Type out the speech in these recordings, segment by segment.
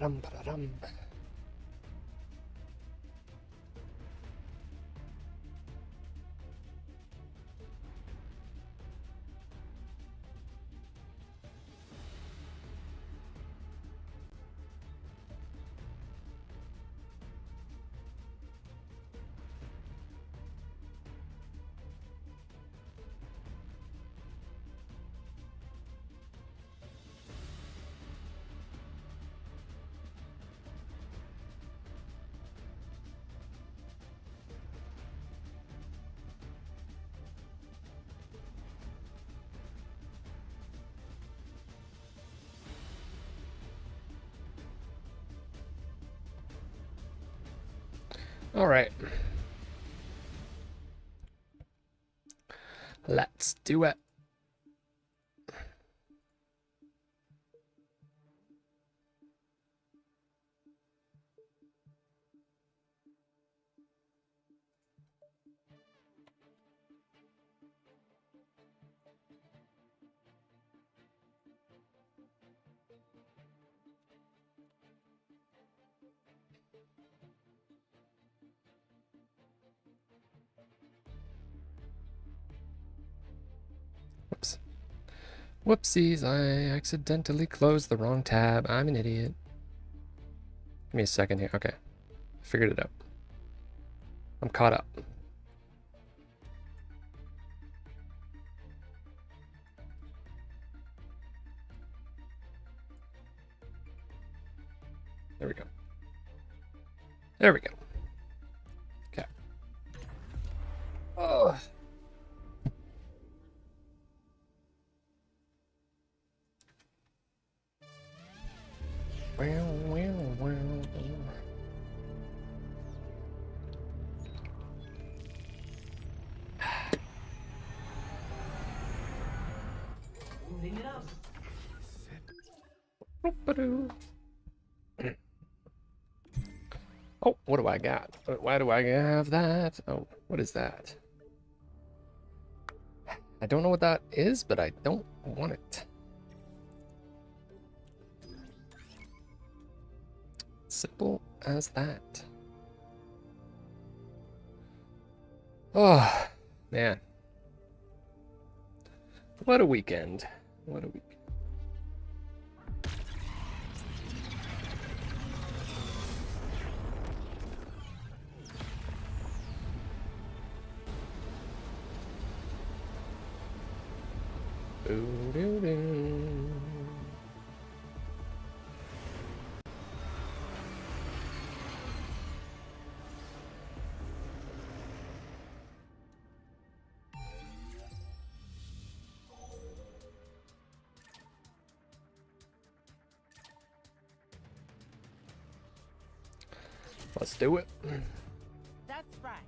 Rum-ba-da-dum. All right. Let's do it. Whoops. Whoopsies, I accidentally closed the wrong tab. I'm an idiot. Give me a second here. Okay. Figured it out. I'm caught up. There we go. There we go. Okay. Oh. Well. Moving it up. Oh, what do I got? Why do I have that? Oh, what is that? I don't know what that is, but I don't want it. Simple as that. Oh, man. What a weekend. What a week. Boo-doo-doo. Let's do it. That's right.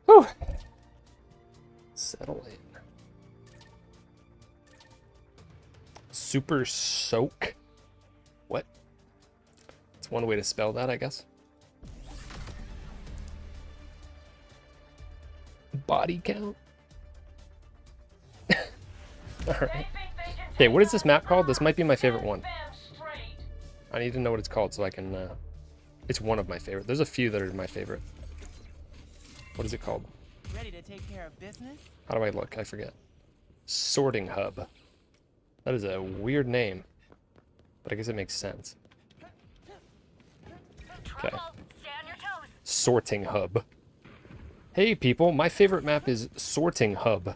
Whew. Settle in. Super soak. What? That's one way to spell that, I guess. Body count. Alright. Okay, what is this map called? This might be my favorite one. I need to know what it's called so I can... It's one of my favorite. There's a few that are my favorite. What is it called? Ready to take care of business? How do I look? I forget. Sorting Hub. That is a weird name. But I guess it makes sense. Okay. Sorting Hub. Hey people, my favorite map is Sorting Hub.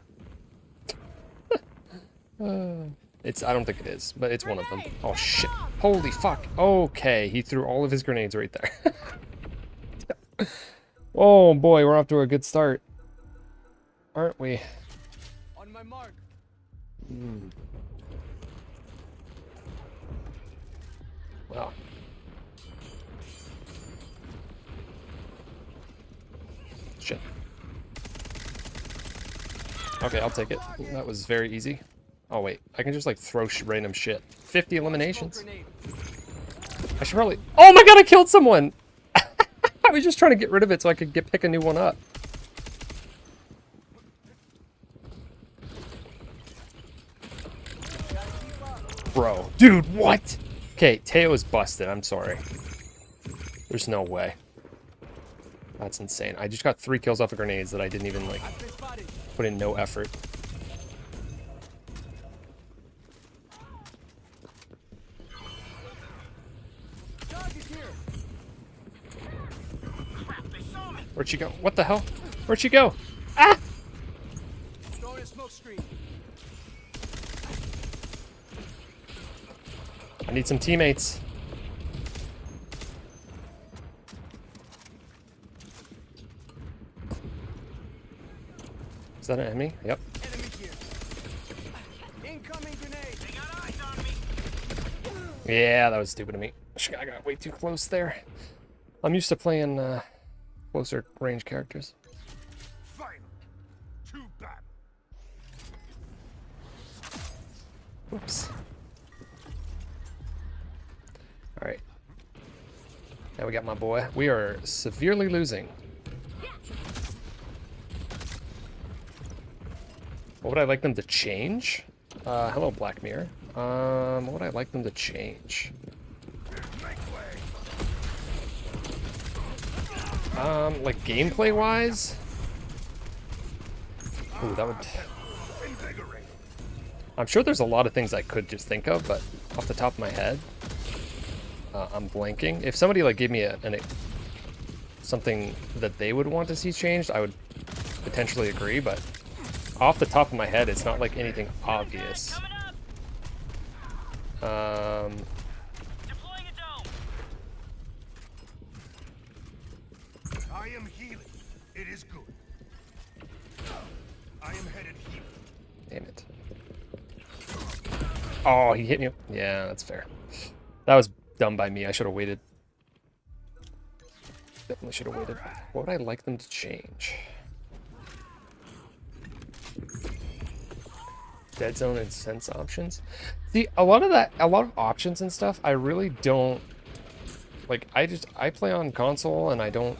I don't think it is, but it's one of them. Oh shit. Holy fuck. Okay, he threw all of his grenades right there. Oh boy, we're off to a good start. Aren't we? On my mark. Wow. Shit. Okay, I'll take it. That was very easy. Oh wait, I can just like throw random shit. 50 eliminations. I should probably... Oh my god, I killed someone! I was just trying to get rid of it so I could pick a new one up. Bro, dude, what? Okay, Teo is busted, I'm sorry. There's no way. That's insane. I just got 3 kills off of grenades that I didn't even like put in no effort. Where'd she go? What the hell? Where'd she go? Ah! I need some teammates. Is that an enemy? Yep. Enemy here. Incoming grenade. They got eyes on me. Yeah, that was stupid of me. I got way too close there. I'm used to playing closer range characters. Finally. Too bad. Oops. Alright. Now we got my boy. We are severely losing. What would I like them to change? Hello, Black Mirror. What would I like them to change? Like gameplay-wise? Ooh, that would... I'm sure there's a lot of things I could just think of, but off the top of my head, I'm blanking. If somebody like gave me something that they would want to see changed, I would potentially agree, but off the top of my head, it's not like anything obvious. I am healing. It is good. I am headed here. Damn it. Oh, he hit me. Yeah, that's fair. That was dumb by me. I should have waited. Definitely should have waited. What would I like them to change? Dead zone and sense options. See, a lot of options and stuff, I really don't like. I play on console and I don't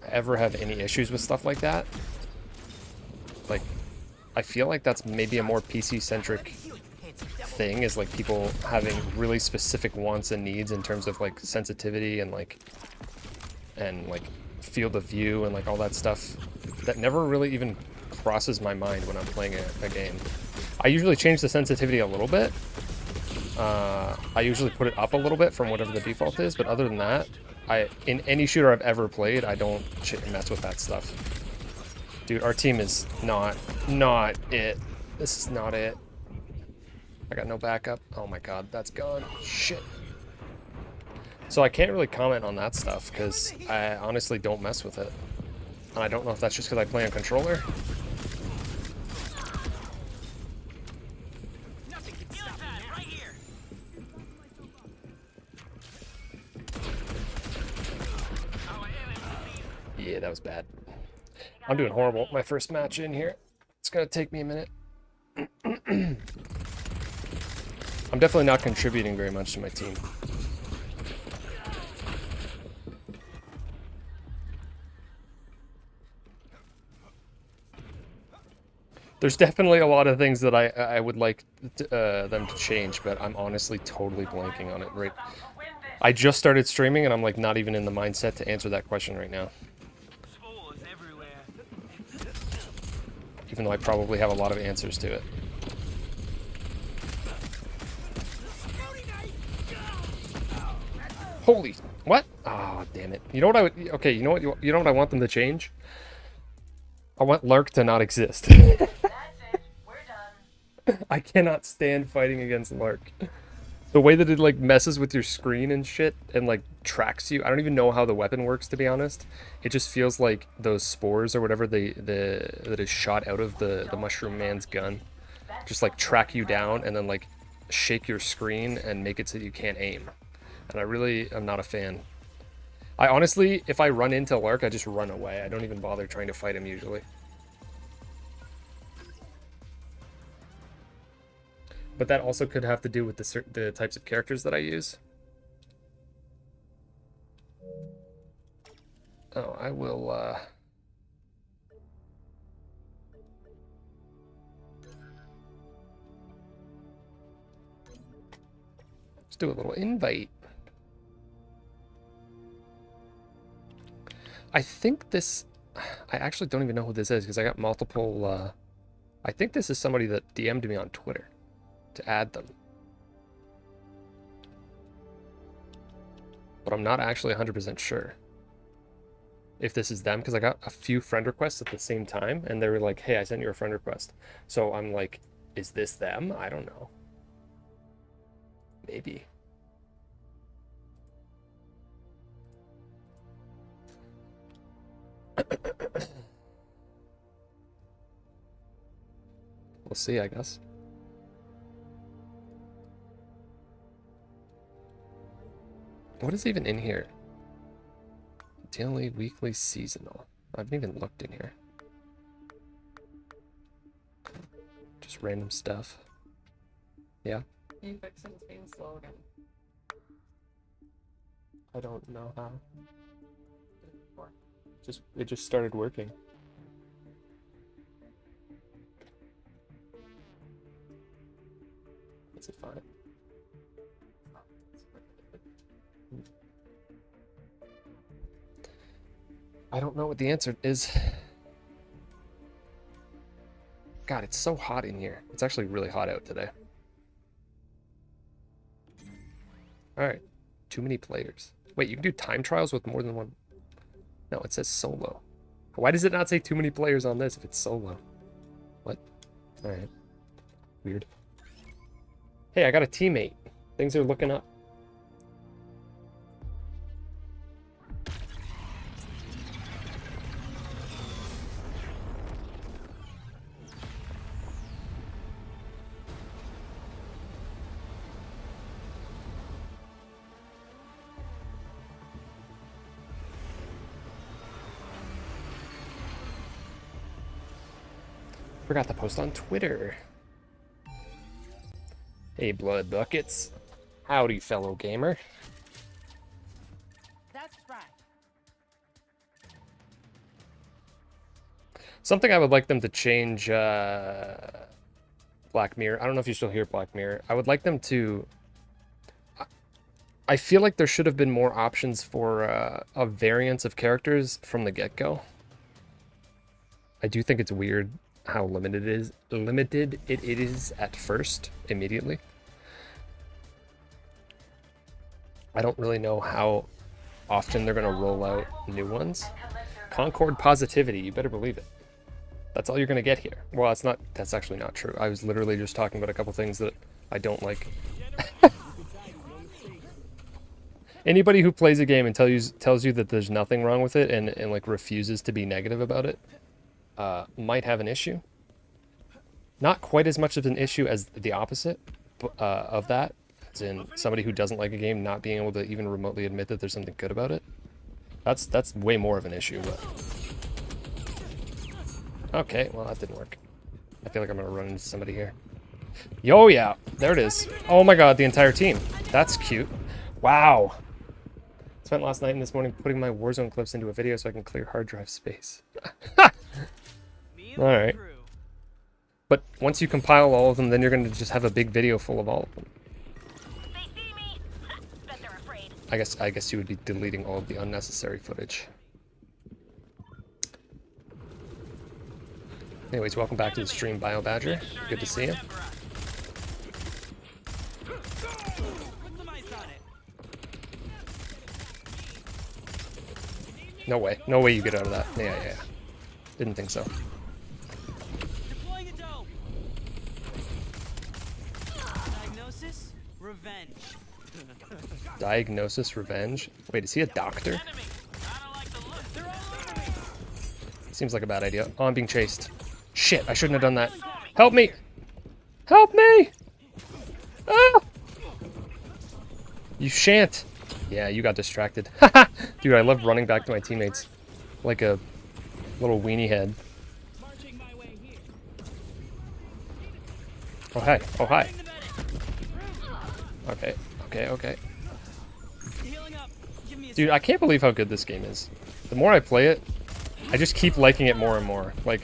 ever have any issues with stuff like that. Like, I feel like that's maybe a more PC centric thing, is like people having really specific wants and needs in terms of like sensitivity and like field of view and like all that stuff. that never really even crosses my mind when I'm playing a game. I usually change the sensitivity a little bit. I usually put it up a little bit from whatever the default is, but other than that, in any shooter I've ever played, I don't mess with that stuff. Dude, our team is not it. This is not it. I got no backup. Oh my god, that's gone. Shit. So I can't really comment on that stuff because I honestly don't mess with it. And I don't know if that's just because I play on controller. Yeah, that was bad. I'm doing horrible. My first match in here. It's gonna take me a minute. I'm definitely not contributing very much to my team. There's definitely a lot of things that I would like them to change, but I'm honestly totally blanking on it. Right, I just started streaming, and I'm like not even in the mindset to answer that question right now. Even though I probably have a lot of answers to it. Holy, what? Oh, damn it. You know what I would, okay, you know what I want them to change? I want Lark to not exist. That's it. We're done. I cannot stand fighting against Lark. The way that it like messes with your screen and shit and like tracks you. I don't even know how the weapon works, to be honest. It just feels like those spores or whatever that is shot out of the Mushroom Man's gun just like track you down and then like shake your screen and make it so you can't aim. And I really am not a fan. I honestly, if I run into Lark, I just run away. I don't even bother trying to fight him usually. But that also could have to do with the types of characters that I use. Oh, I will, let's do a little invite. I think this... I actually don't even know who this is because I got multiple... I think this is somebody that DM'd me on Twitter to add them. But I'm not actually 100% sure if this is them because I got a few friend requests at the same time and they were like, hey, I sent you a friend request. So I'm like, is this them? I don't know. Maybe. We'll see, I guess. What is even in here? Daily, weekly, seasonal. I haven't even looked in here. Just random stuff. Yeah? Can you fix it? It's being slow again. I don't know how. It just started working. Is it fine? I don't know what the answer is. God, it's so hot in here. It's actually really hot out today. Alright. Too many players. Wait, you can do time trials with more than one. No, it says solo. Why does it not say too many players on this if it's solo? What? Alright. Weird. Hey, I got a teammate. Things are looking up. Forgot to post on Twitter. Hey, Blood Buckets. Howdy, fellow gamer. That's right. Something I would like them to change, Black Mirror. I don't know if you still hear Black Mirror. I would like them to... I feel like there should have been more options for a variance of characters from the get-go. I do think it's weird how limited it is at first, immediately. I don't really know how often they're going to roll out new ones. Concord positivity, you better believe it. That's all you're going to get here. Well, that's actually not true. I was literally just talking about a couple things that I don't like. Anybody who plays a game and tells you that there's nothing wrong with it and like refuses to be negative about it might have an issue. Not quite as much of an issue as the opposite of that, as in somebody who doesn't like a game not being able to even remotely admit that there's something good about it. That's way more of an issue, but... Okay, well that didn't work. I feel like I'm gonna run into somebody here. Yo, yeah, there it is. Oh my god, the entire team. That's cute. Wow. Spent last night and this morning putting my Warzone clips into a video so I can clear hard drive space. Alright. But once you compile all of them, then you're going to just have a big video full of all of them. They see me. Bet they're afraid. I guess you would be deleting all of the unnecessary footage. Anyways, welcome back to the stream, Bio Badger. Good to see you. No way. No way you get out of that. Yeah. Didn't think so. Diagnosis, revenge. Diagnosis, revenge? Wait, is he a doctor? Seems like a bad idea. Oh, I'm being chased. Shit, I shouldn't have done that. Help me! Help me! Ah! You shan't. Yeah, you got distracted. Dude, I love running back to my teammates. Like a little weenie head. Oh, hi. Oh, hi. Okay. Dude, I can't believe how good this game is. The more I play it, I just keep liking it more and more. Like,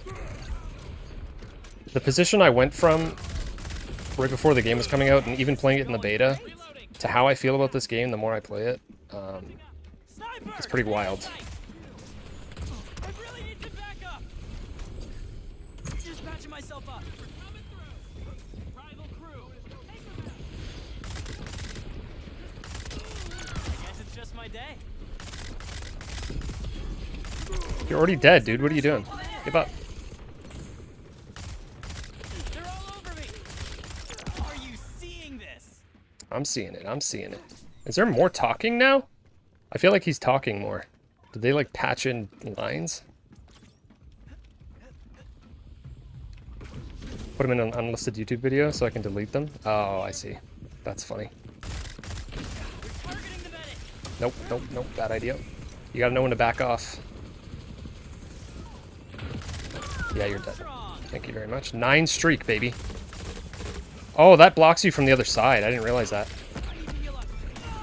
the position I went from right before the game was coming out, and even playing it in the beta, to how I feel about this game the more I play it, it's pretty wild. You're already dead, dude. What are you doing? Give up. They're all over me. Are you seeing this? I'm seeing it. Is there more talking now? I feel like he's talking more. Did they like patch in lines? Put them in an unlisted YouTube video so I can delete them? Oh, I see. That's funny. Nope. Bad idea. You gotta know when to back off. Yeah, you're dead. Thank you very much. 9 streak, baby. Oh, that blocks you from the other side. I didn't realize that.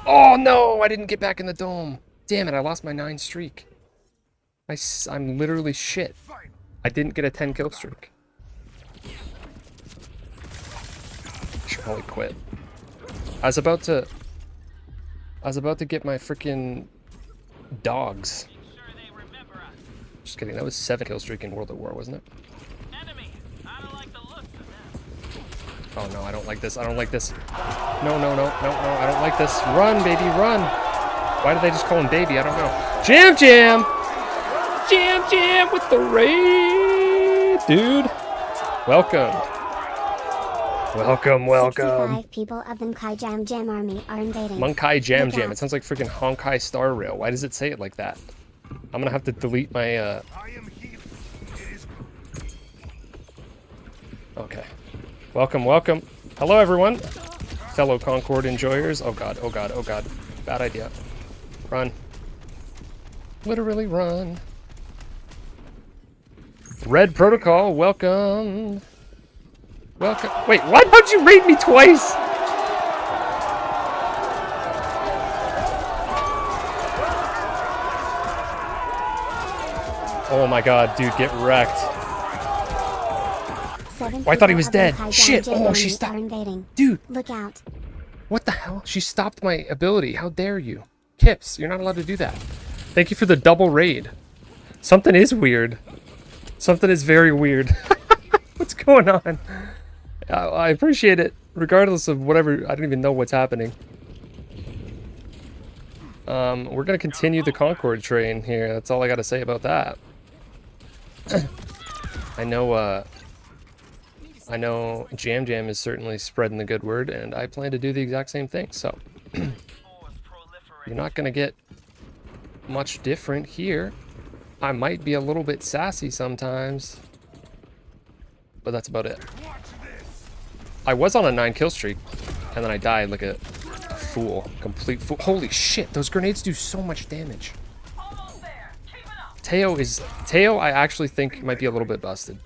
Oh, no! I didn't get back in the dome. Damn it, I lost my 9 streak. I'm literally shit. I didn't get a 10 kill streak. Should probably quit. I was about to get my freaking dogs. Just kidding, that was 7 kill streak in World at War, wasn't it? Oh no, I don't like this. No, I don't like this. Run, baby, run! Why did they just call him baby? I don't know. Jam! Jam with the raid! Dude! Welcome. 65 people of the Monkai Jam army are invading. Monkai Jam. It sounds like freaking Honkai Star Rail. Why does it say it like that? I'm gonna have to delete my, I am healing. It is Okay. Welcome. Hello, everyone. Fellow Concord enjoyers. Oh god. Bad idea. Run. Literally run. Red Protocol, welcome. Wait, what? How'd you raid me twice? Oh my god, dude, get wrecked. Oh, I thought he was dead. Shit! Oh, she stopped. Dude! Look out. What the hell? She stopped my ability. How dare you? Kips, you're not allowed to do that. Thank you for the double raid. Something is weird. Something is very weird. What's going on? I appreciate it, regardless of whatever. I don't even know what's happening. We're gonna continue the Concord train here. That's all I gotta say about that. I know Jam Jam is certainly spreading the good word, and I plan to do the exact same thing. So you're not gonna get much different here. I might be a little bit sassy sometimes, but that's about it. I was on a 9-kill streak, and then I died like a fool, complete fool. Holy shit, those grenades do so much damage. Almost there. Keep it up. Teo, I actually think might be a little bit busted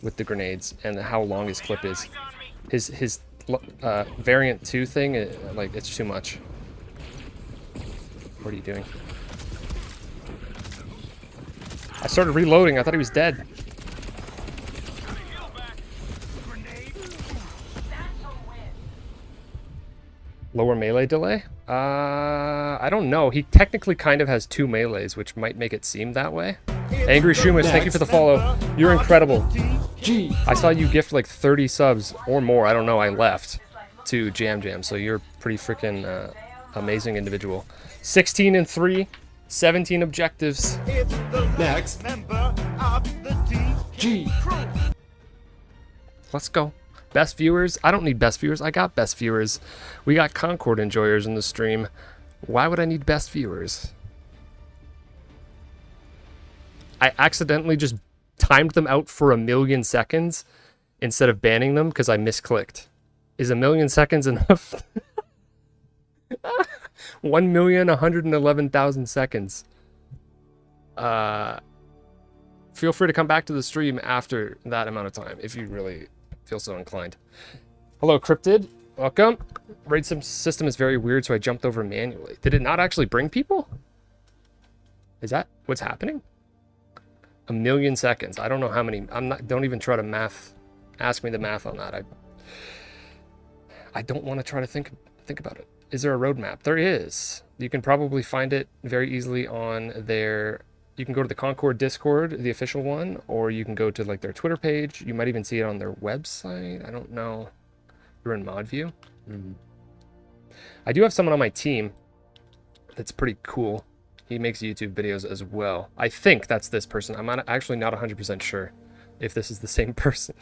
with the grenades and how long his clip is. His variant 2 thing, like, it's too much. What are you doing? I started reloading. I thought he was dead. Lower melee delay? I don't know. He technically kind of has 2 melees, which might make it seem that way. Angry Shumish, thank you for the follow. You're incredible. I saw you gift like 30 subs or more. I don't know. I left to Jam Jam, so you're pretty freaking amazing individual. 16 and 3, 17 objectives. Next member of the DG crew. Let's go. Best viewers? I don't need best viewers. I got best viewers. We got Concord enjoyers in the stream. Why would I need best viewers? I accidentally just timed them out for 1,000,000 seconds instead of banning them because I misclicked. Is 1,000,000 seconds enough? 1,111,000 seconds. Feel free to come back to the stream after that amount of time if you really feel so inclined. Hello, Cryptid. Welcome. Raid system is very weird, so I jumped over manually. Did it not actually bring people? Is that what's happening? 1,000,000 seconds. I don't know how many. Don't even try to math. Ask me the math on that. I don't want to try to think about it. Is there a roadmap? There is. You can probably find it very easily on their. You can go to the Concord Discord, the official one, or you can go to like their Twitter page. You might even see it on their website. I don't know. You're in mod view. I do have someone on my team that's pretty cool. He makes YouTube videos as well. I think that's this person. I'm actually not 100% sure if this is the same person.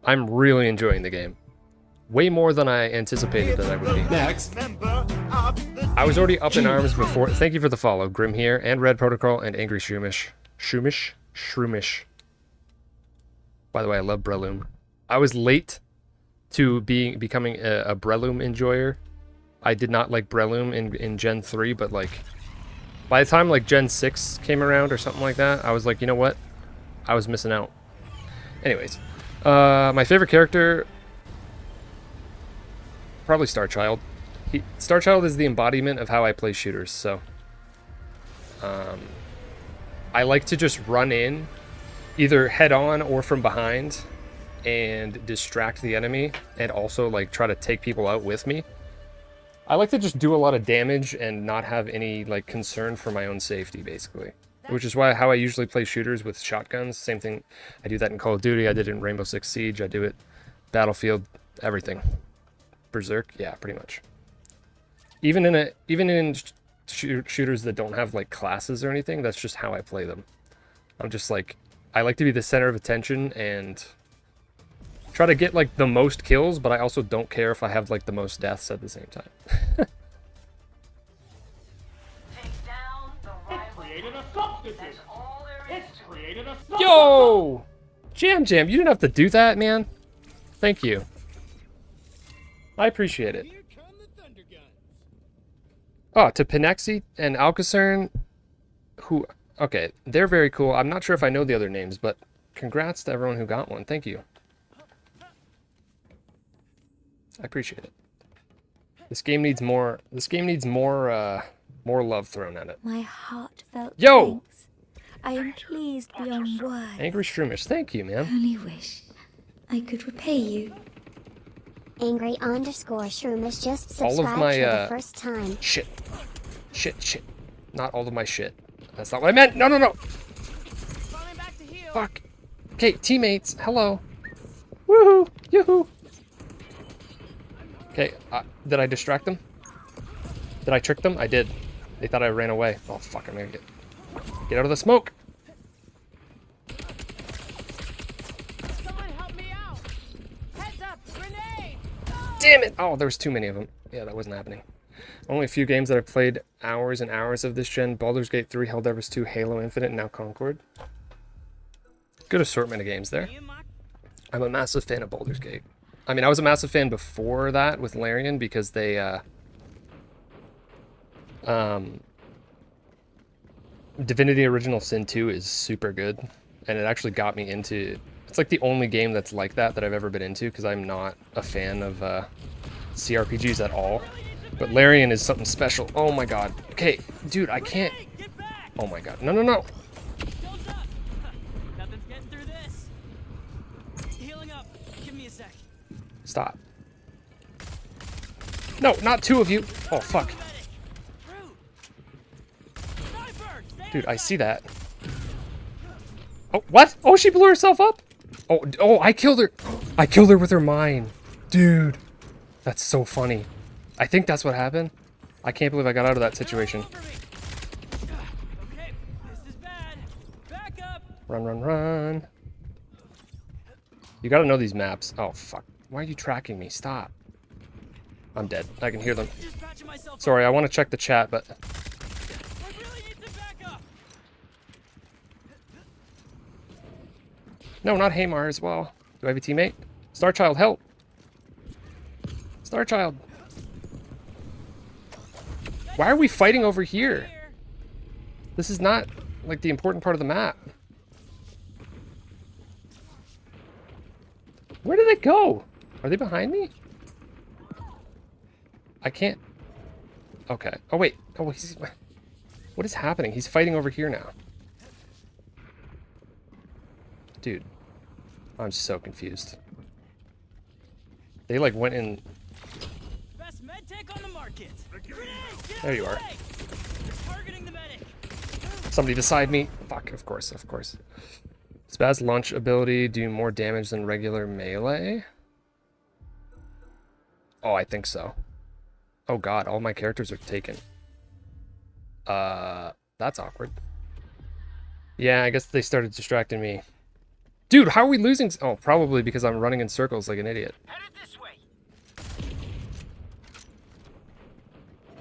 I'm really enjoying the game. Way more than I anticipated that I would be. Next member of the I was already up in arms before. Thank you for the follow, Grim here, and Red Protocol, and Angry Shumish. Shroomish. By the way, I love Breloom. I was late to becoming a Breloom enjoyer. I did not like Breloom in Gen 3, but like by the time like Gen 6 came around or something like that, I was like, you know what? I was missing out. Anyways, my favorite character, probably Starchild. Starchild is the embodiment of how I play shooters, so I like to just run in, either head on or from behind, and distract the enemy, and also like try to take people out with me. I like to just do a lot of damage and not have any like concern for my own safety, basically. Which is why how I usually play shooters with shotguns. Same thing. I do that in Call of Duty. I did it in Rainbow Six Siege. I do it Battlefield. Everything. Berserk. Yeah, pretty much. Even in shooters that don't have like classes or anything, that's just how I play them. I'm just like, I like to be the center of attention and try to get like the most kills, but I also don't care if I have like the most deaths at the same time. Take down the rival. created a substitute. That's all there is It's to it. created a substitute. Yo! Jam, you didn't have to do that, man. Thank you. I appreciate it. Here come the Thunder Guns. Oh, to Penexi and Alcacern, who, okay, they're very cool. I'm not sure if I know the other names, but congrats to everyone who got one. Thank you. I appreciate it. This game needs more love thrown at it. My heartfelt Yo! thanks. I am pleased beyond words. Angry Shroomish, thank you, man. Only wish I could repay you. Angry underscore shroom is just All of subscribed my, for the first time. Shit. Shit. Not all of my shit. That's not what I meant. No. Falling back to heal. Fuck. Okay, teammates. Hello. Woohoo. Yoo-hoo. Okay, did I distract them? Did I trick them? I did. They thought I ran away. Oh, fuck. I'm gonna get out of the smoke. Someone help me out. Heads up, grenade. Damn it! Oh, there was too many of them. Yeah, that wasn't happening. Only a few games that I've played hours and hours of this gen. Baldur's Gate 3, Helldivers 2, Halo Infinite, and now Concord. Good assortment of games there. I'm a massive fan of Baldur's Gate. I mean, I was a massive fan before that with Larian because they, Divinity Original Sin 2 is super good, and it actually got me into... It's like the only game that's like that I've ever been into, because I'm not a fan of CRPGs at all. But Larian is something special. Oh my god. Okay, dude, I can't... Get back. Oh my god. No. Shields up. Nothing's getting through this. Healing up. Give me a sec. Stop. No, not two of you. Oh, fuck. Dude, I see that. Oh, what? Oh, she blew herself up? Oh, I killed her. I killed her with her mine. Dude, that's so funny. I think that's what happened. I can't believe I got out of that situation. Okay, this is bad. Back up. Run. You gotta know these maps. Oh, fuck. Why are you tracking me? Stop. I'm dead. I can hear them. Just patching myself. Sorry, I want to check the chat, but... I really need to back up. No, not Haymar as well. Do I have a teammate? Starchild, help! Starchild! Why are we fighting over here? This is not, like, the important part of the map. Where did it go? Are they behind me? I can't... Okay. Oh, wait. Oh, he's... What is happening? He's fighting over here now. Dude. I'm so confused. They, like, went in... Best med tech on the market. Grenade, get There you out are. of the way. Targeting the medic. Somebody beside me. Fuck, of course. Spaz launch ability do more damage than regular melee? Oh, I think so. Oh god, all my characters are taken. That's awkward. Yeah, I guess they started distracting me. Dude, how are we losing? Oh, probably because I'm running in circles like an idiot. Headed this way.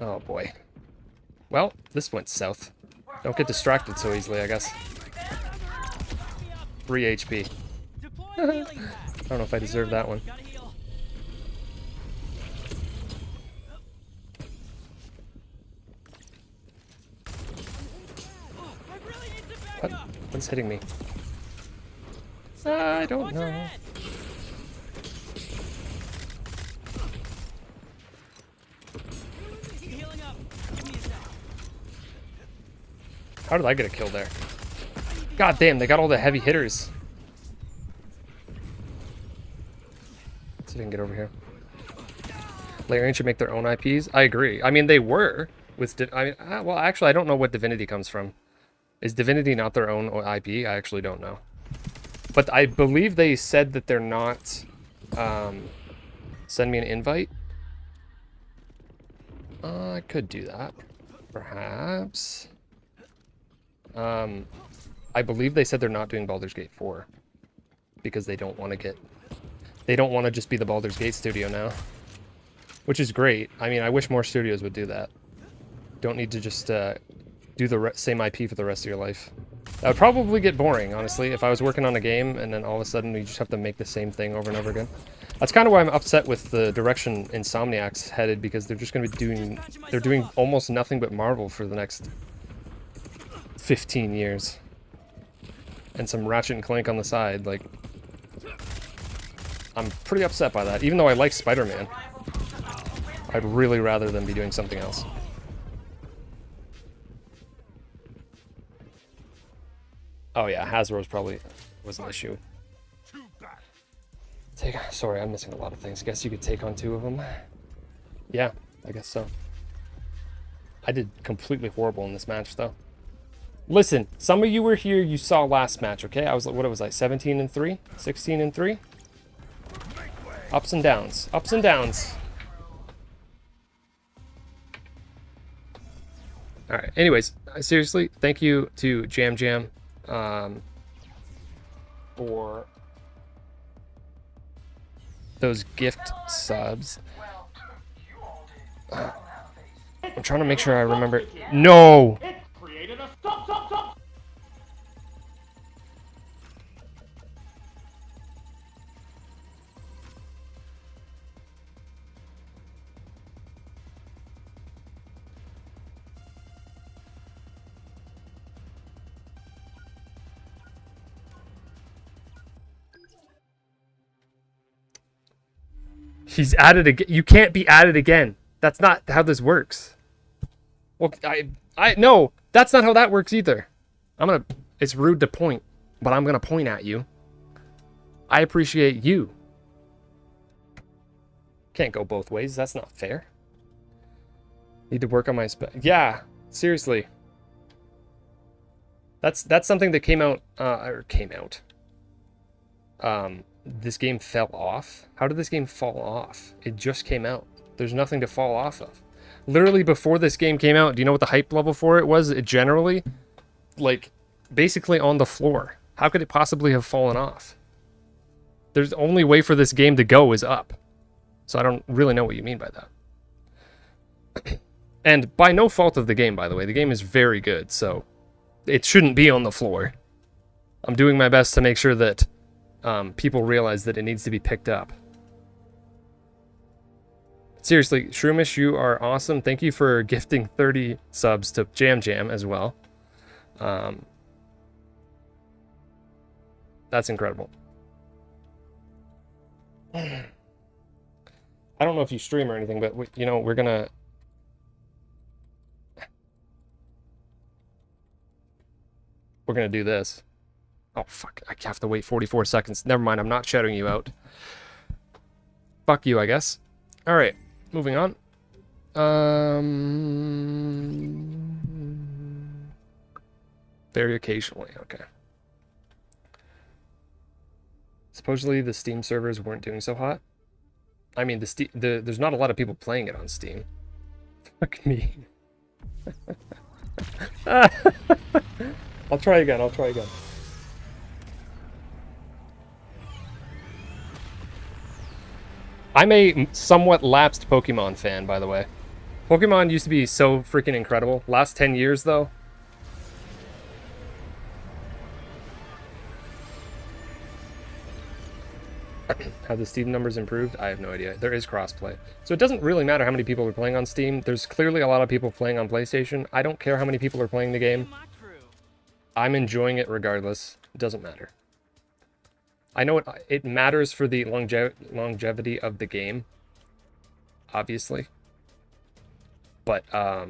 Oh boy. Well, this went south. Don't get distracted so easily, I guess. 3 HP. Deploy I healing pack. don't know if I deserve that one. Gotta heal. Oh, I really need to back What? up. What's hitting me? I don't Watch your know. head. Healing up. Give me a sec. How did I get a kill there? God damn, they got all the heavy hitters. Let's see if I can get over here. Larian should make their own IPs. I agree. I mean, they were with. Well, actually, I don't know what Divinity comes from. Is Divinity not their own IP? I actually don't know. But I believe they said that they're not. Send me an invite. I could do that, perhaps. I believe they said they're not doing Baldur's Gate 4 because they don't want to get. They don't want to just be the Baldur's Gate studio now, which is great. I mean, I wish more studios would do that. Don't need to just do the same IP for the rest of your life. That would probably get boring, honestly, if I was working on a game and then all of a sudden we just have to make the same thing over and over again. That's kind of why I'm upset with the direction Insomniac's headed, because they're just going to be doing... They're doing almost nothing but Marvel for the next 15 years. And some Ratchet and Clank on the side, like... I'm pretty upset by that, even though I like Spider-Man. I'd really rather them be doing something else. Oh yeah, Hasbro's probably was an issue. Sorry, I'm missing a lot of things. Guess you could take on 2 of them. Yeah, I guess so. I did completely horrible in this match, though. Listen, some of you were here, you saw last match, okay? I was, what was I, 17-3? 16-3? Ups and downs. Ups and downs. Alright, anyways, seriously, thank you to Jam Jam for those gift subs. I'm trying to make sure I remember. No! He's added again. You can't be added again. That's not how this works. Well, no, that's not how that works either. It's rude to point, but I'm gonna point at you. I appreciate you. Can't go both ways. That's not fair. Need to work on my yeah, seriously. That's something that came out, this game fell off. How did this game fall off? It just came out. There's nothing to fall off of. Literally before this game came out, do you know what the hype level for it was? It generally, like, basically on the floor. How could it possibly have fallen off? There's the only way for this game to go is up. So I don't really know what you mean by that. And by no fault of the game, by the way. The game is very good, so it shouldn't be on the floor. I'm doing my best to make sure that people realize that it needs to be picked up. Seriously, Shroomish, you are awesome. Thank you for gifting 30 subs to Jam Jam as well. That's incredible. I don't know if you stream or anything, but you know, we're gonna... We're gonna do this. Oh, fuck. I have to wait 44 seconds. Never mind. I'm not shouting you out. Fuck you, I guess. All right. Moving on. Very occasionally. Okay. Supposedly the Steam servers weren't doing so hot. I mean, there's not a lot of people playing it on Steam. Fuck me. I'll try again. I'll try again. I'm a somewhat lapsed Pokemon fan, by the way. Pokemon used to be so freaking incredible. Last 10 years, though. Have the Steam numbers improved? I have no idea. There is crossplay. So it doesn't really matter how many people are playing on Steam. There's clearly a lot of people playing on PlayStation. I don't care how many people are playing the game. I'm enjoying it regardless. It doesn't matter. I know it matters for the longevity of the game, obviously. But I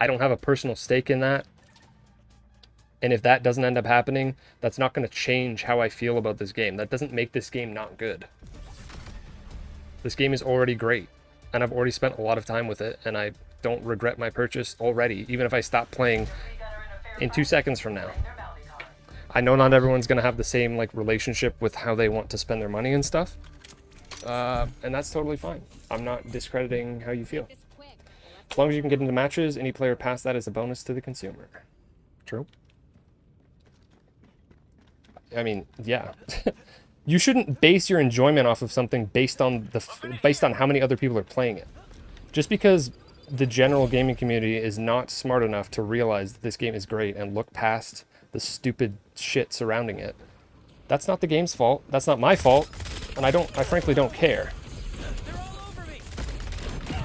don't have a personal stake in that. And if that doesn't end up happening, that's not going to change how I feel about this game. That doesn't make this game not good. This game is already great. And I've already spent a lot of time with it. And I don't regret my purchase already, even if I stop playing in 2 seconds from now. I know not everyone's going to have the same like relationship with how they want to spend their money and stuff. And that's totally fine. I'm not discrediting how you feel. As long as you can get into matches, any player past that is a bonus to the consumer. True. I mean, yeah. You shouldn't base your enjoyment off of something based on how many other people are playing it. Just because the general gaming community is not smart enough to realize that this game is great and look past the stupid shit surrounding it. That's not the game's fault. That's not my fault. And I frankly don't care.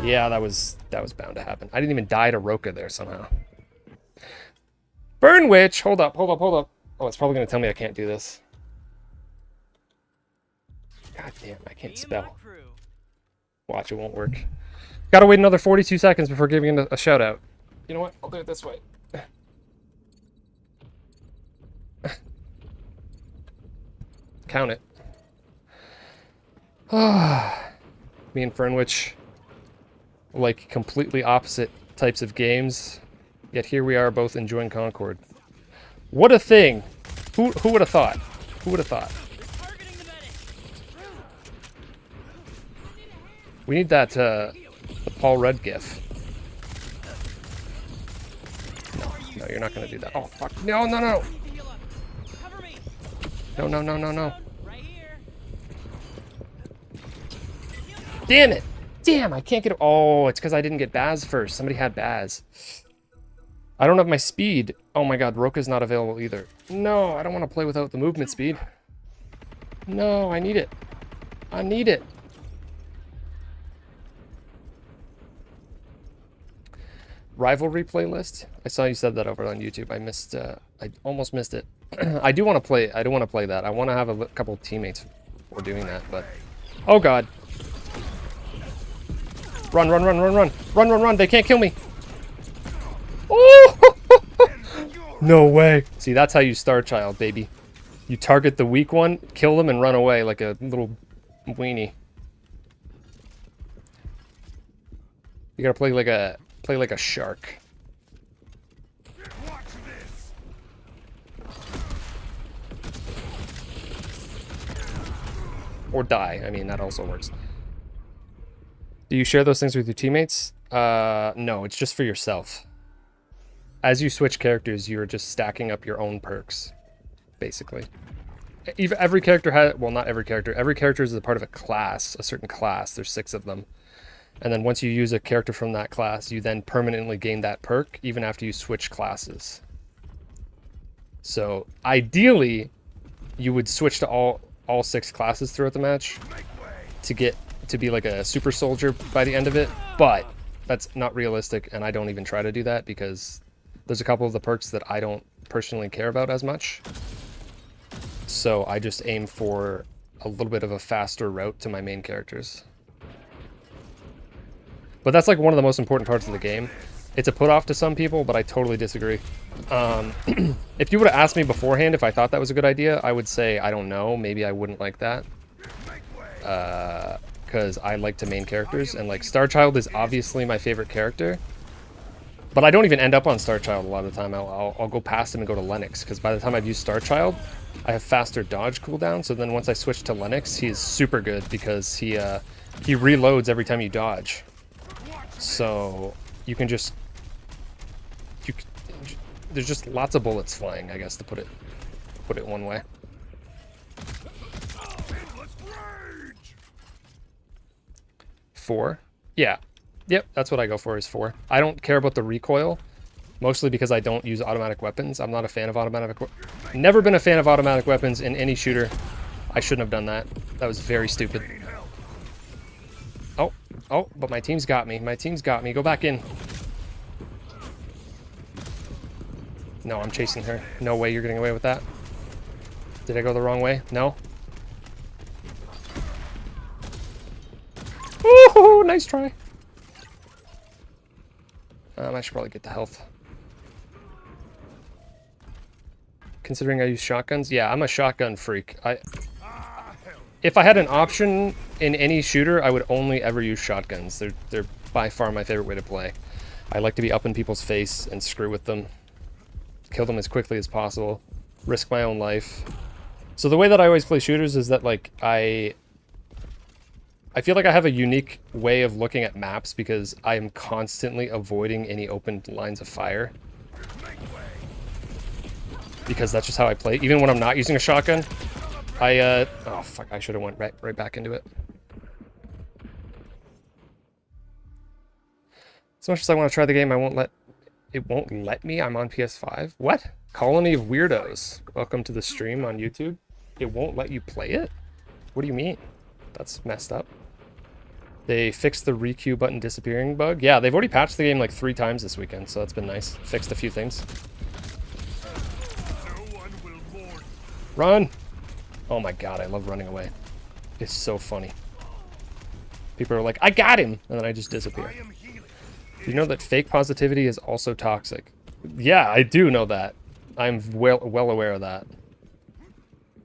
Yeah, that was bound to happen. I didn't even die to Roka there somehow. Burn Witch! Hold up. Oh, it's probably going to tell me I can't do this. God damn, I can't spell. Watch, it won't work. Gotta wait another 42 seconds before giving it a shout out. You know what? I'll do it this way. Count it. Me and Fernwich like completely opposite types of games, yet here we are both enjoying Concord. What a thing! Who would have thought? Who would have thought? Targeting the medic. We need that the Paul Rudd gif. No, you're not gonna do that. Oh fuck! No, no, no! Need to heal up. Cover me. No, no, no, no, no! Right here. Damn it! Damn! I can't get. Oh, it's because I didn't get Baz first. Somebody had Baz. I don't have my speed. Oh my god, Roka's not available either. No, I don't want to play without the movement speed. No, I need it. I need it. Rivalry playlist? I saw you said that over on YouTube. I missed, I almost missed it. I do want to play, I do want to play that. I want to have a couple of teammates for doing that, but... Oh god. Run, run, run, run, run. Run, run, run. They can't kill me. Oh! No way. See, that's how you Star Child, baby. You target the weak one, kill them, and run away like a little weenie. You gotta play like a shark. Watch this. Or die. I mean, that also works. Do you share those things with your teammates? No, it's just for yourself. As you switch characters, you're just stacking up your own perks, basically. Every character has, well, not every character is a part of a class, a certain class. There's 6 of them. And then once you use a character from that class, you then permanently gain that perk, even after you switch classes. So, ideally, you would switch to all 6 classes throughout the match to be like a super soldier by the end of it, but that's not realistic, and I don't even try to do that because there's a couple of the perks that I don't personally care about as much. So I just aim for a little bit of a faster route to my main characters. But that's like one of the most important parts of the game. It's a put-off to some people, but I totally disagree. If you would have asked me beforehand if I thought that was a good idea, I would say, I don't know, maybe I wouldn't like that. Because I like to main characters, and like Starchild is obviously my favorite character. But I don't even end up on Starchild a lot of the time. I'll go past him and go to Lennox, because by the time I've used Starchild, I have faster dodge cooldown, so then once I switch to Lennox, he's super good because he reloads every time you dodge. So you can just... there's just lots of bullets flying, I guess, to put it one way. Endless rage. 4? Yeah. Yep, that's what I go for, is 4. I don't care about the recoil, mostly because I don't use automatic weapons. I'm not a fan of automatic... Never been a fan of automatic weapons in any shooter. I shouldn't have done that. That was very stupid. Oh, oh, but my team's got me. My team's got me. Go back in. No, I'm chasing her. No way you're getting away with that. Did I go the wrong way? No? Ooh, nice try. I should probably get the health. Considering I use shotguns? Yeah, I'm a shotgun freak. If I had an option in any shooter, I would only ever use shotguns. They're by far my favorite way to play. I like to be up in people's face and screw with them. Kill them as quickly as possible. Risk my own life. So the way that I always play shooters is that, like, I feel like I have a unique way of looking at maps because I am constantly avoiding any open lines of fire. Because that's just how I play. Even when I'm not using a shotgun, oh fuck, I should have went right back into it. As much as I want to try the game, it won't let me. I'm on PS5. What? Colony of Weirdos. Welcome to the stream on YouTube. It won't let you play it? What do you mean? That's messed up. They fixed the requeue button disappearing bug. Yeah, they've already patched the game like 3 times this weekend, so that's been nice. Fixed a few things. No one will mourn. Run! Oh my god, I love running away. It's so funny. People are like, I got him! And then I just disappear. I am healing. Do you know that fake positivity is also toxic? Yeah, I do know that. I'm well aware of that.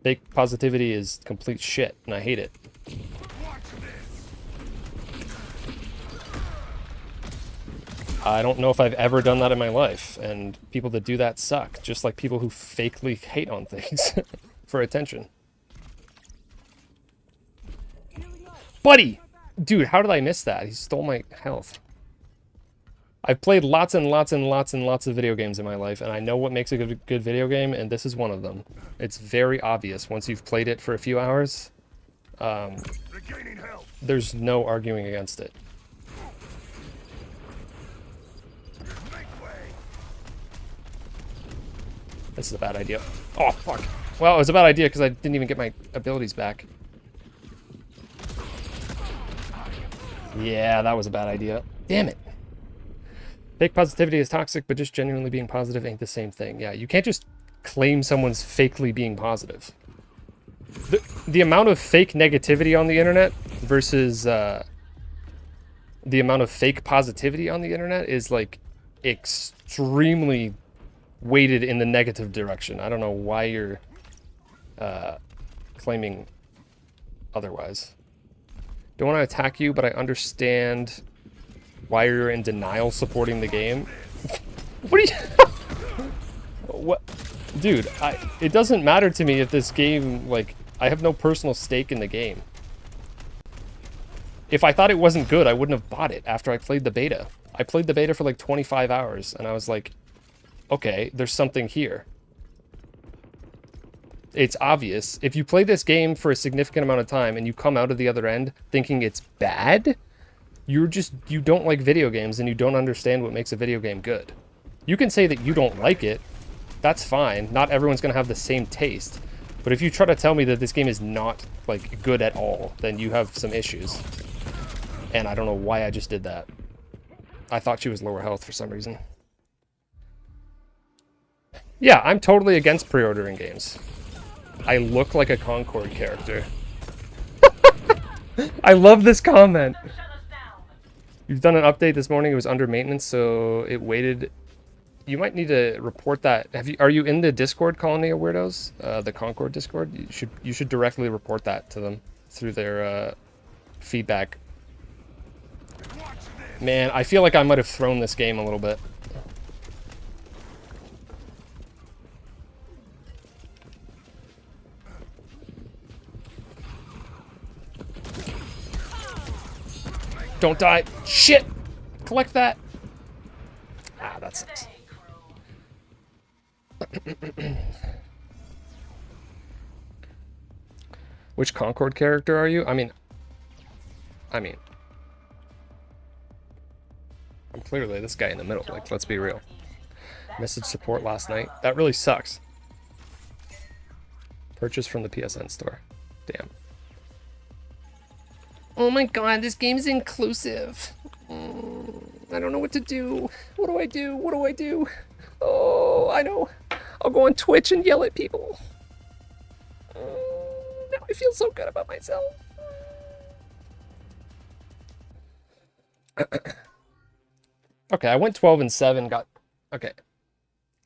Fake positivity is complete shit, and I hate it. Watch I don't know if I've ever done that in my life, and people that do that suck, just like people who fakely hate on things for attention. Buddy! Dude, how did I miss that? He stole my health. I've played lots and lots and lots and lots of video games in my life, and I know what makes a good video game, and this is one of them. It's very obvious once you've played it for a few hours. Regaining health. There's no arguing against it. Make way. This is a bad idea. Oh, fuck. Well, it was a bad idea because I didn't even get my abilities back. Yeah, that was a bad idea. Damn it. Fake positivity is toxic, but just genuinely being positive ain't the same thing. Yeah, you can't just claim someone's fakely being positive. The amount of fake negativity on the internet versus the amount of fake positivity on the internet is like extremely weighted in the negative direction. I don't know why you're claiming otherwise. Don't want to attack you, but I understand why you're in denial supporting the game. What are you... What? Dude, it doesn't matter to me if this game, like, I have no personal stake in the game. If I thought it wasn't good, I wouldn't have bought it after I played the beta. I played the beta for like 25 hours, and I was like, okay, there's something here. It's obvious. If you play this game for a significant amount of time and you come out of the other end thinking it's bad, you don't like video games and you don't understand what makes a video game good. You can say that you don't like it. That's fine. Not everyone's going to have the same taste. But if you try to tell me that this game is not, like, good at all, then you have some issues. And I don't know why I just did that. I thought she was lower health for some reason. Yeah, I'm totally against pre-ordering games. I look like a Concord character. I love this comment. You've done an update this morning. It was under maintenance, so it waited. You might need to report that. Are you in the Discord, Colony of Weirdos? The Concord Discord? You should directly report that to them through their feedback. Man, I feel like I might have thrown this game a little bit. Don't die. Shit! Collect that. Ah, that sucks. Which Concord character are you? I mean, I'm clearly this guy in the middle. Like, let's be real. Message support last night. That really sucks. Purchase from the PSN store. Damn. Oh my god, this game's inclusive. I don't know what to do. What do I do? What do I do? Oh, I know. I'll go on Twitch and yell at people. Now I feel so good about myself. Okay, I went 12-7, got... Okay.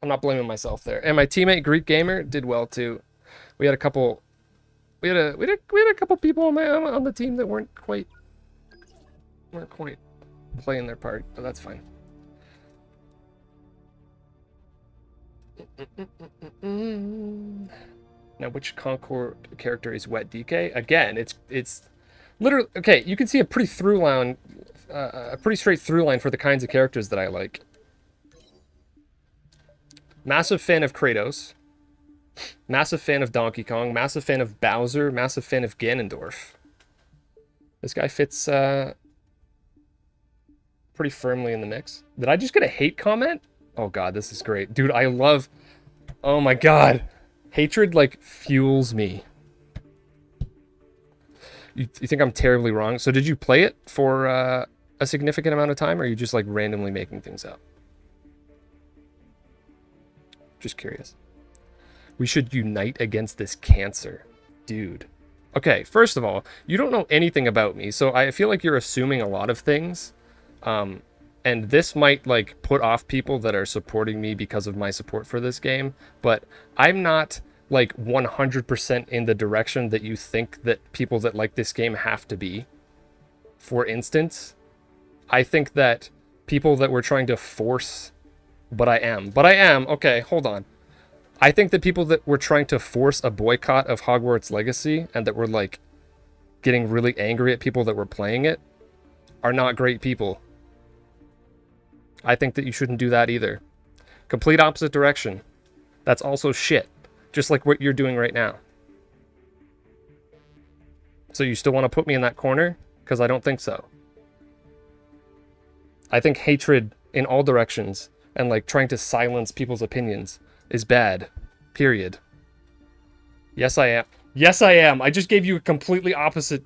I'm not blaming myself there. And my teammate, Greek Gamer, did well too. We had a couple... We had a couple people on the team that weren't quite playing their part, but that's fine. Now, which Concord character is Wet DK? Again, it's literally okay. You can see a pretty straight through line for the kinds of characters that I like. Massive fan of Kratos. Massive fan of Donkey Kong, massive fan of Bowser, massive fan of Ganondorf. This guy fits pretty firmly in the mix. Did I just get a hate comment? Oh god, this is great. Dude, I love... Oh my god. Hatred, like, fuels me. You think I'm terribly wrong? So did you play it for a significant amount of time, or are you just, like, randomly making things up? Just curious. We should unite against this cancer. Dude. Okay, first of all, you don't know anything about me, so I feel like you're assuming a lot of things. And this might, like, put off people that are supporting me because of my support for this game, but I'm not, like, 100% in the direction that you think that people that like this game have to be. For instance, I think that people that were trying to force, but I am, okay, hold on. I think that people that were trying to force a boycott of Hogwarts Legacy and that were like getting really angry at people that were playing it are not great people. I think that you shouldn't do that either. Complete opposite direction. That's also shit. Just like what you're doing right now. So you still want to put me in that corner? Because I don't think so. I think hatred in all directions and like trying to silence people's opinions is bad. Period. Yes, I am. Yes, I am. I just gave you a completely opposite...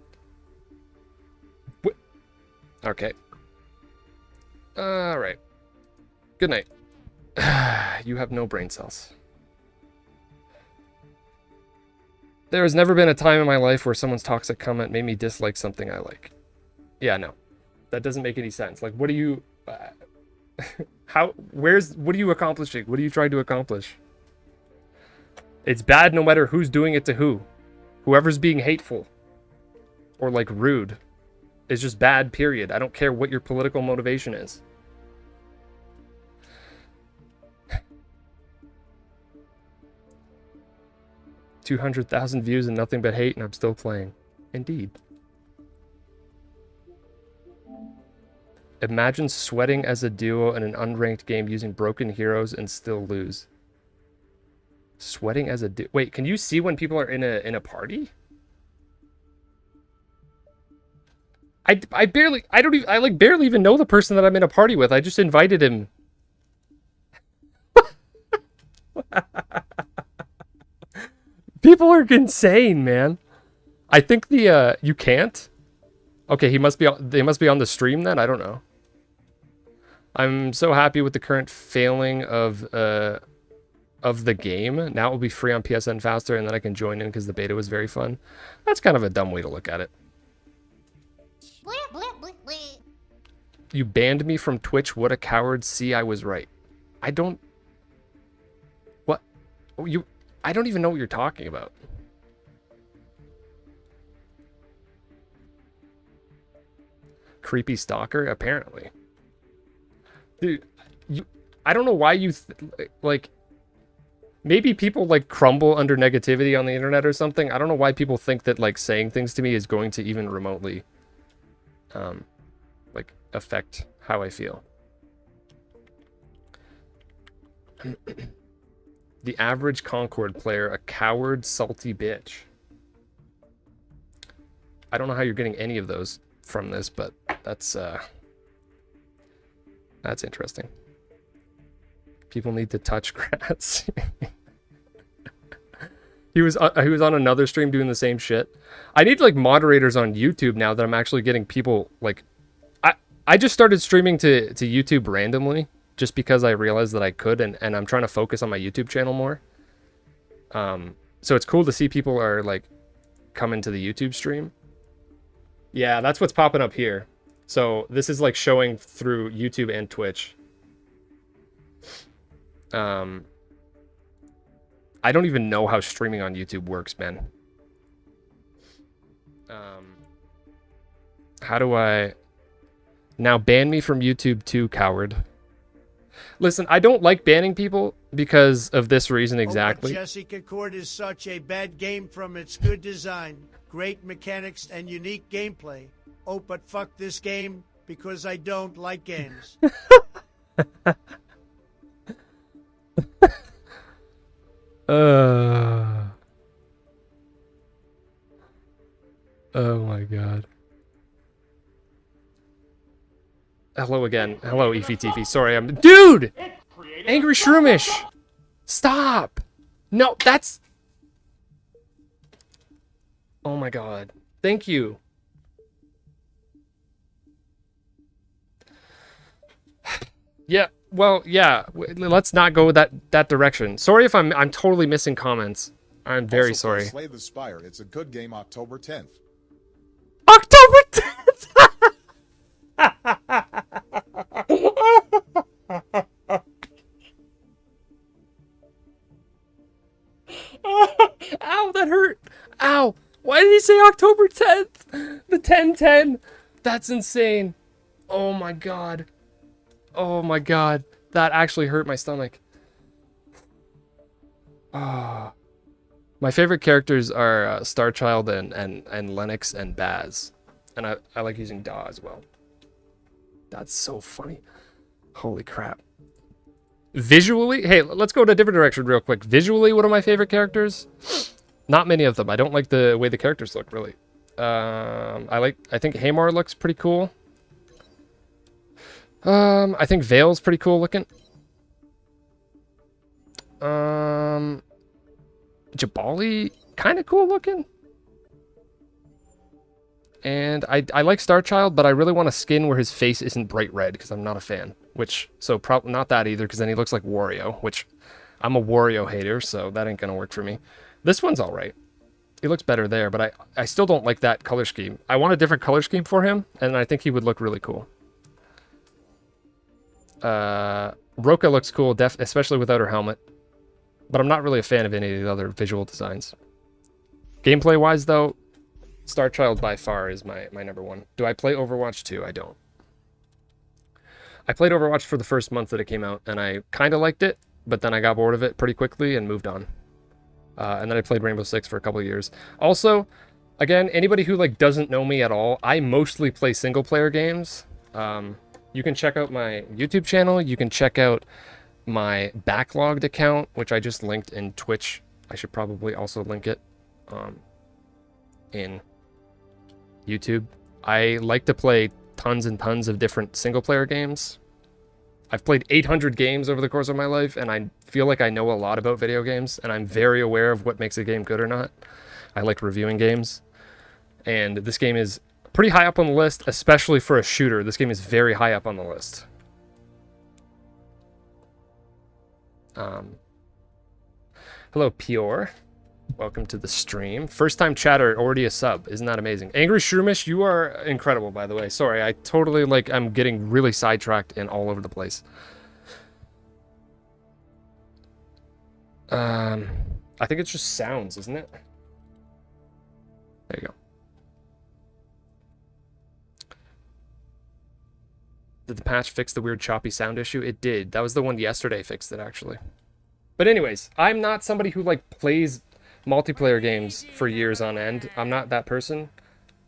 Okay. Alright. Good night. You have no brain cells. There has never been a time in my life where someone's toxic comment made me dislike something I like. Yeah, no. That doesn't make any sense. Like, what are you... what are you accomplishing? What are you trying to accomplish? It's bad no matter who's doing it to who. Whoever's being hateful or, like, rude is just bad, period. I don't care what your political motivation is. $200,000 views and nothing but hate, and I'm still playing. Indeed. Imagine sweating as a duo in an unranked game using broken heroes and still lose. Sweating as a duo. Wait, can you see when people are in a party? I barely even know the person that I'm in a party with. I just invited him. People are insane, man. I think you can't. Okay, they must be on the stream then. I don't know. I'm so happy with the current failing of the game. Now it will be free on PSN faster, and then I can join in because the beta was very fun. That's kind of a dumb way to look at it. You banned me from Twitch. What a coward. See, I was right. I don't... What? I don't even know what you're talking about. Creepy stalker? Apparently. Dude, I don't know why you... like... Maybe people, like, crumble under negativity on the internet or something. I don't know why people think that, like, saying things to me is going to even remotely... like, affect how I feel. The average Concord player, a coward, salty bitch. I don't know how you're getting any of those from this, but that's interesting. People need to touch grass. He was on another stream doing the same shit. I need like moderators on YouTube now that I'm actually getting people like... I just started streaming to YouTube randomly just because I realized that I could, and I'm trying to focus on my YouTube channel more. So it's cool to see people are like coming to the YouTube stream. Yeah, that's what's popping up here. So this is like showing through YouTube and Twitch. I don't even know how streaming on YouTube works, man. How do I... Now ban me from YouTube too, coward. Listen, I don't like banning people because of this reason exactly. Oh, Jesse Concord is such a bad game from its good design, great mechanics, and unique gameplay. Oh, but fuck this game because I don't like games. Oh my god. Hello again. Hello, Eefy Teefy. Sorry, I'm... Dude! Angry Shroomish! Stop! No, that's... Oh my god. Thank you. Yeah, well, yeah. Let's not go that direction. Sorry if I'm totally missing comments. I'm very Also, sorry. Slay the Spire. It's a good game. October 10th. October 10th! Ow, that hurt. Ow. Why did he say October 10th? The 10-10. That's insane. Oh my god. Oh my god. That actually hurt my stomach. Ah. My favorite characters are Starchild and Lennox and Baz. And I like using Daw as well. That's so funny. Holy crap. Visually, hey, let's go to a different direction real quick. Visually, one of my favorite characters? Not many of them. I don't like the way the characters look, really. I think Hamar looks pretty cool. I think Veil's pretty cool looking. Jabali, kind of cool looking. And I like Starchild, but I really want a skin where his face isn't bright red, because I'm not a fan. So probably not that either, because then he looks like Wario, which I'm a Wario hater, so that ain't gonna work for me. This one's alright. He looks better there, but I still don't like that color scheme. I want a different color scheme for him, and I think he would look really cool. Roka looks cool, especially without her helmet. But I'm not really a fan of any of the other visual designs. Gameplay-wise, though, Starchild by far is my number one. Do I play Overwatch 2? I don't. I played Overwatch for the first month that it came out, and I kind of liked it, but then I got bored of it pretty quickly and moved on. And then I played Rainbow Six for a couple of years. Also, again, anybody who doesn't know me at all, I mostly play single-player games. You can check out my YouTube channel. You can check out my backlogged account, which I just linked in Twitch. I should probably also link it in YouTube. I like to play tons and tons of different single-player games. I've played 800 games over the course of my life, and I feel like I know a lot about video games, and I'm very aware of what makes a game good or not. I like reviewing games, and this game is pretty high up on the list, especially for a shooter. This game is very high up on the list. Hello, Pure. Welcome to the stream. First time chatter, already a sub. Isn't that amazing? Angry Shroomish, you are incredible, by the way. Sorry, I totally, I'm getting really sidetracked and all over the place. I think it's just sounds, isn't it? There you go. Did the patch fix the weird choppy sound issue? It did. That was the one yesterday fixed it, actually. But anyways, I'm not somebody who, plays multiplayer games for years on end. I'm not that person.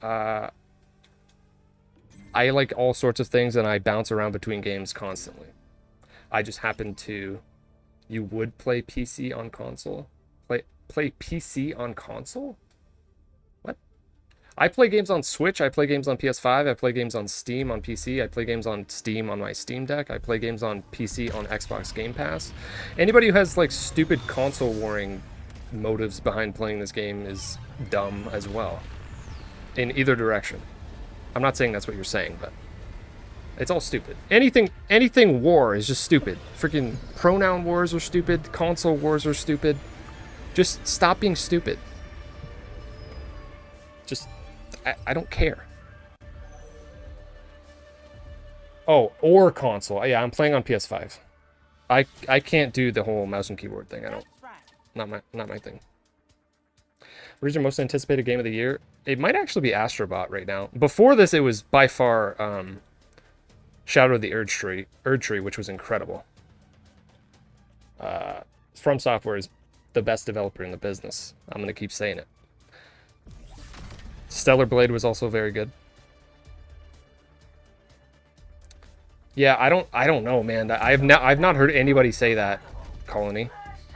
I like all sorts of things, and I bounce around between games constantly. I just happen to... You would play PC on console? Play PC on console? What? I play games on Switch, I play games on PS5, I play games on Steam on PC, I play games on Steam on my Steam Deck, I play games on PC on Xbox Game Pass. Anybody who has, stupid console warring motives behind playing this game is dumb as well. In either direction. I'm not saying that's what you're saying, but it's all stupid. Anything war is just stupid. Freaking pronoun wars are stupid. Console wars are stupid. Just stop being stupid. Just, I don't care. Oh, or console. Yeah, I'm playing on PS5. I can't do the whole mouse and keyboard thing. I don't. Not my thing. What is your most anticipated game of the year? It might actually be Astrobot right now. Before this, it was by far Shadow of the Erd Tree, which was incredible. From Software is the best developer in the business. I'm gonna keep saying it. Stellar Blade was also very good. Yeah, I don't know, man. I've not heard anybody say that, Colony.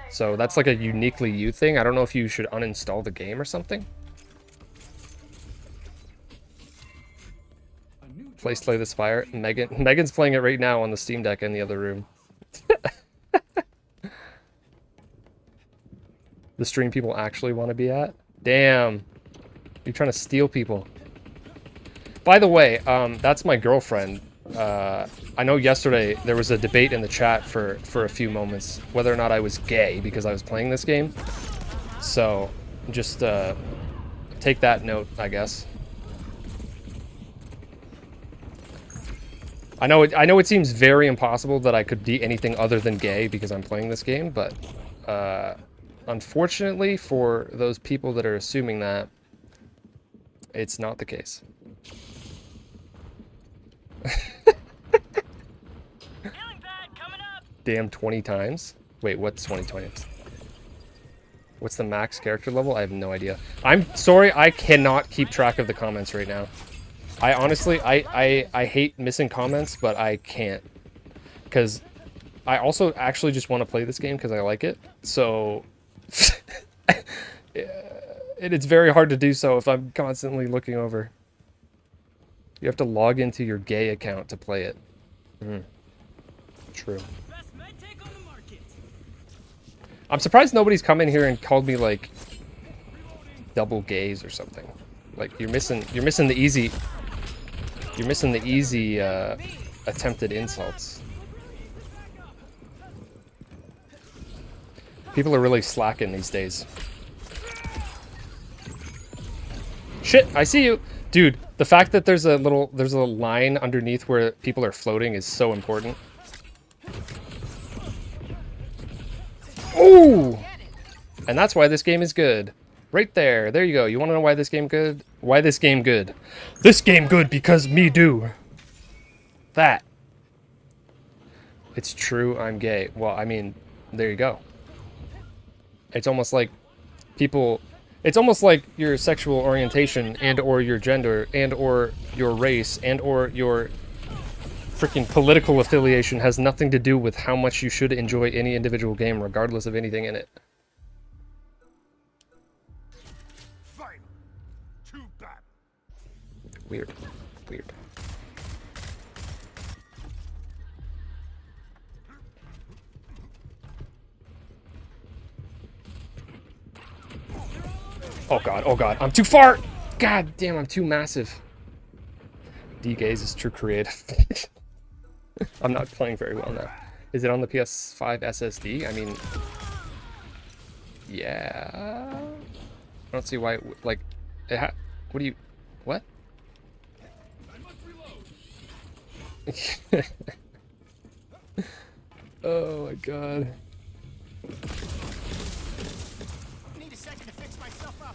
So that's a uniquely you thing. I don't know if you should uninstall the game or something. Play this fire. Megan's playing it right now on the Steam Deck in the other room. The stream people actually want to be at? Damn. You're trying to steal people. By the way, that's my girlfriend. I know yesterday there was a debate in the chat for a few moments whether or not I was gay because I was playing this game. So, just take that note, I guess. I know it seems very impossible that I could be anything other than gay because I'm playing this game, but unfortunately for those people that are assuming that, it's not the case. Damn, 20 times? Wait, what's 20 times? What's the max character level? I have no idea. I'm sorry, I cannot keep track of the comments right now. I honestly, I hate missing comments, but I can't. Because I also actually just want to play this game because I like it. So, it's very hard to do so if I'm constantly looking over. You have to log into your gay account to play it. True. Best med take on the market. I'm surprised nobody's come in here and called me like double gays or something. Like you're missing the easy attempted insults. People are really slacking these days. Shit, I see you. Dude, the fact that there's a line underneath where people are floating is so important. Ooh! And that's why this game is good. Right there. There you go. You want to know why this game good? Why this game good? This game good because me do. That. It's true, I'm gay. Well, I mean, there you go. It's almost like people... It's almost like your sexual orientation and or your gender and or your race and or your freaking political affiliation has nothing to do with how much you should enjoy any individual game regardless of anything in it. Weird. Weird. Oh god, I'm too far! God damn, I'm too massive. D-Gaze is true creative. I'm not playing very well now. Is it on the PS5 SSD? I mean... Yeah... I don't see why, like... what do you... What? Oh my god.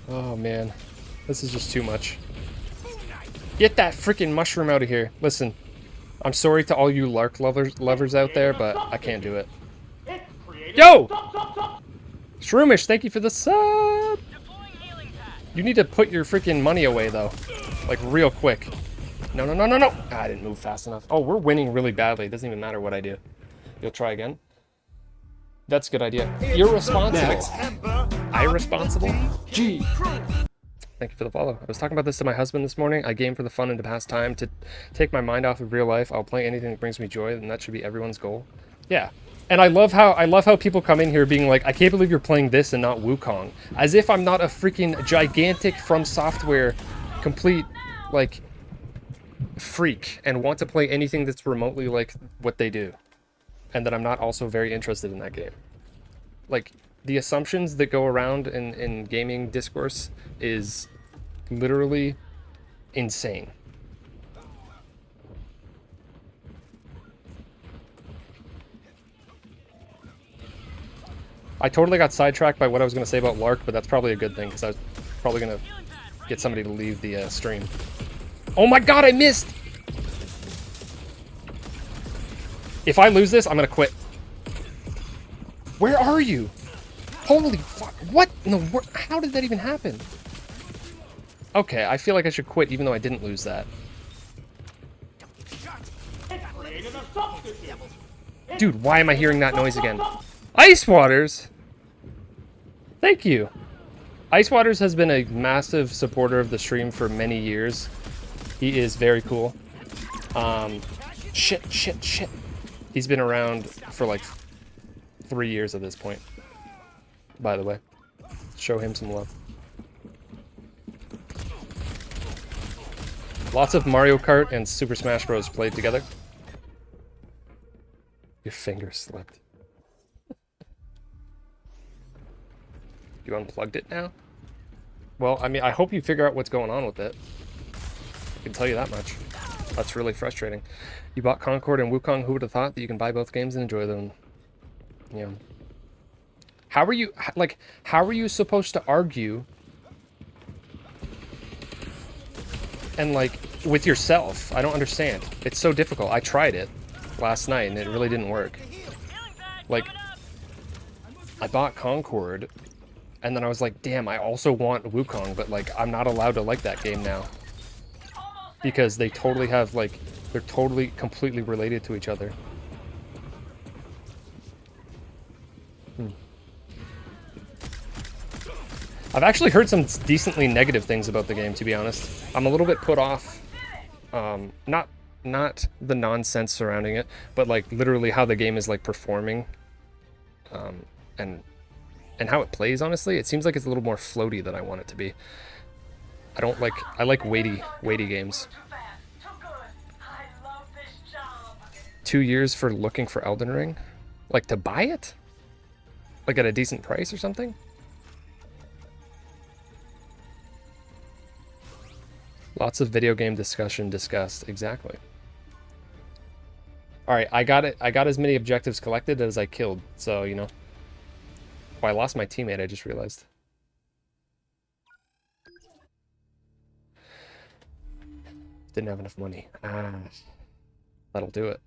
Oh man, this is just too much. Get that freaking mushroom out of here. Listen, I'm sorry to all you Lark lovers out there, but I can't do it. Yo! Shroomish, thank you for the sub! You need to put your freaking money away though. Like real quick. No, no, no, no, no! Ah, I didn't move fast enough. Oh, we're winning really badly. It doesn't even matter what I do. You'll try again? That's a good idea. Irresponsible. Irresponsible? G. Thank you for the follow. I was talking about this to my husband this morning. I game for the fun and to pass time. To take my mind off of real life, I'll play anything that brings me joy, and that should be everyone's goal. Yeah. And I love how people come in here being like, I can't believe you're playing this and not Wukong. As if I'm not a freaking gigantic From Software complete, like, freak and want to play anything that's remotely like what they do. And that I'm not also very interested in that game. Like, the assumptions that go around in gaming discourse is literally insane. I totally got sidetracked by what I was going to say about Lark, but that's probably a good thing, because I was probably going to get somebody to leave the stream. Oh my god, I missed! If I lose this, I'm going to quit. Where are you? Holy fuck. What in the world? How did that even happen? Okay, I feel like I should quit even though I didn't lose that. Dude, why am I hearing that noise again? Ice Waters! Thank you. Ice Waters has been a massive supporter of the stream for many years. He is very cool. Shit. He's been around for like 3 years at this point. By the way, show him some love. Lots of Mario Kart and Super Smash Bros. Played together. Your finger slipped. You unplugged it now? Well, I mean, I hope you figure out what's going on with it. I can tell you that much. That's really frustrating. You bought Concord and Wukong. Who would have thought that you can buy both games and enjoy them? Yeah. How are you, like, how are you supposed to argue and, like, with yourself? I don't understand. It's so difficult. I tried it last night and it really didn't work. Like, I bought Concord, and then I was like, damn, I also want Wukong, but like, I'm not allowed to like that game now. Because they totally have, like, they're totally, completely related to each other. I've actually heard some decently negative things about the game, to be honest. I'm a little bit put off, not the nonsense surrounding it, but like literally how the game is like performing, and how it plays. Honestly, it seems like it's a little more floaty than I want it to be. I like weighty games. 2 years for looking for Elden Ring, like to buy it, like at a decent price or something. Lots of video game discussion discussed. Exactly. All right, I got it. I got as many objectives collected as I killed. So, you know. Oh, I lost my teammate, I just realized. Didn't have enough money. Ah, that'll do it.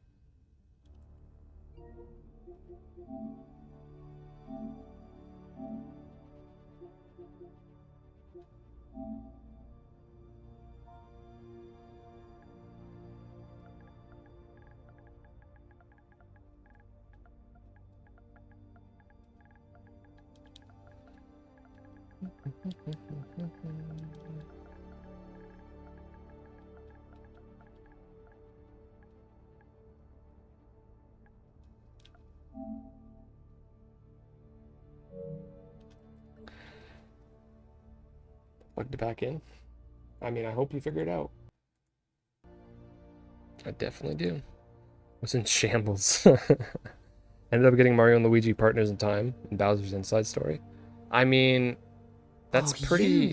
Plugged it back in. I mean, I hope you figure it out. I definitely do. Was in shambles. Ended up getting Mario and Luigi partners in time in Bowser's Inside Story. I mean, that's a pretty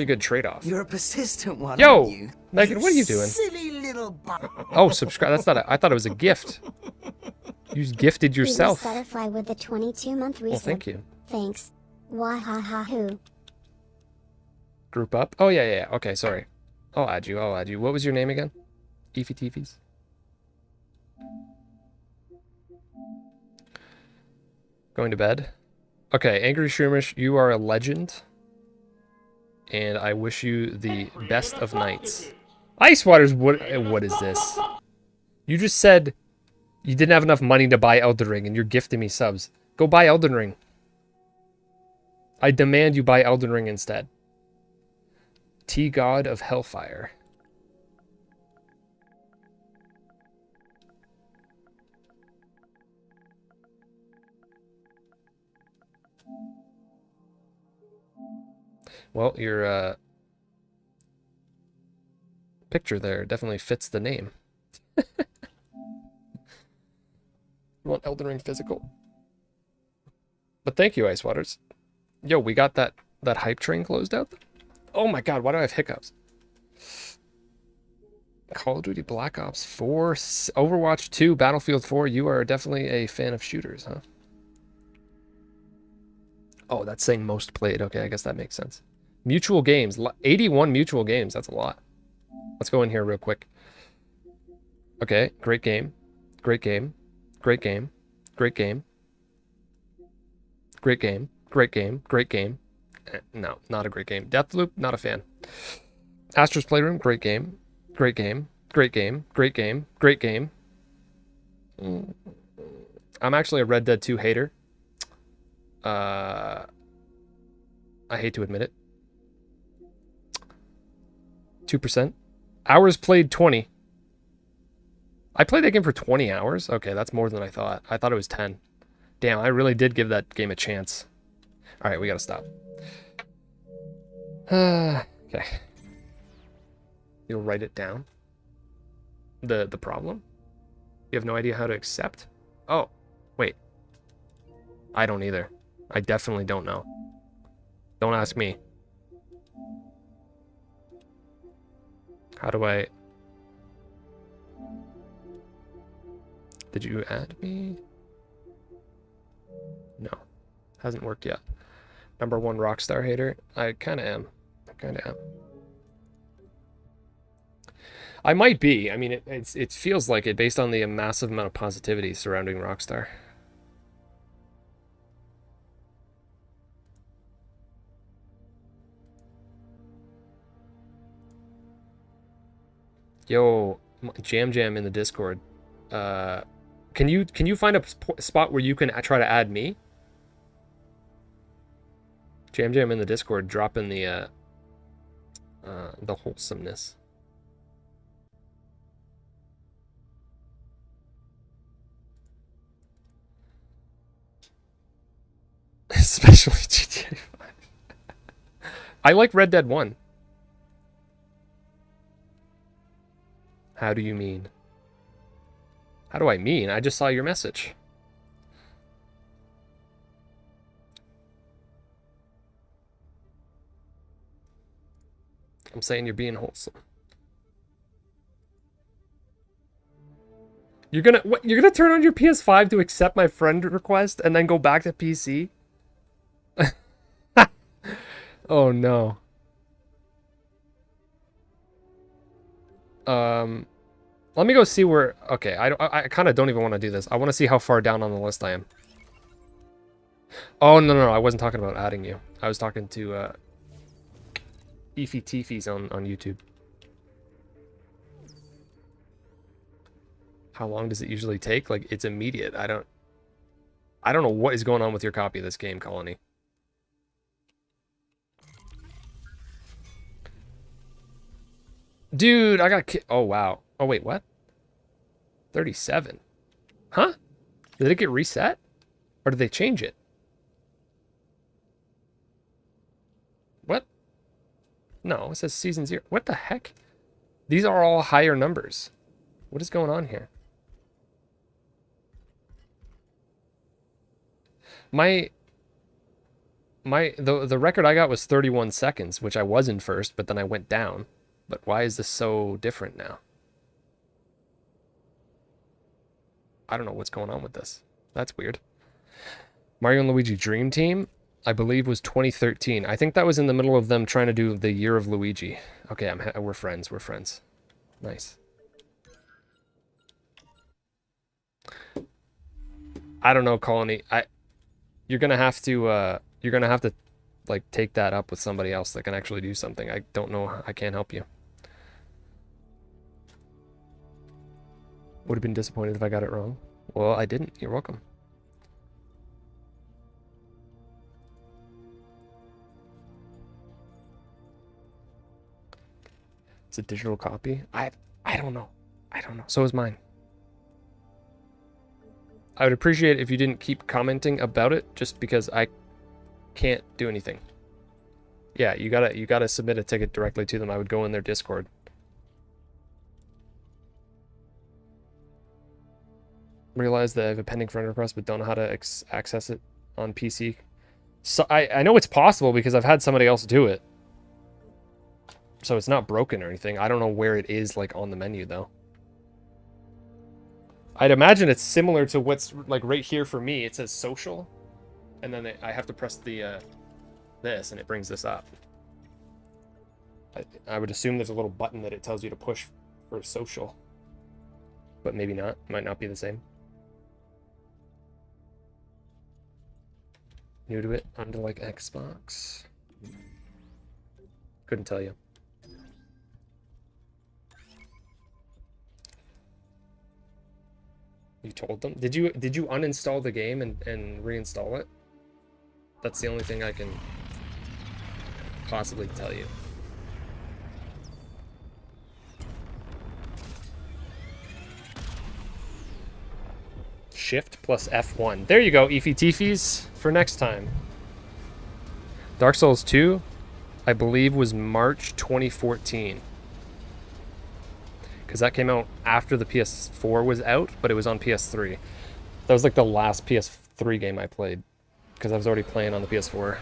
good trade-off. You're a persistent one, Yo, aren't you? Megan, what are you doing? Silly little Oh, subscribe. That's not. I thought it was a gift. You gifted yourself. Butterfly with the 22-month resub. Well, thank you. Thanks. Wahahahoo. Group up. Oh yeah. Okay, sorry. I'll add you. What was your name again? Eefy Teefies. Going to bed. Okay, Angry Shroomish, you are a legend. And I wish you the best of nights. Ice Waters, what is this? You just said you didn't have enough money to buy Elden Ring and you're gifting me subs. Go buy Elden Ring. I demand you buy Elden Ring instead. T-God of Hellfire. Well, your picture there definitely fits the name. You want Elden Ring physical? But thank you, Ice Waters. Yo, we got that hype train closed out. Oh my god, why do I have hiccups? Call of Duty Black Ops 4, Overwatch 2, Battlefield 4. You are definitely a fan of shooters, huh? Oh, that's saying most played. Okay, I guess that makes sense. Mutual games. 81 mutual games. That's a lot. Let's go in here real quick. Okay, great game. Great game. Great game. Great game. Great game. Great game. Great game. No, not a great game. Deathloop, not a fan. Astro's Playroom, great game. Great game. Great game. Great game. Great game. I'm actually a Red Dead 2 hater. I hate to admit it. 2%. Hours played 20. I played that game for 20 hours? Okay, that's more than I thought. I thought it was 10. Damn, I really did give that game a chance. Alright, we gotta stop. Okay. You'll write it down? The problem? You have no idea how to accept? Oh, wait. I don't either. I definitely don't know. Don't ask me. How do I... Did you add me? No. Hasn't worked yet. Number one Rockstar hater? I kind of am. I might be. I mean, it feels like it based on the massive amount of positivity surrounding Rockstar. Yo, Jam Jam in the Discord. Can you find a spot where you can try to add me? Jam Jam in the Discord, dropping the wholesomeness. Especially GTA 5. I like Red Dead 1. How do you mean? How do I mean? I just saw your message. I'm saying you're being wholesome. You're gonna turn on your PS5 to accept my friend request and then go back to PC? Oh no. Let me go see where. Okay, I kind of don't even want to do this. I want to see how far down on the list I am. Oh no, I wasn't talking about adding you. I was talking to Eefy Teefies on YouTube. How long does it usually take? Like, it's immediate. I don't know what is going on with your copy of this game, Colony. Dude, I got oh wow. Oh wait, what? 37. Huh? Did it get reset? Or did they change it? What? No, it says season 0. What the heck? These are all higher numbers. What is going on here? The record I got was 31 seconds, which I was in first, but then I went down. But why is this so different now? I don't know what's going on with this. That's weird. Mario and Luigi Dream Team, I believe, was 2013. I think that was in the middle of them trying to do the Year of Luigi. Okay, we're friends. We're friends. Nice. I don't know, Colony. You're gonna have to like take that up with somebody else that can actually do something. I don't know. I can't help you. Would have been disappointed if I got it wrong. Well, I didn't. You're welcome. It's a digital copy. I don't know. I don't know. So is mine. I would appreciate it if you didn't keep commenting about it, just because I can't do anything. Yeah, you gotta submit a ticket directly to them. I would go in their Discord. Realize that I have a pending friend request, but don't know how to access it on PC. So I know it's possible because I've had somebody else do it. So it's not broken or anything. I don't know where it is, like, on the menu, though. I'd imagine it's similar to what's, like, right here for me. It says social, and then I have to press the this, and it brings this up. I would assume there's a little button that it tells you to push for social. But maybe not. Might not be the same. New to it, under like Xbox. Couldn't tell you. You told them? Did you uninstall the game and reinstall it? That's the only thing I can possibly tell you. Shift plus F1. There you go, Eefy Teefies, for next time. Dark Souls 2, I believe, was March 2014. Because that came out after the PS4 was out, but it was on PS3. That was like the last PS3 game I played, because I was already playing on the PS4.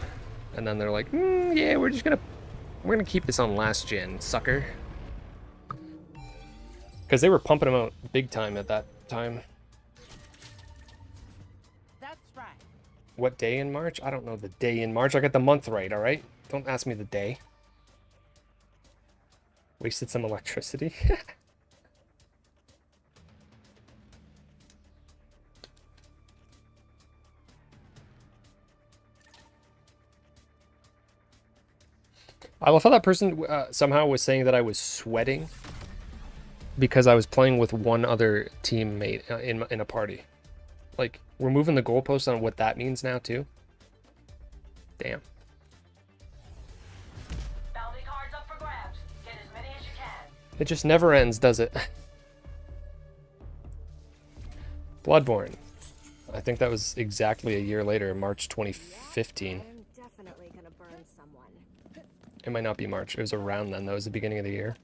And then they're like, yeah, we're gonna keep this on last gen, sucker. Because they were pumping them out big time at that time. What day in March? I don't know the day in March. I got the month right, all right? Don't ask me the day. Wasted some electricity. I love how that person somehow was saying that I was sweating because I was playing with one other teammate in a party. Like, we're moving the goalposts on what that means now too. Damn. Bounty cards up for grabs. Get as many as you can. It just never ends, does it? Bloodborne. I think that was exactly a year later, March 2015. Definitely gonna burn someone. It might not be March. It was around then. That was the beginning of the year.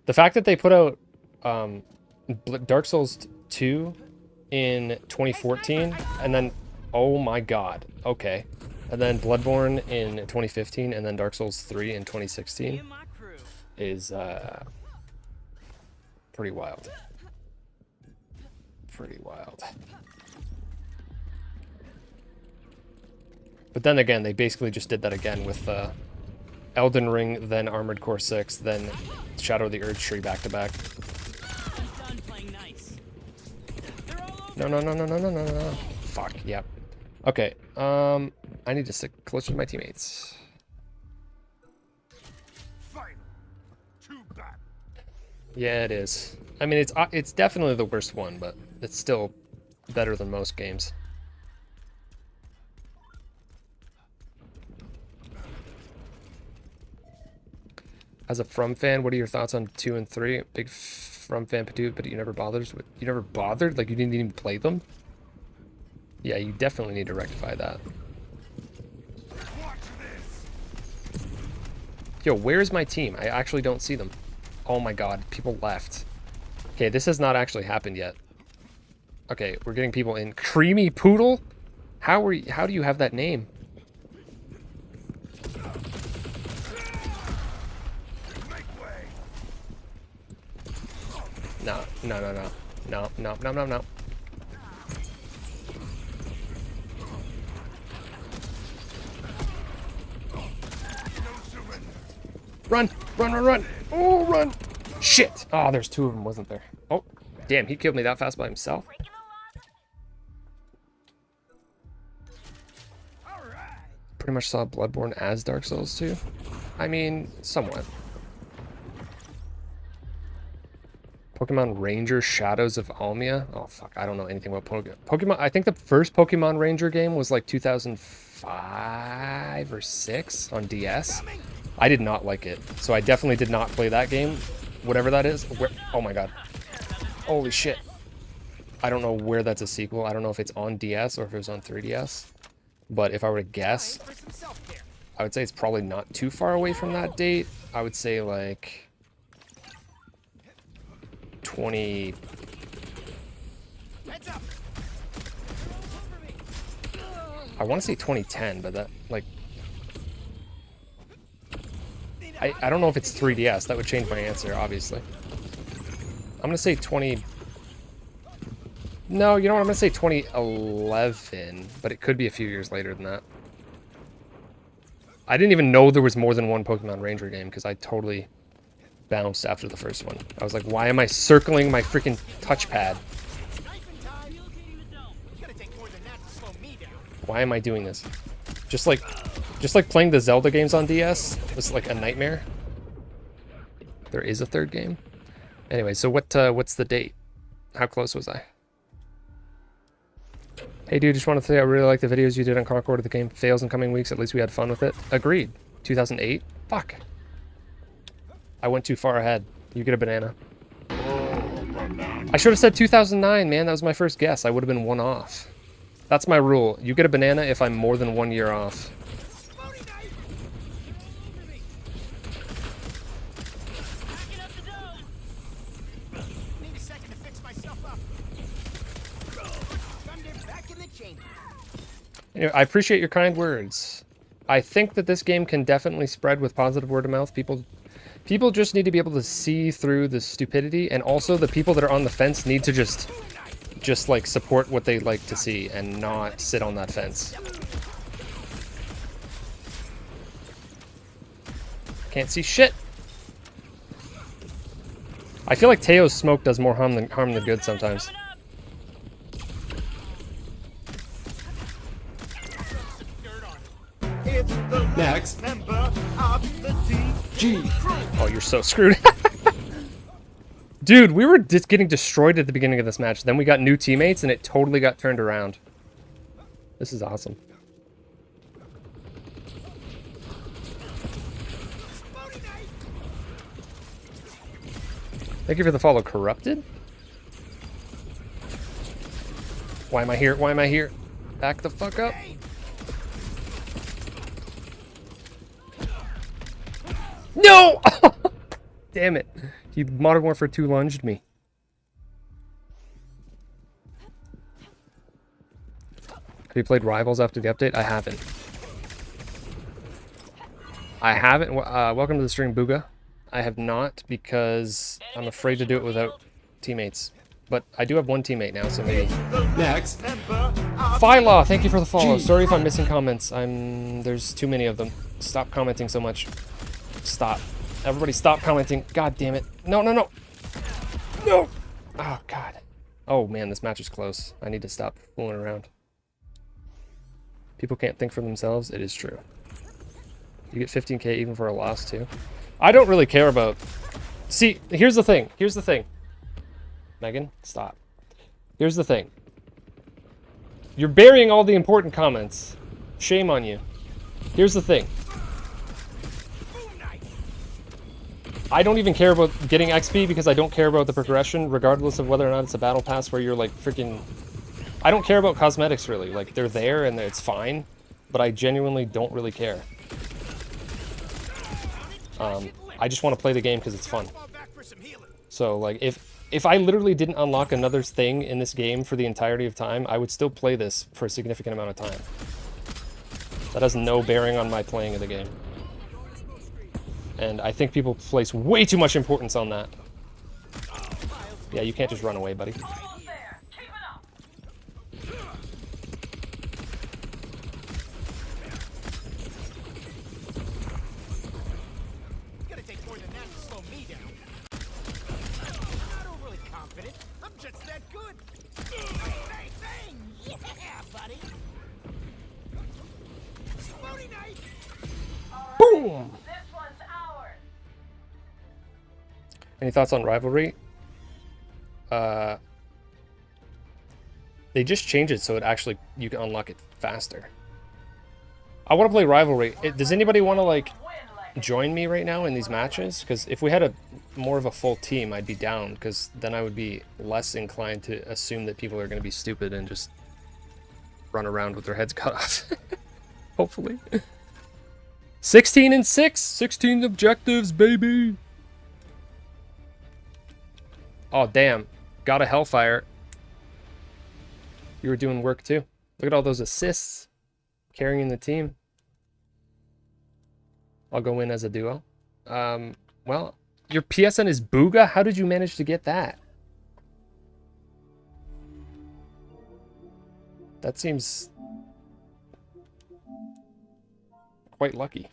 The fact that they put out Dark Souls 2 in 2014, and then, oh my god, okay. And then Bloodborne in 2015, and then Dark Souls 3 in 2016 is pretty wild. Pretty wild. But then again, they basically just did that again with Elden Ring, then Armored Core 6, then Shadow of the Erd Tree back to back. No. Fuck, yep. Okay, I need to stick closer to my teammates. Yeah, it is. I mean, it's definitely the worst one, but it's still better than most games. As a From fan, what are your thoughts on 2 and 3? Big From fan, but you never bothered with. You never bothered? Like, you didn't even play them? Yeah, you definitely need to rectify that. Yo, where's my team? I actually don't see them. Oh my god, people left. Okay, this has not actually happened yet. Okay, we're getting people in. Creamy Poodle? How do you have that name? No. Run! Oh, run! Shit! Oh, there's 2 of them, wasn't there? Oh, damn, he killed me that fast by himself? Pretty much saw Bloodborne as Dark Souls 2. I mean, somewhat. Pokemon Ranger Shadows of Almia? Oh, fuck, I don't know anything about Pokemon. I think the first Pokemon Ranger game was like 2005 or 6 on DS. I did not like it, so I definitely did not play that game, whatever that is. Oh my god. Holy shit. I don't know where that's a sequel. I don't know if it's on DS or if it was on 3DS. But if I were to guess, I would say it's probably not too far away from that date. I would say like 20... I want to say 2010, but that, like... I don't know if it's 3DS. That would change my answer, obviously. I'm going to say 20... No, you know what? I'm going to say 2011, but it could be a few years later than that. I didn't even know there was more than one Pokemon Ranger game because I totally bounced after the first one. I was like, why am I circling my freaking touchpad? Why am I doing this? Just like playing the Zelda games on DS was like a nightmare. There is a third game. Anyway, so what's the date? How close was I? Hey dude, just want to say I really like the videos you did on Concord. The game fails in coming weeks. At least we had fun with it. Agreed. 2008? Fuck. I went too far ahead. You get a banana. I should have said 2009, man. That was my first guess. I would have been 1 off. That's my rule. You get a banana if I'm more than 1 year off. Anyway, I appreciate your kind words. I think that this game can definitely spread with positive word of mouth. People just need to be able to see through the stupidity, and also the people that are on the fence need to just like support what they like to see and not sit on that fence. Can't see shit. I feel like Teo's smoke does more harm than good sometimes. Next. Member of the DG. Oh, you're so screwed. Dude, we were just getting destroyed at the beginning of this match. Then we got new teammates, and it totally got turned around. This is awesome. Thank you for the follow, Corrupted. Why am I here? Why am I here? Back the fuck up. No! Damn it. He Modern Warfare 2 lunged me. Have you played Rivals after the update? I haven't. I haven't. Welcome to the stream, Booga. I have not because I'm afraid to do it without teammates. But I do have one teammate now, so maybe. Next. Phyla, thank you for the follow. Sorry if I'm missing comments. There's too many of them. Stop commenting so much. Stop. Everybody stop commenting. God damn it. No, no, no. No. Oh, God. Oh, man, this match is close. I need to stop fooling around. People can't think for themselves. It is true. You get 15k even for a loss, too. I don't really care about... See, here's the thing. Here's the thing. Megan, stop. Here's the thing. You're burying all the important comments. Shame on you. Here's the thing. I don't even care about getting XP because I don't care about the progression, regardless of whether or not it's a battle pass where you're like freaking... I don't care about cosmetics really. Like, they're there and it's fine, but I genuinely don't really care. I just want to play the game because it's fun. So, like, if I literally didn't unlock another thing in this game for the entirety of time, I would still play this for a significant amount of time. That has no bearing on my playing of the game. And I think people place way too much importance on that. Yeah, you can't just run away, buddy. Boom! Any thoughts on Rivalry? They just changed it so it actually you can unlock it faster. I want to play Rivalry. Does anybody want to like join me right now in these matches? Because if we had a more of a full team, I'd be down. Because then I would be less inclined to assume that people are going to be stupid and just run around with their heads cut off. Hopefully. 16 and 6, 16 objectives, baby. Oh, damn. Got a Hellfire. You were doing work, too. Look at all those assists. Carrying the team. I'll go in as a duo. Well, your PSN is Booga? How did you manage to get that? That seems... quite lucky.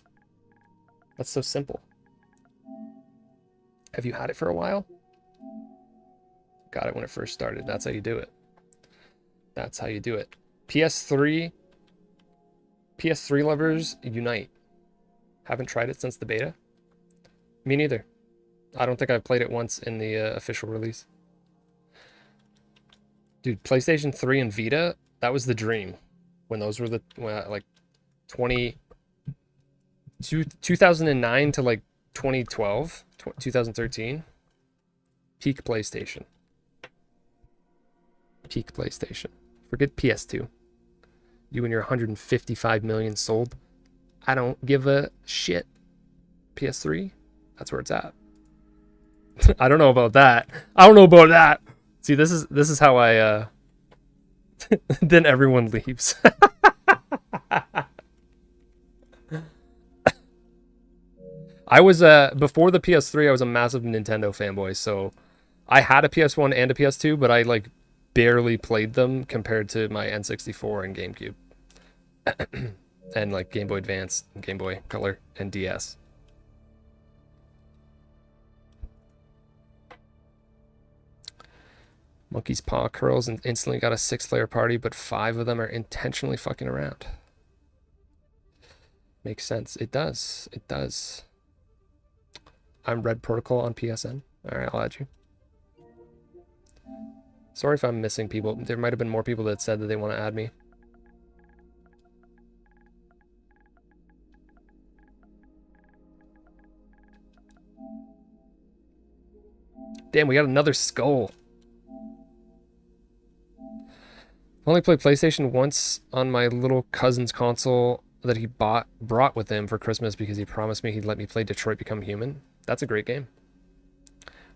That's so simple. Have you had it for a while? Got it when it first started. That's how you do it. That's how you do it. PS3 lovers unite. Haven't tried it since the beta. Me neither. I don't think I've played it once in the official release. Dude, PlayStation 3 and Vita, that was the dream. When those were the like 2009 to like 2012, 2013. Peak PlayStation. Peak PlayStation. Forget PS2. You and your 155 million sold. I don't give a shit. PS3, that's where it's at. I don't know about that. I don't know about that. See, this is how I then everyone leaves. I was before the PS3, I was a massive Nintendo fanboy, so I had a PS1 and a PS2, but I like barely played them compared to my N64 and GameCube. And like Game Boy Advance, Game Boy Color, and DS. Monkey's Paw curls and instantly got a 6-player party, but 5 of them are intentionally fucking around. Makes sense. It does. It does. I'm Red Protocol on PSN. Alright, I'll add you. Sorry if I'm missing people. There might have been more people that said that they want to add me. Damn, we got another skull. I only played PlayStation once on my little cousin's console that he brought with him for Christmas because he promised me he'd let me play Detroit Become Human. That's a great game.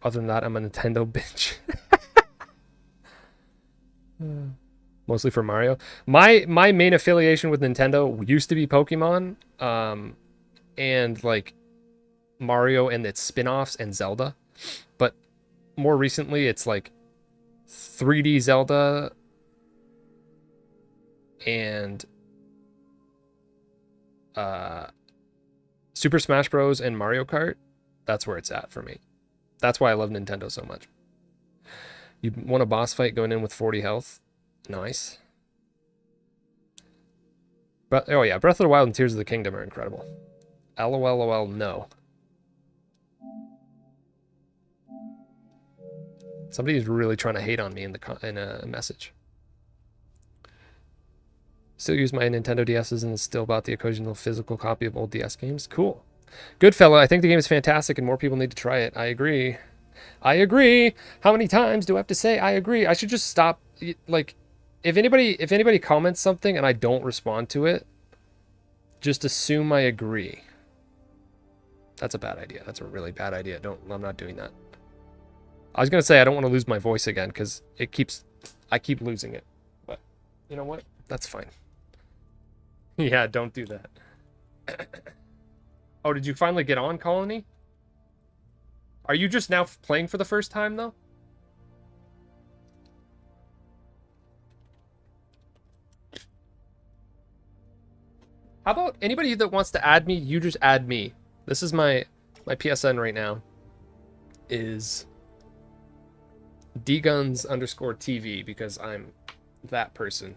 Other than that, I'm a Nintendo bitch. Mostly for Mario. My main affiliation with Nintendo used to be Pokemon, and like Mario and its spin-offs and Zelda. But more recently, it's like 3D Zelda and Super Smash Bros. And Mario Kart. That's where it's at for me. That's why I love Nintendo so much. You won a boss fight going in with 40 health. Nice. But oh yeah, Breath of the Wild and Tears of the Kingdom are incredible. LOL, no. Somebody's really trying to hate on me in a message. Still use my Nintendo DSs and still bought the occasional physical copy of old DS games. Cool. Good fella. I think the game is fantastic and more people need to try it. I agree. I agree. How many times do I have to say I agree? I should just stop. Like, if anybody comments something and I don't respond to it, just assume I agree. That's a bad idea. That's a really bad idea. I'm not doing that. I was gonna say I don't want to lose my voice again because I keep losing it. But you know what? That's fine. Yeah, don't do that. Oh, did you finally get on Colony? Are you just now playing for the first time, though? How about anybody that wants to add me, you just add me. This is my PSN right now. Is dguns_TV because I'm that person.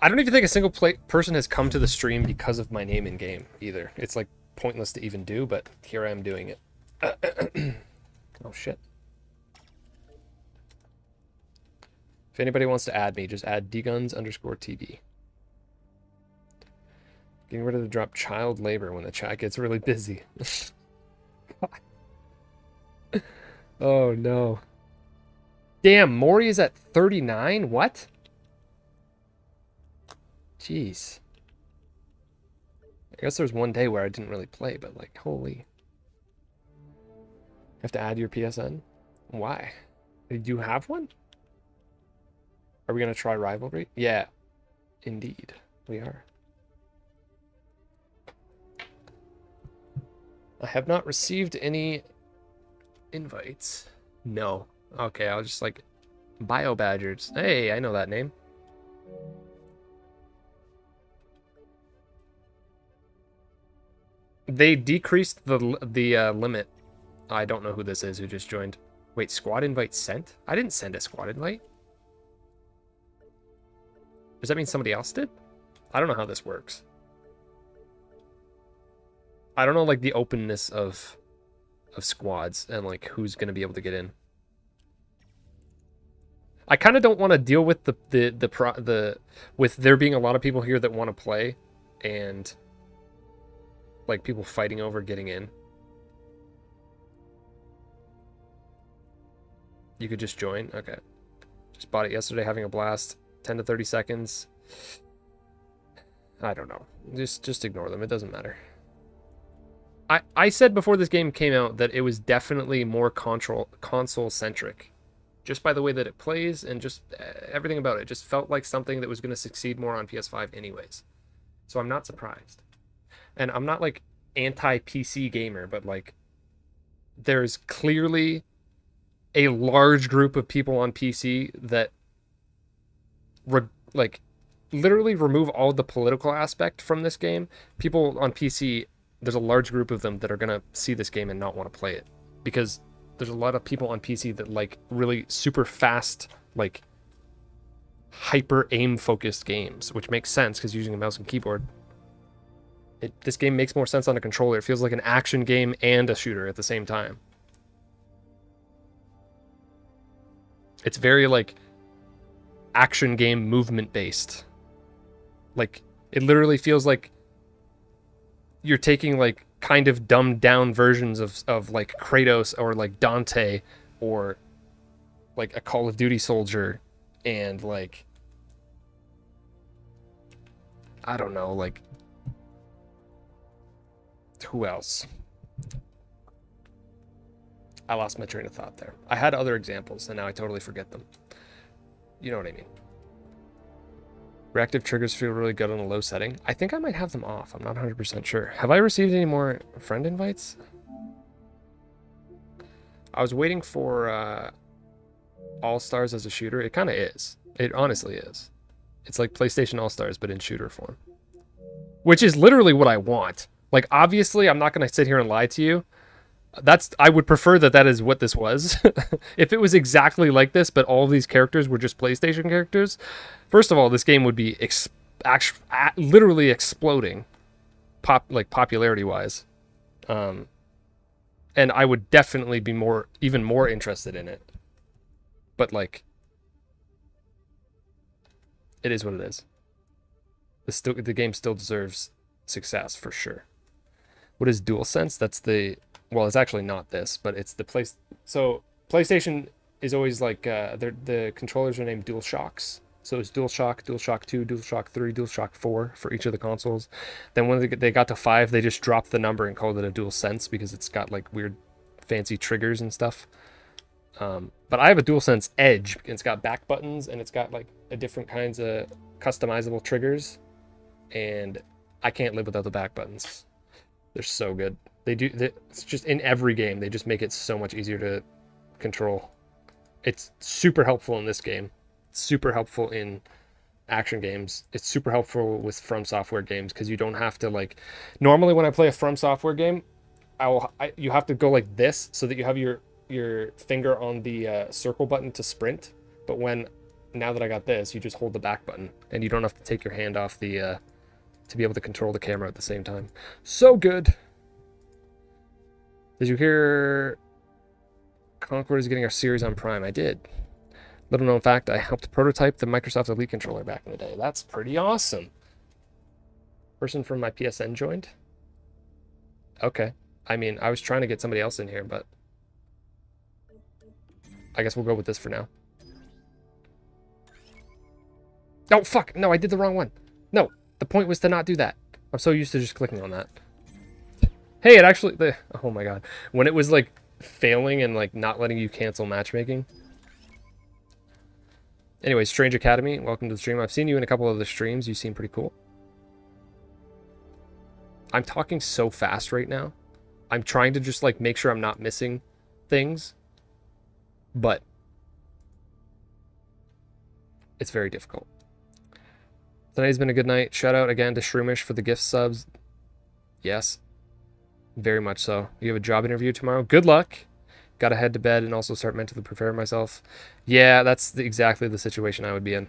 I don't even think a single person has come to the stream because of my name in game either. It's like pointless to even do, but here I am doing it. Oh shit. If anybody wants to add me, just add dguns_TV. Getting rid of the drop child labor when the chat gets really busy. Oh no. Damn, Mori is at 39? What? Jeez. I guess there's one day where I didn't really play, but like, holy. You have to add your PSN? Why? Did you have one? Are we going to try Rivalry? Yeah, indeed, we are. I have not received any invites. No. Okay, I'll just like Bio Badgers. Hey, I know that name. They decreased the limit. I don't know who this is who just joined. Wait, squad invite sent? I didn't send a squad invite. Does that mean somebody else did? I don't know how this works. I don't know like the openness of squads and like who's gonna be able to get in. I kind of don't want to deal with with there being a lot of people here that want to play and like people fighting over getting in. You could just join. Okay. Just bought it yesterday, having a blast. 10 to 30 seconds. I don't know. Just ignore them. It doesn't matter. I said before this game came out that it was definitely more console centric. Just by the way that it plays and just everything about it. Just felt like something that was going to succeed more on PS5 anyways. So I'm not surprised. And I'm not like anti-PC gamer, but like there's clearly a large group of people on PC that like literally remove all the political aspect from this game. People on PC, there's a large group of them that are going to see this game and not want to play it because there's a lot of people on PC that like really super fast, like hyper aim focused games, which makes sense because using a mouse and keyboard. This game makes more sense on a controller. It feels like an action game and a shooter at the same time. It's very like action game movement based. Like it literally feels like you're taking like kind of dumbed down versions of like Kratos or like Dante or like a Call of Duty soldier and like I don't know, like who else? I lost my train of thought there. I had other examples and now I totally forget them. You know what I mean? Reactive triggers feel really good on a low setting. I think I might have them off. I'm not 100% sure. Have I received any more friend invites? I was waiting for All-Stars as a shooter. It kind of is. It honestly is. It's like PlayStation All-Stars, but in shooter form. Which is literally what I want. Like, obviously, I'm not going to sit here and lie to you. I would prefer that is what this was. If it was exactly like this, but all of these characters were just PlayStation characters, first of all, this game would be literally exploding, popularity-wise, and I would definitely be even more interested in it. But like, it is what it is. The game still deserves success for sure. What is DualSense? That's the well, it's actually not this, but it's the place. So PlayStation is always like the controllers are named DualShocks. So it's DualShock, DualShock 2, DualShock 3, DualShock 4 for each of the consoles. Then when they got to 5, they just dropped the number and called it a DualSense because it's got like weird fancy triggers and stuff. But I have a DualSense Edge. And it's got back buttons and it's got like a different kinds of customizable triggers. And I can't live without the back buttons. They're so good. It's just in every game. They just make it so much easier to control. It's super helpful in this game. It's super helpful in action games. It's super helpful with From Software games because you don't have to like. Normally, when I play a From Software game, you have to go like this so that you have your finger on the circle button to sprint. But now that I got this, you just hold the back button and you don't have to take your hand off the to be able to control the camera at the same time. So good. Did you hear Concord is getting our series on Prime? I did. Little known fact, I helped prototype the Microsoft Elite controller back in the day. That's pretty awesome. Person from my PSN joined? Okay. I mean, I was trying to get somebody else in here, but I guess we'll go with this for now. Oh, fuck! No, I did the wrong one. No, the point was to not do that. I'm so used to just clicking on that. Hey, it actually... oh my god. When it was, like, failing and, like, not letting you cancel matchmaking. Anyway, Strange Academy, welcome to the stream. I've seen you in a couple of the streams. You seem pretty cool. I'm talking so fast right now. I'm trying to just, like, make sure I'm not missing things. But it's very difficult. Tonight's been a good night. Shout out again to Shroomish for the gift subs. Yes. Very much so. You have a job interview tomorrow. Good luck. Got to head to bed and also start mentally preparing myself. Yeah, that's exactly the situation I would be in.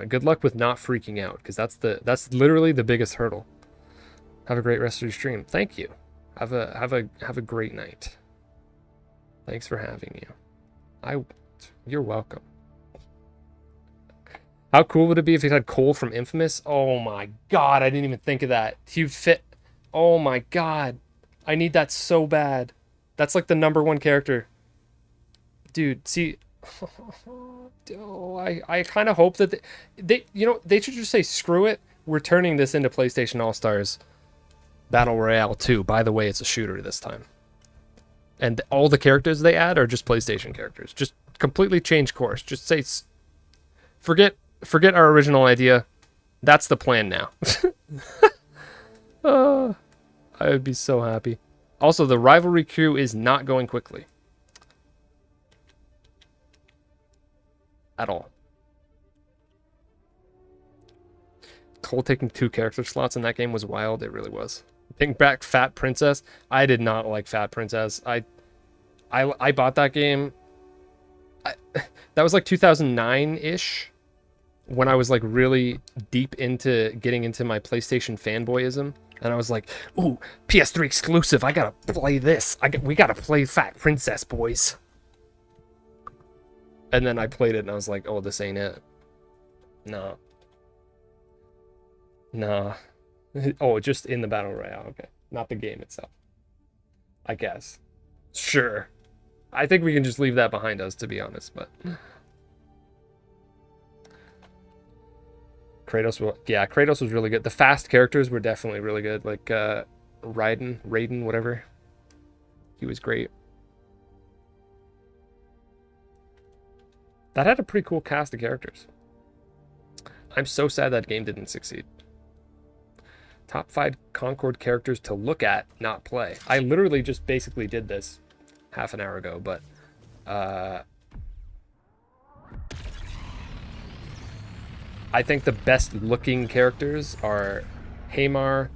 Good luck with not freaking out, because that's literally the biggest hurdle. Have a great rest of your stream. Thank you. Have a great night. Thanks for having you. You're welcome. How cool would it be if it had Cole from Infamous? Oh my god, I didn't even think of that. He'd fit. Oh my god. I need that so bad. That's like the #1 character. Dude, see. Oh, I kind of hope that they should just say, screw it. We're turning this into PlayStation All-Stars Battle Royale 2. By the way, it's a shooter this time. And all the characters they add are just PlayStation characters. Just completely change course. Just say, forget our original idea. That's the plan now. I would be so happy. Also, the rivalry queue is not going quickly. At all. Cole taking 2 character slots in that game was wild. It really was. Bring back Fat Princess. I did not like Fat Princess. I bought that game. That was like 2009-ish. When I was like really deep into getting into my PlayStation fanboyism, and I was like, "Ooh, PS3 exclusive! I gotta play this. We gotta play Fat Princess, boys." And then I played it and I was like, oh, this ain't it. No. Nah. Oh, just in the Battle Royale. Okay. Not the game itself. I guess. Sure. I think we can just leave that behind us, to be honest, but... Kratos was really good. The fast characters were definitely really good. Like, Raiden, whatever. He was great. That had a pretty cool cast of characters. I'm so sad that game didn't succeed. Top 5 Concord characters to look at, not play. I literally just basically did this half an hour ago, but I think the best looking characters are Hamar,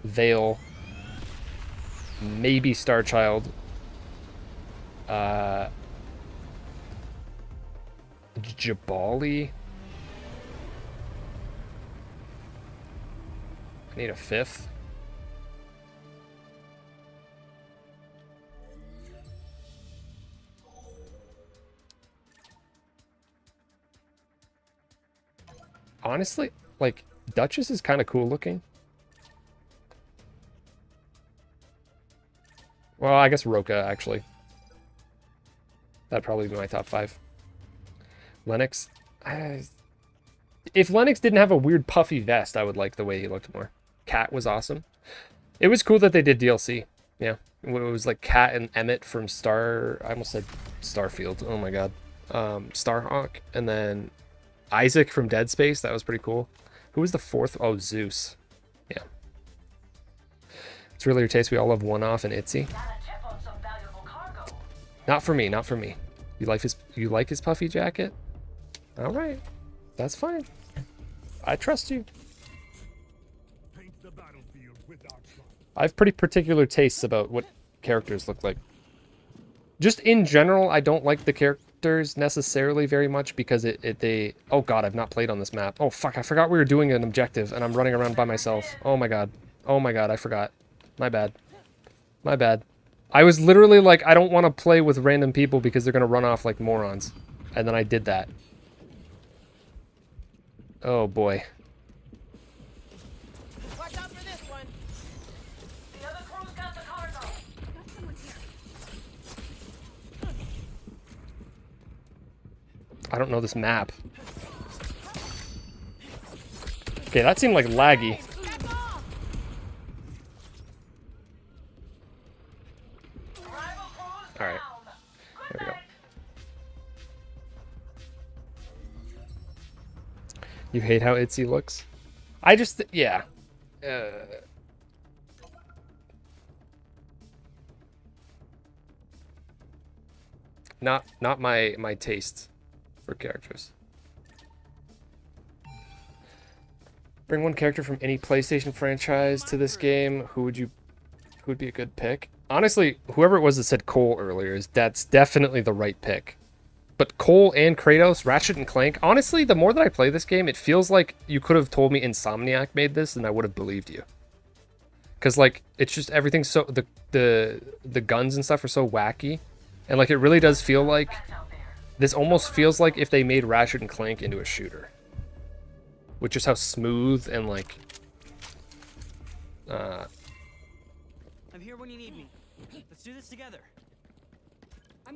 Vale, maybe Starchild, Jabali. I need a 5th. Honestly, like, Duchess is kind of cool looking. Well, I guess Roka, actually. That'd probably be my top 5. Lennox. If Lennox didn't have a weird puffy vest, I would like the way he looked more. Cat was awesome. It was cool that they did DLC. Yeah. It was like Cat and Emmett from I almost said Starfield. Oh my god. Starhawk. And then Isaac from Dead Space. That was pretty cool. Who was the 4th? Oh, Zeus. Yeah. It's really your taste. We all love One-Off and Itzy. Not for me. Not for me. You like his puffy jacket? All right. That's fine. I trust you. I have pretty particular tastes about what characters look like. Just in general, I don't like the characters necessarily very much because they... Oh god, I've not played on this map. Oh fuck, I forgot we were doing an objective and I'm running around by myself. Oh my god. Oh my god, I forgot. My bad. My bad. I was literally like, I don't want to play with random people because they're going to run off like morons. And then I did that. Oh boy. Watch out for this one. The other crew's got the cargo. I don't know this map. Okay, that seemed like laggy. Alright. There we go. You hate how Itzy looks? I just... yeah. Not my taste for characters. Bring one character from any PlayStation franchise to this game. Who would be a good pick? Honestly, whoever it was that said Cole earlier, that's definitely the right pick. But Cole and Kratos, Ratchet and Clank, honestly, the more that I play this game, it feels like you could have told me Insomniac made this and I would have believed you. Because, like, it's just everything's so... The guns and stuff are so wacky. And, like, it really does feel like... This almost feels like if they made Ratchet and Clank into a shooter. With just how smooth and, like... I'm here when you need me. Let's do this together.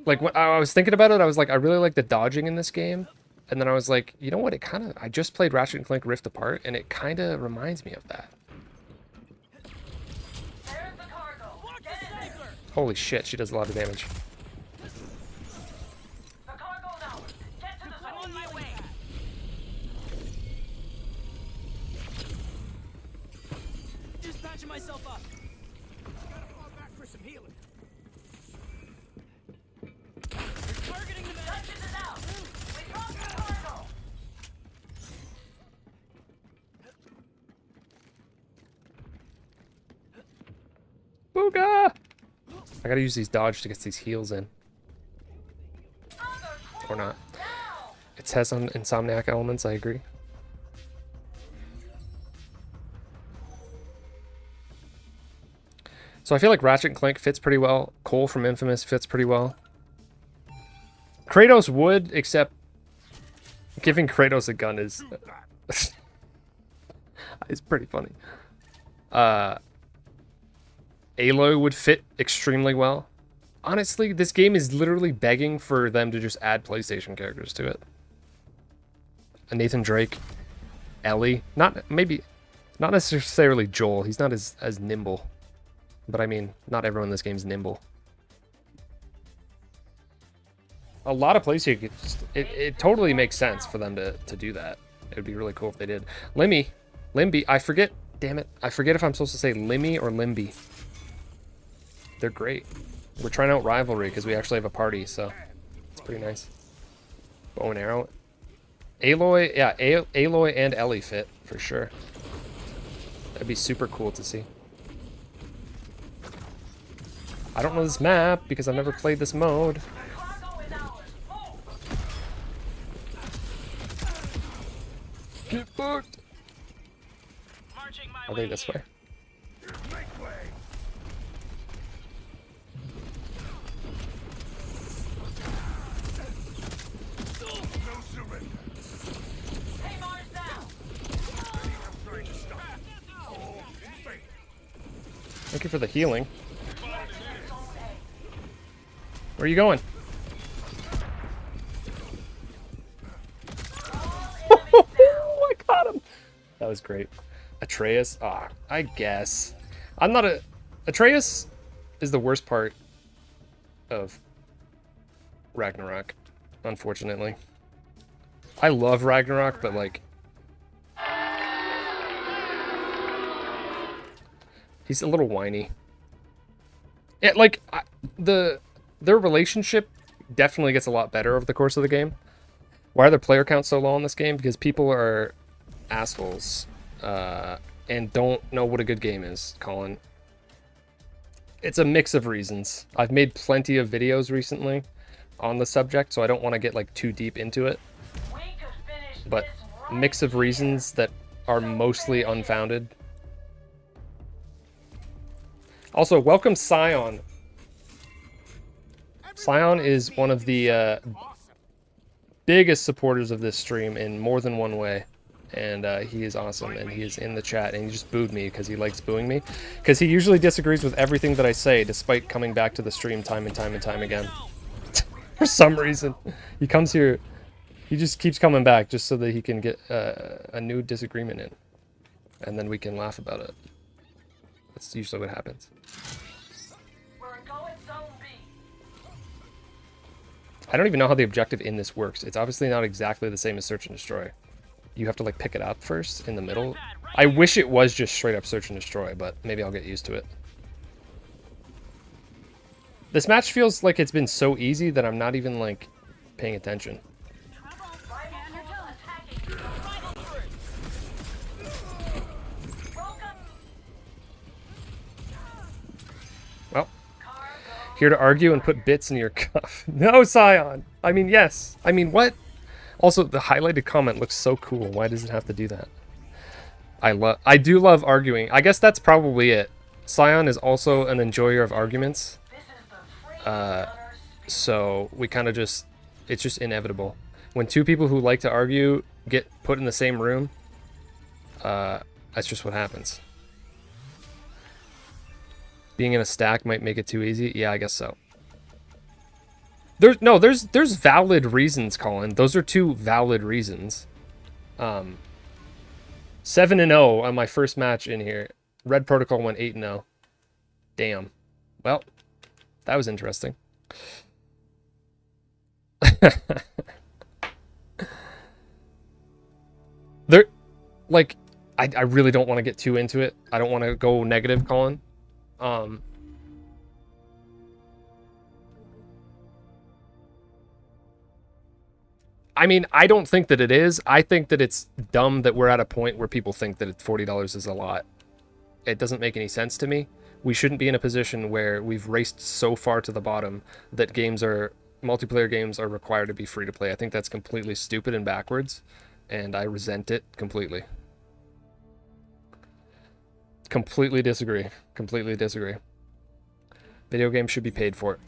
Like, when I was thinking about it, I was like, I really like the dodging in this game. And then I was like, you know what? It kind of... I just played Ratchet and Clank Rift Apart, and it kind of reminds me of that. There's the cargo. Get in there. Holy shit, she does a lot of damage. The cargo's out. Get to the zone. On my way. Just patching myself up. Gotta fall back for some healing. You're targeting the man. Duchess is out. We dropped the cargo. Booga! I gotta use these dodge to get these heals in. Or not. It has some Insomniac elements, I agree. So I feel like Ratchet and Clank fits pretty well. Cole from Infamous fits pretty well. Kratos would, except giving Kratos a gun is is pretty funny. Aloy would fit extremely well. Honestly, this game is literally begging for them to just add PlayStation characters to it. A Nathan Drake, Ellie, not necessarily Joel. He's not as nimble, but I mean, not everyone in this game's nimble. A lot of PlayStation, it totally makes sense for them to do that. It would be really cool if they did. Limby, I forget. Damn it, I forget if I'm supposed to say Limmy or Limby. They're great. We're trying out rivalry because we actually have a party, so it's pretty nice. Bow and arrow. Aloy, yeah, Aloy and Ellie fit for sure. That'd be super cool to see. I don't know this map because I've never played this mode. Get fucked. Are they this way? Thank you for the healing. Where are you going? I got him. That was great. Atreus? Ah, I guess. I'm not a... Atreus is the worst part of Ragnarok, unfortunately. I love Ragnarok, but like... he's a little whiny. Yeah, like, their relationship definitely gets a lot better over the course of the game. Why are the player counts so low in this game? Because people are assholes and don't know what a good game is, Colin. It's a mix of reasons. I've made plenty of videos recently on the subject, so I don't want to get like too deep into it. But mix of reasons that are mostly unfounded. Also, welcome Scion. Scion is one of the biggest supporters of this stream in more than one way. And he is awesome, and he is in the chat, and he just booed me because he likes booing me. Because he usually disagrees with everything that I say, despite coming back to the stream time and time and time again. For some reason. He comes here, he just keeps coming back just so that he can get a new disagreement in. And then we can laugh about it. That's usually what happens. I don't even know how the objective in this works. It's obviously not exactly the same as Search and Destroy. You have to like pick it up first in the middle. I wish it was just straight up Search and Destroy, but maybe I'll get used to it. This match feels like it's been so easy that I'm not even like paying attention. Well, here to argue and put bits in your cuff. No, Scion! I mean, yes. I mean, what? Also, the highlighted comment looks so cool. Why does it have to do that? I do love arguing. I guess that's probably it. Scion is also an enjoyer of arguments. So we kind of just... it's just inevitable. When two people who like to argue get put in the same room, that's just what happens. Being in a stack might make it too easy. Yeah, I guess so. There's valid reasons, Colin. Those are two valid reasons. 7-0 on my first match in here. Red Protocol went 8-0. Damn. Well, that was interesting. There, like, I really don't want to get too into it. I don't want to go negative, Colin. I mean, I don't think that it is. I think that it's dumb that we're at a point where people think that $40 is a lot. It doesn't make any sense to me. We shouldn't be in a position where we've raced so far to the bottom that multiplayer games are required to be free to play. I think that's completely stupid and backwards, and I resent it completely. Completely disagree. Completely disagree. Video games should be paid for.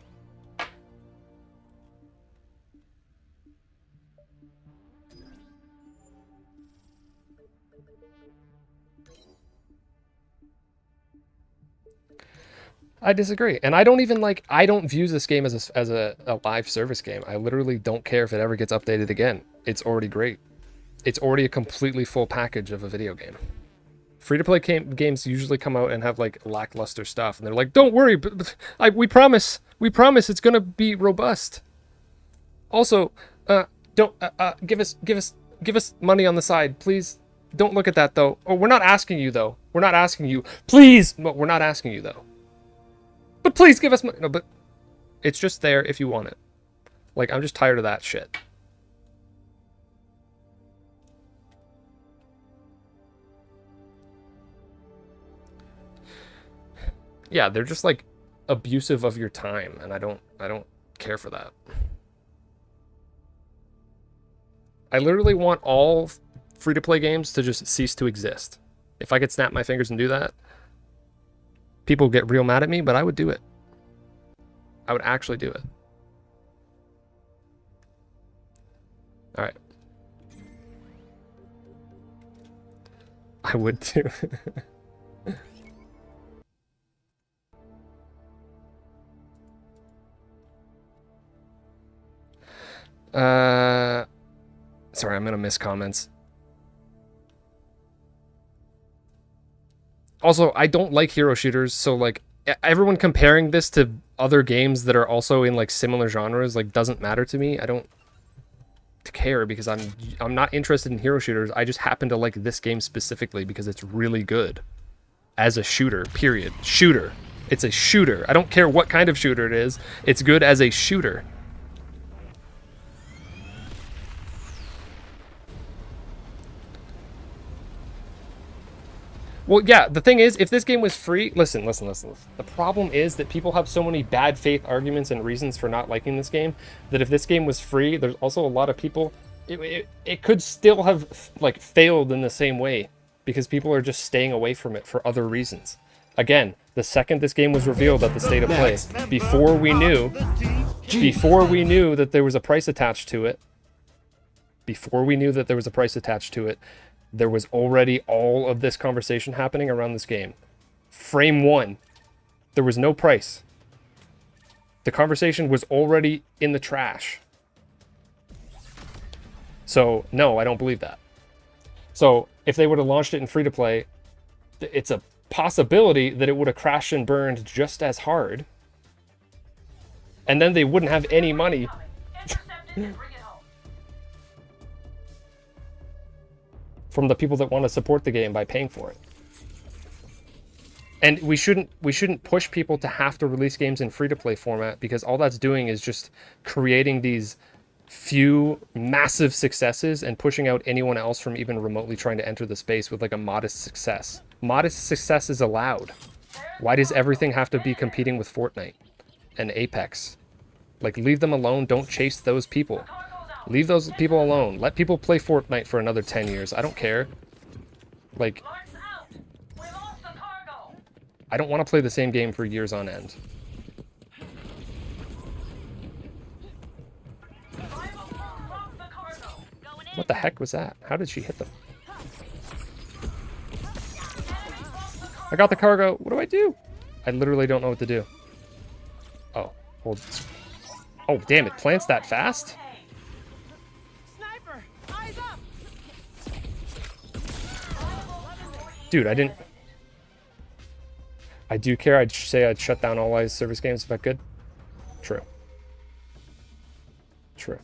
I disagree. And I don't even like, I don't view this game as a live service game. I literally don't care if it ever gets updated again. It's already great. It's already a completely full package of a video game. Free-to-play games usually come out and have like lackluster stuff, and they're like, "Don't worry, we promise it's gonna be robust." Also, don't give us money on the side, please. Don't look at that though. Oh, we're not asking you though. We're not asking you, please. But we're not asking you though. But please give us money. No, but it's just there if you want it. Like, I'm just tired of that shit. Yeah, they're just like abusive of your time, and I don't care for that. I literally want all free-to-play games to just cease to exist. If I could snap my fingers and do that, people get real mad at me, but I would do it. I would actually do it. All right. I would too. Sorry, I'm gonna miss comments. Also, I don't like hero shooters, so like everyone comparing this to other games that are also in like similar genres like doesn't matter to me. I don't care because I'm not interested in hero shooters. I just happen to like this game specifically because it's really good as a shooter. Period. Shooter. It's a shooter. I don't care what kind of shooter it is. It's good as a shooter. Well, yeah, the thing is, if this game was free... Listen. The problem is that people have so many bad faith arguments and reasons for not liking this game, that if this game was free, there's also a lot of people... It could still have, like, failed in the same way, because people are just staying away from it for other reasons. Again, the second this game was revealed at the State of Play, before we knew that there was a price attached to it, there was already all of this conversation happening around this game. Frame 1, there was no price. The conversation was already in the trash. So, no, I don't believe that. So, if they would have launched it in free-to-play, it's a possibility that it would have crashed and burned just as hard. And then they wouldn't have any money. From the people that want to support the game by paying for it. And we shouldn't push people to have to release games in free-to-play format, because all that's doing is just creating these few massive successes and pushing out anyone else from even remotely trying to enter the space with like a modest success. Modest success is allowed. Why does everything have to be competing with Fortnite and Apex? Like, leave them alone. Don't chase those people. Leave those people alone. Let people play Fortnite for another 10 years. I don't care. Like, I don't want to play the same game for years on end. What the heck was that? How did she hit them? I got the cargo. What do I do? I literally don't know what to do. Oh, hold. Oh, damn, it plants that fast? Dude, I didn't... I do care. I'd say I'd shut down all live service games if I could. True. True.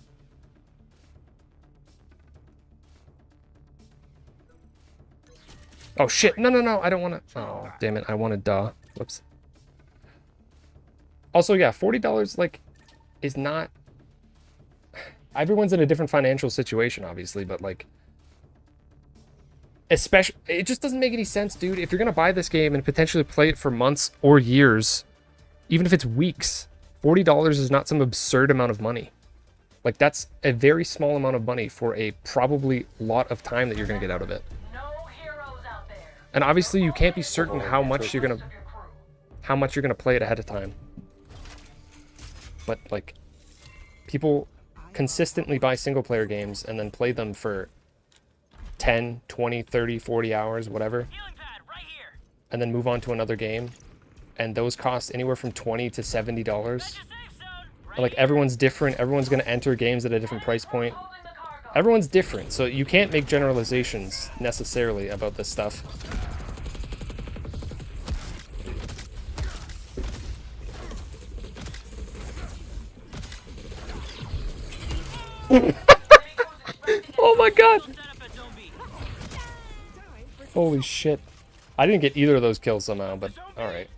Oh, shit. No. I don't want to... Oh, damn it. I wanted duh. Whoops. Also, yeah, $40, like, is not... Everyone's in a different financial situation, obviously, but, like... Especially, it just doesn't make any sense, dude. If you're gonna buy this game and potentially play it for months or years, even if it's weeks, $40 is not some absurd amount of money. Like, that's a very small amount of money for a probably lot of time that you're gonna get out of it. And obviously, you can't be certain how much you're gonna play it ahead of time. But like, people consistently buy single-player games and then play them for 10, 20, 30, 40 hours, whatever, and then move on to another game and those cost anywhere from $20 to $70. Like, everyone's different. Everyone's going to enter games at a different price point. Everyone's different, so you can't make generalizations necessarily about this stuff. Oh my god! Holy shit. I didn't get either of those kills somehow, but alright.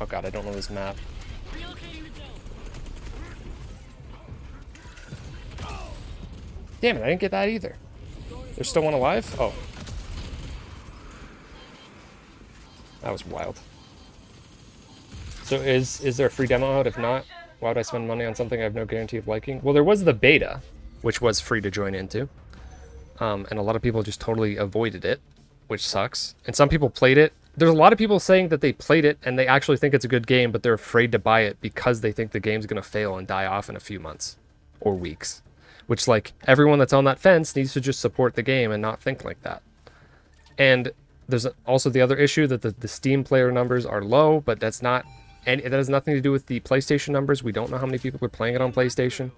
Oh god, I don't know this map. Damn it, I didn't get that either. There's still one alive? Oh. That was wild. So is there a free demo out? If not, why would I spend money on something I have no guarantee of liking? Well, there was the beta, which was free to join into. And a lot of people just totally avoided it, which sucks. And some people played it. There's a lot of people saying that they played it and they actually think it's a good game, but they're afraid to buy it because they think the game's going to fail and die off in a few months or weeks. Which, like, everyone that's on that fence needs to just support the game and not think like that. And there's also the other issue that the Steam player numbers are low, but that's not... And that has nothing to do with the PlayStation numbers. We don't know how many people are playing it on PlayStation.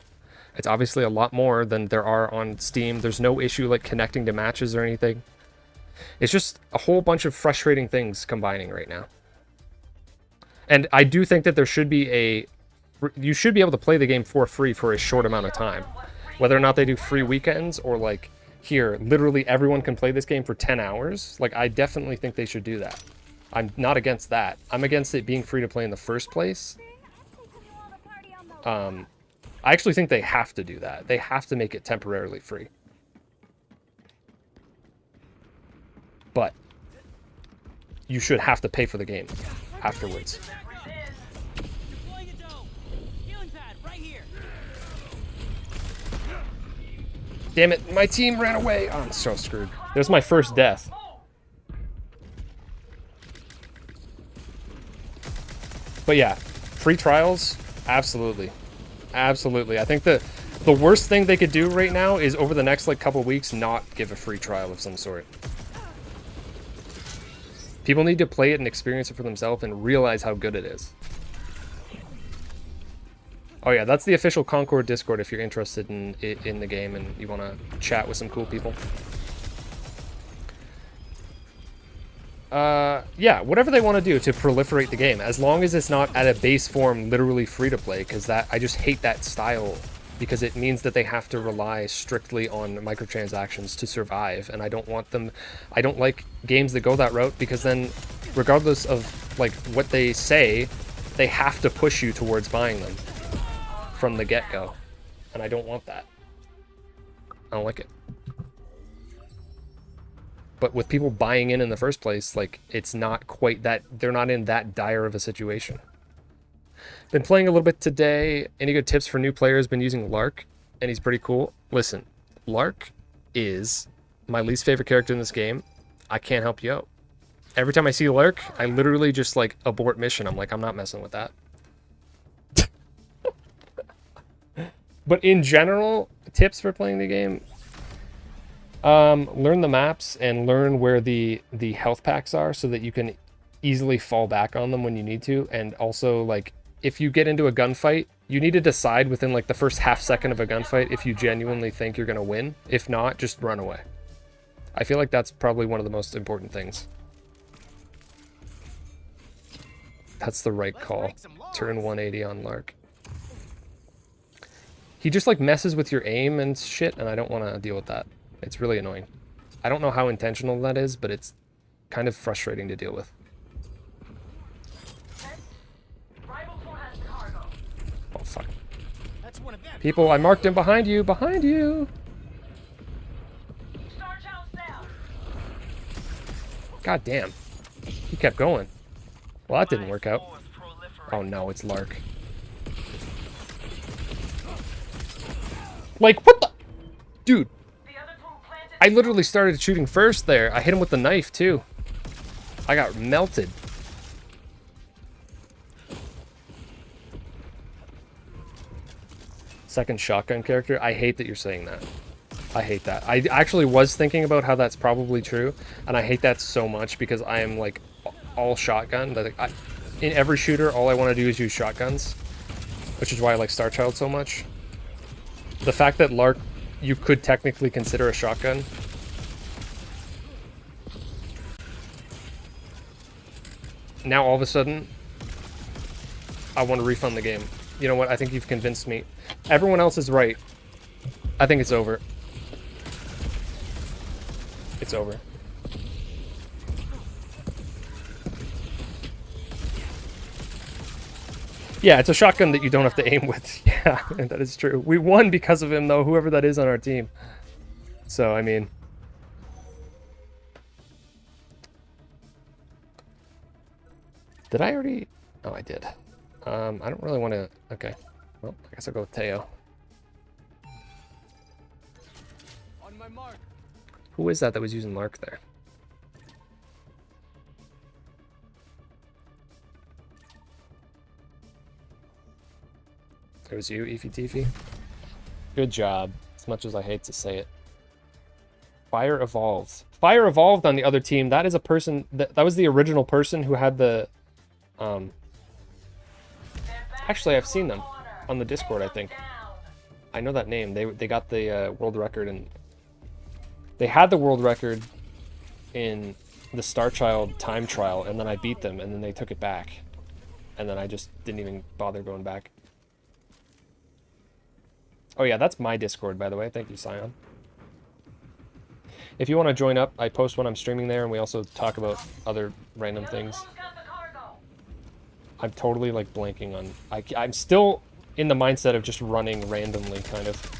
It's obviously a lot more than there are on Steam. There's no issue like connecting to matches or anything. It's just a whole bunch of frustrating things combining right now. And I do think that there should be a... You should be able to play the game for free for a short amount of time. Whether or not they do free weekends or like, here, literally everyone can play this game for 10 hours. Like, I definitely think they should do that. I'm not against that. I'm against it being free to play in the first place. I actually think they have to do that. They have to make it temporarily free. But you should have to pay for the game afterwards. Damn it, my team ran away. Oh, I'm so screwed. There's my first death. But yeah, free trials, absolutely. Absolutely. I think the worst thing they could do right now is over the next like couple weeks not give a free trial of some sort. People need to play it and experience it for themselves and realize how good it is. Oh yeah, that's the official Concord Discord if you're interested in the game and you want to chat with some cool people. Yeah, whatever they want to do to proliferate the game, as long as it's not at a base form literally free to play, because I just hate that style, because it means that they have to rely strictly on microtransactions to survive, and I don't want them. I don't like games that go that route, because then, regardless of like what they say, they have to push you towards buying them from the get-go, and I don't want that. I don't like it. But with people buying in the first place, like, it's not quite that, they're not in that dire of a situation. Been playing a little bit today. Any good tips for new players? Been using Lark, and he's pretty cool. Listen, Lark is my least favorite character in this game. I can't help you out. Every time I see Lark, I literally just, like, abort mission. I'm like, I'm not messing with that. But in general, tips for playing the game... learn the maps and learn where the health packs are so that you can easily fall back on them when you need to. And also, like, if you get into a gunfight, you need to decide within like the first half second of a gunfight if you genuinely think you're going to win. If not, just run away. I feel like that's probably one of the most important things. That's the right call. Turn 180 on Lark. He just like messes with your aim and shit, and I don't want to deal with that. It's really annoying. I don't know how intentional that is, but it's kind of frustrating to deal with. Oh, fuck. People, I marked him behind you! Behind you! God damn. He kept going. Well, that didn't work out. Oh no, it's Lark. Like, what the... Dude. I literally started shooting first there. I hit him with the knife, too. I got melted. Second shotgun character? I hate that you're saying that. I hate that. I actually was thinking about how that's probably true, and I hate that so much because I am like all shotgun. Like in every shooter, all I want to do is use shotguns, which is why I like Star Child so much. The fact that Lark, you could technically consider a shotgun. Now all of a sudden, I want to refund the game. You know what? I think you've convinced me. Everyone else is right. I think it's over. It's over. Yeah, it's a shotgun that you don't have to aim with. Yeah, that is true. We won because of him, though, whoever that is on our team. So, I mean... Did I already... Oh, I did. I don't really want to... Okay. Well, I guess I'll go with Teo. On my mark. Who is that was using Lark there? It was you, Eefy Teefy? Good job, as much as I hate to say it. Fire Evolved. Fire Evolved on the other team, that is a person... That was the original person who had the... Actually, I've seen them on the Discord, I think. I know that name. They got the world record, and they had the world record in the Star Child time trial, and then I beat them, and then they took it back. And then I just didn't even bother going back. Oh yeah, that's my Discord, by the way. Thank you, Sion. If you want to join up, I post when I'm streaming there, and we also talk about other random things. I'm totally, like, blanking on... I'm still in the mindset of just running randomly, kind of.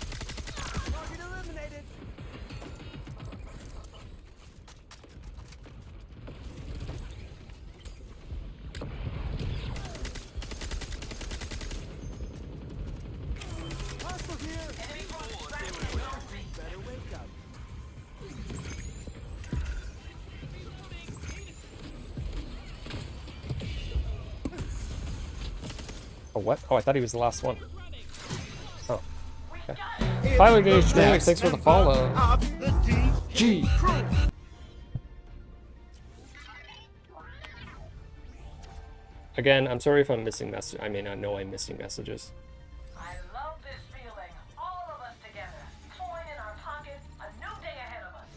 Oh, what? Oh, I thought he was the last one. Oh. Okay. Finally, thanks for the follow. G. Again, I'm sorry if I'm missing messages. I mean, I know I'm missing messages. I love this feeling. All of us together. Coin in our pocket. A new day ahead of us.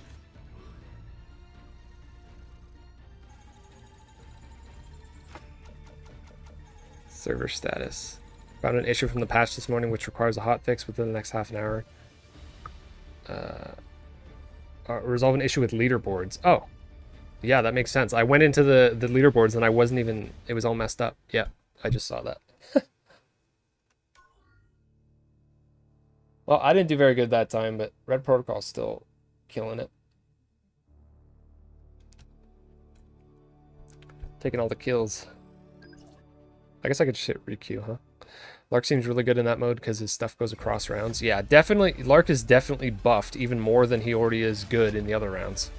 Server status. Found an issue from the patch this morning which requires a hotfix within the next half an hour. Resolve an issue with leaderboards. Oh. Yeah, that makes sense. I went into the leaderboards and I wasn't even... It was all messed up. Yeah, I just saw that. Well, I didn't do very good that time, but Red Protocol's still killing it. Taking all the kills. I guess I could just hit requeue, huh? Lark seems really good in that mode because his stuff goes across rounds. Yeah, definitely. Lark is definitely buffed even more than he already is good in the other rounds.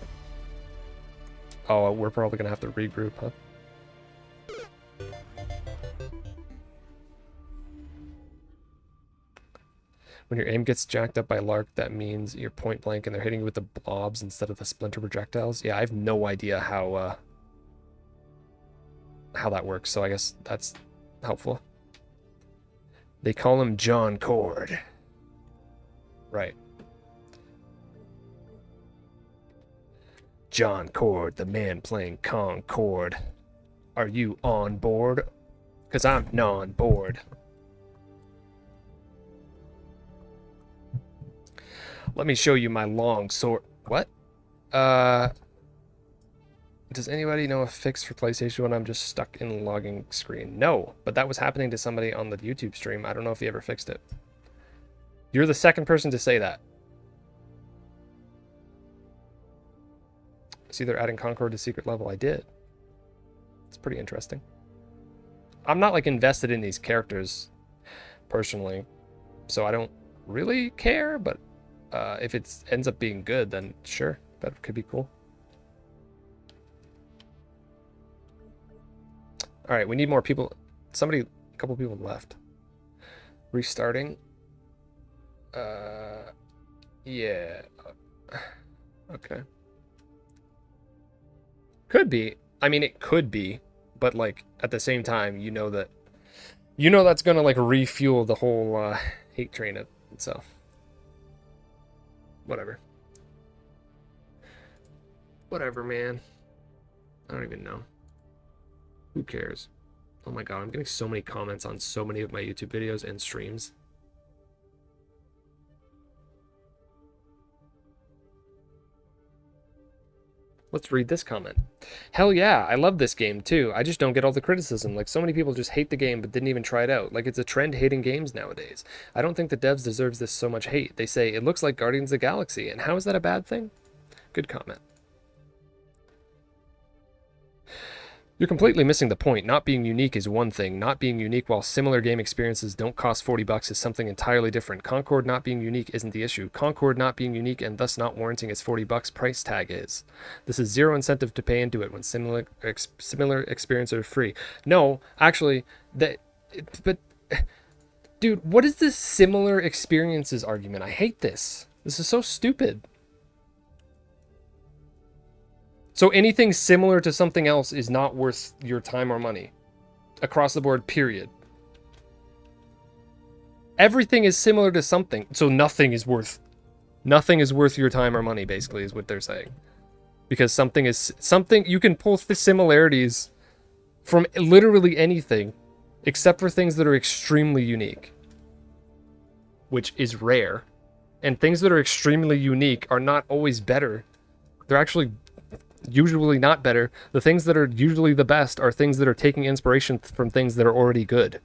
Oh, we're probably going to have to regroup, huh? When your aim gets jacked up by Lark, that means you're point blank and they're hitting you with the blobs instead of the splinter projectiles. Yeah, I have no idea how that works, so I guess that's helpful. They call him John Cord. Right. John Cord, the man playing Concord. Are you on board? Because I'm non-board. Let me show you my long sword. What? Does anybody know a fix for PlayStation when I'm just stuck in the logging screen? No, but that was happening to somebody on the YouTube stream. I don't know if he ever fixed it. You're the second person to say that. It's either adding Concord to secret level. I did. It's pretty interesting. I'm not like invested in these characters personally, so I don't really care, but if it ends up being good, then sure, that could be cool. All right, we need more people. A couple people left. Restarting. Yeah. Okay. Could be. I mean, it could be, but like at the same time, that's gonna like refuel the whole hate train itself. Whatever. Whatever, man. I don't even know. Who cares? Oh my god, I'm getting so many comments on so many of my YouTube videos and streams. Let's read this comment. Hell yeah, I love this game too. I just don't get all the criticism. Like, so many people just hate the game but didn't even try it out. Like, it's a trend hating games nowadays. I don't think the devs deserves this so much hate. They say, it looks like Guardians of the Galaxy. And how is that a bad thing? Good comment. You're completely missing the point. Not being unique is one thing. Not being unique while similar game experiences don't cost $40 is something entirely different. Concord not being unique isn't the issue. Concord not being unique and thus not warranting its $40 price tag is. This is zero incentive to pay into it when similar experiences are free. No, actually, but dude, what is this similar experiences argument? I hate this. This is so stupid. So anything similar to something else is not worth your time or money. Across the board, period. Everything is similar to something, so nothing is worth your time or money, basically, is what they're saying. Because something, you can pull the similarities from literally anything, except for things that are extremely unique. Which is rare. And things that are extremely unique are not always better. They're actually usually not better. The things that are usually the best are things that are taking inspiration from things that are already good.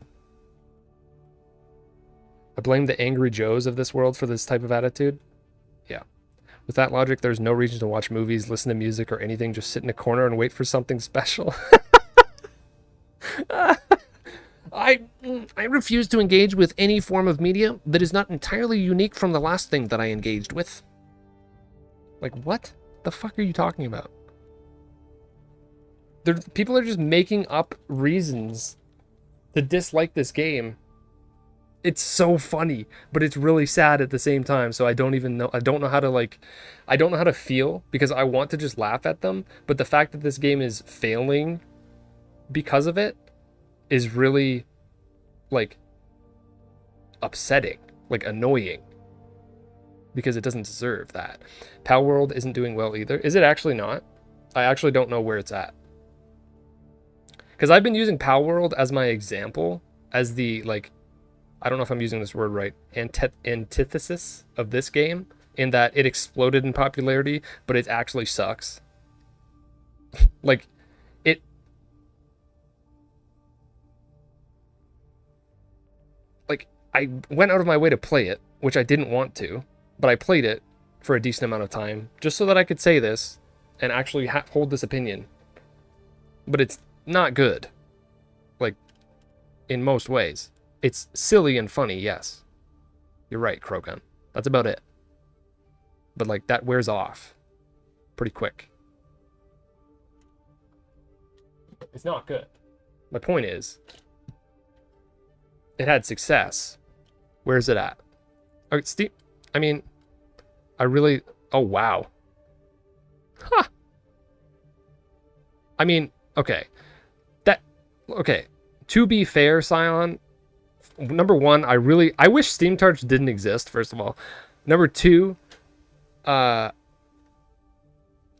I blame the angry Joes of this world for this type of attitude. Yeah. With that logic, there's no reason to watch movies, listen to music, or anything. Just sit in a corner and wait for something special. I refuse to engage with any form of media that is not entirely unique from the last thing that I engaged with. Like, what the fuck are you talking about? People are just making up reasons to dislike this game. It's so funny, but it's really sad at the same time. So I don't know how to feel, because I want to just laugh at them. But the fact that this game is failing because of it is really, like, upsetting, like annoying, because it doesn't deserve that. Pal World isn't doing well either. Is it actually not? I actually don't know where it's at. Because I've been using Pal World as my example, as the, like, I don't know if I'm using this word right, antithesis of this game, in that it exploded in popularity, but it actually sucks. Like, I went out of my way to play it, which I didn't want to, but I played it for a decent amount of time, just so that I could say this, and actually hold this opinion. But it's not good. Like, in most ways. It's silly and funny, yes. You're right, Krogan. That's about it. But, like, that wears off pretty quick. It's not good. My point is, it had success. Where's it at? Okay, Steve, I mean, oh, wow. Huh. I mean, okay. Okay. To be fair, Scion, number one, I wish Steam Charge didn't exist, first of all. Number two,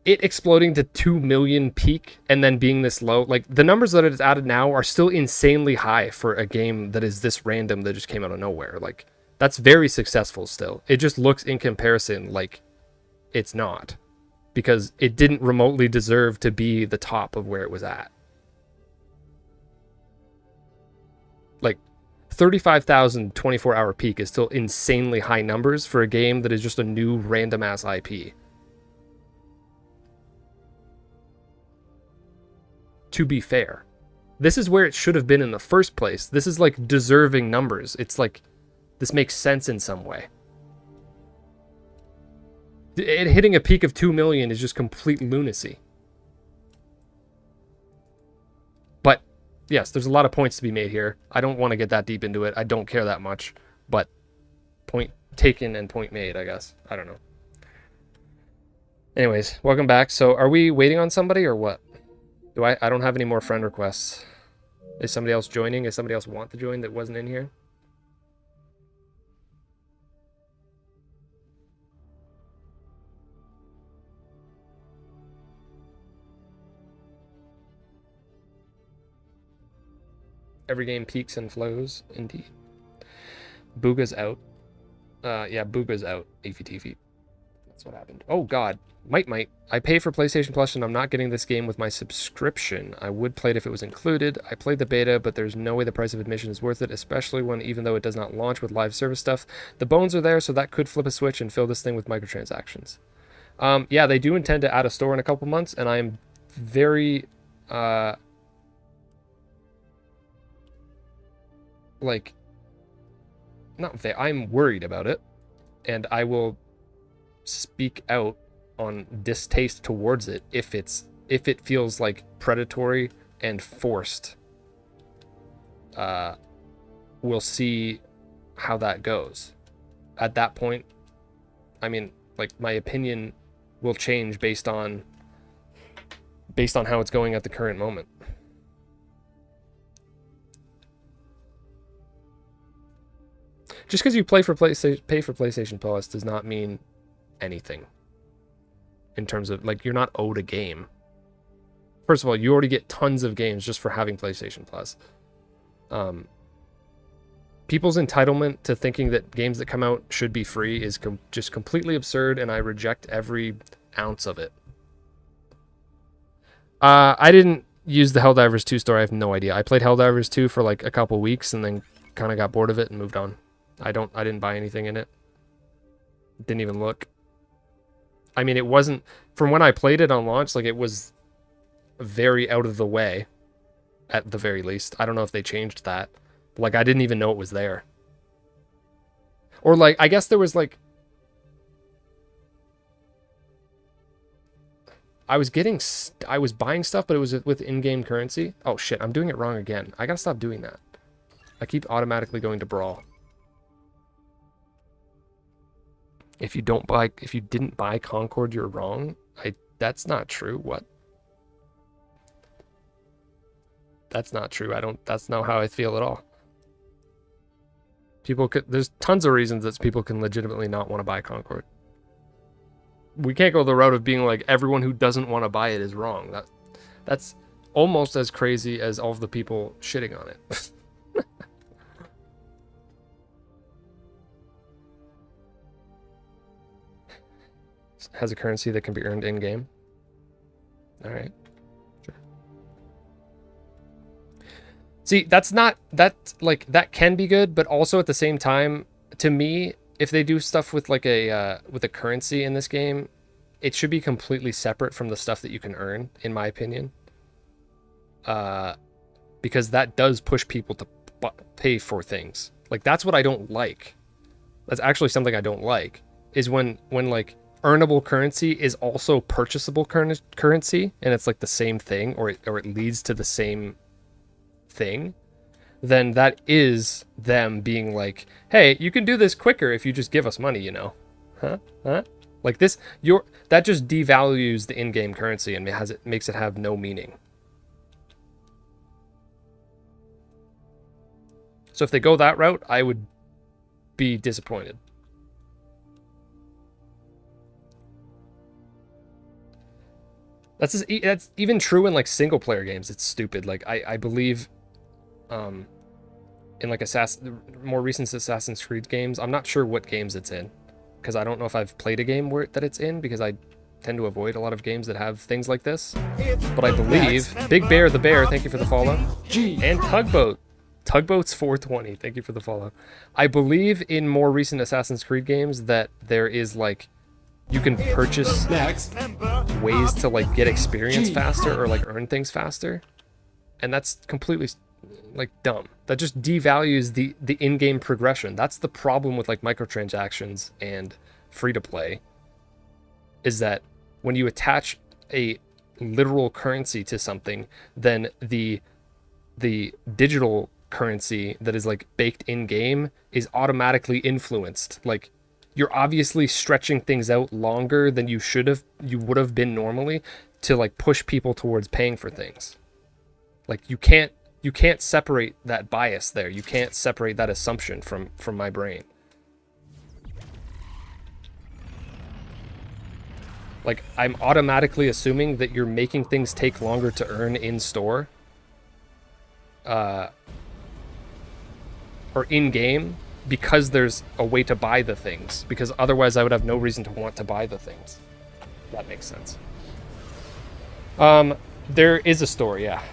it exploding to 2 million peak and then being this low. Like, the numbers that it's added now are still insanely high for a game that is this random that just came out of nowhere. Like, that's very successful still. It just looks in comparison like it's not, because it didn't remotely deserve to be the top of where it was at. Like, 35,000 24-hour peak is still insanely high numbers for a game that is just a new random ass IP. To be fair, this is where it should have been in the first place. This is like deserving numbers. It's like, this makes sense in some way. It hitting a peak of 2 million is just complete lunacy. But yes, there's a lot of points to be made here. I don't want to get that deep into it. I don't care that much. But point taken and point made, I guess. I don't know. Anyways, welcome back. So are we waiting on somebody or what? I don't have any more friend requests. Is somebody else joining? Is somebody else want to join that wasn't in here? Every game peaks and flows, indeed. Booga's out. Yeah, Booga's out. AFTV. That's what happened. Oh god. Might. I pay for PlayStation Plus and I'm not getting this game with my subscription. I would play it if it was included. I played the beta, but there's no way the price of admission is worth it, especially when, even though it does not launch with live service stuff, the bones are there, so that could flip a switch and fill this thing with microtransactions. Yeah, they do intend to add a store in a couple months, and I'm very, I'm worried about it, and I will speak out on distaste towards it if it feels like predatory and forced. We'll see how that goes. At that point, I mean, like, my opinion will change based on how it's going at the current moment. Just because you pay for PlayStation Plus does not mean anything. In terms of, like, you're not owed a game. First of all, you already get tons of games just for having PlayStation Plus. People's entitlement to thinking that games that come out should be free is just completely absurd, and I reject every ounce of it. I didn't use the Helldivers 2 store. I have no idea. I played Helldivers 2 for like a couple weeks and then kind of got bored of it and moved on. I didn't buy anything in it. Didn't even look. I mean, it wasn't, from when I played it on launch, like, it was very out of the way, at the very least. I don't know if they changed that. Like, I didn't even know it was there. Or, like, I guess there was, like, I was buying stuff, but it was with in-game currency. Oh, shit, I'm doing it wrong again. I gotta stop doing that. I keep automatically going to Brawl. If you didn't buy Concord, you're wrong. That's not true. What? That's not true. That's not how I feel at all. There's tons of reasons that people can legitimately not want to buy Concord. We can't go the route of being like, everyone who doesn't want to buy it is wrong. That's almost as crazy as all of the people shitting on it. Has a currency that can be earned in-game. All right. Sure. See, that can be good, but also at the same time, to me, if they do stuff with like with a currency in this game, it should be completely separate from the stuff that you can earn, in my opinion. Because that does push people to pay for things. Like, that's what I don't like. That's actually something I don't like, is when like, earnable currency is also purchasable currency, and it's like the same thing, or it leads to the same thing, then that is them being like, hey, you can do this quicker if you just give us money, you know. Huh? Like this, that just devalues the in-game currency and makes it have no meaning. So if they go that route, I would be disappointed. That's even true in like single player games. It's stupid. Like I believe, in like more recent Assassin's Creed games, I'm not sure what games it's in, because I don't know if I've played a game that it's in, because I tend to avoid a lot of games that have things like this. But I believe Big Bear the Bear, thank you for the follow, and Tugboat's 420, thank you for the follow. I believe in more recent Assassin's Creed games that there is like, you can purchase ways to like get experience faster or like earn things faster, and that's completely like dumb. That just devalues the in-game progression. That's the problem with like microtransactions and free-to-play, is that when you attach a literal currency to something, then the digital currency that is like baked in game is automatically influenced. Like you're obviously stretching things out longer than you would have been normally to like push people towards paying for things. Like you can't separate that bias there. You can't separate that assumption from my brain. Like I'm automatically assuming that you're making things take longer to earn in store. Or in game because there's a way to buy the things, because otherwise I would have no reason to want to buy the things. That makes sense. There is a store, yeah.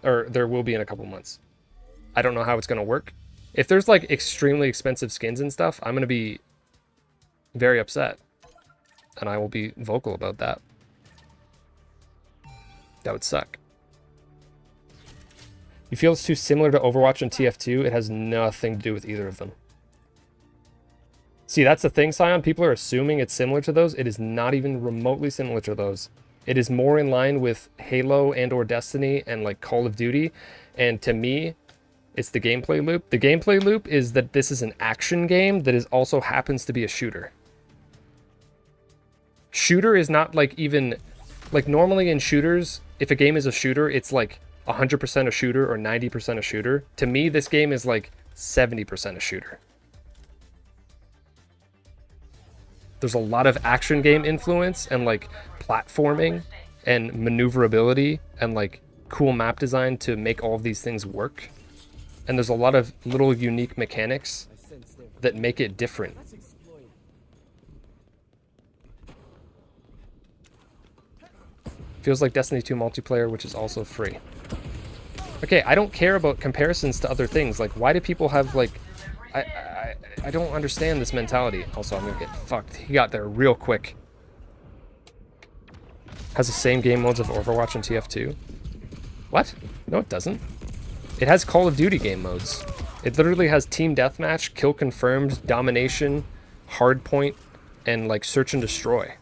Or there will be in a couple months. I don't know how it's going to work. If there's like extremely expensive skins and stuff, I'm going to be very upset. And I will be vocal about that. That would suck. You feel it's too similar to Overwatch and TF2? It has nothing to do with either of them. See, that's the thing, Scion. People are assuming it's similar to those. It is not even remotely similar to those. It is more in line with Halo and or Destiny and like Call of Duty. And to me, it's the gameplay loop. The gameplay loop is that this is an action game that is also happens to be a shooter. Shooter is not like even... Like normally in shooters, if a game is a shooter, it's like 100% a shooter or 90% a shooter. To me, this game is like 70% a shooter. There's a lot of action game influence and like platforming and maneuverability and like cool map design to make all of these things work. And there's a lot of little unique mechanics that make it different. Feels like Destiny 2 multiplayer, which is also free. Okay, I don't care about comparisons to other things. Like, why do people have, like... I don't understand this mentality. Also, I'm gonna get fucked. He got there real quick. Has the same game modes of Overwatch and TF2. What? No, it doesn't. It has Call of Duty game modes. It literally has Team Deathmatch, Kill Confirmed, Domination, Hardpoint, and, like, Search and Destroy.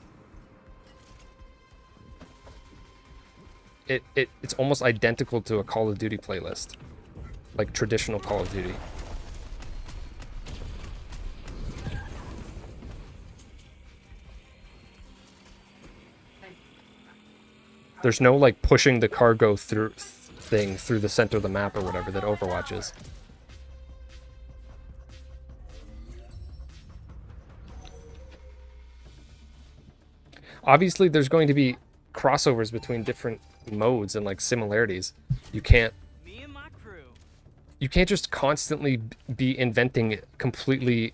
It's almost identical to a Call of Duty playlist. Like traditional Call of Duty. There's no like pushing the cargo through thing through the center of the map or whatever that Overwatch is. Obviously there's going to be crossovers between different modes and like similarities. You can't just constantly be inventing completely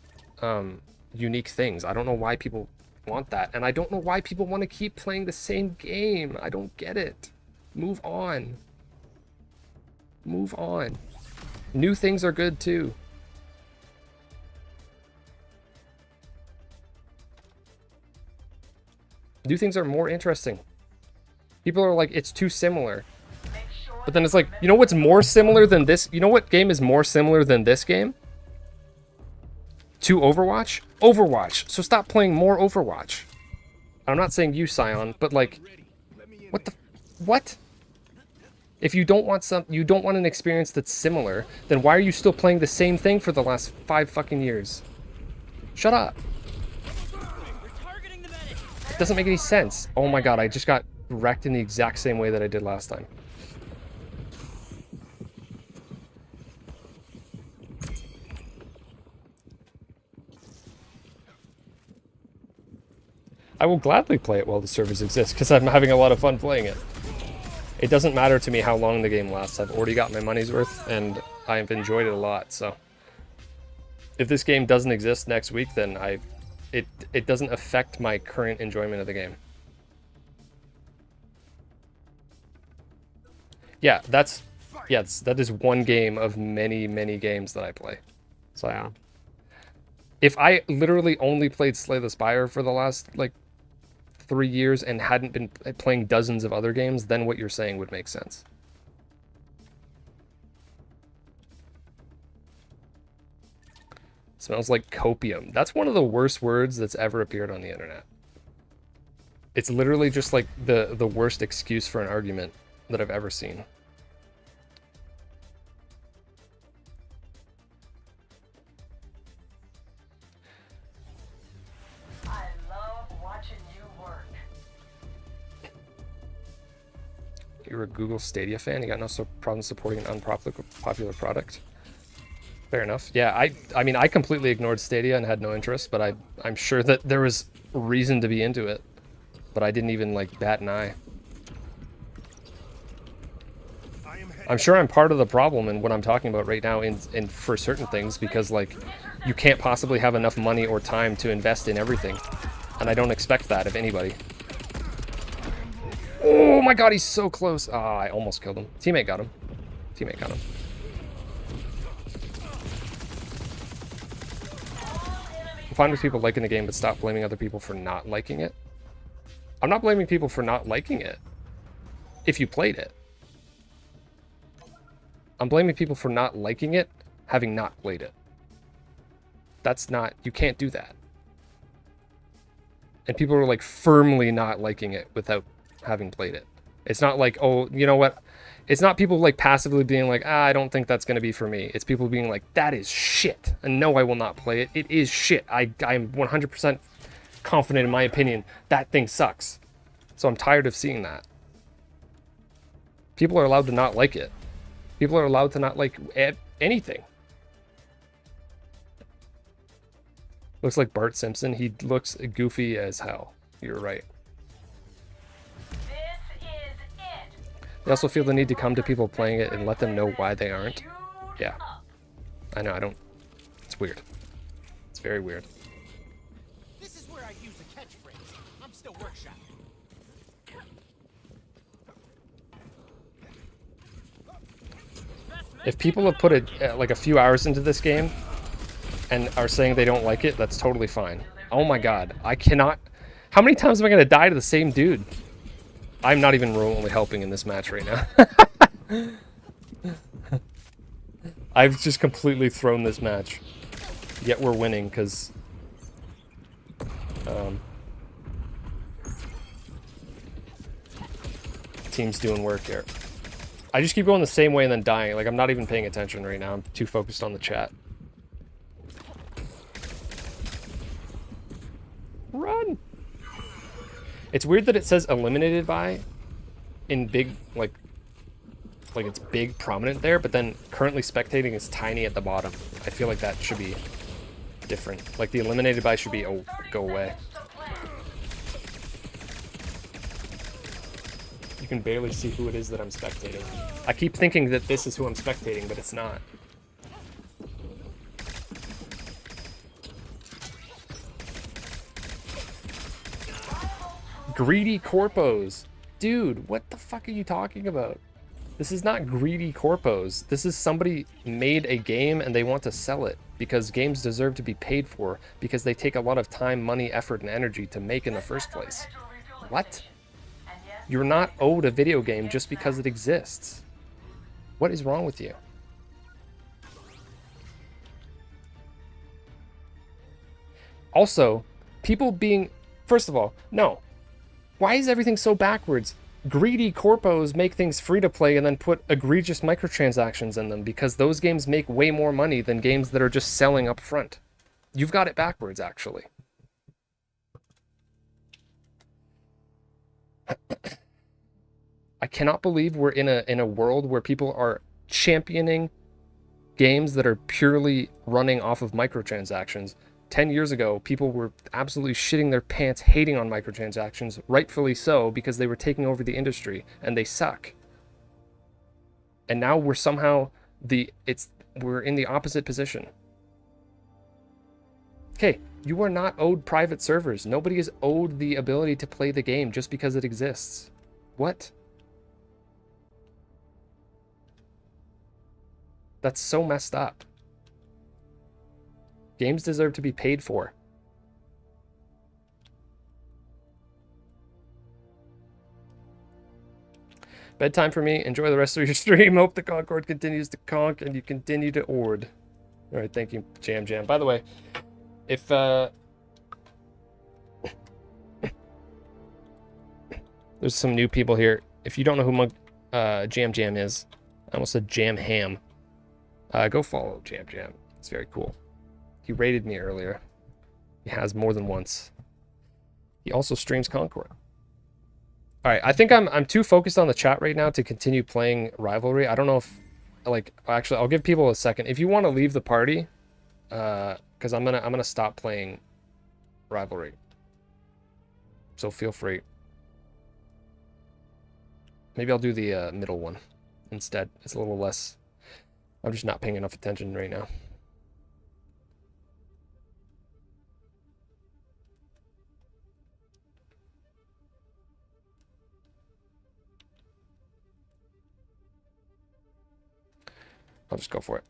unique things. I don't know why people want that, and I don't know why people want to keep playing the same game. I don't get it. Move on. Move on. New things are good too. New things are more interesting. People are like, it's too similar. But then it's like, you know what's more similar than this? You know what game is more similar than this game? To Overwatch? Overwatch. So stop playing more Overwatch. I'm not saying you, Scion, but like, what the... What? If you don't want an experience that's similar, then why are you still playing the same thing for the last 5 fucking years? Shut up. It doesn't make any sense. Oh my god, I just got wrecked in the exact same way that I did last time. I will gladly play it while the servers exist, because I'm having a lot of fun playing it. It doesn't matter to me how long the game lasts. I've already got my money's worth, and I've enjoyed it a lot, so... If this game doesn't exist next week, then it doesn't affect my current enjoyment of the game. Yeah, that is one game of many, many games that I play. So yeah. If I literally only played Slay the Spire for the last, like, 3 years and hadn't been playing dozens of other games, then what you're saying would make sense. Smells like copium. That's one of the worst words that's ever appeared on the internet. It's literally just like the worst excuse for an argument that I've ever seen. you're a Google Stadia fan. You got no problem supporting an unpopular product. Fair enough. Yeah, I mean, I completely ignored Stadia and had no interest, but I'm sure that there was reason to be into it. But I didn't even, like, bat an eye. I'm sure I'm part of the problem in what I'm talking about right now in for certain things, because, like, you can't possibly have enough money or time to invest in everything. And I don't expect that of anybody. Oh my god, he's so close. Ah, I almost killed him. Teammate got him. Teammate got him. I'm fine with people liking the game, but stop blaming other people for not liking it. I'm not blaming people for not liking it if you played it. I'm blaming people for not liking it, having not played it. That's not, you can't do that. And people are like firmly not liking it without having played it. It's not like, oh, you know what? It's not people like passively being like, ah, I don't think that's going to be for me. It's people being like, that is shit. And no, I will not play it. It is shit. I'm 100% confident in my opinion. That thing sucks. So I'm tired of seeing that. People are allowed to not like it. People are allowed to not like anything. Looks like Bart Simpson. He looks goofy as hell. You're right. They also feel the need to come to people playing it and let them know why they aren't. Yeah. I know, I don't... It's weird. It's very weird. This is where I use a catchphrase. I'm still workshopping. If people have put like a few hours into this game and are saying they don't like it, that's totally fine. Oh my god, I cannot... How many times am I going to die to the same dude? I'm not even remotely helping in this match right now. I've just completely thrown this match. Yet we're winning, because... team's doing work here. I just keep going the same way and then dying. Like, I'm not even paying attention right now. I'm too focused on the chat. Run! It's weird that it says eliminated by in big, like it's big prominent there, but then currently spectating is tiny at the bottom. I feel like that should be different. Like the eliminated by should be, oh, go away. You can barely see who it is that I'm spectating. I keep thinking that this is who I'm spectating, but it's not. Greedy corpos. Dude, what the fuck are you talking about? This is not greedy corpos. This is somebody made a game and they want to sell it because games deserve to be paid for because they take a lot of time, money, effort, and energy to make in the first place. What? You're not owed a video game just because it exists. What is wrong with you? Also, people being... First of all, no. Why is everything so backwards? Greedy corpos make things free to play and then put egregious microtransactions in them because those games make way more money than games that are just selling up front. You've got it backwards, actually. I cannot believe we're in a world where people are championing games that are purely running off of microtransactions. 10 years ago, people were absolutely shitting their pants, hating on microtransactions, rightfully so, because they were taking over the industry, and they suck. And now we're somehow we're in the opposite position. Okay, you are not owed private servers. Nobody is owed the ability to play the game just because it exists. What? That's so messed up. Games deserve to be paid for. Bedtime for me. Enjoy the rest of your stream. Hope the Concord continues to conk and you continue to ord. All right, thank you, Jam Jam. By the way, if there's some new people here. If you don't know who Jam Jam is, I almost said Jam Ham. Go follow Jam Jam. It's very cool. He raided me earlier. He has more than once. He also streams Concord. All right, I think I'm too focused on the chat right now to continue playing Rivalry. I don't know if, like, actually, I'll give people a second. If you want to leave the party, because I'm gonna stop playing Rivalry. So feel free. Maybe I'll do the middle one instead. It's a little less. I'm just not paying enough attention right now. I'll just go for it.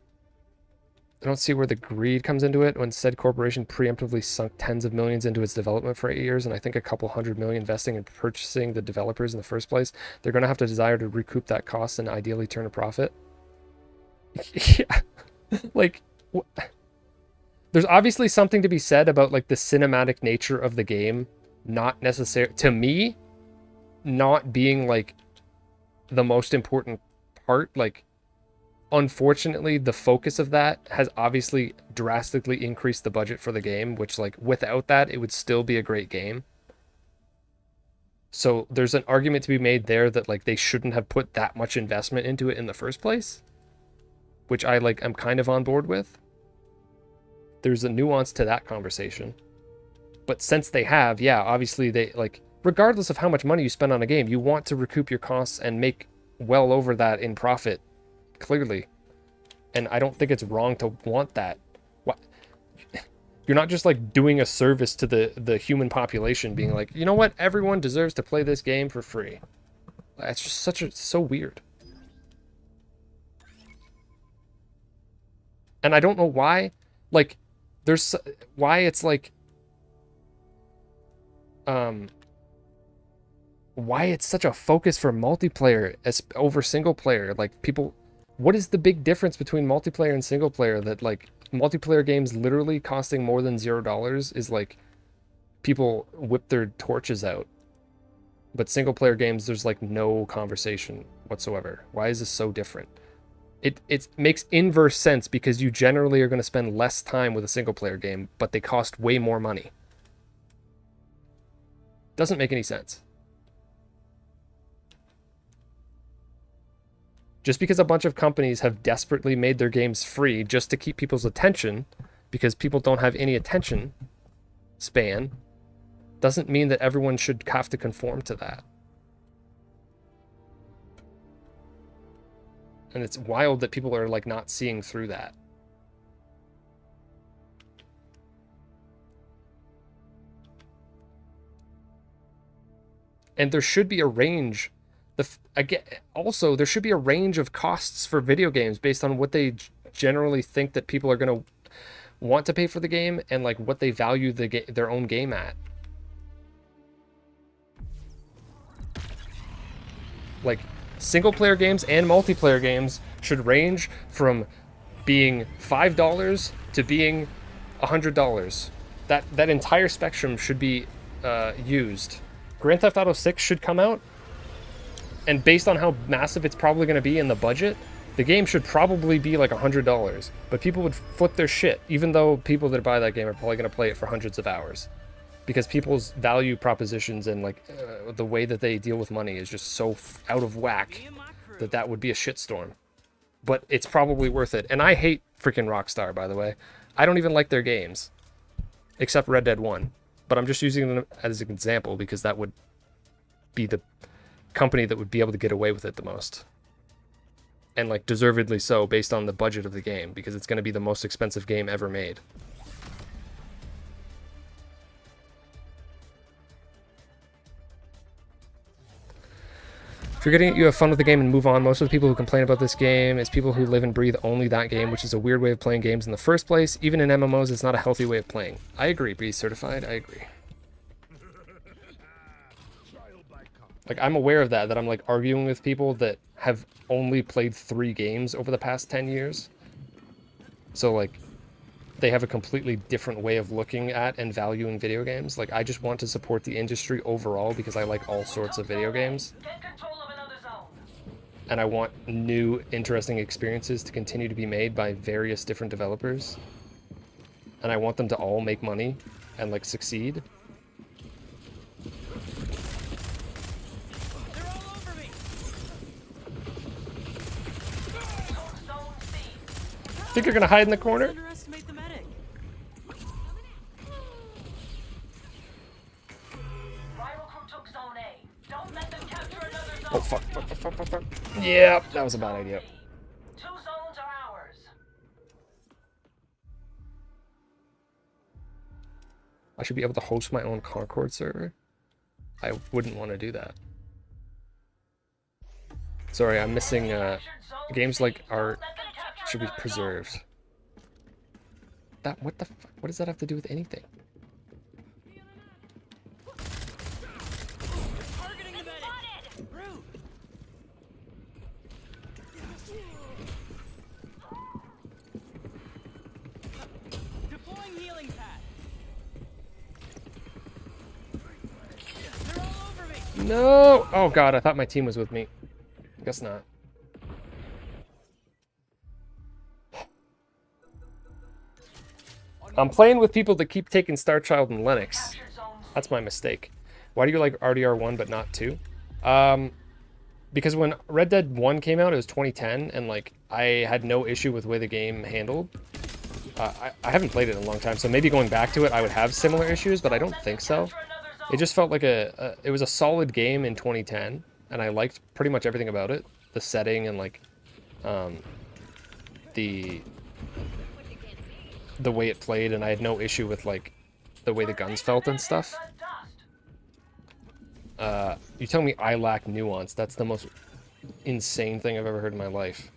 I don't see where the greed comes into it when said corporation preemptively sunk tens of millions into its development for 8 years, and I think a couple $100 million investing in purchasing the developers in the first place. They're going to have to desire to recoup that cost and ideally turn a profit. Yeah. Like, there's obviously something to be said about, like, the cinematic nature of the game not necessarily, to me, not being, like, the most important part. Like, unfortunately, the focus of that has obviously drastically increased the budget for the game, which, like, without that, it would still be a great game. So there's an argument to be made there that, like, they shouldn't have put that much investment into it in the first place, which I, like, I'm kind of on board with. There's a nuance to that conversation. But since they have, yeah, obviously they, like, regardless of how much money you spend on a game, you want to recoup your costs and make well over that in profit, clearly. And I don't think it's wrong to want that. What? You're not just, like, doing a service to the human population, being like, you know what, everyone deserves to play this game for free. That's just so weird. And I don't know why, like, there's why it's like, why it's such a focus for multiplayer as over single player. Like, people, what is the big difference between multiplayer and single player that, like, multiplayer games literally costing more than $0 is like people whip their torches out, but single player games, there's like no conversation whatsoever. Why is this so different? It makes inverse sense because you generally are going to spend less time with a single player game, but they cost way more money. Doesn't make any sense. Just because a bunch of companies have desperately made their games free just to keep people's attention, because people don't have any attention span, doesn't mean that everyone should have to conform to that. And it's wild that people are, like, not seeing through that. And there should be a range. Also, there should be a range of costs for video games based on what they generally think that people are going to want to pay for the game and, like, what they value their own game at. Like, single-player games and multiplayer games should range from being $5 to being $100. That entire spectrum should be used. Grand Theft Auto 6 should come out, and based on how massive it's probably going to be in the budget, the game should probably be like $100. But people would flip their shit, even though people that buy that game are probably going to play it for hundreds of hours. Because people's value propositions and, like, the way that they deal with money is just so out of whack that would be a shitstorm. But it's probably worth it. And I hate freaking Rockstar, by the way. I don't even like their games, except Red Dead 1. But I'm just using them as an example because that would be the company that would be able to get away with it the most. And, like, deservedly so based on the budget of the game, because it's going to be the most expensive game ever made. Forgetting it, you have fun with the game and move on. Most of the people who complain about this game is people who live and breathe only that game, which is a weird way of playing games in the first place. Even in MMOs, it's not a healthy way of playing. I agree, Be Certified, I agree. Like, I'm aware of that I'm, like, arguing with people that have only played 3 games over the past 10 years. So, like, they have a completely different way of looking at and valuing video games. Like, I just want to support the industry overall because I like all sorts of video games. And I want new, interesting experiences to continue to be made by various different developers. And I want them to all make money and, like, succeed. Think you're gonna hide in the corner? Underestimate the medic. Rival crew took Zone A. Don't let them capture another zone. Oh fuck. Yeah, that was a bad idea. 2 zones are ours. I should be able to host my own Concord server. I wouldn't want to do that. Sorry, I'm missing games like art should be preserved. What the fuck? What does that have to do with anything? Targeting the medic. Rude. Deploying healing pad. They're all over me. No! Oh god, I thought my team was with me. Guess not. I'm playing with people that keep taking Star Child and Linux. That's my mistake. Why do you like RDR1 but not 2? Because when Red Dead 1 came out, it was 2010, and like I had no issue with the way the game handled. I haven't played it in a long time, so maybe going back to it, I would have similar issues, but I don't think so. It just felt like it was a solid game in 2010, and I liked pretty much everything about it. The setting and like the way it played, and I had no issue with like the way the guns felt and stuff. You tell me I lack nuance. That's the most insane thing I've ever heard in my life.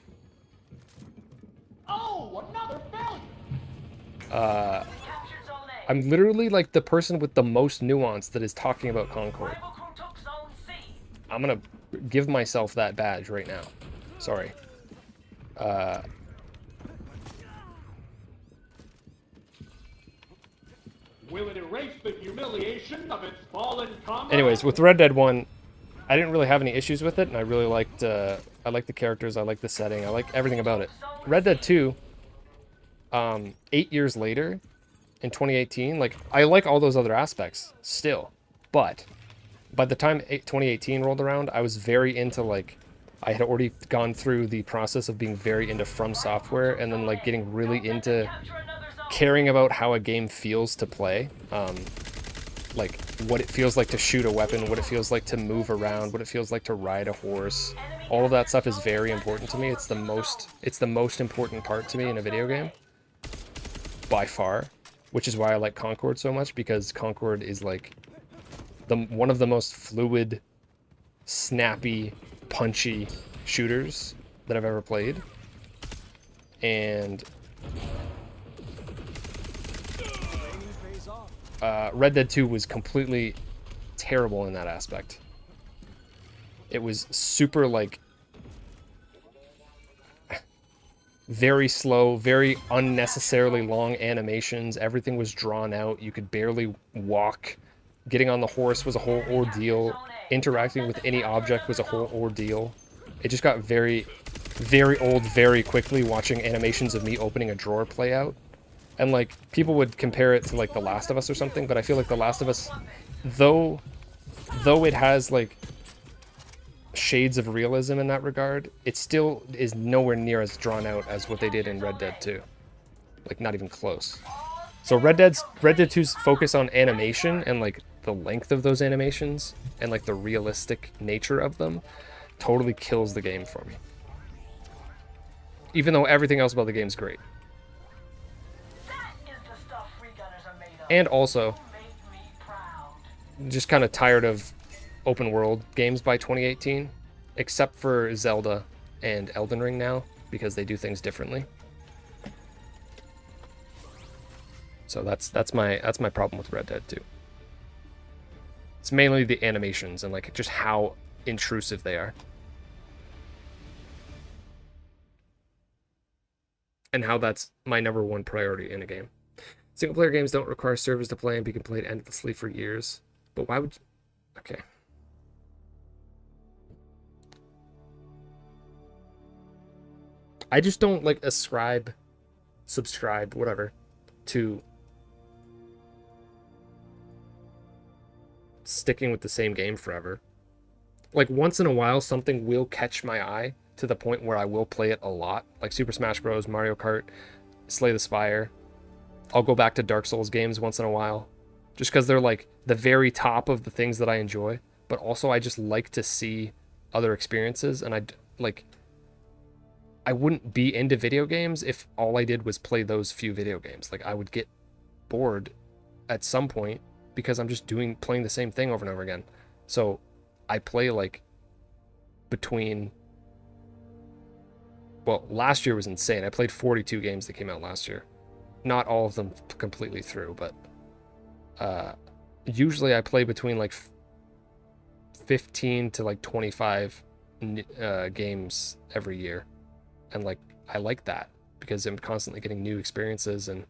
Oh, another failure! I'm literally like the person with the most nuance that is talking about Concord. Rival crew took Zone C. I'm gonna give myself that badge right now. Sorry. Will it erase the humiliation of its fallen comrade? Anyways, with Red Dead 1, I didn't really have any issues with it, and I really liked I liked the characters, I liked the setting, I like everything about it. Red Dead 2, 8 years later, in 2018, like I like all those other aspects still, but by the time 2018 rolled around, I was very into like I had already gone through the process of being very into From Software, and then like getting really into caring about how a game feels to play, like what it feels like to shoot a weapon, what it feels like to move around, what it feels like to ride a horse. All of that stuff is very important to me. It's the most important part to me in a video game, by far, which is why I like Concord so much, because Concord is like one of the most fluid, snappy, punchy shooters that I've ever played. And Red Dead 2 was completely terrible in that aspect. It was super, like, very slow, very unnecessarily long animations. Everything was drawn out. You could barely walk. Getting on the horse was a whole ordeal. Interacting with any object was a whole ordeal. It just got very, very old very quickly, watching animations of me opening a drawer play out. And, like, people would compare it to, like, The Last of Us or something, but I feel like The Last of Us, though it has, like, shades of realism in that regard, it still is nowhere near as drawn out as what they did in Red Dead 2. Like, not even close. So Red Dead 2's focus on animation and, like, the length of those animations and, like, the realistic nature of them totally kills the game for me. Even though everything else about the game's great. And also, just kind of tired of open world games by 2018, except for Zelda and Elden Ring now, because they do things differently. So that's my problem with Red Dead 2. It's mainly the animations and like just how intrusive they are. And how that's my #1 priority in a game. Single-player games don't require servers to play and be played endlessly for years. But why would... Okay. I just don't, like, subscribe, whatever, to sticking with the same game forever. Like, once in a while, something will catch my eye to the point where I will play it a lot, like Super Smash Bros, Mario Kart, Slay the Spire. I'll go back to Dark Souls games once in a while, just because they're like the very top of the things that I enjoy. But also I just like to see other experiences, and I wouldn't be into video games if all I did was play those few video games. Like, I would get bored at some point because I'm just playing the same thing over and over again. So I play like between, well, last year was insane. I played 42 games that came out last year. Not all of them completely through, but usually I play between like 15 to like 25 games every year. And like, I like that because I'm constantly getting new experiences and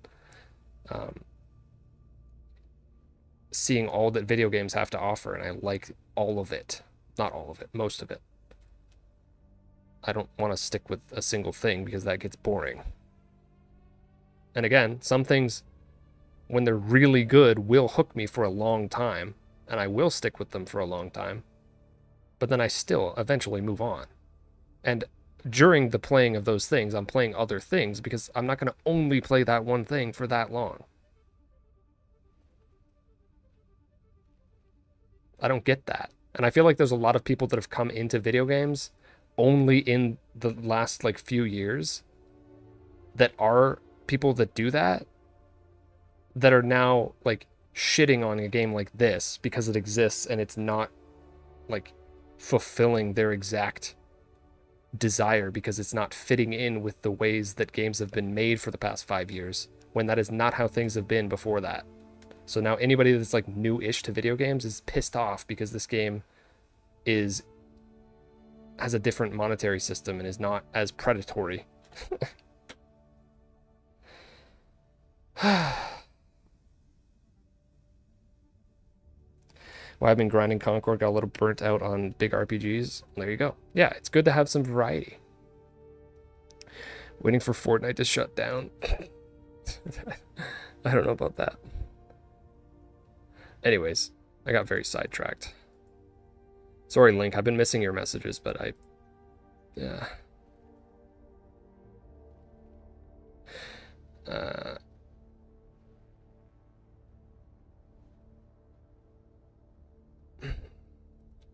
seeing all that video games have to offer. And I like all of it. Not all of it, most of it. I don't want to stick with a single thing because that gets boring. And again, some things, when they're really good, will hook me for a long time. And I will stick with them for a long time. But then I still eventually move on. And during the playing of those things, I'm playing other things because I'm not going to only play that one thing for that long. I don't get that. And I feel like there's a lot of people that have come into video games only in the last like few years that are people that do that, that are now like shitting on a game like this because it exists and it's not like fulfilling their exact desire because it's not fitting in with the ways that games have been made for the past 5 years, when that is not how things have been before that. So now anybody that's like new-ish to video games is pissed off because this game has a different monetary system and is not as predatory. Well, I've been grinding Concord, got a little burnt out on big RPGs. There you go. Yeah, it's good to have some variety. Waiting for Fortnite to shut down. I don't know about that. Anyways, I got very sidetracked. Sorry, Link, I've been missing your messages, but yeah.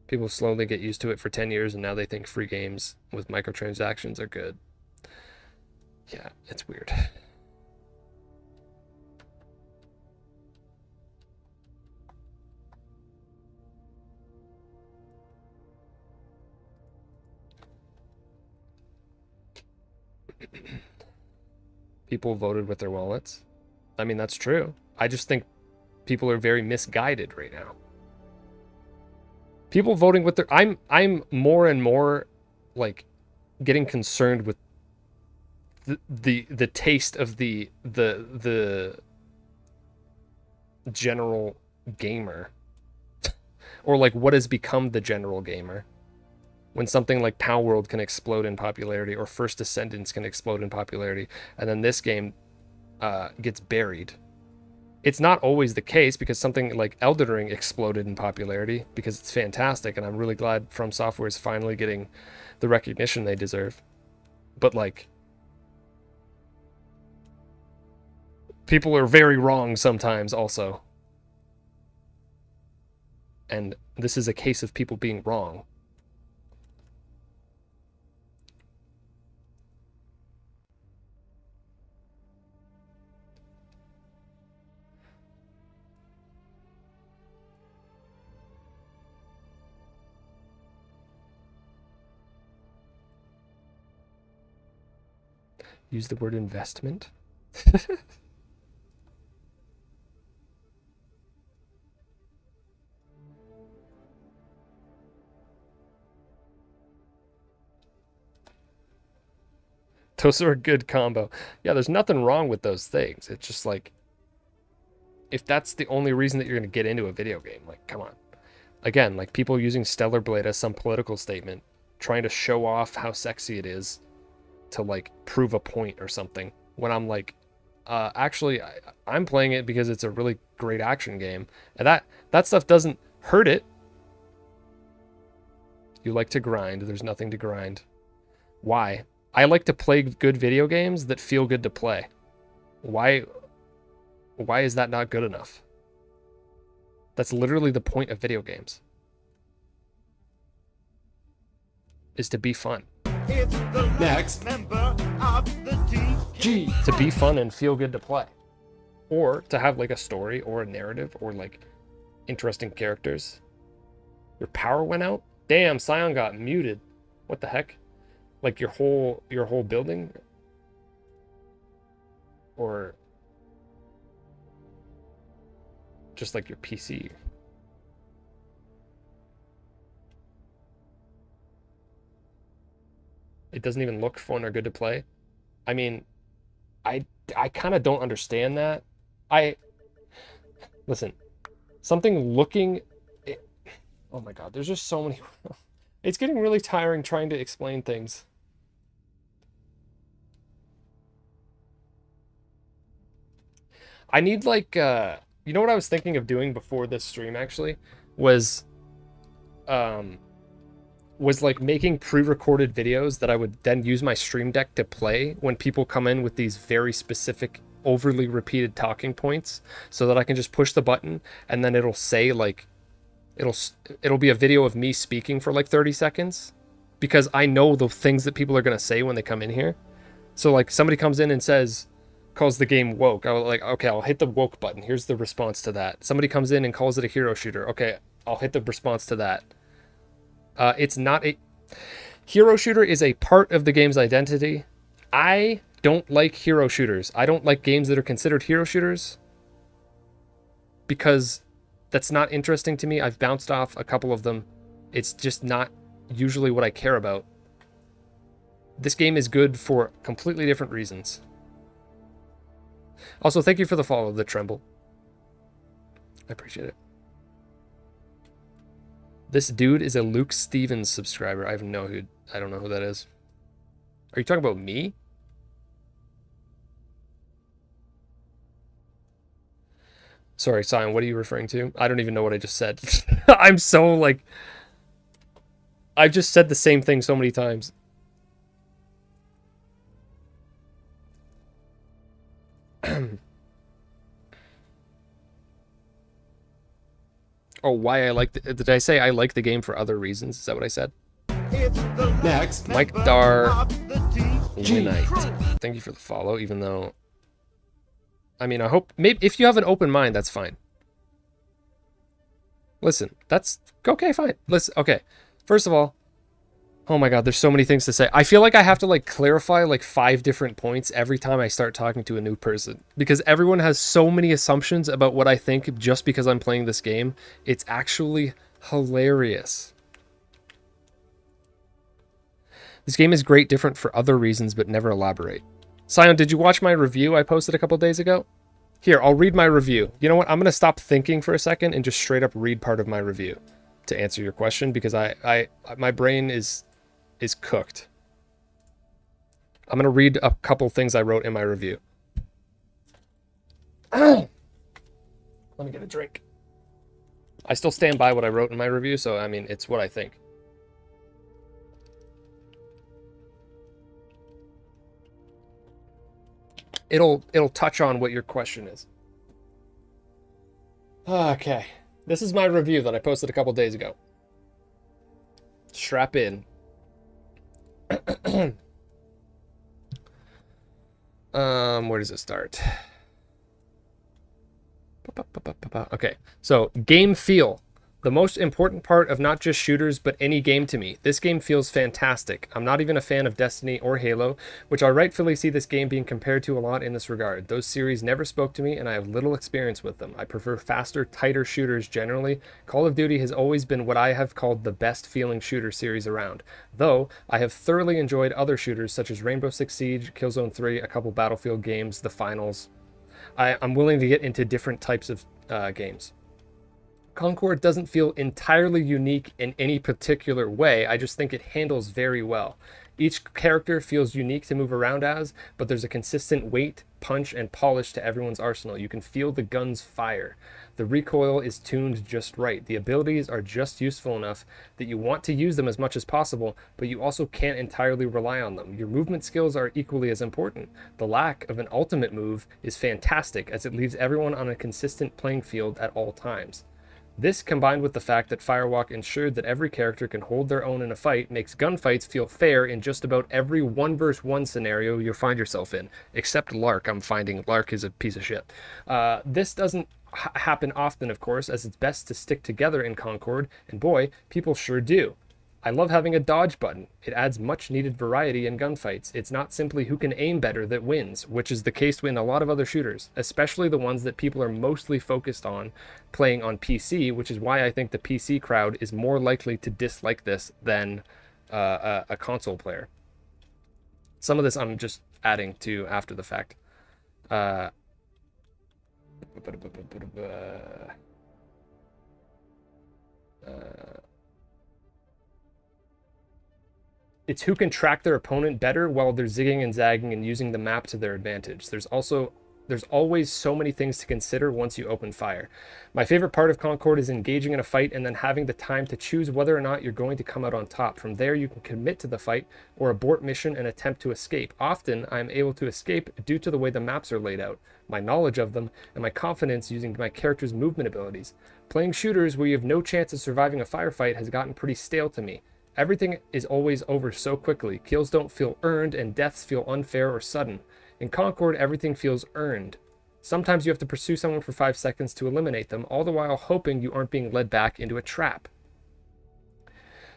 People slowly get used to it for 10 years, and now they think free games with microtransactions are good. Yeah, it's weird. People voted with their wallets. I mean, that's true. I just think people are very misguided right now. People voting with their... I'm more and more like getting concerned with the taste of the general gamer. Or like what has become the general gamer. When something like Power World can explode in popularity, or First Descendants can explode in popularity, and then this game gets buried. It's not always the case, because something like Elden Ring exploded in popularity because it's fantastic, and I'm really glad From Software is finally getting the recognition they deserve. But like, people are very wrong sometimes also. And this is a case of people being wrong. Use the word investment. Those are a good combo. Yeah, there's nothing wrong with those things. It's just like, if that's the only reason that you're going to get into a video game, like, come on. Again, like people using Stellar Blade as some political statement, trying to show off how sexy it is to like prove a point or something, when I'm like, actually I'm playing it because it's a really great action game, and that stuff doesn't hurt it. You like to grind, there's nothing to grind. Why? I like to play good video games that feel good to play. Why is that not good enough? That's literally the point of video games. Is to be fun. It's the next member of the DG. To be fun and feel good to play. Or to have like a story or a narrative or like interesting characters. Your power went out? Damn, Scion got muted. What the heck? Like your whole building? Or just like your PC? It doesn't even look fun or good to play. I mean, I kind of don't understand that. Listen, something looking... oh my god, there's just so many... It's getting really tiring trying to explain things. I need like, you know what I was thinking of doing before this stream actually? Was like making pre-recorded videos that I would then use my stream deck to play when people come in with these very specific, overly repeated talking points, so that I can just push the button and then it'll say like, it'll be a video of me speaking for like 30 seconds because I know the things that people are going to say when they come in here. So like somebody comes in and calls the game woke. I was like, okay, I'll hit the woke button. Here's the response to that. Somebody comes in and calls it a hero shooter. Okay, I'll hit the response to that. It's not a... Hero shooter is a part of the game's identity. I don't like hero shooters. I don't like games that are considered hero shooters because that's not interesting to me. I've bounced off a couple of them. It's just not usually what I care about. This game is good for completely different reasons. Also, thank you for the follow, The Tremble. I appreciate it. This dude is a Luke Stevens subscriber. I don't know who that is. Are you talking about me? Sorry, Sion, what are you referring to? I don't even know what I just said. I'm so like... I've just said the same thing so many times. Oh, why I like did I say I like the game for other reasons? Is that what I said? It's the Next. Mike Dar Winite. Thank you for the follow, even though... I mean, I hope... Maybe if you have an open mind, that's fine. Listen, that's... Okay, fine. Okay. First of all... Oh my god, there's so many things to say. I feel like I have to like clarify like 5 different points every time I start talking to a new person. Because everyone has so many assumptions about what I think just because I'm playing this game. It's actually hilarious. This game is great, different for other reasons, but never elaborate. Sion, did you watch my review I posted a couple days ago? Here, I'll read my review. You know what? I'm going to stop thinking for a second and just straight up read part of my review to answer your question, because my brain is cooked. I'm going to read a couple things I wrote in my review. Let me get a drink. I still stand by what I wrote in my review, so I mean, it's what I think. It'll touch on what your question is. Okay. This is my review that I posted a couple days ago. Strap in. Where does it start? Okay, so game feel. The most important part of not just shooters, but any game to me. This game feels fantastic. I'm not even a fan of Destiny or Halo, which I rightfully see this game being compared to a lot in this regard. Those series never spoke to me, and I have little experience with them. I prefer faster, tighter shooters generally. Call of Duty has always been what I have called the best feeling shooter series around. Though, I have thoroughly enjoyed other shooters such as Rainbow Six Siege, Killzone 3, a couple Battlefield games, the finals. I'm willing to get into different types of games. Concord doesn't feel entirely unique in any particular way. I just think it handles very well. Each character feels unique to move around as, but there's a consistent weight punch and polish to everyone's arsenal. You can feel the guns fire. The recoil is tuned just right. The abilities are just useful enough that you want to use them as much as possible, but you also can't entirely rely on them. Your movement skills are equally as important. The lack of an ultimate move is fantastic, as it leaves everyone on a consistent playing field at all times. This, combined with the fact that Firewalk ensured that every character can hold their own in a fight, makes gunfights feel fair in just about every 1v1 scenario you'll find yourself in. Except Lark. I'm finding Lark is a piece of shit. This doesn't happen often, of course, as it's best to stick together in Concord, and boy, people sure do. I love having a dodge button. It adds much needed variety in gunfights. It's not simply who can aim better that wins, which is the case in a lot of other shooters, especially the ones that people are mostly focused on playing on PC, which is why I think the PC crowd is more likely to dislike this than a console player. Some of this I'm just adding to after the fact. It's who can track their opponent better while they're zigging and zagging and using the map to their advantage. There's always so many things to consider once you open fire. My favorite part of Concord is engaging in a fight and then having the time to choose whether or not you're going to come out on top. From there, you can commit to the fight or abort mission and attempt to escape. Often, I am able to escape due to the way the maps are laid out, my knowledge of them, and my confidence using my character's movement abilities. Playing shooters where you have no chance of surviving a firefight has gotten pretty stale to me. Everything is always over so quickly. Kills don't feel earned and deaths feel unfair or sudden. In Concord, everything feels earned. Sometimes you have to pursue someone for 5 seconds to eliminate them, all the while hoping you aren't being led back into a trap.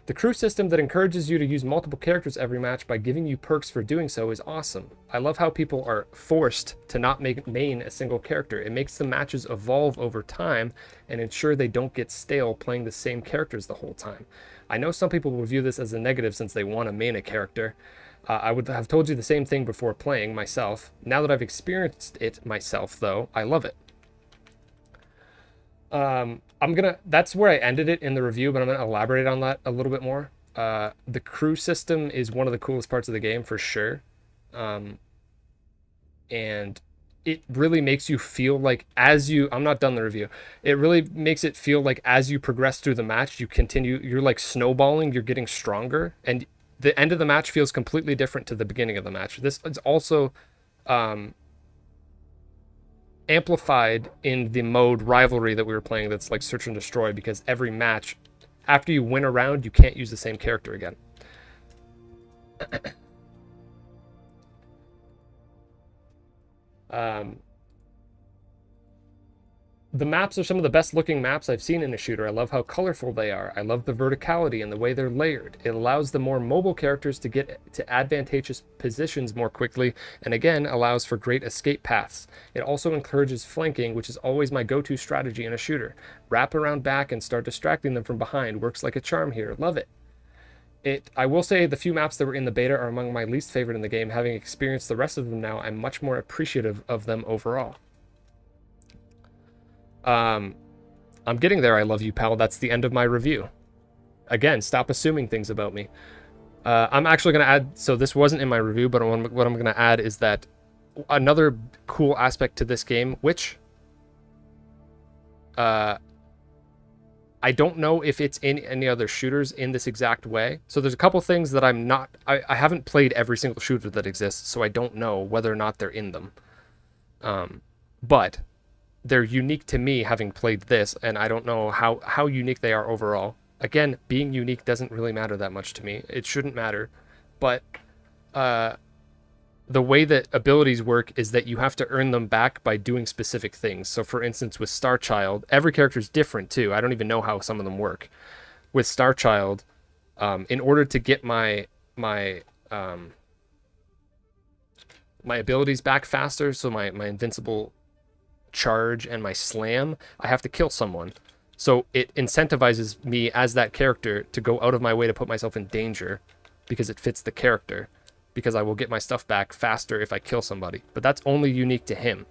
The crew system that encourages you to use multiple characters every match by giving you perks for doing so is awesome. I love how people are forced to not main a single character. It makes the matches evolve over time and ensure they don't get stale playing the same characters the whole time. I know some people will view this as a negative since they want to main a character. I would have told you the same thing before playing myself. Now that I've experienced it myself, though, I love it. That's where I ended it in the review, but I'm gonna elaborate on that a little bit more. The crew system is one of the coolest parts of the game for sure. And it really makes you feel like I'm not done the review. It really makes it feel like as you progress through the match, you're like snowballing, you're getting stronger, and the end of the match feels completely different to the beginning of the match. This is also amplified in the mode rivalry that we were playing that's like search and destroy, because every match after you win a round you can't use the same character again. The maps are some of the best looking maps I've seen in a shooter. I love how colorful they are. I love the verticality and the way they're layered. It allows the more mobile characters to get to advantageous positions more quickly, and again allows for great escape paths. It also encourages flanking, which is always my go-to strategy in a shooter. Wrap around back and start distracting them from behind works like a charm here. Love it. I will say the few maps that were in the beta are among my least favorite in the game. Having experienced the rest of them now, I'm much more appreciative of them overall. I'm getting there, I love you, pal. That's the end of my review. Again, stop assuming things about me. I'm actually going to add, so this wasn't in my review, but what I'm going to add is that another cool aspect to this game, which I don't know if it's in any other shooters in this exact way. So there's a couple things that I haven't played every single shooter that exists, so I don't know whether or not they're in them. But they're unique to me having played this, and I don't know how unique they are overall. Again, being unique doesn't really matter that much to me. It shouldn't matter. But the way that abilities work is that you have to earn them back by doing specific things. So for instance, with Star Child, every character is different too. I don't even know how some of them work. With Star Child, in order to get my abilities back faster, so my invincible charge and my slam, I have to kill someone. So it incentivizes me as that character to go out of my way to put myself in danger because it fits the character, because I will get my stuff back faster if I kill somebody. But that's only unique to him.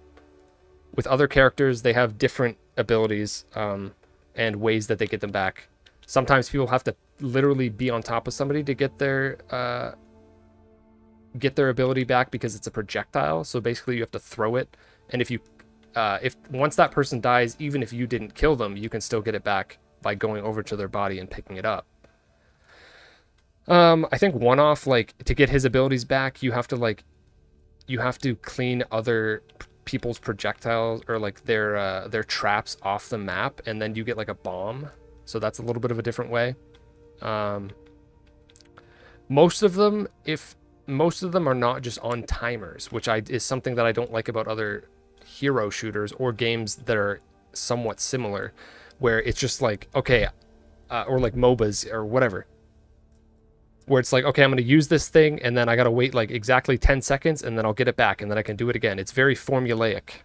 With other characters, they have different abilities and ways that they get them back. Sometimes people have to literally be on top of somebody to get their get their ability back because it's a projectile. So basically you have to throw it. And if once that person dies, even if you didn't kill them, you can still get it back by going over to their body and picking it up. I think one-off, like, to get his abilities back, you have to clean other people's projectiles or like their traps off the map, and then you get like a bomb. So that's a little bit of a different way. Most of them are not just on timers, which is something that I don't like about other hero shooters or games that are somewhat similar, where it's just like, okay, or like MOBAs or whatever, where it's like, okay, I'm going to use this thing and then I got to wait like exactly 10 seconds and then I'll get it back and then I can do it again. It's very formulaic.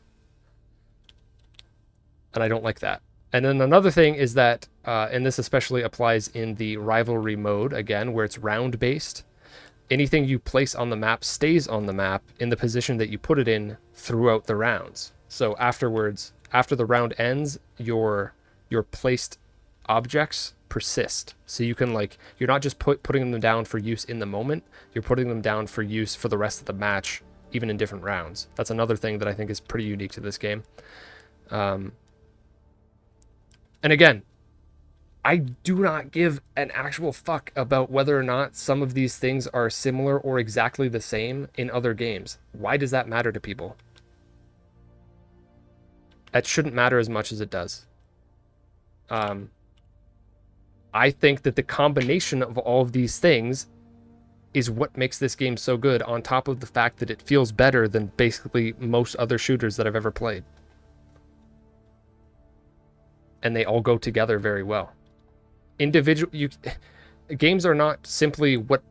And I don't like that. And then another thing is that, and this especially applies in the rivalry mode, again, where it's round based. Anything you place on the map stays on the map in the position that you put it in throughout the rounds. So afterwards, after the round ends, your placed objects persist. So you can, like, you're not just putting them down for use in the moment, you're putting them down for use for the rest of the match, even in different rounds. That's another thing that I think is pretty unique to this game. And again, I do not give an actual fuck about whether or not some of these things are similar or exactly the same in other games. Why does that matter to people? That shouldn't matter as much as it does. I think that the combination of all of these things is what makes this game so good, on top of the fact that it feels better than basically most other shooters that I've ever played. And they all go together very well. Games are not simply what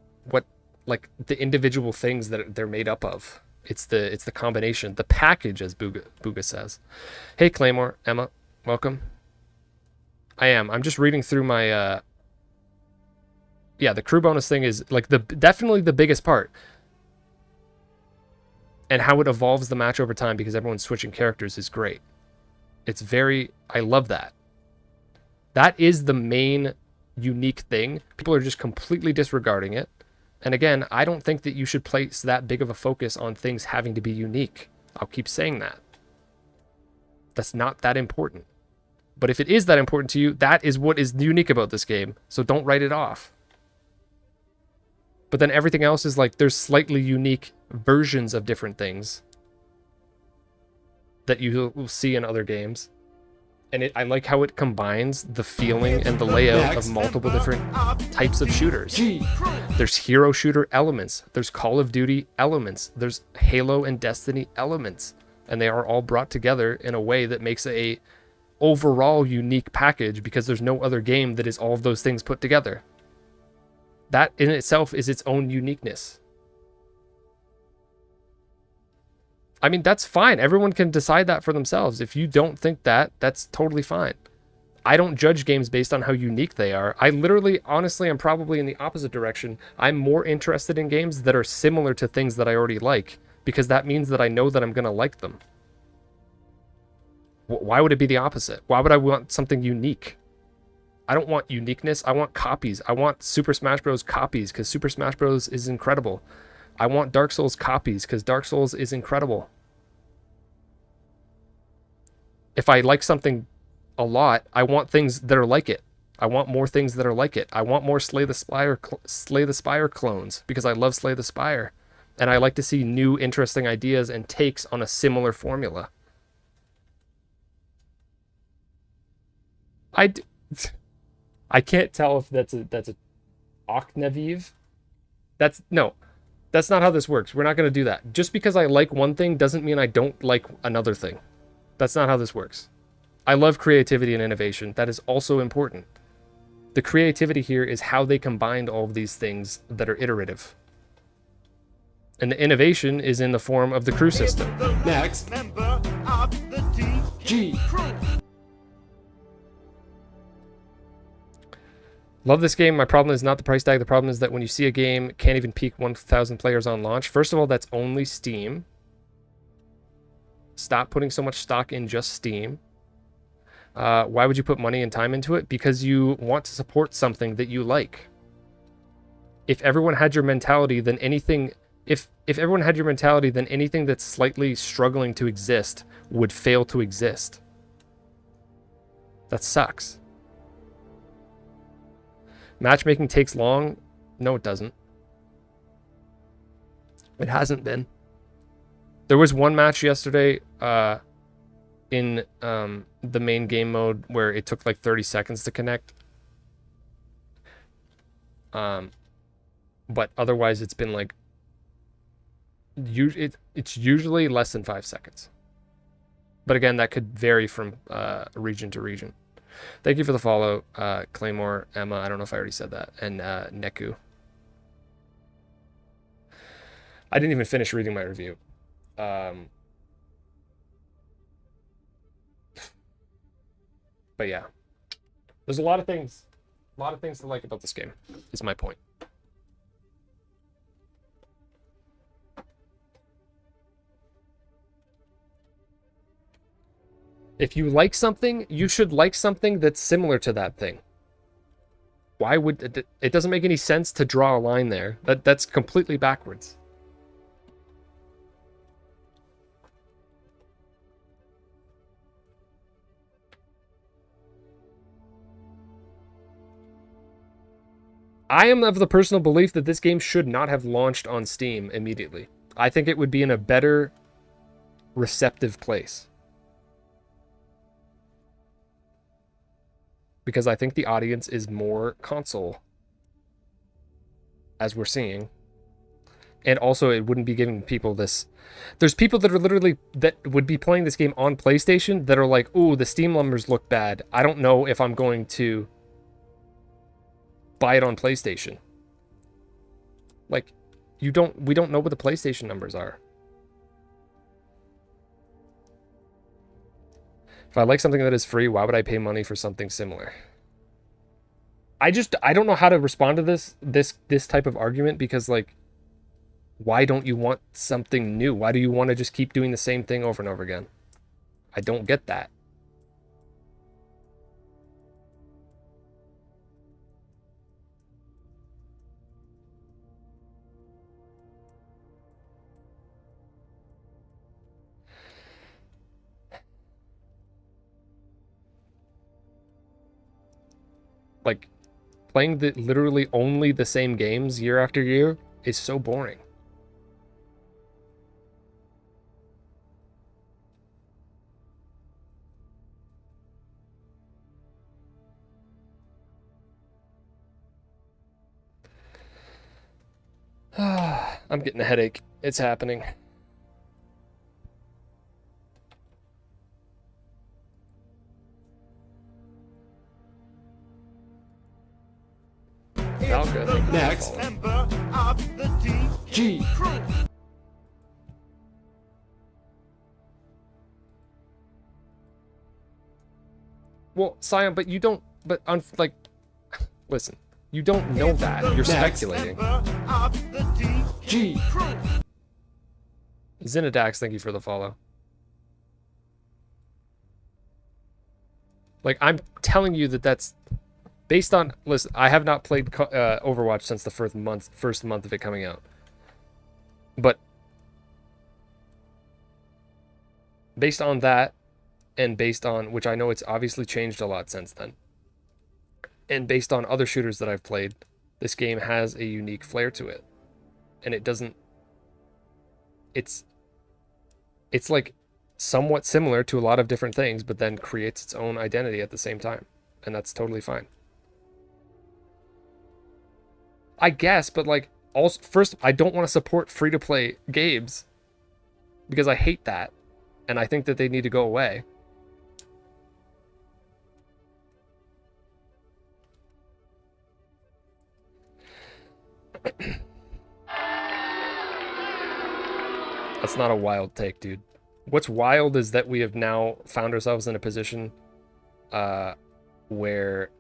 like the individual things that they're made up of. It's the combination, the package, as Booga says. Hey Claymore, Emma, welcome. I'm just reading through my yeah, the crew bonus thing is like definitely the biggest part. And how it evolves the match over time because everyone's switching characters is great. I love that. That is the main unique thing. People are just completely disregarding it. And again, I don't think that you should place that big of a focus on things having to be unique. I'll keep saying that. That's not that important. But if it is that important to you, that is what is unique about this game. So don't write it off. But then everything else is like, there's slightly unique versions of different things that you will see in other games. And I like how it combines the feeling and the layout of multiple different types of shooters. There's hero shooter elements. There's Call of Duty elements. There's Halo and Destiny elements. And they are all brought together in a way that makes a overall unique package, because there's no other game that is all of those things put together. That in itself is its own uniqueness. I mean, that's fine. Everyone can decide that for themselves. If you don't think that, that's totally fine. I don't judge games based on how unique they are. I literally, honestly, am probably in the opposite direction. I'm more interested in games that are similar to things that I already like, because that means that I know that I'm going to like them. Why would it be the opposite? Why would I want something unique? I don't want uniqueness. I want copies. I want Super Smash Bros. Copies, because Super Smash Bros. Is incredible. I want Dark Souls copies, because Dark Souls is incredible. If I like something a lot, I want things that are like it. I want more things that are like it. I want more Slay the Spire clones, because I love Slay the Spire. And I like to see new, interesting ideas and takes on a similar formula. I can't tell if that's a Ocnavive. That's not how this works. We're not going to do that. Just because I like one thing doesn't mean I don't like another thing. That's not how this works. I love creativity and innovation. That is also important. The creativity here is how they combined all of these things that are iterative. And the innovation is in the form of the crew system. Next member of the DG crew. Love this game. My problem is not the price tag. The problem is that when you see a game can't even peak 1,000 players on launch. First of all, that's only Steam. Stop putting so much stock in just Steam. Why would you put money and time into it? Because you want to support something that you like. If everyone had your mentality, then anything If everyone had your mentality, then anything that's slightly struggling to exist would fail to exist. That sucks. Matchmaking takes long. No, it doesn't. It hasn't been. There was one match yesterday in the main game mode where it took like 30 seconds to connect. But otherwise it's been like it's usually less than 5 seconds. But again, that could vary from region to region. Thank you for the follow, Claymore, Emma. I don't know if I already said that, and Neku. I didn't even finish reading my review. But yeah, there's a lot of things to like about this game, is my point. If you like something, you should like something that's similar to that thing. Why would it doesn't make any sense to draw a line there. That's completely backwards. I am of the personal belief that this game should not have launched on Steam immediately. I think it would be in a better receptive place. Because I think the audience is more console, as we're seeing. And also, it wouldn't be giving people this... There's people that are literally... that would be playing this game on PlayStation that are like, ooh, the Steam numbers look bad. I don't know if I'm going to buy it on PlayStation. Like, we don't know what the PlayStation numbers are. If I like something that is free, why would I pay money for something similar? I don't know how to respond to this type of argument, because like, why don't you want something new? Why do you want to just keep doing the same thing over and over again? I don't get that. Like, playing literally only the same games year after year is so boring. I'm getting a headache. It's happening. Next member of the DG crew. Well, Sion, but you don't... But, like... Listen. You don't know that. You're speculating. Zinadax, thank you for the follow. Like, I'm telling you that that's... Based on... Listen, I have not played Overwatch since the first month of it coming out. But... Based on that, and based on... Which I know it's obviously changed a lot since then. And based on other shooters that I've played, this game has a unique flair to it. And it doesn't... It's like somewhat similar to a lot of different things, but then creates its own identity at the same time. And that's totally fine. I guess, but like, also, first, I don't want to support free-to-play games because I hate that. And I think that they need to go away. That's not a wild take, dude. What's wild is that we have now found ourselves in a position where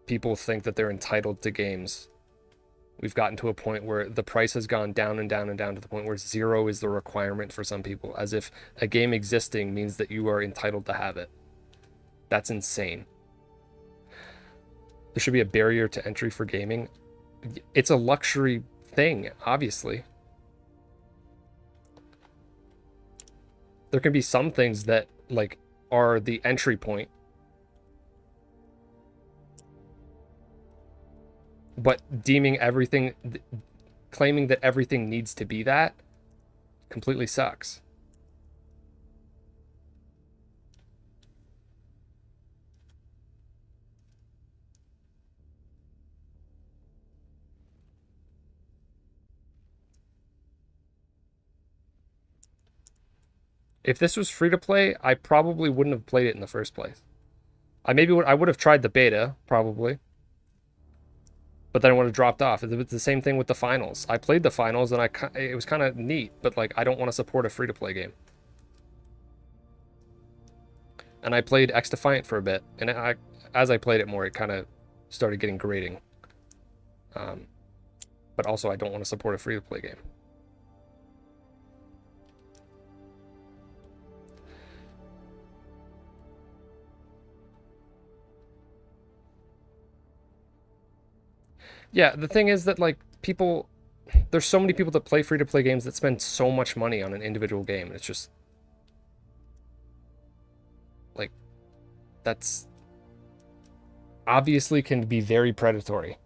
people think that they're entitled to games. We've gotten to a point where the price has gone down and down and down to the point where 0 is the requirement for some people, as if a game existing means that you are entitled to have it. That's insane. There should be a barrier to entry for gaming. It's a luxury thing, obviously. There can be some things that like are the entry point, but deeming everything, claiming that everything needs to be that, completely sucks. If this was free to play, I probably wouldn't have played it in the first place. I would have tried the beta, probably. But then I would have dropped off. It's the same thing with the finals. I played the finals and it was kind of neat, but like I don't want to support a free-to-play game. And I played X Defiant for a bit, and as I played it more, it kind of started getting grating. But also, I don't want to support a free-to-play game. Yeah, the thing is that like people, there's so many people that play free-to-play games that spend so much money on an individual game. It's just like that's obviously can be very predatory.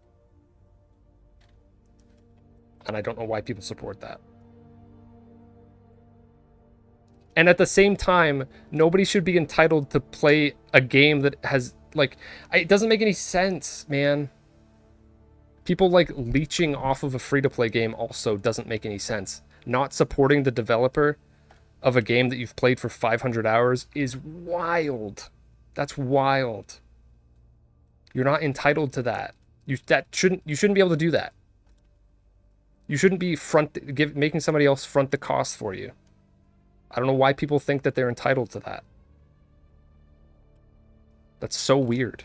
And I don't know why people support that. And at the same time, nobody should be entitled to play a game that has like it doesn't make any sense, man. People like leeching off of a free-to-play game also doesn't make any sense. Not supporting the developer of a game that you've played for 500 hours is wild. That's wild. You're not entitled to that. You shouldn't be able to do that. You shouldn't be making somebody else front the cost for you. I don't know why people think that they're entitled to that. That's so weird.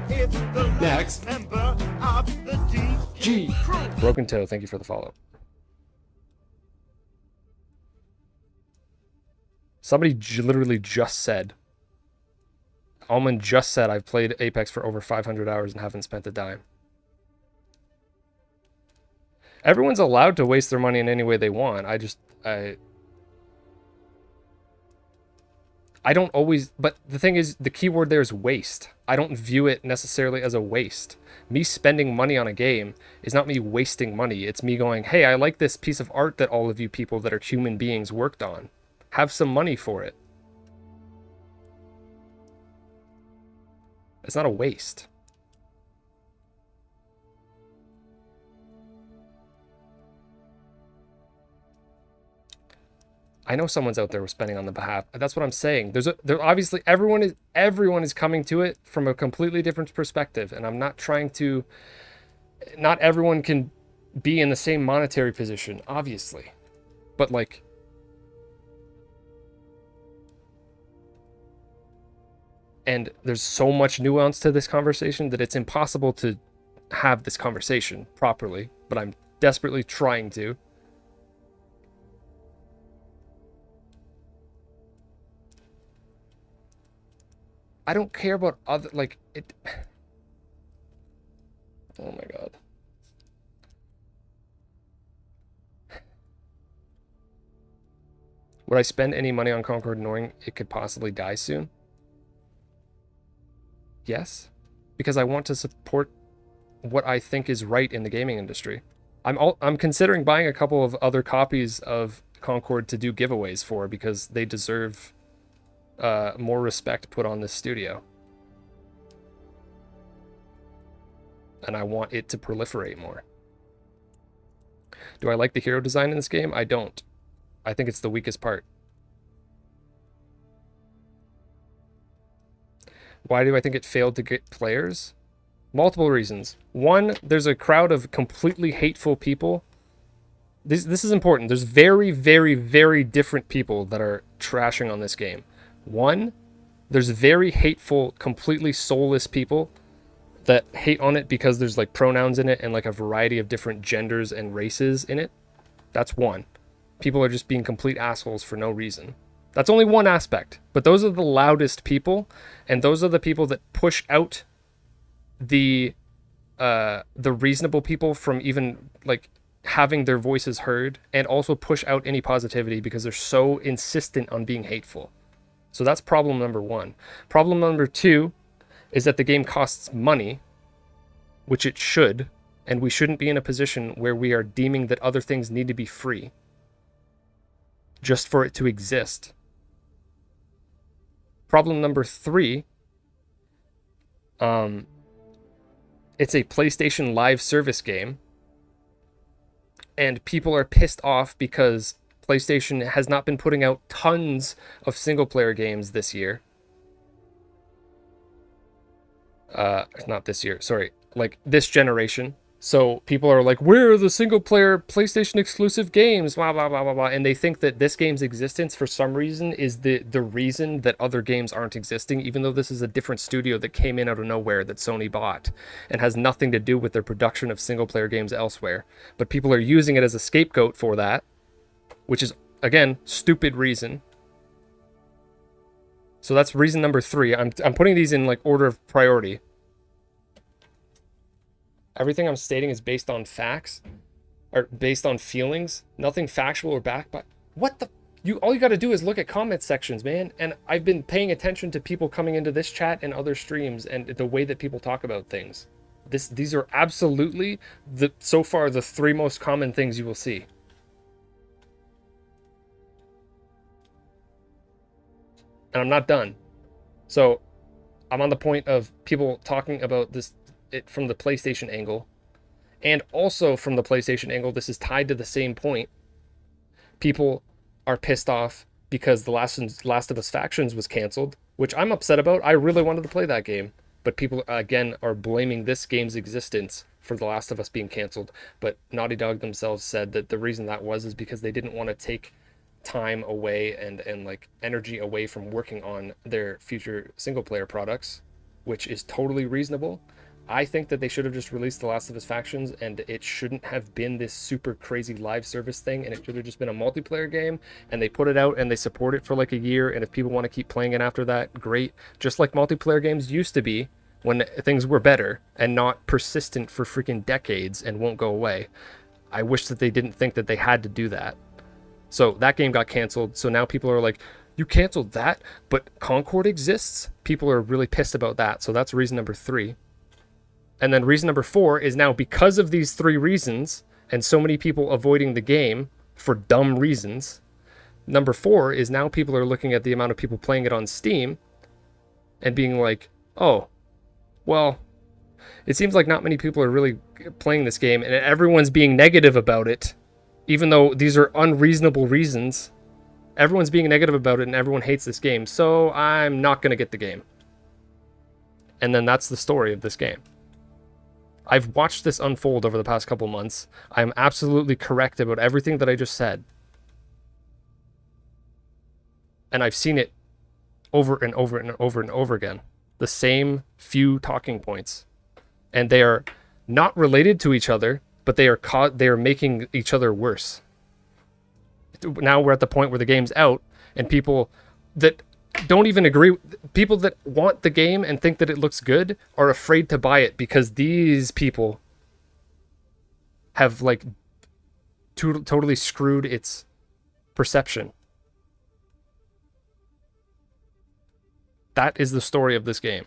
It's the Next member of the DG crew. Broken Toe, thank you for the follow. Somebody literally just said, Almond just said, I've played Apex for over 500 hours and haven't spent a dime. Everyone's allowed to waste their money in any way they want. I don't always, but the thing is, the key word there is waste. I don't view it necessarily as a waste. Me spending money on a game is not me wasting money. It's me going, hey, I like this piece of art that all of you people that are human beings worked on. Have some money for it. It's not a waste. I know someone's out there spending on the behalf. That's what I'm saying. There obviously everyone is coming to it from a completely different perspective, and I'm not trying to. Not everyone can be in the same monetary position, obviously, but like. And there's so much nuance to this conversation that it's impossible to have this conversation properly, but I'm desperately trying to. I don't care about other, like, it. Oh my God. Would I spend any money on Concord knowing it could possibly die soon? Yes, because I want to support what I think is right in the gaming industry. I'm considering buying a couple of other copies of Concord to do giveaways for because they deserve more respect put on this studio. And I want it to proliferate more. Do I like the hero design in this game? I don't. I think it's the weakest part. Why do I think it failed to get players? Multiple reasons. One, there's a crowd of completely hateful people. This is important. There's very, very, very different people that are trashing on this game. One, there's very hateful, completely soulless people that hate on it because there's like pronouns in it and like a variety of different genders and races in it. That's one. People are just being complete assholes for no reason. That's only one aspect, but those are the loudest people, and those are the people that push out the reasonable people from even like having their voices heard and also push out any positivity because they're so insistent on being hateful. So that's problem number one. Problem number two is that the game costs money, which it should, and we shouldn't be in a position where we are deeming that other things need to be free just for it to exist. Problem number three, it's a PlayStation Live service game, and people are pissed off because PlayStation has not been putting out tons of single-player games this year. Not this year, sorry, like this generation. So people are like, where are the single-player PlayStation exclusive games? Blah, blah, blah, blah, blah. And they think that this game's existence, for some reason, is the reason that other games aren't existing, even though this is a different studio that came in out of nowhere that Sony bought and has nothing to do with their production of single-player games elsewhere. But people are using it as a scapegoat for that, which is, again, stupid reason. So that's reason number three. I'm putting these in like order of priority. Everything I'm stating is based on facts, or based on feelings. Nothing factual or backed by. What the? All you got to do is look at comment sections, man. And I've been paying attention to people coming into this chat and other streams and the way that people talk about things. These are absolutely so far the three most common things you will see. And I'm not done. So I'm on the point of people talking about it from the PlayStation angle, and also from the PlayStation angle, this is tied to the same point. People are pissed off because the Last of Us Factions was canceled, which I'm upset about. I really wanted to play that game, but people again are blaming this game's existence for The Last of Us being canceled. But Naughty Dog themselves said that the reason that was is because they didn't want to take time away and like energy away from working on their future single player products, which is totally reasonable. I think that they should have just released The Last of Us Factions, and it shouldn't have been this super crazy live service thing, and it should have just been a multiplayer game, and they put it out and they support it for like a year, and if people want to keep playing it after that, great. Just like multiplayer games used to be when things were better and not persistent for freaking decades and won't go away. I wish that they didn't think that they had to do that. So that game got canceled, so now people are like, you canceled that, but Concord exists? People are really pissed about that, so that's reason number three. And then reason number four is now because of these three reasons and so many people avoiding the game for dumb reasons, number four is now people are looking at the amount of people playing it on Steam and being like, oh, well, it seems like not many people are really playing this game and everyone's being negative about it, even though these are unreasonable reasons. Everyone's being negative about it and everyone hates this game, so I'm not going to get the game. And then that's the story of this game. I've watched this unfold over the past couple months. I'm absolutely correct about everything that I just said. And I've seen it over and over and over and over again. The same few talking points. And they are not related to each other, but they are making each other worse. Now we're at the point where the game's out, and people that don't even agree, people that want the game and think that it looks good are afraid to buy it because these people have like totally screwed its perception. That is the story of this game.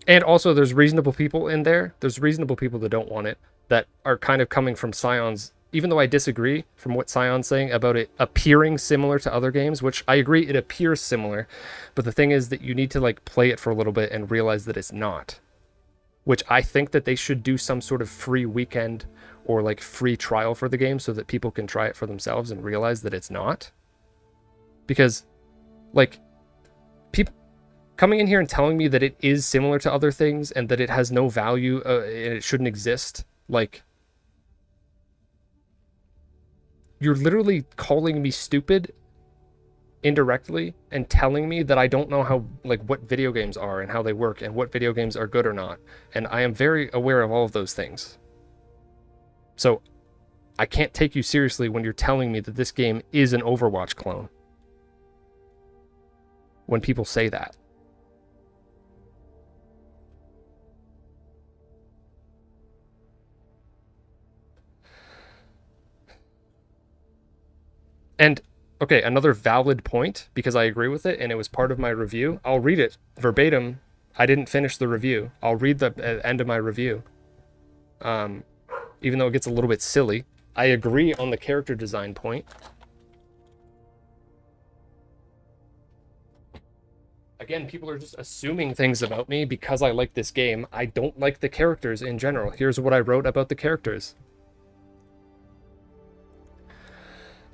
And also there's reasonable people in there. There's reasonable people that don't want it, that are kind of coming from Scion's. Even though I disagree from what Scion's saying about it appearing similar to other games, which I agree it appears similar, but the thing is that you need to like play it for a little bit and realize that it's not. Which I think that they should do some sort of free weekend or like free trial for the game so that people can try it for themselves and realize that it's not. Because like people coming in here and telling me that it is similar to other things and that it has no value and it shouldn't exist, like, you're literally calling me stupid indirectly and telling me that I don't know how, like, what video games are and how they work and what video games are good or not. And I am very aware of all of those things. So I can't take you seriously when you're telling me that this game is an Overwatch clone. When people say that. Okay, another valid point, because I agree with it and it was part of my review. I'll read it verbatim. I didn't finish the review. I'll read the end of my review. Even though it gets a little bit silly. I agree on the character design point. Again, people are just assuming things about me because I like this game. I don't like the characters in general. Here's what I wrote about the characters.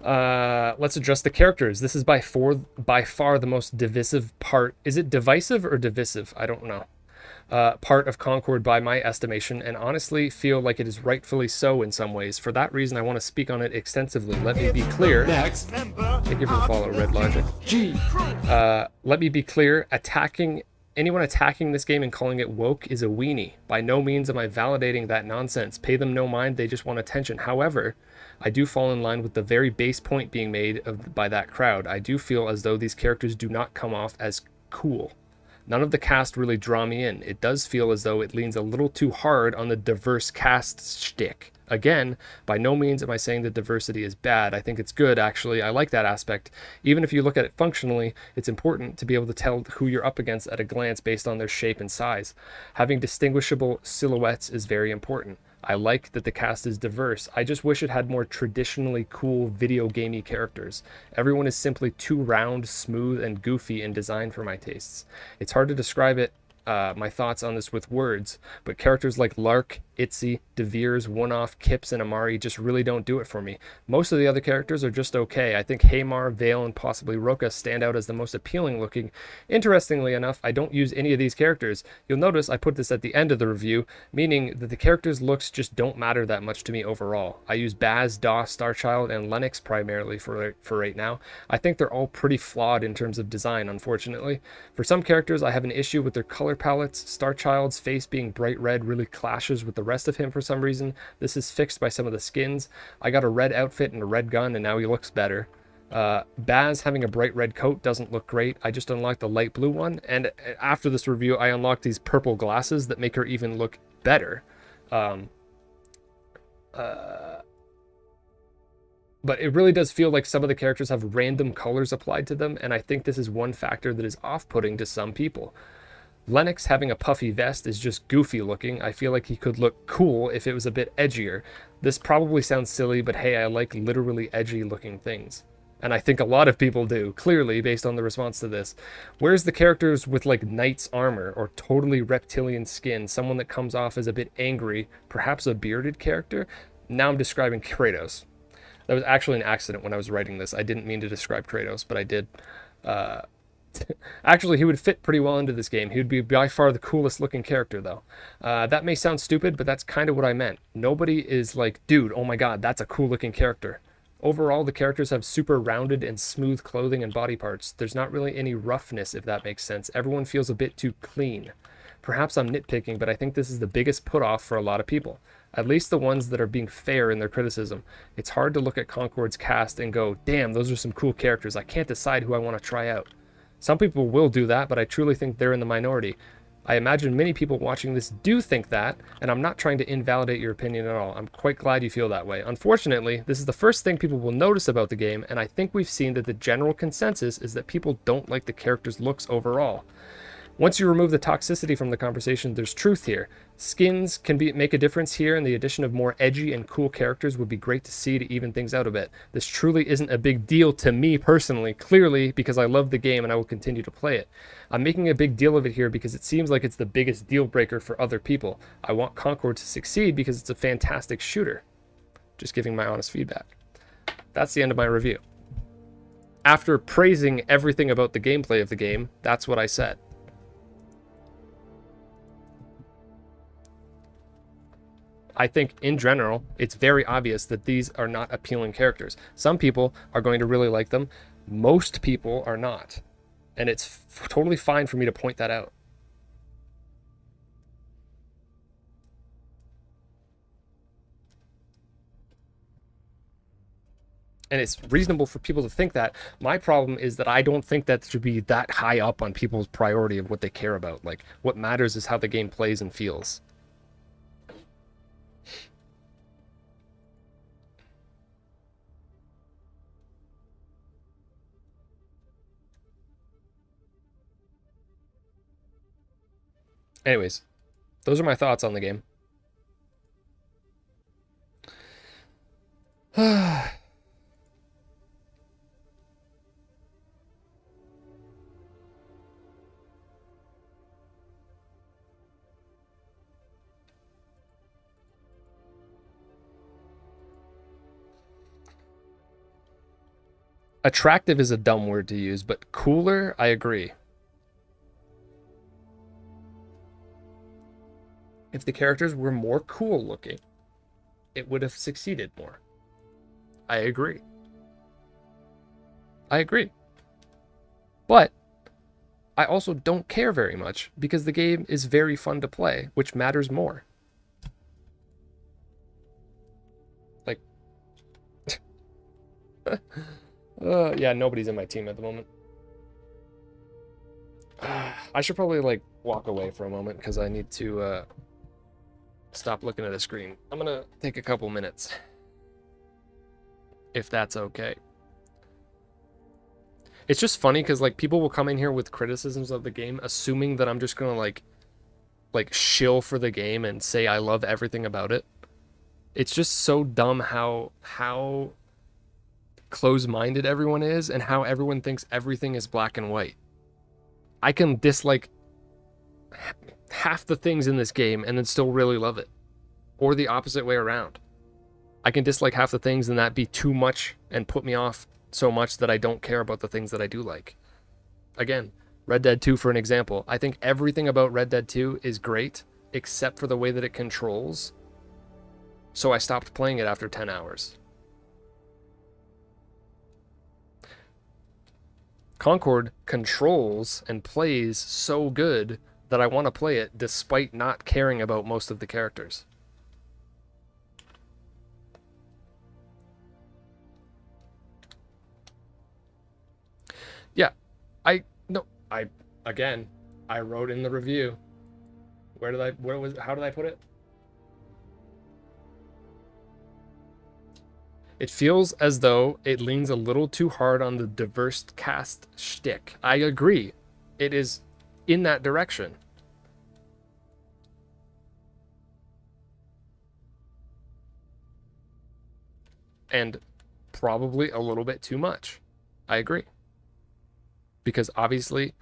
Let's address the characters. This is by far the most divisive part. Is it divisive or divisive? I don't know. Part of Concord by my estimation, and honestly feel like it is rightfully so in some ways. For that reason, I want to speak on it extensively. Let me be clear. Next member. Thank you for the follow, Red Logic. G. Let me be clear. Anyone attacking this game and calling it woke is a weenie. By no means am I validating that nonsense. Pay them no mind, they just want attention. However, I do fall in line with the very base point being made by that crowd. I do feel as though these characters do not come off as cool. None of the cast really draw me in. It does feel as though it leans a little too hard on the diverse cast shtick. Again, by no means am I saying that diversity is bad. I think it's good, actually. I like that aspect. Even if you look at it functionally, it's important to be able to tell who you're up against at a glance based on their shape and size. Having distinguishable silhouettes is very important. I like that the cast is diverse. I just wish it had more traditionally cool video gamey characters. Everyone is simply too round, smooth, and goofy in design for my tastes. It's hard to describe it, my thoughts on this with words, but characters like Lark, Itzy, DeVeers, One-Off, Kips, and Amari just really don't do it for me. Most of the other characters are just okay. I think Haymar, Vale, and possibly Roka stand out as the most appealing looking. Interestingly enough, I don't use any of these characters. You'll notice I put this at the end of the review, meaning that the characters' looks just don't matter that much to me overall. I use Baz, Doss, Starchild, and Lennox primarily for right now. I think they're all pretty flawed in terms of design, unfortunately. For some characters, I have an issue with their color palettes. Starchild's face being bright red really clashes with the rest of him for some reason. This is fixed by some of the skins. I got a red outfit and a red gun, and now he looks better. Baz having a bright red coat doesn't look great. I just unlocked the light blue one, and after this review, I unlocked these purple glasses that make her even look better. But it really does feel like some of the characters have random colors applied to them, and I think this is one factor that is off-putting to some people. Lennox having a puffy vest is just goofy looking. I feel like he could look cool if it was a bit edgier. This probably sounds silly, but hey, I like literally edgy looking things. And I think a lot of people do, clearly, based on the response to this. Where's the characters with like knight's armor or totally reptilian skin, someone that comes off as a bit angry, perhaps a bearded character? Now I'm describing Kratos. That was actually an accident when I was writing this. I didn't mean to describe Kratos, but I did. Actually, he would fit pretty well into this game. He would be by far the coolest looking character, though. That may sound stupid, but that's kind of what I meant. Nobody is like, dude, oh my god, that's a cool looking character. Overall, the characters have super rounded and smooth clothing and body parts. There's not really any roughness, if that makes sense. Everyone feels a bit too clean. Perhaps I'm nitpicking, but I think this is the biggest put-off for a lot of people. At least the ones that are being fair in their criticism. It's hard to look at Concord's cast and go, damn, those are some cool characters. I can't decide who I want to try out. Some people will do that, but I truly think they're in the minority. I imagine many people watching this do think that, and I'm not trying to invalidate your opinion at all. I'm quite glad you feel that way. Unfortunately, this is the first thing people will notice about the game, and I think we've seen that the general consensus is that people don't like the characters' looks overall. Once you remove the toxicity from the conversation, there's truth here. Skins can make a difference here, and the addition of more edgy and cool characters would be great to see to even things out a bit. This truly isn't a big deal to me personally, clearly because I love the game and I will continue to play it. I'm making a big deal of it here because it seems like it's the biggest deal breaker for other people. I want Concord to succeed because it's a fantastic shooter. Just giving my honest feedback. That's the end of my review. After praising everything about the gameplay of the game, that's what I said. I think, in general, it's very obvious that these are not appealing characters. Some people are going to really like them. Most people are not. And it's totally fine for me to point that out. And it's reasonable for people to think that. My problem is that I don't think that should be that high up on people's priority of what they care about. Like, what matters is how the game plays and feels. Anyways, those are my thoughts on the game. Attractive is a dumb word to use, but cooler, I agree. If the characters were more cool looking, it would have succeeded more. I agree. I agree. But I also don't care very much because the game is very fun to play, which matters more. Like, yeah, nobody's in my team at the moment. I should probably like walk away for a moment because I need to stop looking at a screen. I'm gonna take a couple minutes, if that's okay. It's just funny because like people will come in here with criticisms of the game, assuming that I'm just gonna like shill for the game and say I love everything about it. It's just so dumb how close-minded everyone is and how everyone thinks everything is black and white. I can dislike half the things in this game and then still really love it. Or the opposite way around. I can dislike half the things and that be too much and put me off so much that I don't care about the things that I do like. Again, Red Dead 2 for an example. I think everything about Red Dead 2 is great except for the way that it controls. So I stopped playing it after 10 hours. Concord controls and plays so good that I want to play it despite not caring about most of the characters. Yeah, I wrote in the review. How did I put it? It feels as though it leans a little too hard on the diverse cast shtick. I agree. It is in that direction. And probably a little bit too much. I agree. Because obviously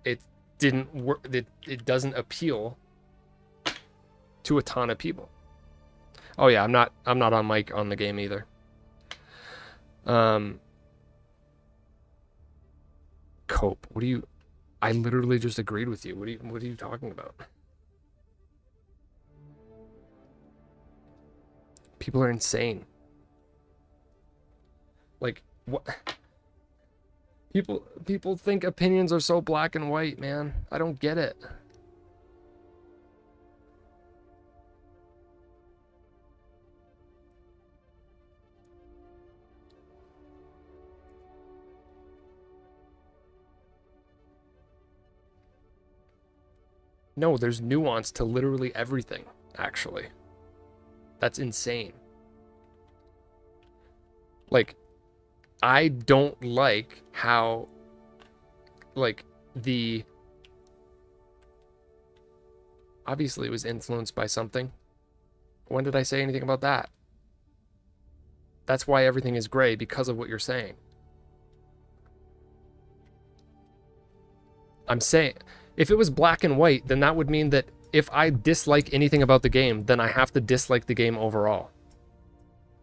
it didn't work. It doesn't appeal to a ton of people. Oh yeah, I'm not on mic on the game either. Cope. What do you? I literally just agreed with you. What are you talking about? People are insane. Like what? People think opinions are so black and white, man. I don't get it. No, there's nuance to literally everything, actually. That's insane. Like, I don't like how, like, obviously it was influenced by something. When did I say anything about that? That's why everything is gray, because of what you're saying. I'm saying, if it was black and white, then that would mean that if I dislike anything about the game, then I have to dislike the game overall.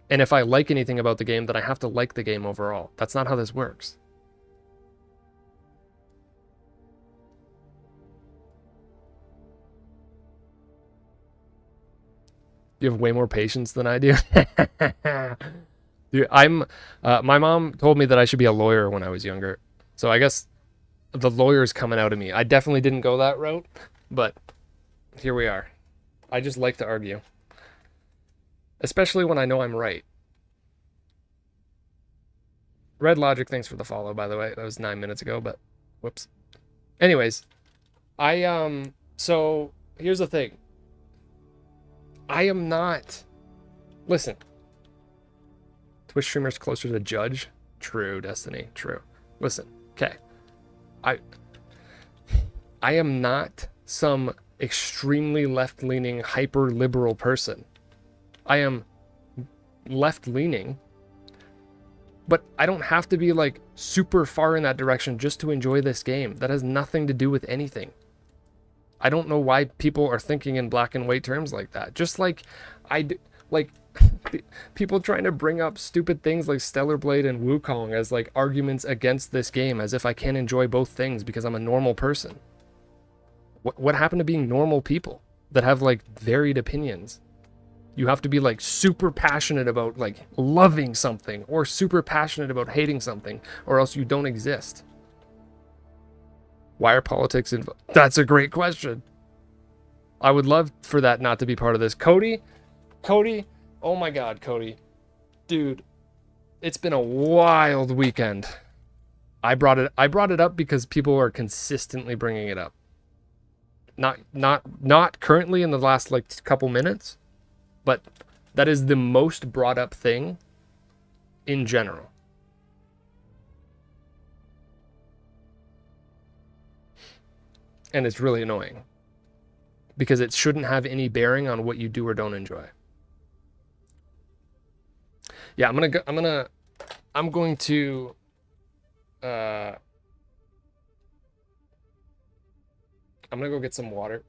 And if I like anything about the game, then I have to like the game overall. That's not how this works. You have way more patience than I do. Dude, my mom told me that I should be a lawyer when I was younger. So I guess the lawyer's coming out of me. I definitely didn't go that route, but here we are. I just like to argue. Especially when I know I'm right. Red Logic, thanks for the follow, by the way. That was 9 minutes ago, but whoops. Anyways, so here's the thing. I am not, listen. Twitch streamers closer to Judge? True, Destiny, true. Listen, okay. I am not some extremely left-leaning, hyper-liberal person. I am left-leaning, but I don't have to be like super far in that direction just to enjoy this game. That has nothing to do with anything. I don't know why people are thinking in black and white terms like that. Just like people trying to bring up stupid things like Stellar Blade and Wukong as like arguments against this game, as if I can't enjoy both things because I'm a normal person. What happened to being normal people that have like varied opinions? You have to be like super passionate about like loving something or super passionate about hating something, or else you don't exist. Why are politics involved? That's a great question. I would love for that not to be part of this. Cody, oh my God, Cody. Dude, it's been a wild weekend. I brought it up because people are consistently bringing it up. Not currently in the last like couple minutes, but that is the most brought up thing in general. And it's really annoying because it shouldn't have any bearing on what you do or don't enjoy. Yeah, I'm going to go get some water,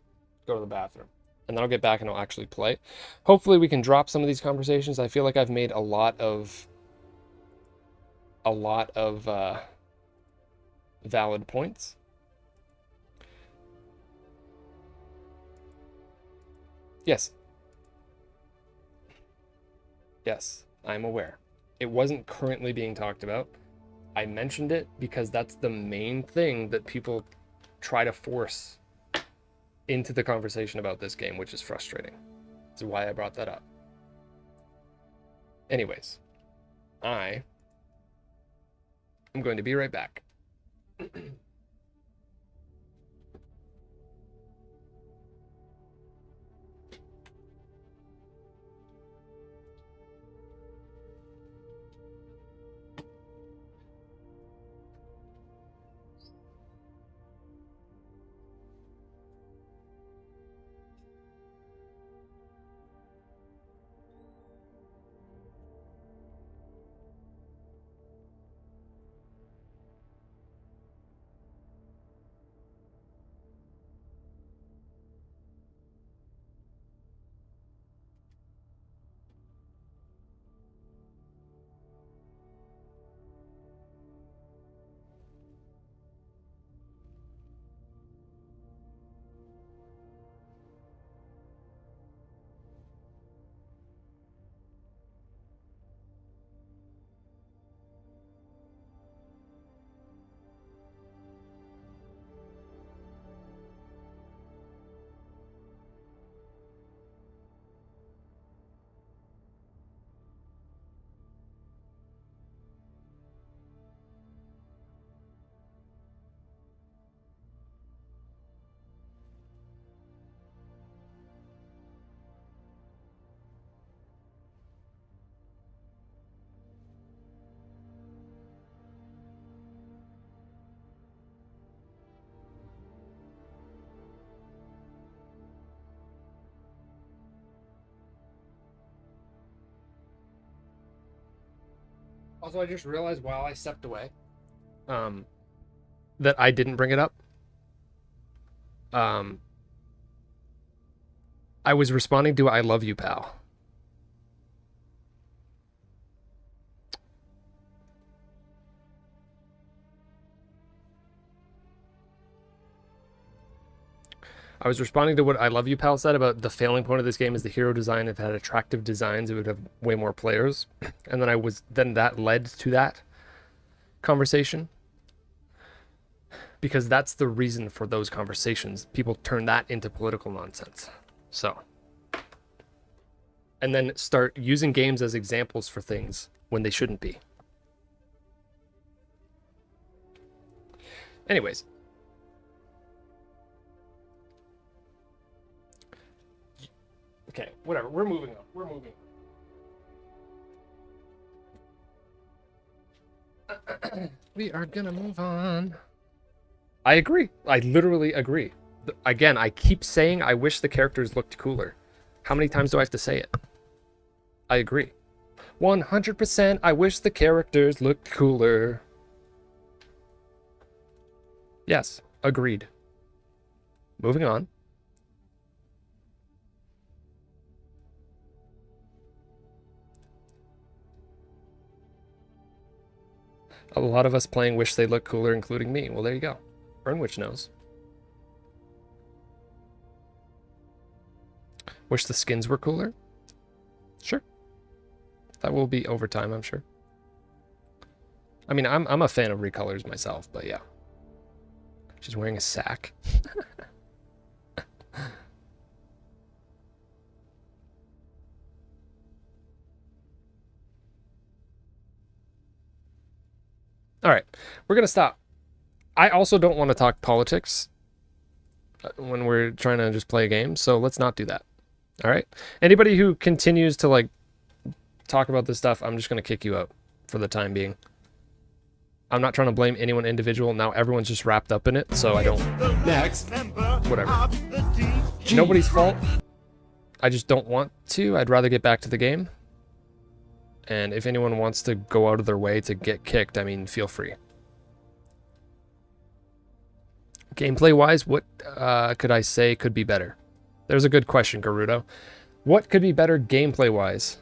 go to the bathroom, and then I'll get back and I'll actually play. Hopefully we can drop some of these conversations. I feel like I've made a lot of valid points. Yes. Yes, I'm aware. It wasn't currently being talked about. I mentioned it because that's the main thing that people try to force into the conversation about this game, which is frustrating. That's why I brought that up. Anyways, I am going to be right back. Also, I just realized while I stepped away, that I didn't bring it up. I was responding to "I love you, pal." I was responding to what "I love you, pal" said about the failing point of this game is the hero design. If it had attractive designs, it would have way more players. And then that led to that conversation. Because that's the reason for those conversations. People turn that into political nonsense. So. And then start using games as examples for things when they shouldn't be. Anyways. Okay, whatever. We're moving on. We are gonna move on. I agree. I literally agree. Again, I keep saying I wish the characters looked cooler. How many times do I have to say it? I agree. 100% I wish the characters looked cooler. Yes, agreed. Moving on. A lot of us playing wish they looked cooler, including me. Well, there you go. Burnwitch knows. Wish the skins were cooler? Sure. That will be over time, I'm sure. I mean, I'm a fan of recolors myself, but yeah. She's wearing a sack. All right, we're gonna stop. I also don't want to talk politics when we're trying to just play a game, so let's not do that. All right. Anybody who continues to like talk about this stuff, I'm just gonna kick you out for the time being. I'm not trying to blame anyone individual. Now everyone's just wrapped up in it, so I don't. Next member Whatever. of the DG Nobody's crew. fault. I just don't want to. I'd rather get back to the game. And if anyone wants to go out of their way to get kicked, I mean, feel free. Gameplay-wise, what could I say could be better? There's a good question, Garudo. What could be better gameplay-wise?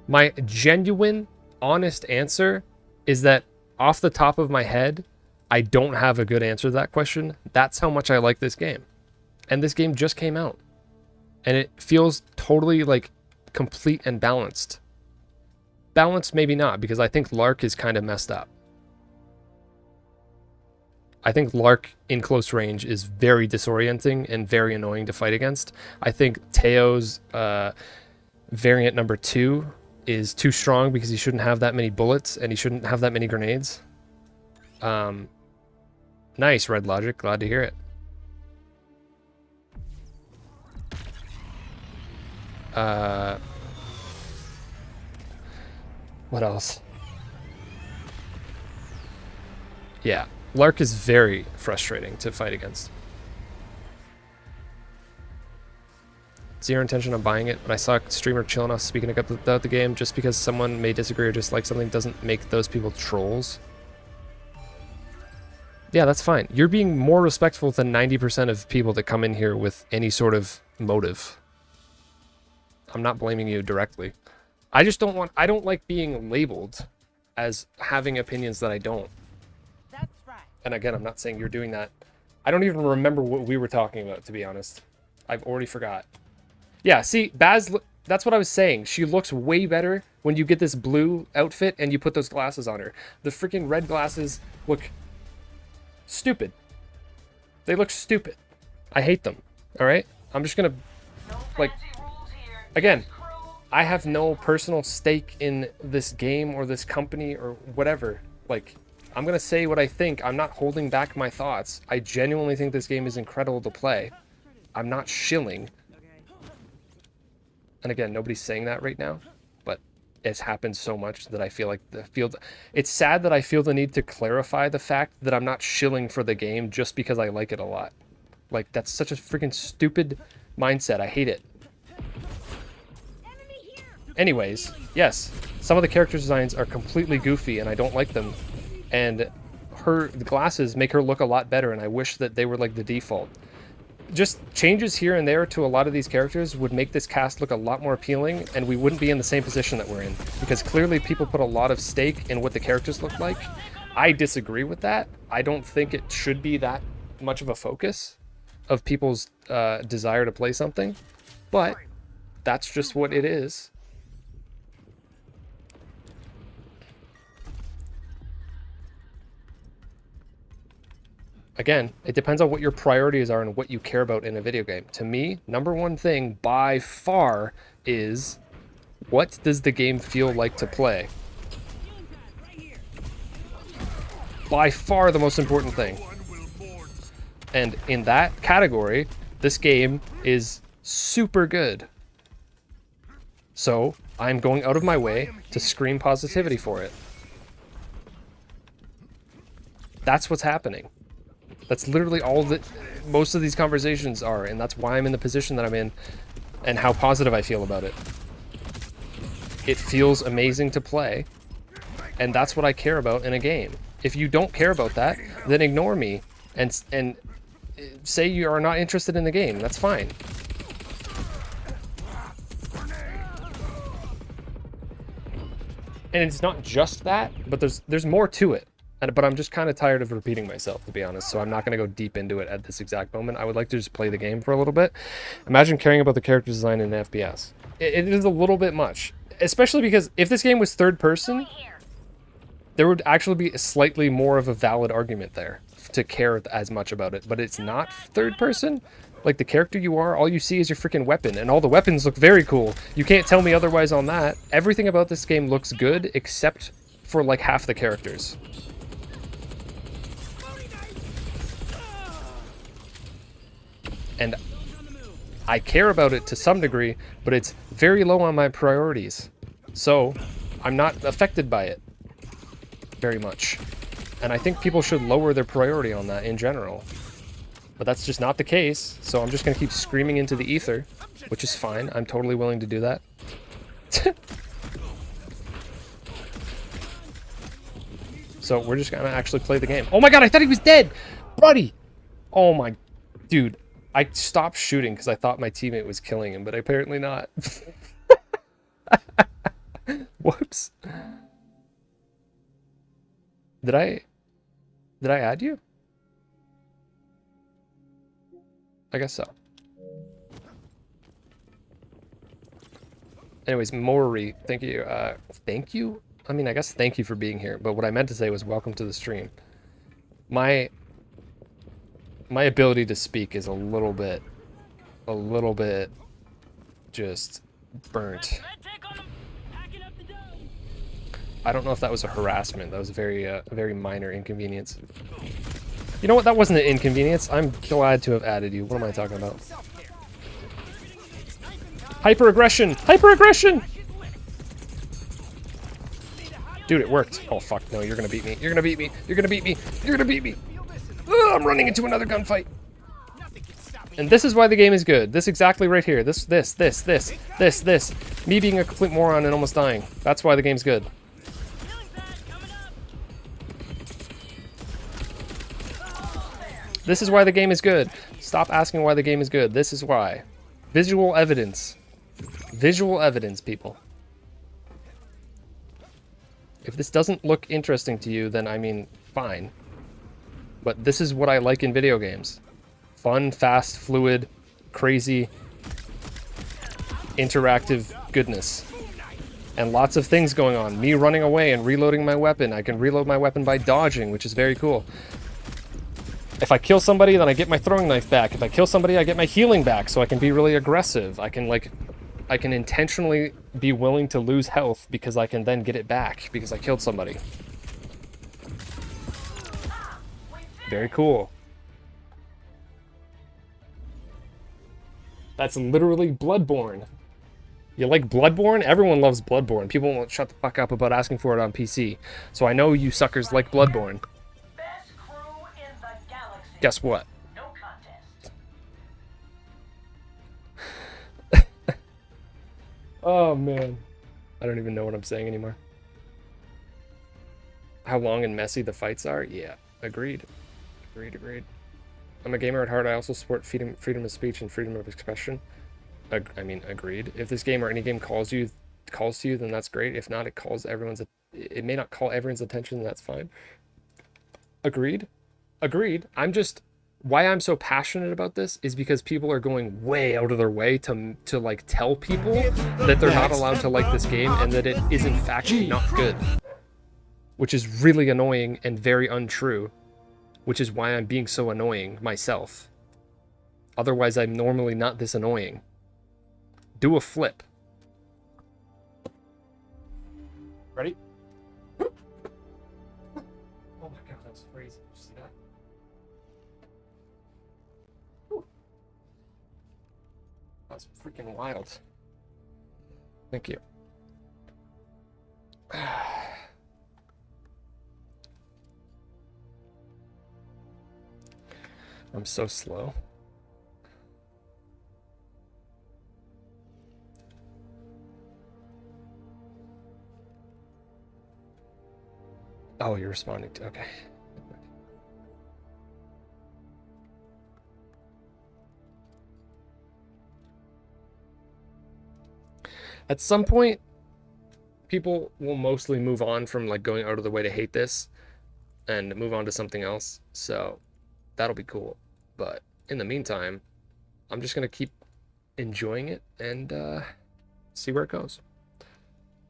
My genuine, honest answer is that off the top of my head, I don't have a good answer to that question. That's how much I like this game. And this game just came out. And it feels totally, like, complete and balanced. Balanced, maybe not, because I think Lark is kind of messed up. I think Lark in close range is very disorienting and very annoying to fight against. I think Teo's variant number 2 is too strong because he shouldn't have that many bullets and he shouldn't have that many grenades. Nice, Red Logic. Glad to hear it. What else? Yeah, Lark is very frustrating to fight against. Zero intention on buying it, but I saw a streamer chill enough speaking about the game. Just because someone may disagree or dislike something doesn't make those people trolls. Yeah, that's fine. You're being more respectful than 90% of people that come in here with any sort of motive. I'm not blaming you directly. I just don't want... I don't like being labeled as having opinions that I don't. That's right. And again, I'm not saying you're doing that. I don't even remember what we were talking about, to be honest. I've already forgot. Yeah, see, Baz... That's what I was saying. She looks way better when you get this blue outfit and you put those glasses on her. The freaking red glasses look stupid. They look stupid. I hate them. All right? I'm just gonna... Like... Again, I have no personal stake in this game or this company or whatever. Like, I'm gonna say what I think. I'm not holding back my thoughts. I genuinely think this game is incredible to play. I'm not shilling. And again, nobody's saying that right now, but it's happened so much that I feel like the field... It's sad that I feel the need to clarify the fact that I'm not shilling for the game just because I like it a lot. Like, that's such a freaking stupid mindset. I hate it. Anyways, yes, some of the character designs are completely goofy and I don't like them. And the glasses make her look a lot better and I wish that they were like the default. Just changes here and there to a lot of these characters would make this cast look a lot more appealing and we wouldn't be in the same position that we're in. Because clearly people put a lot of stake in what the characters look like. I disagree with that. I don't think it should be that much of a focus of people's desire to play something. But that's just what it is. Again, it depends on what your priorities are and what you care about in a video game. To me, number one thing by far is what does the game feel like to play? By far the most important thing. And in that category, this game is super good. So, I'm going out of my way to scream positivity for it. That's what's happening. That's literally all that most of these conversations are, and that's why I'm in the position that I'm in and how positive I feel about it. It feels amazing to play, and that's what I care about in a game. If you don't care about that, then ignore me and say you are not interested in the game. That's fine. And it's not just that, but there's more to it. But I'm just kind of tired of repeating myself, to be honest, so I'm not going to go deep into it at this exact moment. I would like to just play the game for a little bit. Imagine caring about the character design in an FPS. It is a little bit much, especially because if this game was third person, there would actually be a slightly more of a valid argument there to care as much about it, but it's not third person. Like, the character you are, all you see is your freaking weapon, and all the weapons look very cool. You can't tell me otherwise on that. Everything about this game looks good, except for, like, half the characters. And I care about it to some degree, but it's very low on my priorities. So, I'm not affected by it very much. And I think people should lower their priority on that in general. But that's just not the case, so I'm just going to keep screaming into the ether, which is fine. I'm totally willing to do that. So we're just going to actually play the game. Oh my god, I thought he was dead! Buddy! Oh my... Dude, I stopped shooting because I thought my teammate was killing him, but apparently not. Whoops. Did I add you? I guess so. Anyways, Maury, thank you. Thank you? I mean, I guess thank you for being here, but what I meant to say was welcome to the stream. My ability to speak is a little bit just burnt. I don't know if that was a harassment. That was a very minor inconvenience. You know what? That wasn't an inconvenience. I'm glad to have added you. What am I talking about? Hyper-aggression! Hyper-aggression! Dude, it worked. Oh, fuck. No, you're gonna beat me. You're gonna beat me. You're gonna beat me. You're gonna beat me. Ugh, I'm running into another gunfight. And this is why the game is good. This exactly right here. This. Me being a complete moron and almost dying. That's why the game's good. This is why the game is good. Stop asking why the game is good. This is why. Visual evidence. Visual evidence, people. If this doesn't look interesting to you, then I mean, fine. But this is what I like in video games. Fun, fast, fluid, crazy, interactive goodness. And lots of things going on. Me running away and reloading my weapon. I can reload my weapon by dodging, which is very cool. If I kill somebody, then I get my throwing knife back. If I kill somebody, I get my healing back, so I can be really aggressive. I can intentionally be willing to lose health because I can then get it back because I killed somebody. Very cool. That's literally Bloodborne. You like Bloodborne? Everyone loves Bloodborne. People won't shut the fuck up about asking for it on PC. So I know you suckers like Bloodborne. Guess what? No contest. Oh man. I don't even know what I'm saying anymore. How long and messy the fights are? Yeah, agreed. Agreed. I'm a gamer at heart. I also support freedom of speech and freedom of expression. I mean, agreed. If this game or any game calls to you, then that's great. If not, it may not call everyone's attention, that's fine. Agreed. Why I'm so passionate about this is because people are going way out of their way to like tell people that they're not allowed to like this game and that it is in fact not good. Which is really annoying and very untrue. Which is why I'm being so annoying myself. Otherwise, I'm normally not this annoying. Do a flip. Ready? Oh my god, that was crazy. Did you see that? Whew. That's freaking wild. Thank you. I'm so slow. Oh, you're responding to, okay. At some point, people will mostly move on from like going out of the way to hate this and move on to something else. So that'll be cool. But in the meantime, I'm just going to keep enjoying it and see where it goes.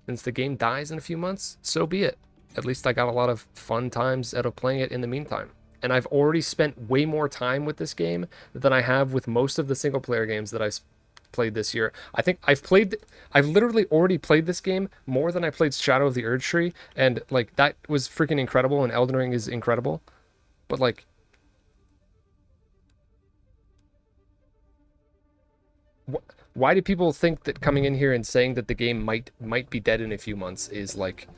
Since the game dies in a few months, so be it. At least I got a lot of fun times out of playing it in the meantime. And I've already spent way more time with this game than I have with most of the single player games that I've played this year. I think I've literally already played this game more than I played Shadow of the Erd Tree, and like that was freaking incredible, and Elden Ring is incredible. But like, why do people think that coming in here and saying that the game might be dead in a few months is like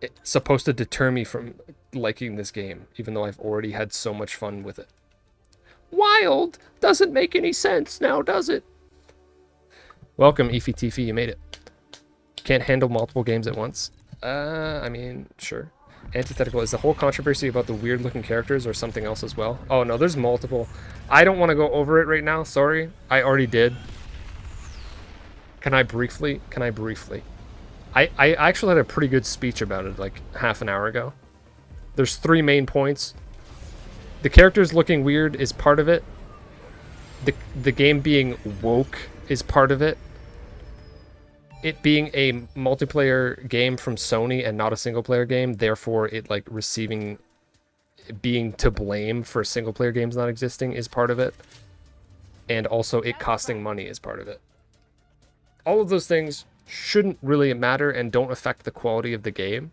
it's supposed to deter me from liking this game, even though I've already had so much fun with it? Wild doesn't make any sense now, does it? Welcome, Eefy Teefy, you made it. Can't handle multiple games at once. I mean, sure. Antithetical, is the whole controversy about the weird looking characters or something else as well? Oh no, there's multiple. I don't want to go over it right now, sorry. I already did. Can I briefly? I actually had a pretty good speech about it like half an hour ago. There's 3 main points. The characters looking weird is part of it. The game being woke is part of it. It being a multiplayer game from Sony and not a single player game, therefore it like being to blame for single player games not existing is part of it. And also it costing money is part of it. All of those things shouldn't really matter and don't affect the quality of the game.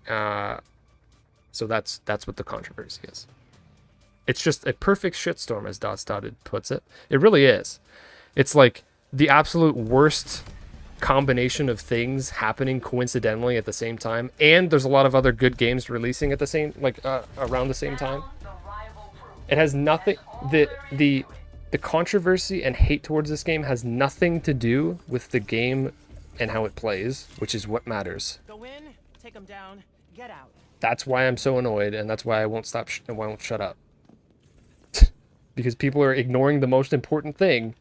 So that's what the controversy is. It's just a perfect shitstorm, as Dotted puts it. It really is. It's like the absolute worst combination of things happening coincidentally at the same time, and there's a lot of other good games releasing at the same, like around the same time. It has nothing. The controversy and hate towards this game has nothing to do with the game and how it plays, which is what matters. Go in, take them down, get out. That's why I'm so annoyed, and that's why I won't stop. I won't shut up. Because people are ignoring the most important thing,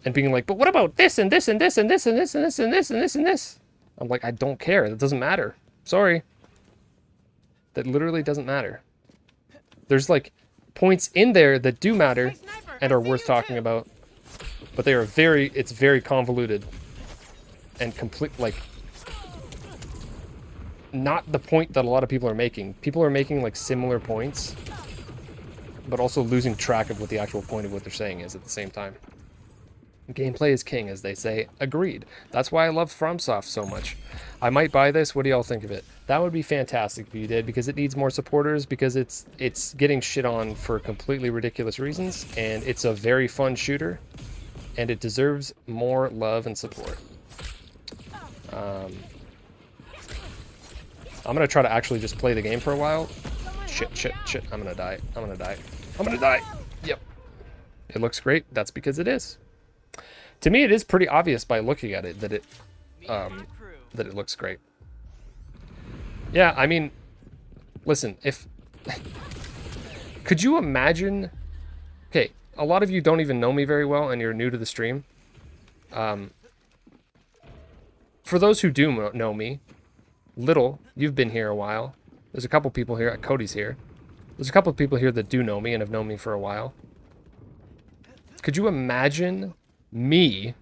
and being like, "But what about this and this and this and this and this and this and this and this and this?" I'm like, I don't care. That doesn't matter. Sorry. That literally doesn't matter. There's like points in there that do matter and are worth talking about, but they are it's very convoluted and complete, like not the point that a lot of people are making. People are making like similar points, but also losing track of what the actual point of what they're saying is at the same time. Gameplay is king, as they say. Agreed. That's why I love FromSoft so much. I might buy this. What do y'all think of it? That would be fantastic if you did, because it needs more supporters, because it's getting shit on for completely ridiculous reasons, and it's a very fun shooter, and it deserves more love and support. I'm gonna try to actually just play the game for a while. Shit. I'm gonna die. Yep. It looks great. That's because it is. To me, it is pretty obvious by looking at it that it looks great. Yeah, I mean, listen, if... Could you imagine... Okay, a lot of you don't even know me very well, and you're new to the stream. For those who do know me, Little, you've been here a while. There's a couple people here. Cody's here. There's a couple of people here that do know me and have known me for a while. Could you imagine me,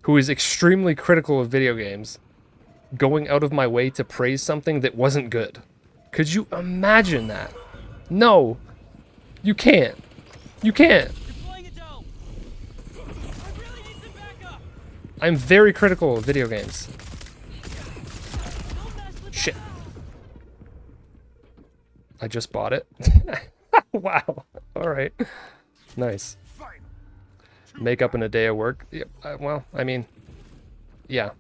who is extremely critical of video games, going out of my way to praise something that wasn't good? Could you imagine that? No. You can't. You can't. I'm very critical of video games. Shit. I just bought it. Wow. Alright. Nice. Make up in a day of work. Yeah, well, I mean, yeah.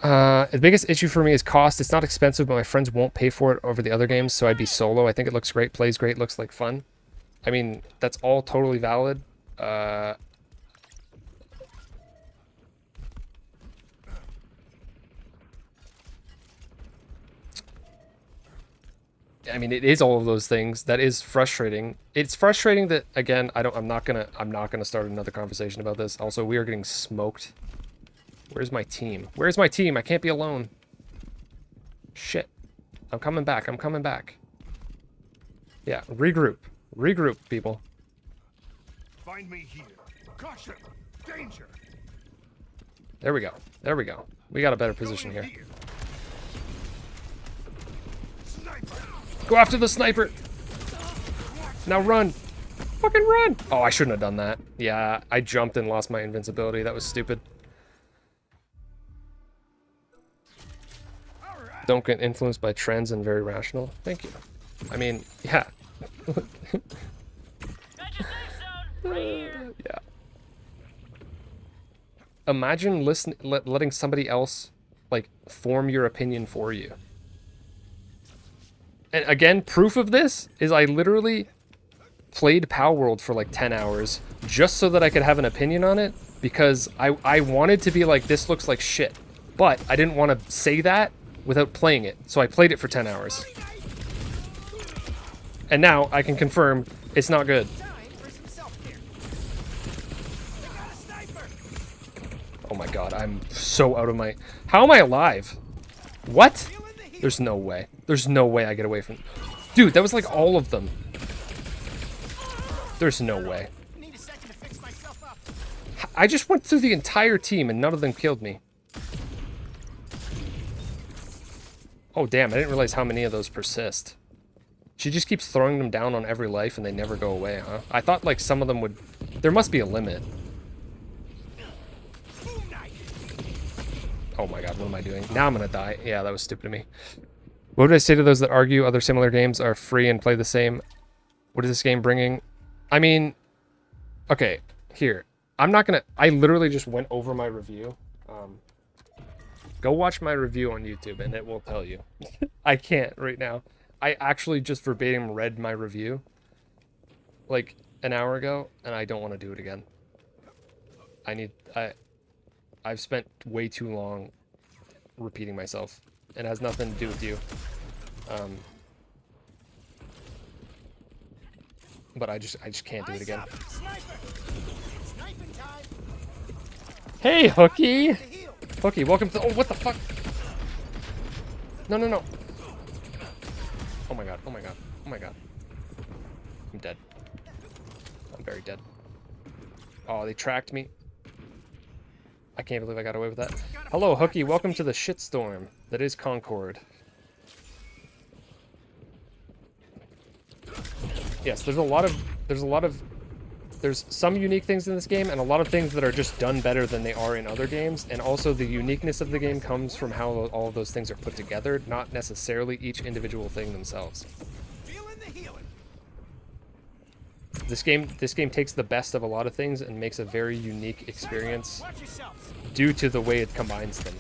The biggest issue for me is cost. It's not expensive, but my friends won't pay for it over the other games, so I'd be solo. I think it looks great, plays great, looks like fun. I mean, that's all totally valid. I mean, it is all of those things. That is frustrating. It's frustrating that, again, I'm not gonna start another conversation about this. Also, we are getting smoked. Where's my team? Where's my team? I can't be alone. Shit. I'm coming back. I'm coming back. Yeah, regroup. Regroup, people. Find me here. Caution! Danger! There we go. There we go. We got a better position here. Sniper! Go after the sniper! Now run! Fucking run! Oh, I shouldn't have done that. Yeah, I jumped and lost my invincibility. That was stupid. Don't get influenced by trends and very rational. Thank you. I mean, yeah. Yeah. Imagine letting somebody else, like, form your opinion for you. And again, proof of this is I literally played Power World for like 10 hours just so that I could have an opinion on it, because I wanted to be like, this looks like shit. But I didn't want to say that without playing it, so I played it for 10 hours. And now I can confirm it's not good. Oh my god, I'm so out of my... How am I alive? What? There's no way. There's no way I get away from... Dude, that was like all of them. There's no way. I just went through the entire team and none of them killed me. Oh damn, I didn't realize how many of those persist. She just keeps throwing them down on every life and they never go away, huh? I thought like some of them would... There must be a limit. Oh my god, what am I doing? Now I'm gonna die. Yeah, that was stupid of me. What would I say to those that argue other similar games are free and play the same? What is this game bringing? I mean... Okay, here. I'm not gonna... I literally just went over my review. Go watch my review on YouTube and it will tell you. I can't right now. I actually just verbatim read my review like an hour ago and I don't want to do it again. I've spent way too long repeating myself. It has nothing to do with you. But I just can't do it again. Hey, Hooky! Hooky, welcome to... Oh, what the fuck? No, no, no. Oh my god, oh my god, oh my god. I'm dead. I'm very dead. Oh, they tracked me. I can't believe I got away with that. Hello, Hooky, welcome to the shitstorm that is Concord. Yes, there's some unique things in this game and a lot of things that are just done better than they are in other games, and also the uniqueness of the game comes from how all of those things are put together, not necessarily each individual thing themselves. This game takes the best of a lot of things and makes a very unique experience due to the way it combines them.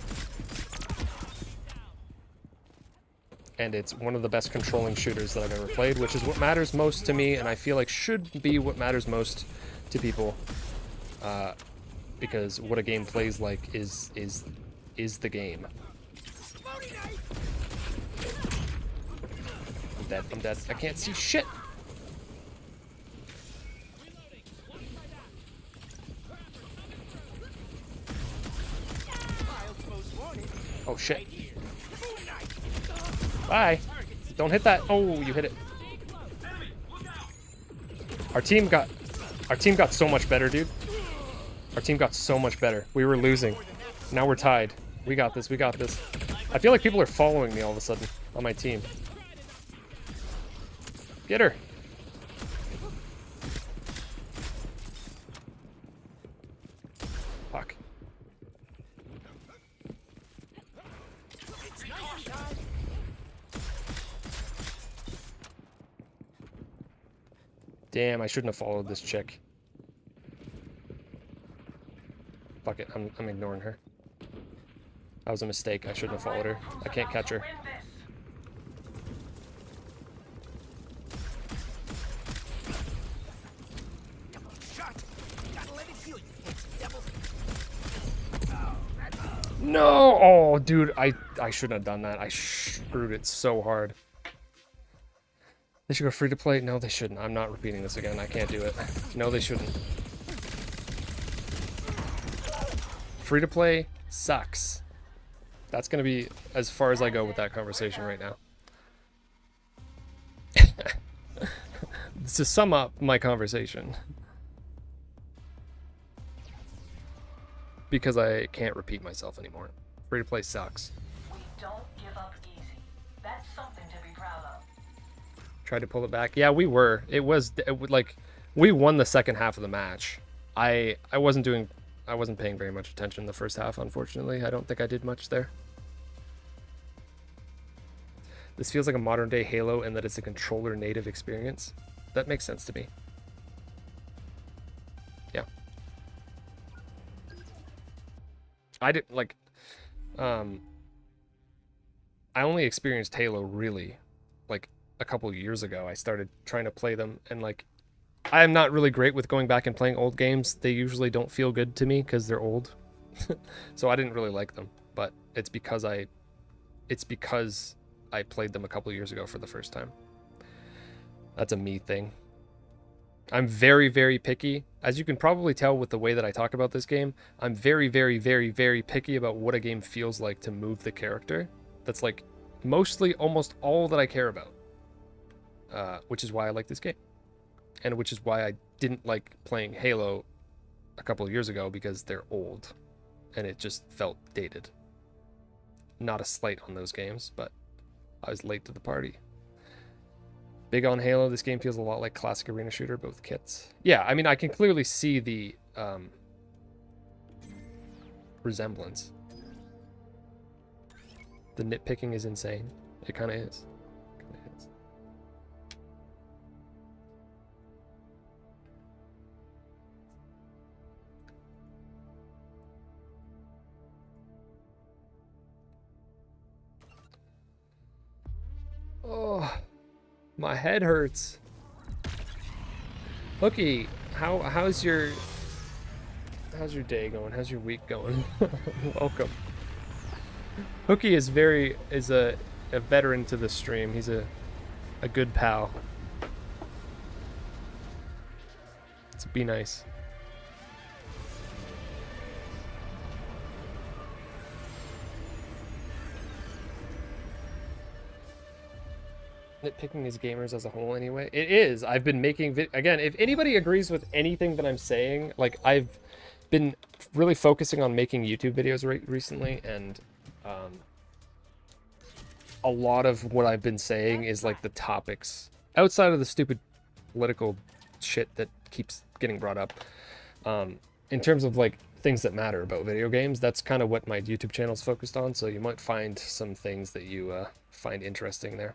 And it's one of the best controlling shooters that I've ever played, which is what matters most to me, and I feel like should be what matters most to people, because what a game plays like is the game. I'm dead. I'm dead. I can't see shit. Oh shit. Bye. Don't hit that. Oh, you hit it. Our team got so much better, dude. Our team got so much better. We were losing. Now we're tied. We got this. We got this. I feel like people are following me all of a sudden on my team. Get her. Fuck. Damn, I shouldn't have followed this chick. Fuck it, I'm ignoring her. That was a mistake. I shouldn't have followed her. I can't catch her. No! Oh, dude, I shouldn't have done that. I screwed it so hard. They should go free to play? No, they shouldn't. I'm not repeating this again. I can't do it. No, they shouldn't. Free to play sucks. That's going to be as far as I go with that conversation right now. To sum up my conversation, because I can't repeat myself anymore. Free to play sucks. We don't give up easy. That's something to be proud of. Tried to pull it back. Yeah, we were. It was like we won the second half of the match. I wasn't paying very much attention the first half, unfortunately. I don't think I did much there. This feels like a modern day Halo in that it's a controller native experience. That makes sense to me. Yeah. I didn't like I only experienced Halo really like a couple of years ago. I started trying to play them, and like I'm not really great with going back and playing old games. They usually don't feel good to me because they're old. So I didn't really like them, but it's because I played them a couple of years ago for the first time. That's a me thing. I'm very, very picky. As you can probably tell with the way that I talk about this game, I'm very, very, very, very picky about what a game feels like to move the character. That's like mostly almost all that I care about. Which is why I like this game. And which is why I didn't like playing Halo a couple of years ago, because they're old. And it just felt dated. Not a slight on those games, but I was late to the party. Big on Halo. This game feels a lot like classic arena shooter, but with kits. Yeah, I mean, I can clearly see the resemblance. The nitpicking is insane. It kind of is. Oh, my head hurts. Hooky, how's your day going? How's your week going? Welcome. Hooky is a veteran to the stream. He's a good pal. Let's be nice. Nitpicking these gamers as a whole anyway. It is. I've been making again, if anybody agrees with anything that I'm saying, like I've been really focusing on making YouTube videos recently, and a lot of what I've been saying is like the topics outside of the stupid political shit that keeps getting brought up. In terms of like things that matter about video games, that's kind of what my YouTube channel is focused on, so you might find some things that you find interesting there.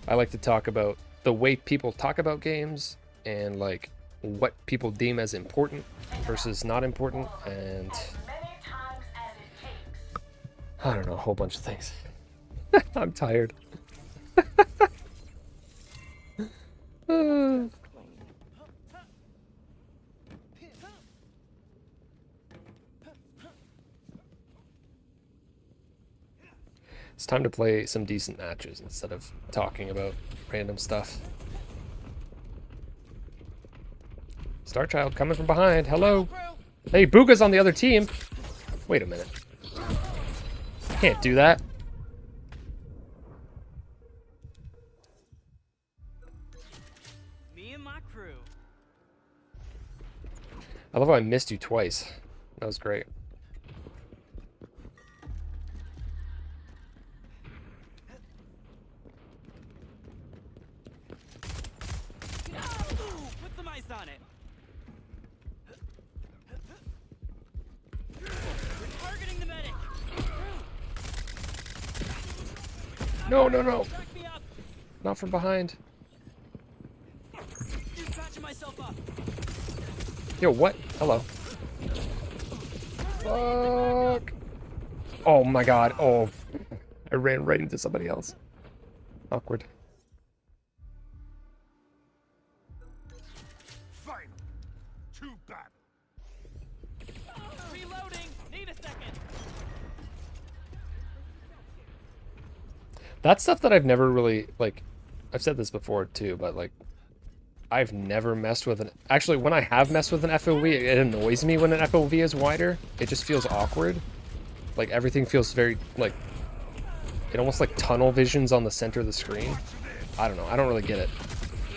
I like to talk about the way people talk about games and like what people deem as important versus not important, and I don't know, a whole bunch of things. I'm tired. It's time to play some decent matches instead of talking about random stuff. Starchild coming from behind. Hello. Hey, Booga's on the other team. Wait a minute. I can't do that. Me and my crew. I love how I missed you twice. That was great. Put some ice on it. We're targeting the medic. No, no, no. Back me up. Not from behind. Just patching myself up. Yo, what? Hello. Fuck. Oh my god. Oh. I ran right into somebody else. Awkward. Final. 2 battles. That's stuff that I've never really, like, I've said this before too, but like, I've never messed with an, actually when I have messed with an FOV, it annoys me when an FOV is wider. It just feels awkward. Like everything feels very, like, it almost like tunnel visions on the center of the screen. I don't know, I don't really get it.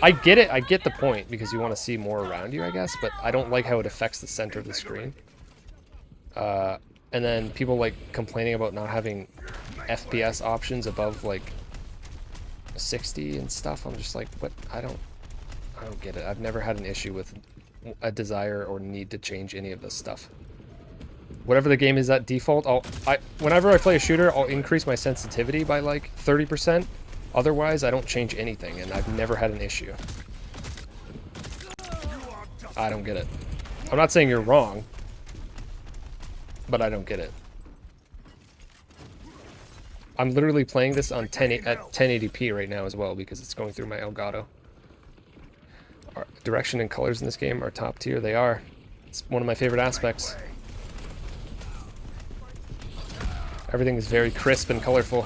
I get it, I get the point, because you want to see more around you, I guess, but I don't like how it affects the center of the screen. And then people like complaining about not having FPS options above like 60 and stuff. I'm just like, but I don't get it. I've never had an issue with a desire or need to change any of this stuff. Whatever the game is at default, whenever I play a shooter, I'll increase my sensitivity by like 30%. Otherwise, I don't change anything, and I've never had an issue. I don't get it. I'm not saying you're wrong, but I don't get it. I'm literally playing this on 1080p right now as well because it's going through my Elgato. Direction and colors in this game are top tier. They are. It's one of my favorite aspects. Everything is very crisp and colorful.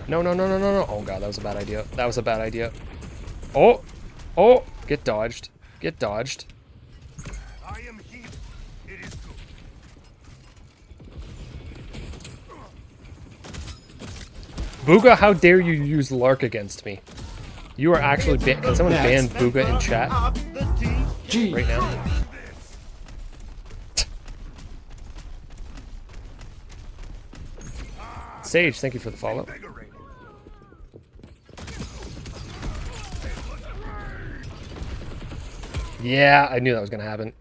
No, no, no, no, no, no. Oh god, that was a bad idea. That was a bad idea. Oh! Oh! Get dodged. Get dodged. I am here. It is good. Booga, how dare you use Lark against me? You are actually can someone ban Booga in chat right now? Sage, thank you for the follow. Yeah, I knew that was gonna happen.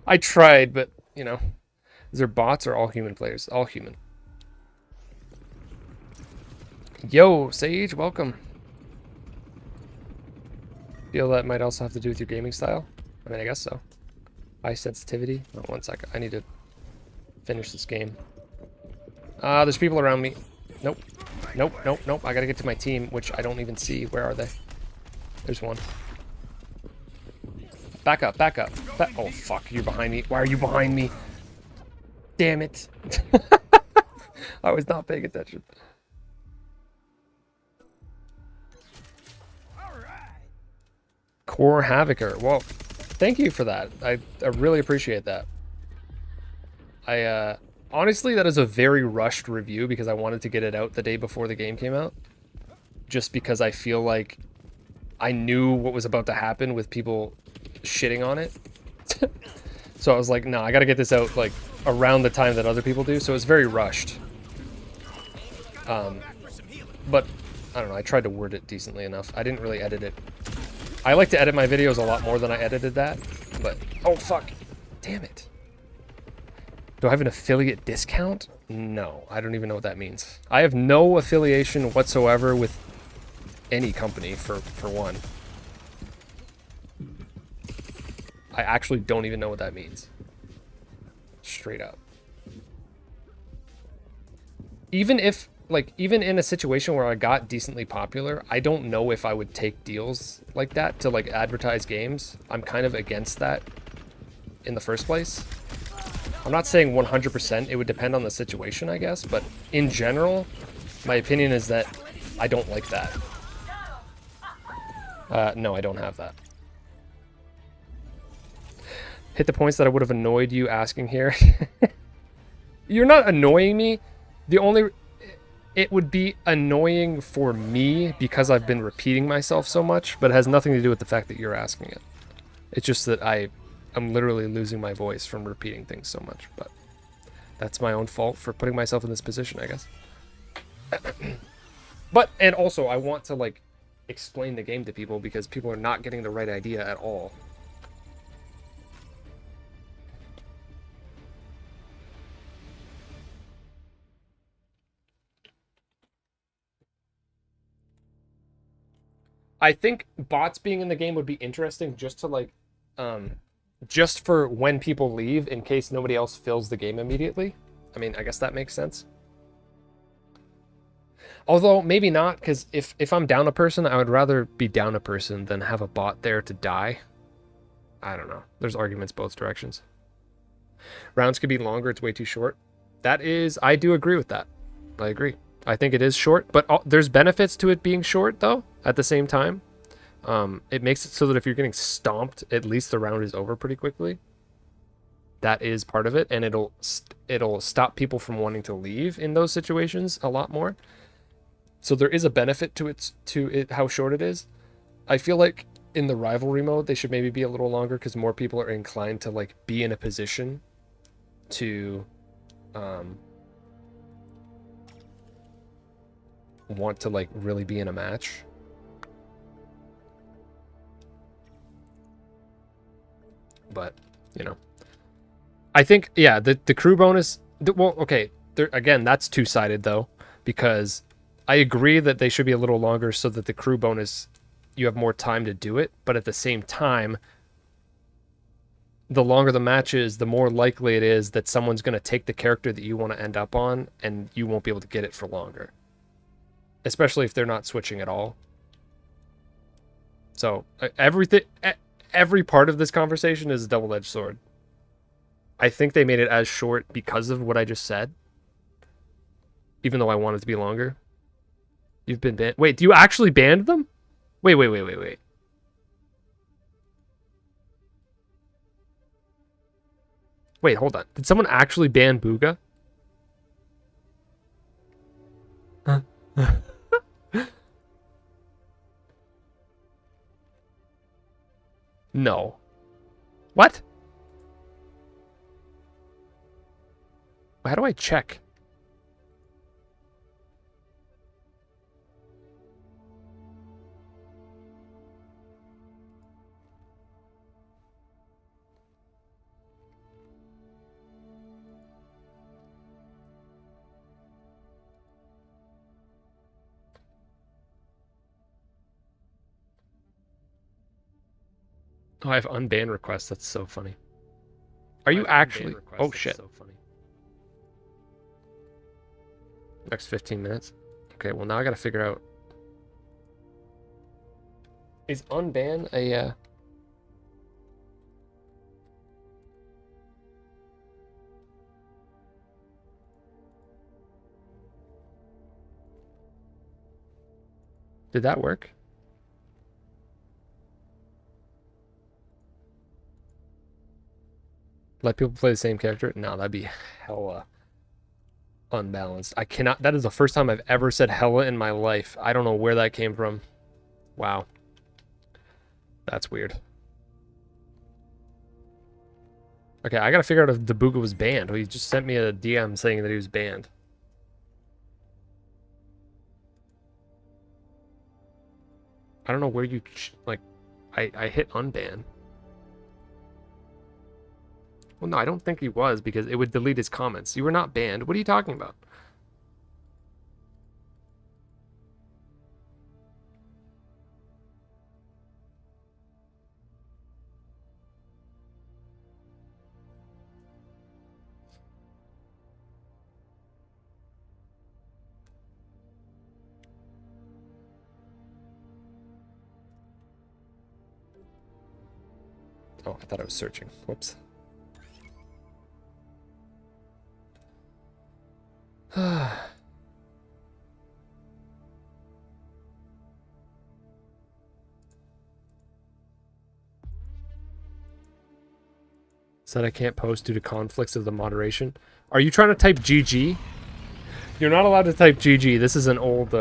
I tried, but you know, is there bots or all human players? All human. Yo, Sage, welcome. Feel that might also have to do with your gaming style? I mean, I guess so. Eye sensitivity. Oh, 1 second. I need to finish this game. There's people around me. Nope. Nope, nope, nope. I gotta get to my team, which I don't even see. Where are they? There's one. Back up, back up. Oh, fuck. You're behind me. Why are you behind me? Damn it. I was not paying attention. Core Havocer. Well, thank you for that. I really appreciate that. Honestly, that is a very rushed review because I wanted to get it out the day before the game came out. Just because I feel like I knew what was about to happen with people shitting on it. So I was like, no, I gotta get this out like around the time that other people do. So it's very rushed. But I don't know, I tried to word it decently enough. I didn't really edit it. I like to edit my videos a lot more than I edited that, but oh fuck, damn it. Do I have an affiliate discount? No, I don't even know what that means. I have no affiliation whatsoever with any company for one. I actually don't even know what that means. Straight up. Even if, like, even in a situation where I got decently popular, I don't know if I would take deals like that to, like, advertise games. I'm kind of against that in the first place. I'm not saying 100%, it would depend on the situation, I guess, but in general, my opinion is that I don't like that. No, I don't have that. Hit the points that I would have annoyed you asking here. You're not annoying me. It would be annoying for me because I've been repeating myself so much, but it has nothing to do with the fact that you're asking it. It's just that I'm literally losing my voice from repeating things so much, but that's my own fault for putting myself in this position, I guess. And also, I want to, like, explain the game to people because people are not getting the right idea at all. I think bots being in the game would be interesting just to, like, just for when people leave in case nobody else fills the game immediately. I mean, I guess that makes sense. Although, maybe not, because if I'm down a person, I would rather be down a person than have a bot there to die. I don't know. There's arguments both directions. Rounds could be longer, it's way too short. That is, I do agree with that. I agree. I think it is short, but there's benefits to it being short though. At the same time, it makes it so that if you're getting stomped, at least the round is over pretty quickly. That is part of it, and it'll stop people from wanting to leave in those situations a lot more. So there is a benefit to it how short it is. I feel like in the rivalry mode they should maybe be a little longer because more people are inclined to like be in a position to want to like really be in a match. But you know, I think yeah, the crew bonus. Well, okay, again that's two-sided though, because I agree that they should be a little longer so that the crew bonus, you have more time to do it. But at the same time, the longer the match is, the more likely it is that someone's going to take the character that you want to end up on, and you won't be able to get it for longer. Especially if they're not switching at all. So every part of this conversation is a double-edged sword. I think they made it as short because of what I just said, even though I want it to be longer. You've been banned. Wait, do you actually ban them? Wait. Wait, hold on. Did someone actually ban Booga? Huh? No. What? How do I check? Oh, I have unban requests. That's so funny. Are you actually? Oh shit. So funny. Next 15 minutes. Okay, well now I gotta figure out. Is unban a? Did that work? Let people play the same character? No, that'd be hella unbalanced. I cannot. That is the first time I've ever said hella in my life. I don't know where that came from. Wow. That's weird. Okay, I gotta figure out if Dabuga was banned. Well, he just sent me a DM saying that he was banned. I don't know where you... like, I hit unban. Well, no, I don't think he was, because it would delete his comments. You were not banned. What are you talking about? Oh, I thought I was searching. Whoops. Said I can't post due to conflicts of the moderation. Are you trying to type GG? You're not allowed to type GG. This is an old,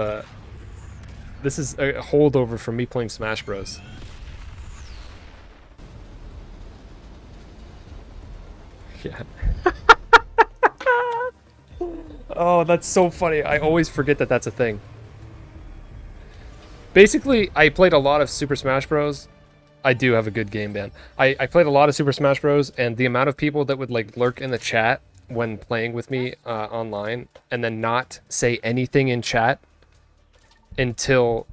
this is a holdover from me playing Smash Bros. Yeah. Oh, that's so funny. I always forget that that's a thing. Basically, I played a lot of Super Smash Bros. I do have a good game ban. I played a lot of Super Smash Bros. And the amount of people that would like lurk in the chat when playing with me online and then not say anything in chat until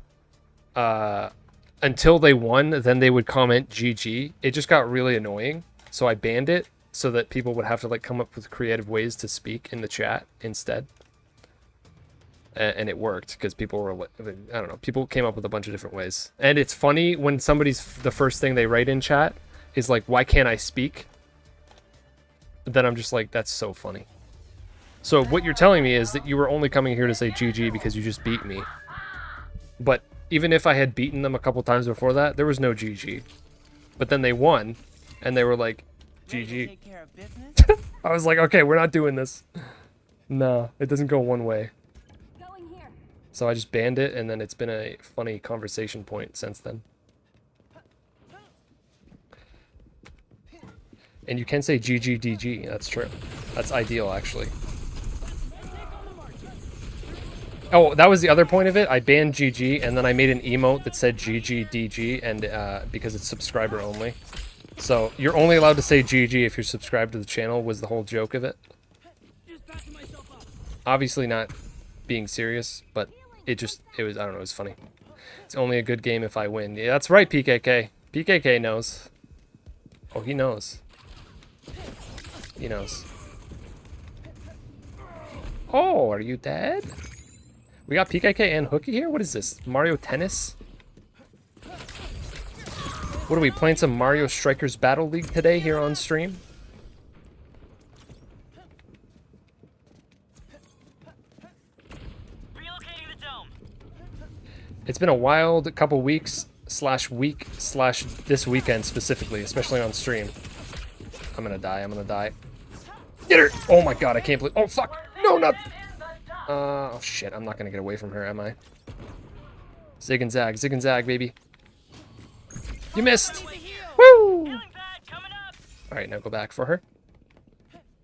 they won, then they would comment GG. It just got really annoying. So I banned it so that people would have to like come up with creative ways to speak in the chat instead. And it worked because people were, I don't know, people came up with a bunch of different ways. And it's funny when somebody's, the first thing they write in chat is like, why can't I speak? Then I'm just like, that's so funny. So what you're telling me is that you were only coming here to say GG because you just beat me. But even if I had beaten them a couple times before that, there was no GG. But then they won, and they were like, GG. I was like, okay, we're not doing this. No, it doesn't go one way. So I just banned it, and then it's been a funny conversation point since then. And you can say GGDG, that's true. That's ideal, actually. Oh, that was the other point of it. I banned GG, and then I made an emote that said GGDG, and because it's subscriber only. So you're only allowed to say GG if you're subscribed to the channel, was the whole joke of it. Obviously not being serious, but it was, I don't know, it was funny. It's only a good game if I win. Yeah, that's right, PKK. PKK knows. Oh, he knows. He knows. Oh, are you dead? We got PKK and Hooky here? What is this? Mario Tennis? What are we, playing some Mario Strikers Battle League today here on stream? Relocating the dome. It's been a wild couple weeks slash week slash this weekend specifically, especially on stream. I'm gonna die, I'm gonna die. Get her! Oh my god, I can't believe— oh fuck! No, not— oh shit, I'm not gonna get away from her, am I? Zig and zag, baby. You missed! Woo! Alright, now go back for her.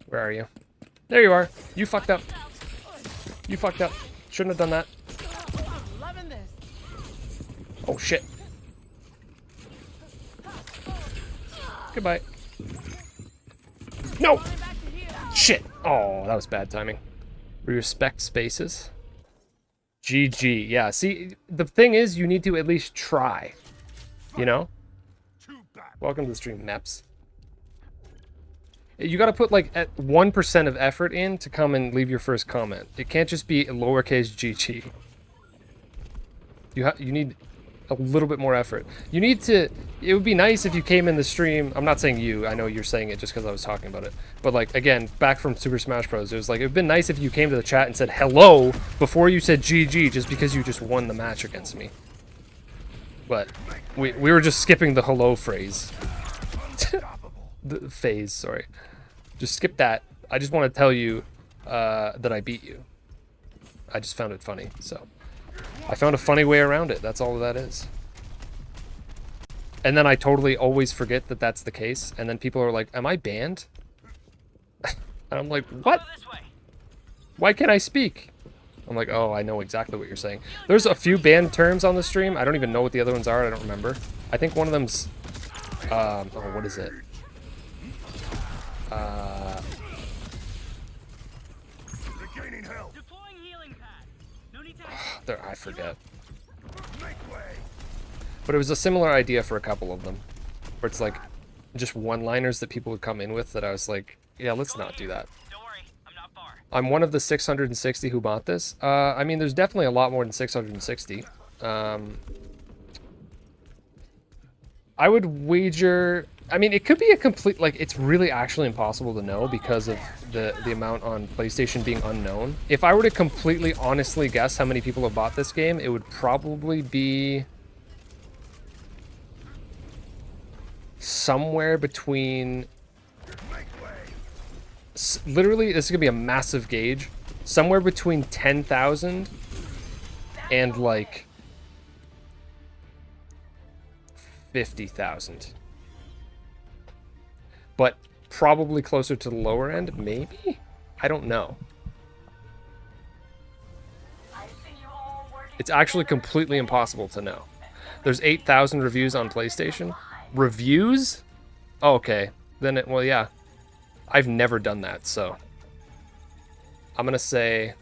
Where are you? There you are! You fucked up. You fucked up. Shouldn't have done that. Oh shit. Goodbye. No! Shit! Oh, that was bad timing. We respect spaces. GG. Yeah, see, the thing is, you need to at least try. You know? Welcome to the stream, Meps. You gotta put, like, at 1% of effort in to come and leave your first comment. It can't just be a lowercase GG. You need a little bit more effort. You need to— it would be nice if you came in the stream— I'm not saying you, I know you're saying it just because I was talking about it. But like, again, back from Super Smash Bros, it was like, it would have been nice if you came to the chat and said hello before you said GG, just because you just won the match against me. But we were just skipping the hello phrase. The phase, sorry. Just skip that. I just want to tell you that I beat you. I just found it funny, so. I found a funny way around it. That's all that is. And then I totally always forget that that's the case. And then people are like, am I banned? And I'm like, what? Why can't I speak? I'm like, oh, I know exactly what you're saying. There's a few banned terms on the stream. I don't even know what the other ones are. I don't remember. I think one of them's... oh, what is it? There, I forget. But it was a similar idea for a couple of them. Where it's like, just one-liners that people would come in with that I was like, yeah, let's not do that. I'm one of the 660 who bought this. I mean, there's definitely a lot more than 660. I would wager... I mean, it could be a complete... like, it's really actually impossible to know because of the amount on PlayStation being unknown. If I were to completely honestly guess how many people have bought this game, it would probably be... somewhere between... literally, this is going to be a massive gauge. Somewhere between 10,000 and, like, 50,000. But probably closer to the lower end, maybe? I don't know. It's actually completely impossible to know. There's 8,000 reviews on PlayStation. Reviews? Oh, okay. Then it, well, yeah. I've never done that, so. I'm gonna say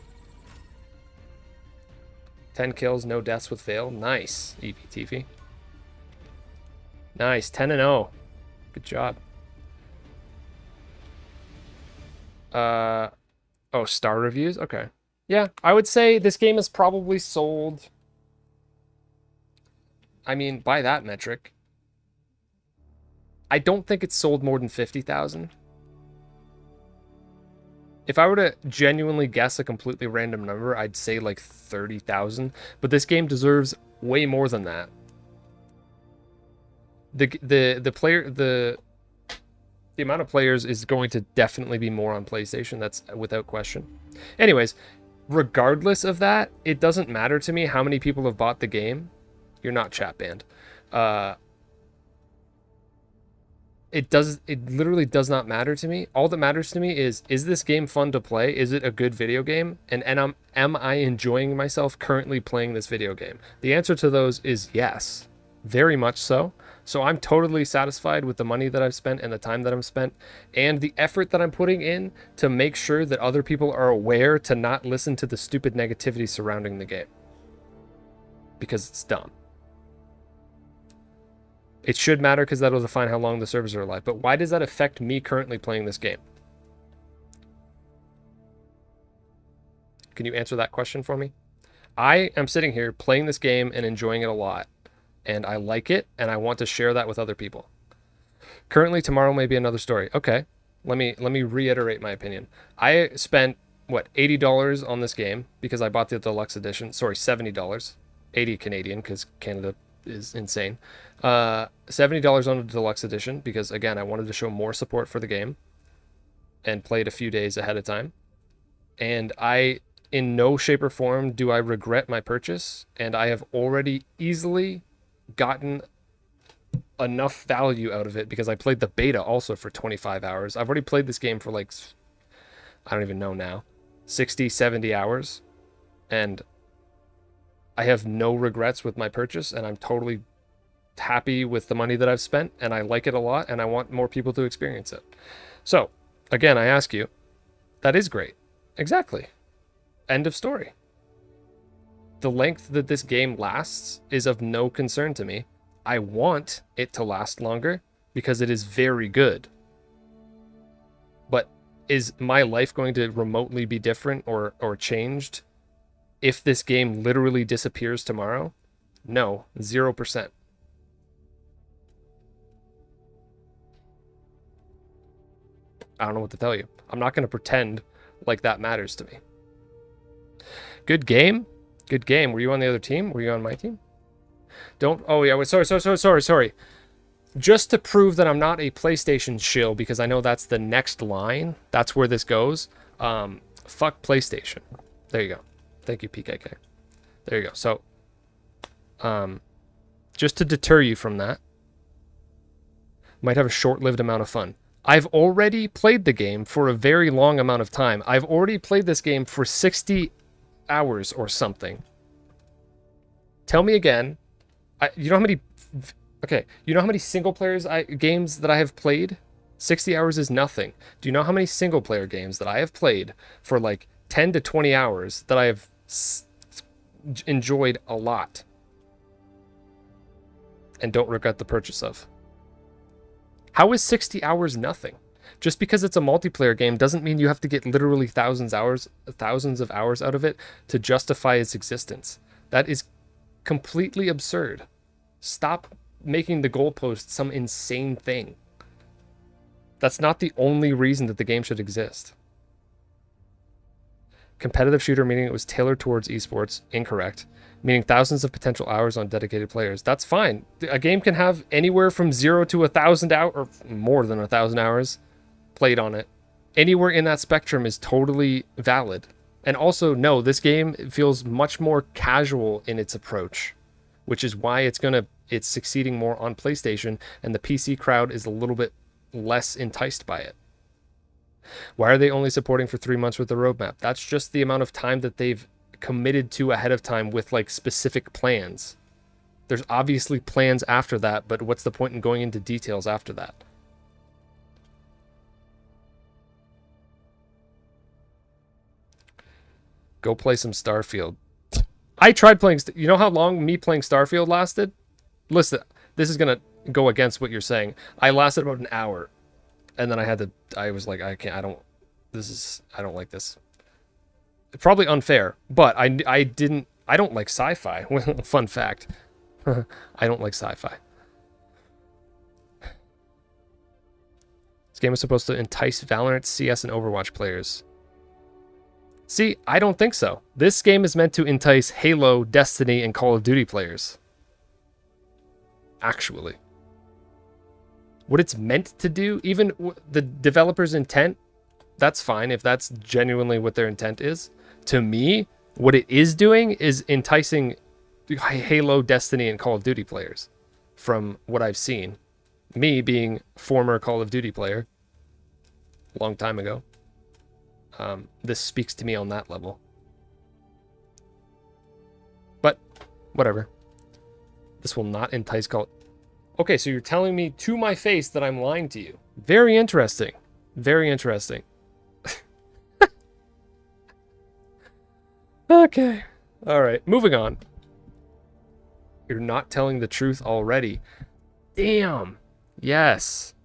10 kills, no deaths with fail. Nice, EPTV. Nice, 10-0. Good job. Oh, star reviews? Okay. Yeah, I would say this game is probably sold... I mean, by that metric. I don't think it's sold more than 50,000. If I were to genuinely guess a completely random number, I'd say like 30,000. But this game deserves way more than that. The amount of players is going to definitely be more on PlayStation. That's without question. Anyways, regardless of that, it doesn't matter to me how many people have bought the game. You're not chat banned. It literally does not matter to me. All that matters to me is this game fun to play? Is it a good video game? And am I enjoying myself currently playing this video game? The answer to those is yes, very much so. So I'm totally satisfied with the money that I've spent and the time that I've spent and the effort that I'm putting in to make sure that other people are aware to not listen to the stupid negativity surrounding the game. Because it's dumb. It should matter because that'll define how long the servers are alive. But why does that affect me currently playing this game? Can you answer that question for me? I am sitting here playing this game and enjoying it a lot. And I like it, and I want to share that with other people. Currently, tomorrow may be another story. Okay, let me reiterate my opinion. I spent, what, $80 on this game because I bought the deluxe edition. Sorry, $70. 80 Canadian because Canada is insane. $70 on the deluxe edition because, again, I wanted to show more support for the game and played a few days ahead of time. And I, in no shape or form, do I regret my purchase. And I have already easily gotten enough value out of it because I played the beta also for 25 hours. I've already played this game for like, I don't even know now, 60, 70 hours. And I have no regrets with my purchase, and I'm totally happy with the money that I've spent, and I like it a lot, and I want more people to experience it. So, again, I ask you, that is great. Exactly. End of story. The length that this game lasts is of no concern to me. I want it to last longer because it is very good. But is my life going to remotely be different or changed if this game literally disappears tomorrow? No, 0%. I don't know what to tell you. I'm not going to pretend like that matters to me. Good game. Good game. Were you on the other team? Were you on my team? Don't. Oh, yeah. Sorry. Just to prove that I'm not a PlayStation shill, because I know that's the next line. That's where this goes. Fuck PlayStation. There you go. Thank you, PKK. There you go. So, just to deter you from that, might have a short-lived amount of fun. I've already played the game for a very long amount of time. I've already played this game for 60 hours or something. Tell me again. You know how many... Okay, you know how many single-player games that I have played? 60 hours is nothing. Do you know how many single-player games that I have played for like 10 to 20 hours that I have enjoyed a lot and don't regret the purchase of? How is 60 hours nothing? Just because it's a multiplayer game doesn't mean you have to get literally thousands of hours out of it to justify its existence. That is completely absurd. Stop making the goalpost some insane thing. That's not the only reason that the game should exist. Competitive shooter, meaning it was tailored towards esports. Incorrect. Meaning thousands of potential hours on dedicated players. That's fine. A game can have anywhere from 0 to 1,000 hours, or more than 1,000 hours played on it. Anywhere in that spectrum is totally valid. And also, no, this game feels much more casual in its approach, which is why it's succeeding more on PlayStation, and the PC crowd is a little bit less enticed by it. Why are they only supporting for 3 months with the roadmap? That's just the amount of time that they've committed to ahead of time with like specific plans. There's obviously plans after that, but what's the point in going into details after that? Go play some Starfield. I tried playing... You know how long me playing Starfield lasted? Listen, this is going to go against what you're saying. I lasted about an hour. And then I was like, I don't like this. Probably unfair, but I don't like sci-fi. Fun fact. I don't like sci-fi. This game is supposed to entice Valorant, CS, and Overwatch players. See, I don't think so. This game is meant to entice Halo, Destiny, and Call of Duty players. Actually. What it's meant to do, even the developer's intent, that's fine if that's genuinely what their intent is. To me, what it is doing is enticing Halo, Destiny, and Call of Duty players from what I've seen. Me being former Call of Duty player a long time ago. This speaks to me on that level. But, whatever. This will not entice Call... Okay, so you're telling me to my face that I'm lying to you. Very interesting. Very interesting. Okay. Alright, moving on. You're not telling the truth already. Damn. Yes.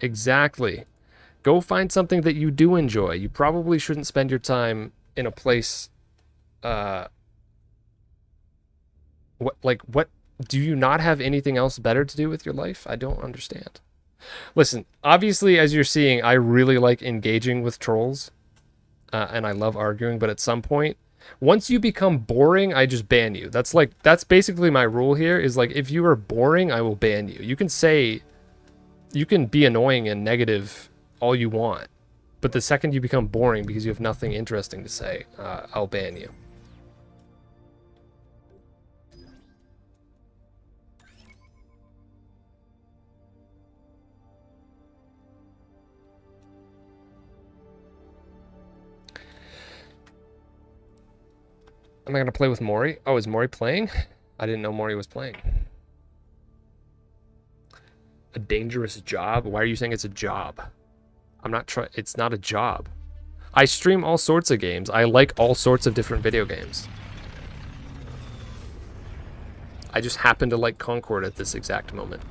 Exactly. Go find something that you do enjoy. You probably shouldn't spend your time in a place... What do you not have anything else better to do with your life? I don't understand. Listen, obviously, as you're seeing, I really like engaging with trolls. And I love arguing, but at some point, once you become boring, I just ban you. That's basically my rule here, is like, if you are boring, I will ban you. You can be annoying and negative all you want, but the second you become boring because you have nothing interesting to say, I'll ban you. Am I going to play with Mori? Oh, is Mori playing? I didn't know Mori was playing. A dangerous job? Why are you saying it's a job? I'm not trying... It's not a job. I stream all sorts of games. I like all sorts of different video games. I just happen to like Concord at this exact moment.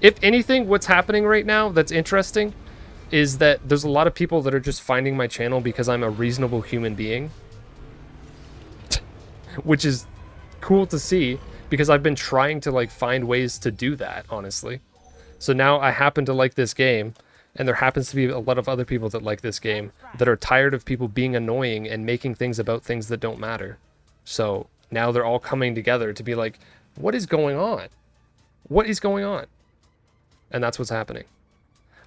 If anything, what's happening right now that's interesting is that there's a lot of people that are just finding my channel because I'm a reasonable human being. Which is cool to see, because I've been trying to like find ways to do that, honestly. So now I happen to like this game, and there happens to be a lot of other people that like this game that are tired of people being annoying and making things about things that don't matter. So now they're all coming together to be like, what is going on? What is going on? And that's what's happening.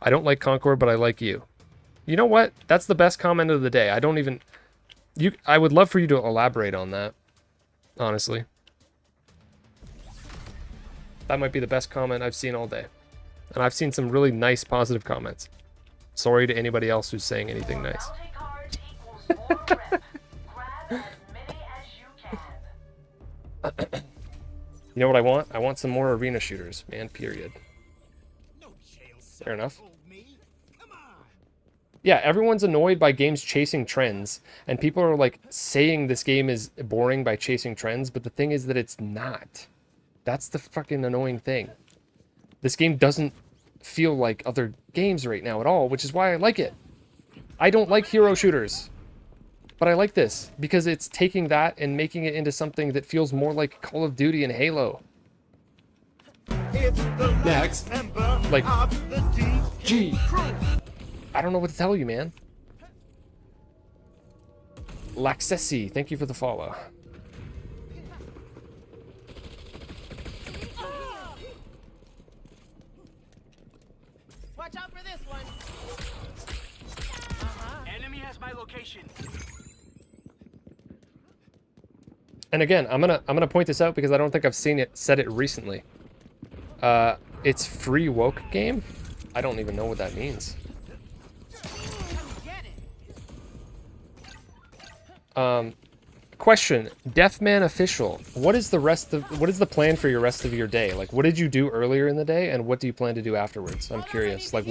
I don't like Concord, but I like you. You know what? That's the best comment of the day. I would love for you to elaborate on that. Honestly. That might be the best comment I've seen all day. And I've seen some really nice positive comments. Sorry to anybody else who's saying anything nice. Bounty card equals more rep. Grab as many as you can. You know what I want? I want some more arena shooters, man, period. Fair enough. Yeah, everyone's annoyed by games chasing trends, and people are like saying this game is boring by chasing trends, but the thing is that it's not. That's the fucking annoying thing. This game doesn't feel like other games right now at all, which is why I like it. I don't like hero shooters, but I like this because it's taking that and making it into something that feels more like Call of Duty and Halo. Next, Like, of the DG crew. I don't know what to tell you, man. Laxessi, thank you for the follow. Watch out for this one. Enemy has my location. And again, I'm gonna point this out because I don't think I've said it recently. It's free woke game? I don't even know what that means. Question, Deathman official. What is the plan for your rest of your day? Like, what did you do earlier in the day, and what do you plan to do afterwards? I'm curious. Like,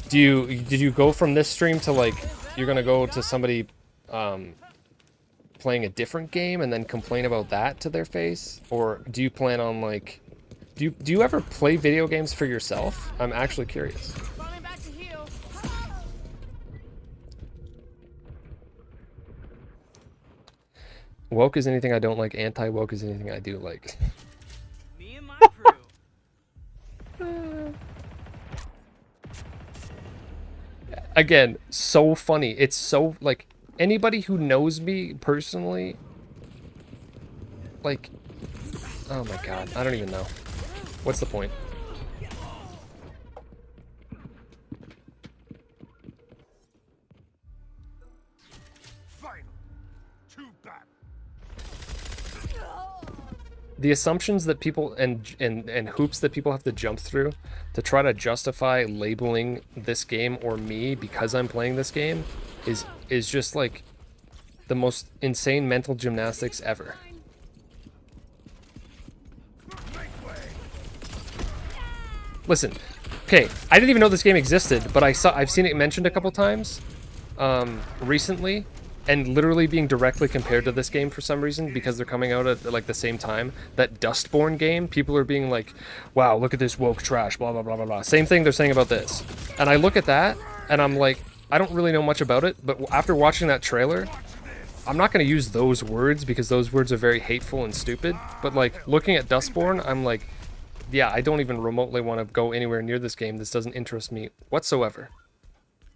did you go from this stream to like you're gonna go to somebody playing a different game and then complain about that to their face, or do you plan on like do you ever play video games for yourself? I'm actually curious. Falling back to heal. Woke is anything I don't like. Anti-woke is anything I do like. Me and my Again, so funny. It's so, like, anybody who knows me personally, like, oh my god, I don't even know. What's the point? The assumptions that people and hoops that people have to jump through to try to justify labeling this game or me because I'm playing this game is just like the most insane mental gymnastics ever. Listen, okay, I didn't even know this game existed, but I've seen it mentioned a couple times recently. And literally being directly compared to this game for some reason because they're coming out at like the same time. That Dustborn game, people are being like, wow, look at this woke trash, blah, blah, blah, blah, blah. Same thing they're saying about this. And I look at that and I'm like, I don't really know much about it, but after watching that trailer, I'm not going to use those words because those words are very hateful and stupid. But like looking at Dustborn, I'm like, yeah, I don't even remotely want to go anywhere near this game. This doesn't interest me whatsoever.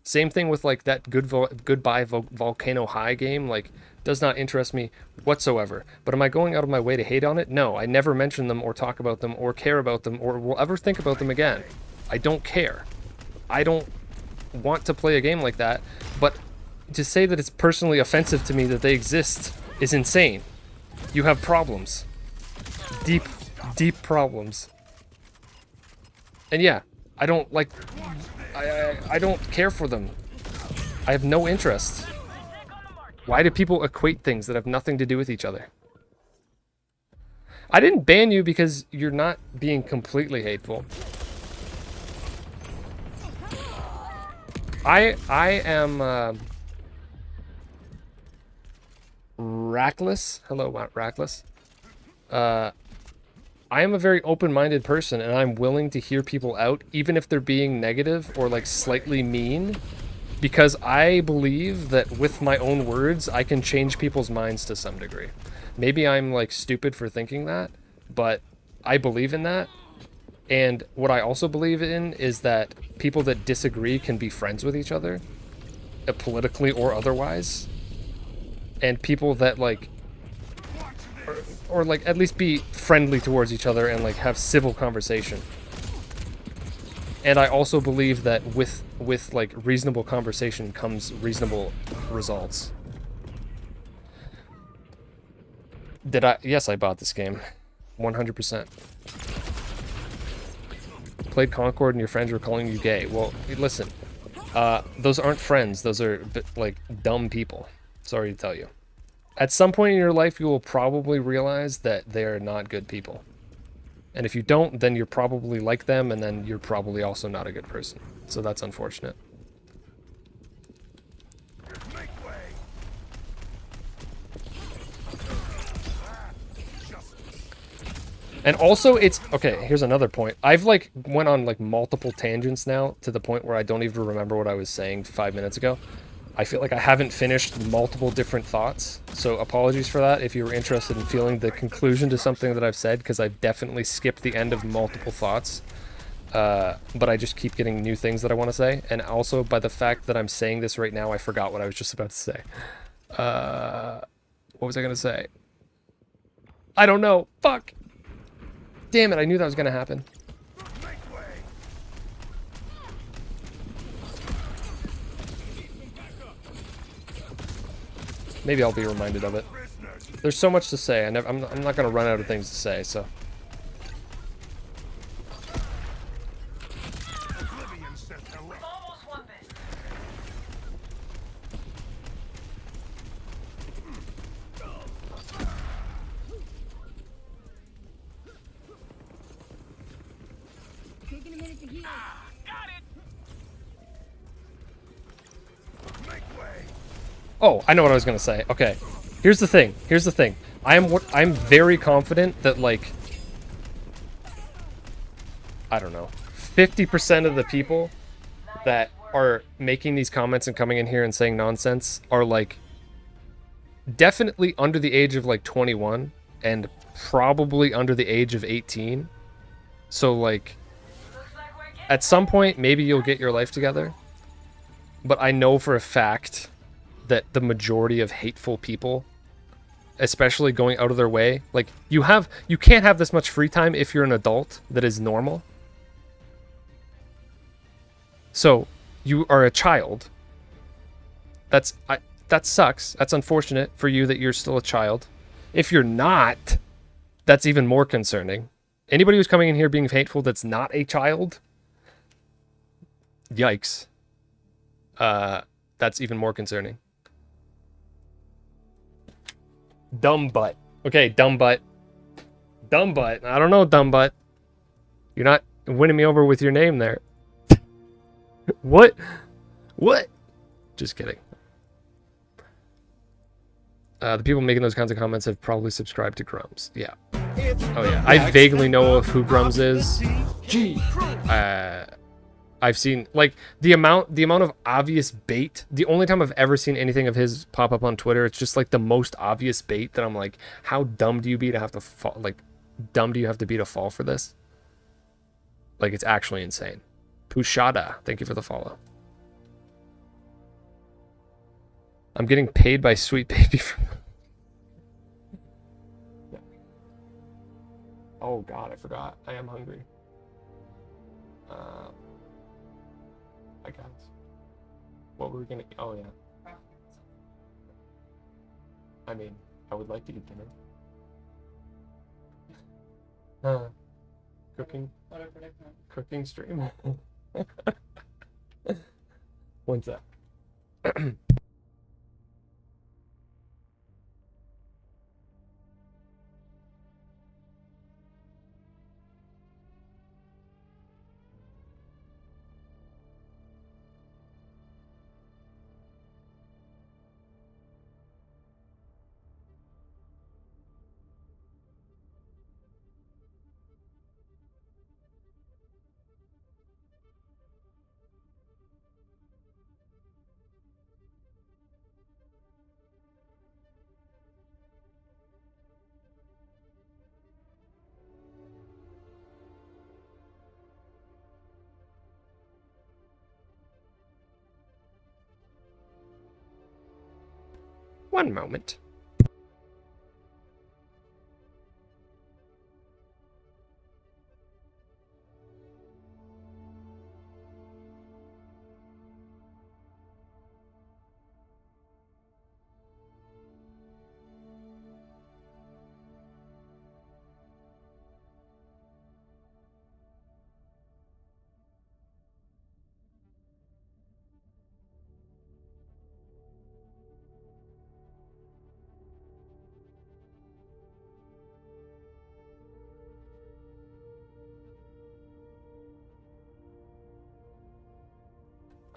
Same thing with like that Goodbye Volcano High game, like does not interest me whatsoever. But am I going out of my way to hate on it? No, I never mention them or talk about them or care about them or will ever think about them again. I don't care. I don't want to play a game like that, but to say that it's personally offensive to me that they exist is insane. You have problems. Deep, deep problems. And yeah, I don't like... I don't care for them. I have no interest. Why do people equate things that have nothing to do with each other? I didn't ban you because you're not being completely hateful. I am Rackless. Hello, Rackless. I am a very open-minded person, and I'm willing to hear people out, even if they're being negative or, like, slightly mean, because I believe that with my own words, I can change people's minds to some degree. Maybe I'm, like, stupid for thinking that, but I believe in that, and what I also believe in is that people that disagree can be friends with each other, politically or otherwise, and people that, like... or like at least be friendly towards each other and like have civil conversation. And I also believe that with like reasonable conversation comes reasonable results. Yes, I bought this game. 100%. Played Concord and your friends were calling you gay. Well, listen. Those aren't friends. Those are like dumb people. Sorry to tell you. At some point in your life, you will probably realize that they are not good people. And if you don't, then you're probably like them, and then you're probably also not a good person. So that's unfortunate. And also, it's... Okay, here's another point. I've, like, went on, like, multiple tangents now to the point where I don't even remember what I was saying 5 minutes ago. I feel like I haven't finished multiple different thoughts, so apologies for that if you were interested in feeling the conclusion to something that I've said, because I've definitely skipped the end of multiple thoughts. But I just keep getting new things that I want to say, and also by the fact that I'm saying this right now, I forgot what I was just about to say. What was I going to say? I don't know. Fuck! Damn it, I knew that was going to happen. Maybe I'll be reminded of it. There's so much to say. I'm not going to run out of things to say, so... Oh, I know what I was gonna say. Okay, here's the thing. Here's the thing. I'm very confident that, like, I don't know, 50% of the people that are making these comments and coming in here and saying nonsense are, like, definitely under the age of, like, 21 and probably under the age of 18. So, like, at some point, maybe you'll get your life together. but I know for a fact that the majority of hateful people, especially going out of their way, like you can't have this much free time if you're an adult that is normal. So you are a child. That sucks. That's unfortunate for you that you're still a child. If you're not, that's even more concerning. Anybody who's coming in here being hateful that's not a child, yikes. That's even more concerning. Dumb butt. Okay, dumb butt. Dumb butt. I don't know, dumb butt. You're not winning me over with your name there. What? What? Just kidding. The people making those kinds of comments have probably subscribed to Grums. Yeah. Oh yeah. I vaguely know of who Grums is. I've seen like the amount of obvious bait. The only time I've ever seen anything of his pop up on Twitter, it's just like the most obvious bait that I'm like, how dumb do you be to have to fall? Like, dumb do you have to be to fall for this? Like, it's actually insane. Pushada, thank you for the follow. I'm getting paid by Sweet Baby for... Oh god, I forgot. I am hungry. I guess. What were we gonna... Oh yeah. I mean, I would like to eat dinner. Cooking? Cooking stream? When's that? One moment.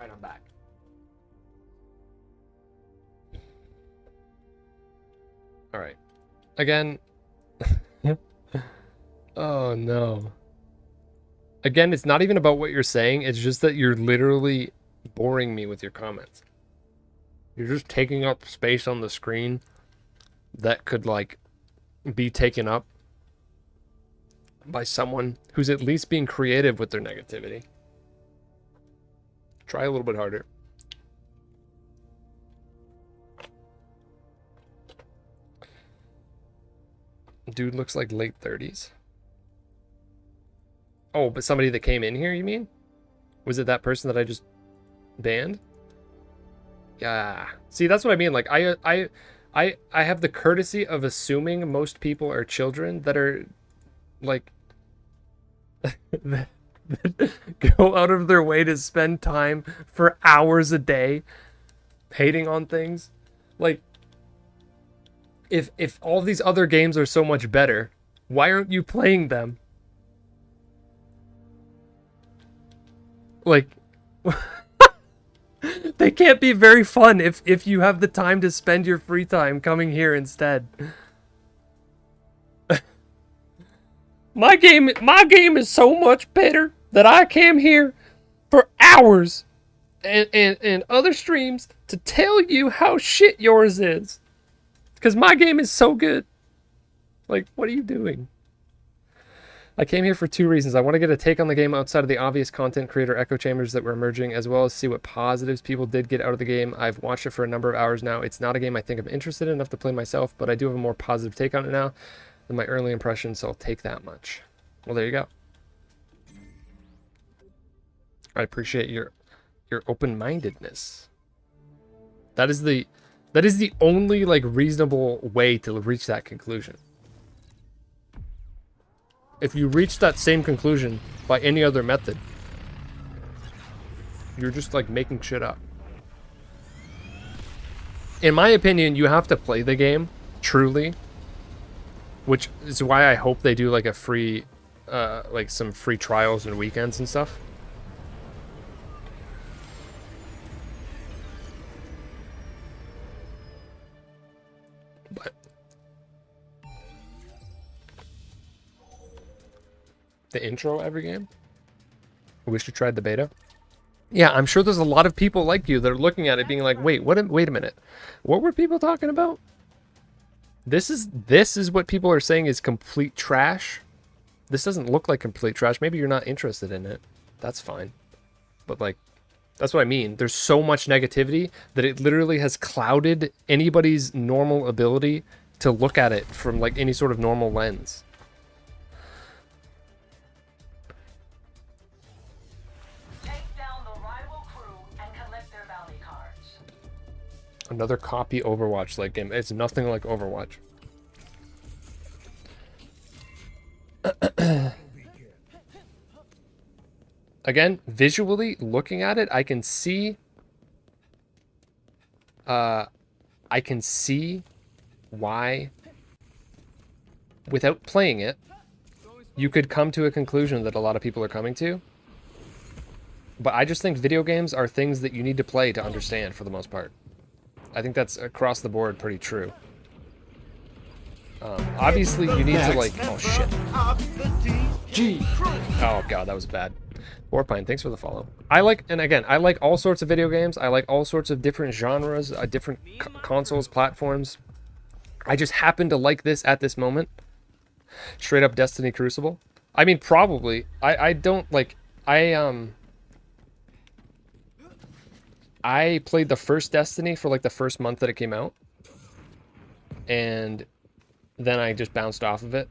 Right, I'm back. All right. Again. Oh no. Again, it's not even about what you're saying. It's just that you're literally boring me with your comments. You're just taking up space on the screen that could like be taken up by someone who's at least being creative with their negativity. Try a little bit harder. Dude looks like late 30s. Oh, but somebody that came in here, you mean? Was it that person that I just banned? Yeah. See, that's what I mean. Like, I have the courtesy of assuming most people are children that are, like, that go out of their way to spend time for hours a day hating on things. Like, if all these other games are so much better, why aren't you playing them? Like, they can't be very fun if you have the time to spend your free time coming here instead. My game is so much better that I came here for hours and other streams to tell you how shit yours is. Because my game is so good. Like, what are you doing? I came here for two reasons. I want to get a take on the game outside of the obvious content creator echo chambers that were emerging, as well as see what positives people did get out of the game. I've watched it for a number of hours now. It's not a game I think I'm interested in enough to play myself, but I do have a more positive take on it now than my early impressions, so I'll take that much. Well, there you go. I appreciate your open-mindedness. That is the only like reasonable way to reach that conclusion. If you reach that same conclusion by any other method, you're just like making shit up. In my opinion, you have to play the game truly, which is why I hope they do like a free, like some free trials and weekends and stuff. But the intro every game? I wish you tried the beta. Yeah, I'm sure there's a lot of people like you that are looking at it being like, wait a minute. What were people talking about? This is what people are saying is complete trash. This doesn't look like complete trash. Maybe you're not interested in it. That's fine. But like, that's what I mean. There's so much negativity that it literally has clouded anybody's normal ability to look at it from like any sort of normal lens. Another copy Overwatch-like game. It's nothing like Overwatch. Again, visually looking at it, I can see why, without playing it, you could come to a conclusion that a lot of people are coming to. But I just think video games are things that you need to play to understand for the most part. I think that's across the board pretty true. Obviously, you need to like... Oh, shit. Oh, God, that was bad. Warpine, thanks for the follow. I like all sorts of video games. I like all sorts of different genres, different consoles, platforms. I just happen to like this at this moment. Straight up Destiny Crucible. I mean, probably. I don't, like... I played the first Destiny for like the first month that it came out. And then I just bounced off of it.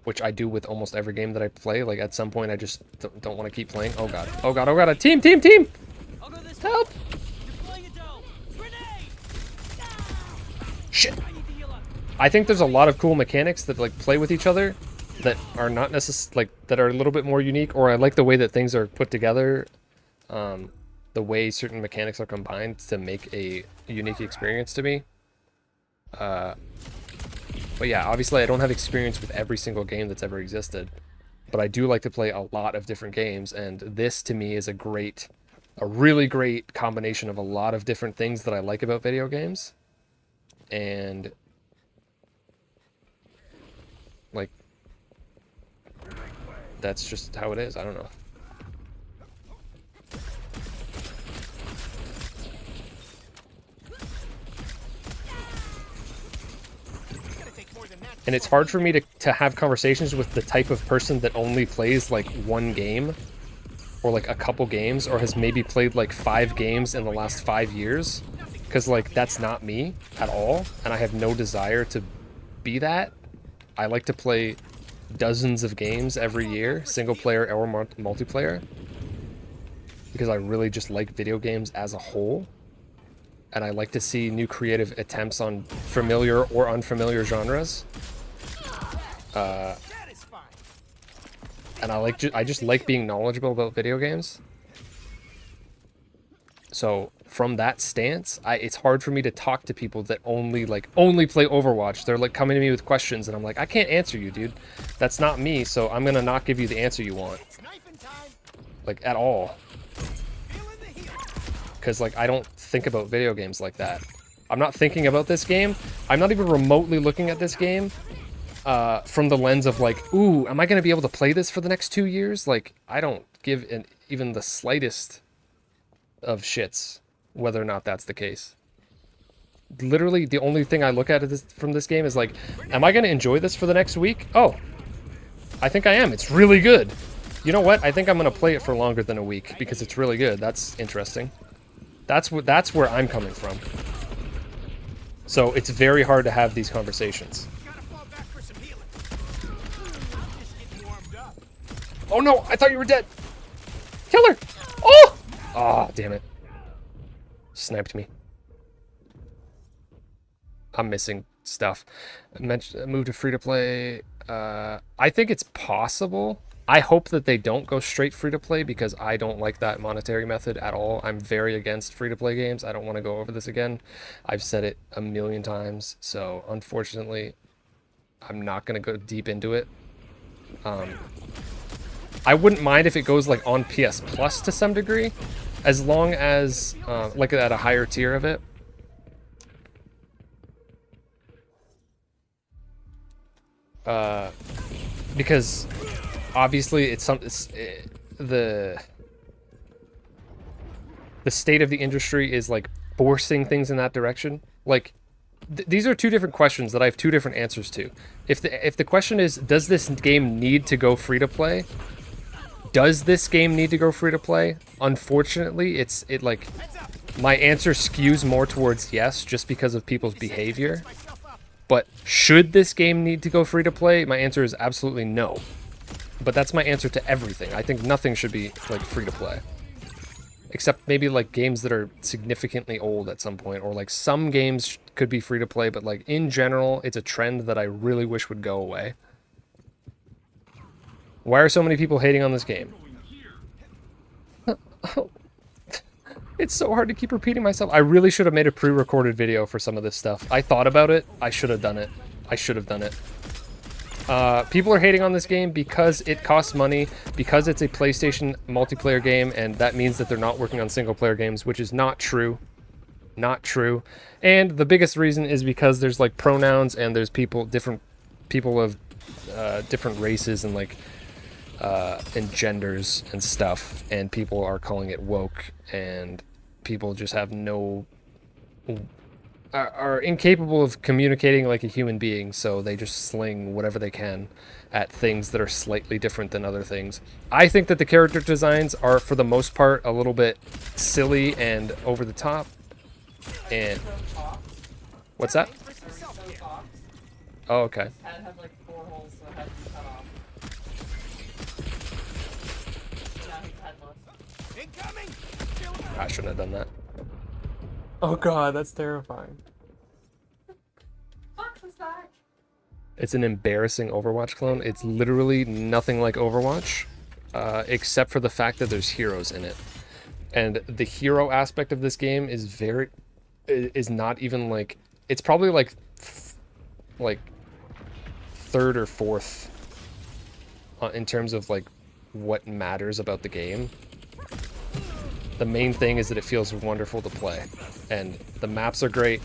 Which I do with almost every game that I play. Like at some point I just don't want to keep playing. Oh god. Oh god. Oh god. Team! Help! Shit. I think there's a lot of cool mechanics that like play with each other that are not necessarily like that are a little bit more unique, or I like the way that things are put together. The way certain mechanics are combined to make a unique experience to me. But yeah, obviously I don't have experience with every single game that's ever existed, but I do like to play a lot of different games, and this to me is a really great combination of a lot of different things that I like about video games. And like, that's just how it is. I don't know. And it's hard for me to have conversations with the type of person that only plays like one game or like a couple games, or has maybe played like 5 games in the last 5 years, because like that's not me at all, and I have no desire to be that. I like to play dozens of games every year, single player or multiplayer, because I really just like video games as a whole. And I like to see new creative attempts on familiar or unfamiliar genres. And I just like being knowledgeable about video games. So from that stance, it's hard for me to talk to people that only play Overwatch. They're like coming to me with questions, and I'm like, I can't answer you, dude. That's not me. So I'm gonna not give you the answer you want, like at all. Because like I don't think about video games like that. I'm not thinking about this game. I'm not even remotely looking at this game from the lens of like, ooh, am I going to be able to play this for the next 2 years? Like, I don't give even the slightest of shits whether or not that's the case. Literally, the only thing I look at from this game is like, am I going to enjoy this for the next week? Oh, I think I am. It's really good. You know what? I think I'm gonna play it for longer than a week because it's really good. That's interesting. That's where I'm coming from. So it's very hard to have these conversations. Oh no! I thought you were dead. Kill her! Oh! Ah, damn it. Sniped me. I'm missing stuff. Move to free to play. I think it's possible. I hope that they don't go straight free to play because I don't like that monetary method at all. I'm very against free to play games. I don't want to go over this again. I've said it a million times. So unfortunately, I'm not going to go deep into it. I wouldn't mind if it goes like on PS Plus to some degree, as long as like at a higher tier of it. Because obviously it's the state of the industry is like forcing things in that direction. Like these are two different questions that I have two different answers to. If the question is, does this game need to go free to play? Does this game need to go free to play? Unfortunately, like my answer skews more towards yes, just because of people's behavior. But should this game need to go free to play? My answer is absolutely no. But that's my answer to everything. I think nothing should be like free to play. Except maybe like games that are significantly old at some point, or like some games could be free to play, but like in general, it's a trend that I really wish would go away. Why are so many people hating on this game? It's so hard to keep repeating myself. I really should have made a pre-recorded video for some of this stuff. I thought about it. I should have done it. I should have done it. People are hating on this game because it costs money, because it's a PlayStation multiplayer game, and that means that they're not working on single-player games, which is not true. Not true. And the biggest reason is because there's like pronouns and there's different people of different races and like and genders and stuff, and people are calling it woke, and people just have are incapable of communicating like a human being, so they just sling whatever they can at things that are slightly different than other things. I think that the character designs are, for the most part, a little bit silly and over the top. And what's that? Oh, okay. Head had like 4 holes, so it had to be cut off. Now he's headless. I shouldn't have done that. Oh god, that's terrifying. Fox is back. It's an embarrassing Overwatch clone. It's literally nothing like Overwatch, except for the fact that there's heroes in it. And the hero aspect of this game is not even like, it's probably like third or fourth in terms of like what matters about the game. The main thing is that it feels wonderful to play, and the maps are great.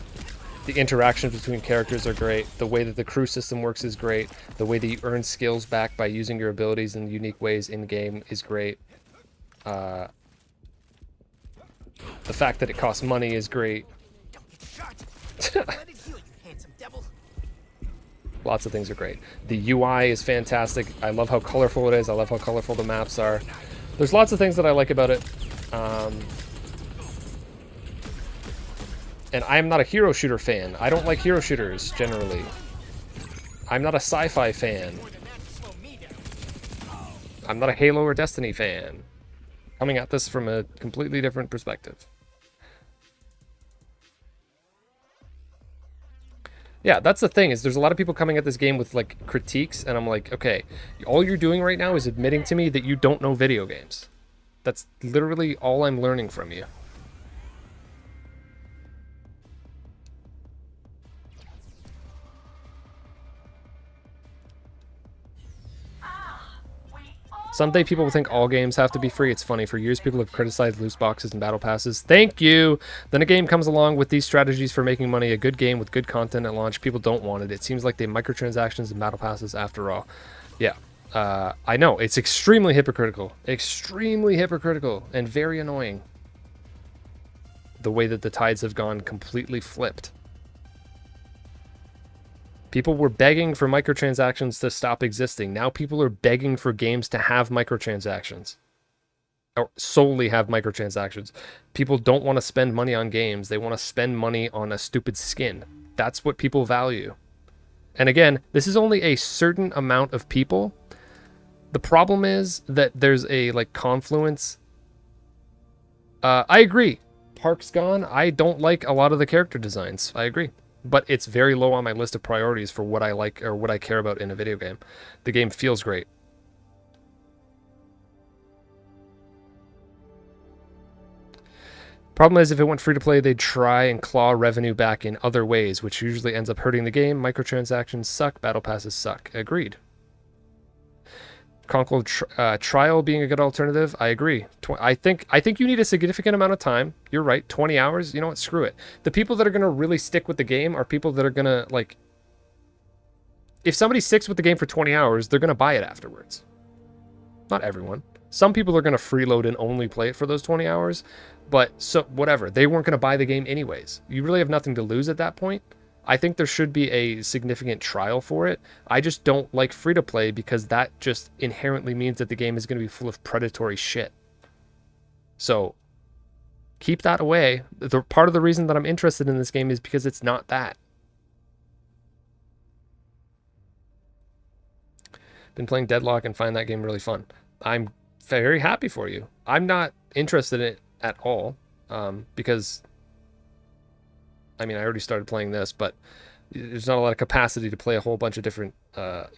The interactions between characters are great. The way that the crew system works is great. The way that you earn skills back by using your abilities in unique ways in-game is great. The fact that it costs money is great. Lots of things are great. The UI is fantastic. I love how colorful it is. I love how colorful the maps are. There's lots of things that I like about it. And I'm not a hero shooter fan. I don't like hero shooters, generally. I'm not a sci-fi fan. I'm not a Halo or Destiny fan. Coming at this from a completely different perspective. Yeah, that's the thing, is there's a lot of people coming at this game with like critiques, and I'm like, okay, all you're doing right now is admitting to me that you don't know video games. That's literally all I'm learning from you. Someday people will think all games have to be free. It's funny. For years, people have criticized loot boxes and battle passes. Thank you! Then a game comes along with these strategies for making money. A good game with good content at launch. People don't want it. It seems like they microtransactions and battle passes after all. Yeah. I know. It's extremely hypocritical. Extremely hypocritical. And very annoying. The way that the tides have gone completely flipped. People were begging for microtransactions to stop existing. Now people are begging for games to have microtransactions. Or solely have microtransactions. People don't want to spend money on games. They want to spend money on a stupid skin. That's what people value. And again, this is only a certain amount of people. The problem is that there's a like confluence. I agree. Park's gone. I don't like a lot of the character designs. I agree. But it's very low on my list of priorities for what I like or what I care about in a video game. The game feels great. Problem is, if it went free to play, they'd try and claw revenue back in other ways, which usually ends up hurting the game. Microtransactions suck. Battle passes suck. Agreed. Concord trial being a good alternative. I agree. I think you need a significant amount of time. You're right. 20 hours. You know what? Screw it. The people that are gonna really stick with the game are people that are gonna like. If somebody sticks with the game for 20 hours, they're gonna buy it afterwards. Not everyone. Some people are gonna freeload and only play it for those 20 hours. But so whatever, they weren't going to buy the game anyways. You really have nothing to lose at that point. I think there should be a significant trial for it. I just don't like free to play because that just inherently means that the game is going to be full of predatory shit. So keep that away. The part of the reason that I'm interested in this game is because it's not that. Been playing Deadlock and find that game really fun. I'm very happy for you. I'm not interested in it at all, because I mean I already started playing this, but there's not a lot of capacity to play a whole bunch of different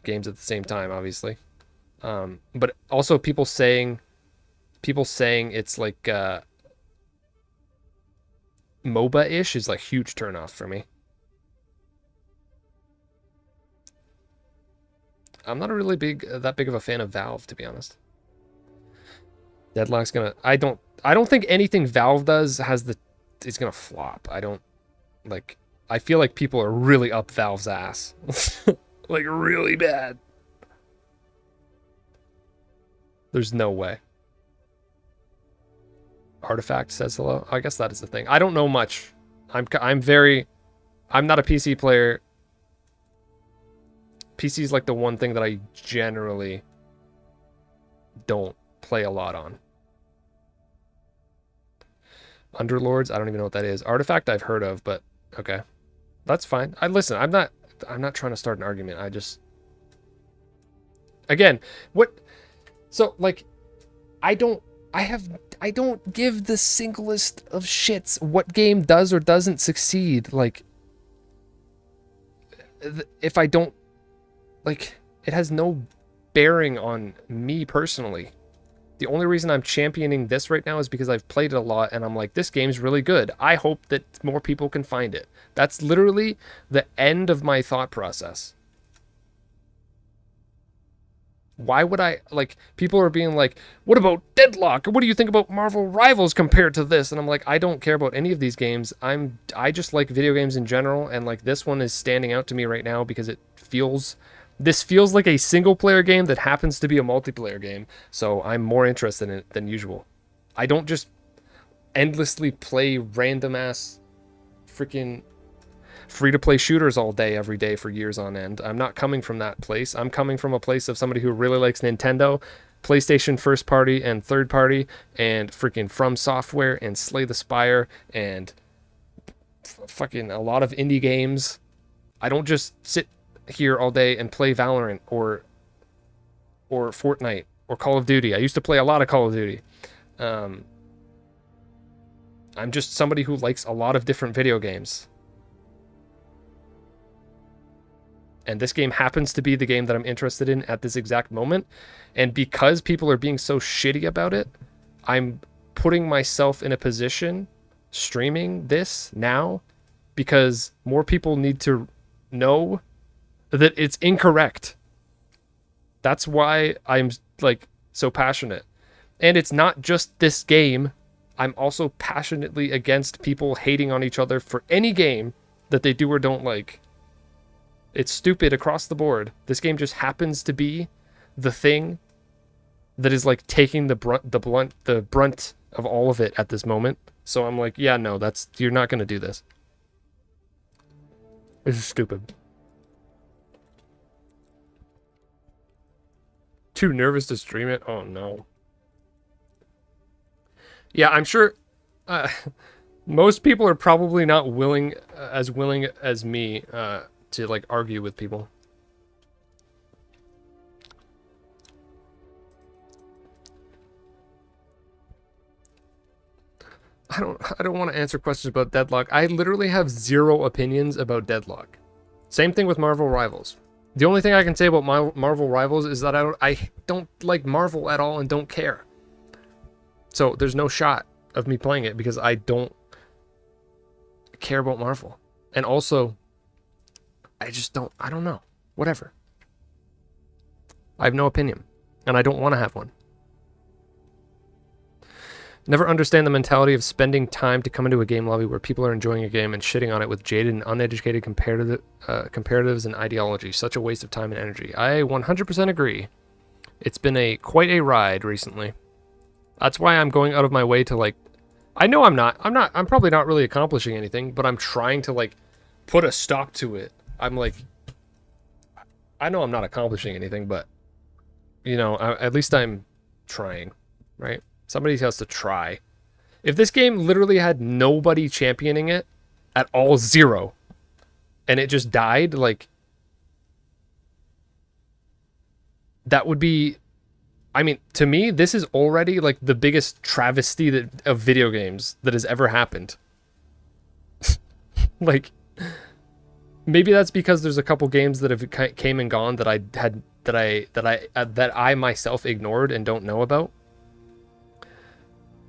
games at the same time, obviously. But also people saying it's like MOBA-ish is like huge turnoff for me. I'm not a really that big of a fan of Valve, to be honest. Deadlock's gonna. I don't think anything Valve does is gonna flop. I don't like. I feel like people are really up Valve's ass, like really bad. There's no way. Artifact says hello. I guess that is the thing. I don't know much. I'm not a PC player. PC is like the one thing that I generally don't play a lot on. Underlords, I don't even know what that is. Artifact I've heard of, but okay. That's fine. I'm not trying to start an argument. I just again, so like I don't give the singlest of shits what game does or doesn't succeed. Like if I don't like, it has no bearing on me personally. The only reason I'm championing this right now is because I've played it a lot and I'm like, this game's really good. I hope that more people can find it. That's literally the end of my thought process. Why would I, like, people are being like, what about Deadlock? What do you think about Marvel Rivals compared to this? And I'm like, I don't care about any of these games. I just like video games in general, and like this one is standing out to me right now because this feels like a single player game that happens to be a multiplayer game, so I'm more interested in it than usual. I don't just endlessly play random ass freaking free-to-play shooters all day, every day for years on end. I'm not coming from that place. I'm coming from a place of somebody who really likes Nintendo, PlayStation first party and third party, and freaking From Software and Slay the Spire and fucking a lot of indie games. I don't just sit here all day and play Valorant or Fortnite or Call of Duty. I used to play a lot of Call of Duty. I'm just somebody who likes a lot of different video games. And this game happens to be the game that I'm interested in at this exact moment. And because people are being so shitty about it, I'm putting myself in a position streaming this now because more people need to know that it's incorrect. That's why I'm like so passionate. And it's not just this game. I'm also passionately against people hating on each other for any game that they do or don't like. It's stupid across the board. This game just happens to be the thing that is like taking the brunt of all of it at this moment. So I'm like, yeah, no, you're not going to do this. This is stupid. Too nervous to stream it? Oh no. Yeah, I'm sure most people are probably not willing as me to like argue with people. I don't want to answer questions about Deadlock. I literally have 0 opinions about Deadlock. Same thing with Marvel Rivals. The only thing I can say about Marvel Rivals is that I don't like Marvel at all and don't care. So there's no shot of me playing it because I don't care about Marvel. And also, I don't know. Whatever. I have no opinion. And I don't want to have one. Never understand the mentality of spending time to come into a game lobby where people are enjoying a game and shitting on it with jaded and uneducated comparatives and ideology. Such a waste of time and energy. I 100% agree. It's been quite a ride recently. That's why I'm going out of my way to like... I know I'm probably not really accomplishing anything, but I'm trying to like put a stop to it. I'm like... I know I'm not accomplishing anything, but... You know, at least I'm trying, right? Somebody has to try. If this game literally had nobody championing it at all, 0, and it just died, like, that would be, I mean, to me, this is already like the biggest travesty of video games that has ever happened. Like, maybe that's because there's a couple games that have came and gone that I myself ignored and don't know about.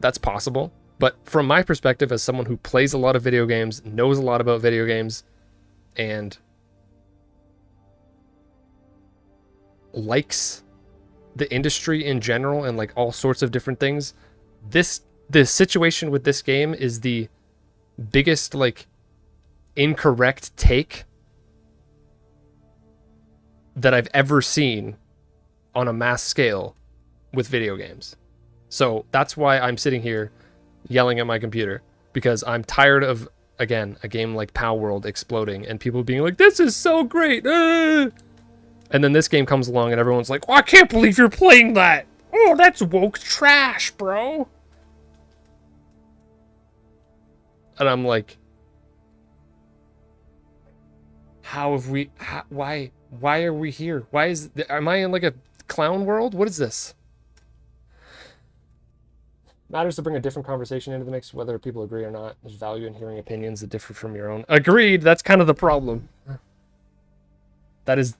That's possible. But from my perspective, as someone who plays a lot of video games, knows a lot about video games, and likes the industry in general and like all sorts of different things, the situation with this game is the biggest like incorrect take that I've ever seen on a mass scale with video games. So that's why I'm sitting here yelling at my computer, because I'm tired of, again, a game like Pow World exploding and people being like, this is so great. And then this game comes along and everyone's like, oh, I can't believe you're playing that. Oh, that's woke trash, bro. And I'm like, why are we here? Am I in like a clown world? What is this? Matters to bring a different conversation into the mix, whether people agree or not. There's value in hearing opinions that differ from your own. Agreed. That's kind of the problem. That is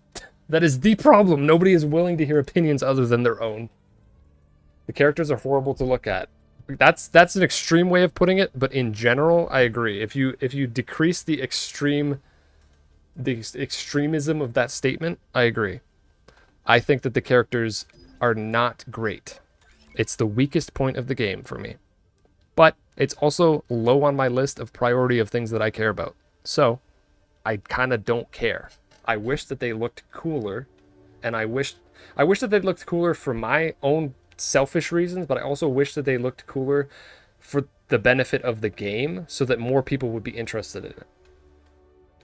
the problem. Nobody is willing to hear opinions other than their own. The characters are horrible to look at. That's an extreme way of putting it, but in general, I agree. If you decrease the extremism of that statement, I agree. I think that the characters are not great. It's the weakest point of the game for me. But it's also low on my list of priority of things that I care about. So, I kind of don't care. I wish that they looked cooler, and I wish that they looked cooler for my own selfish reasons, but I also wish that they looked cooler for the benefit of the game so that more people would be interested in it.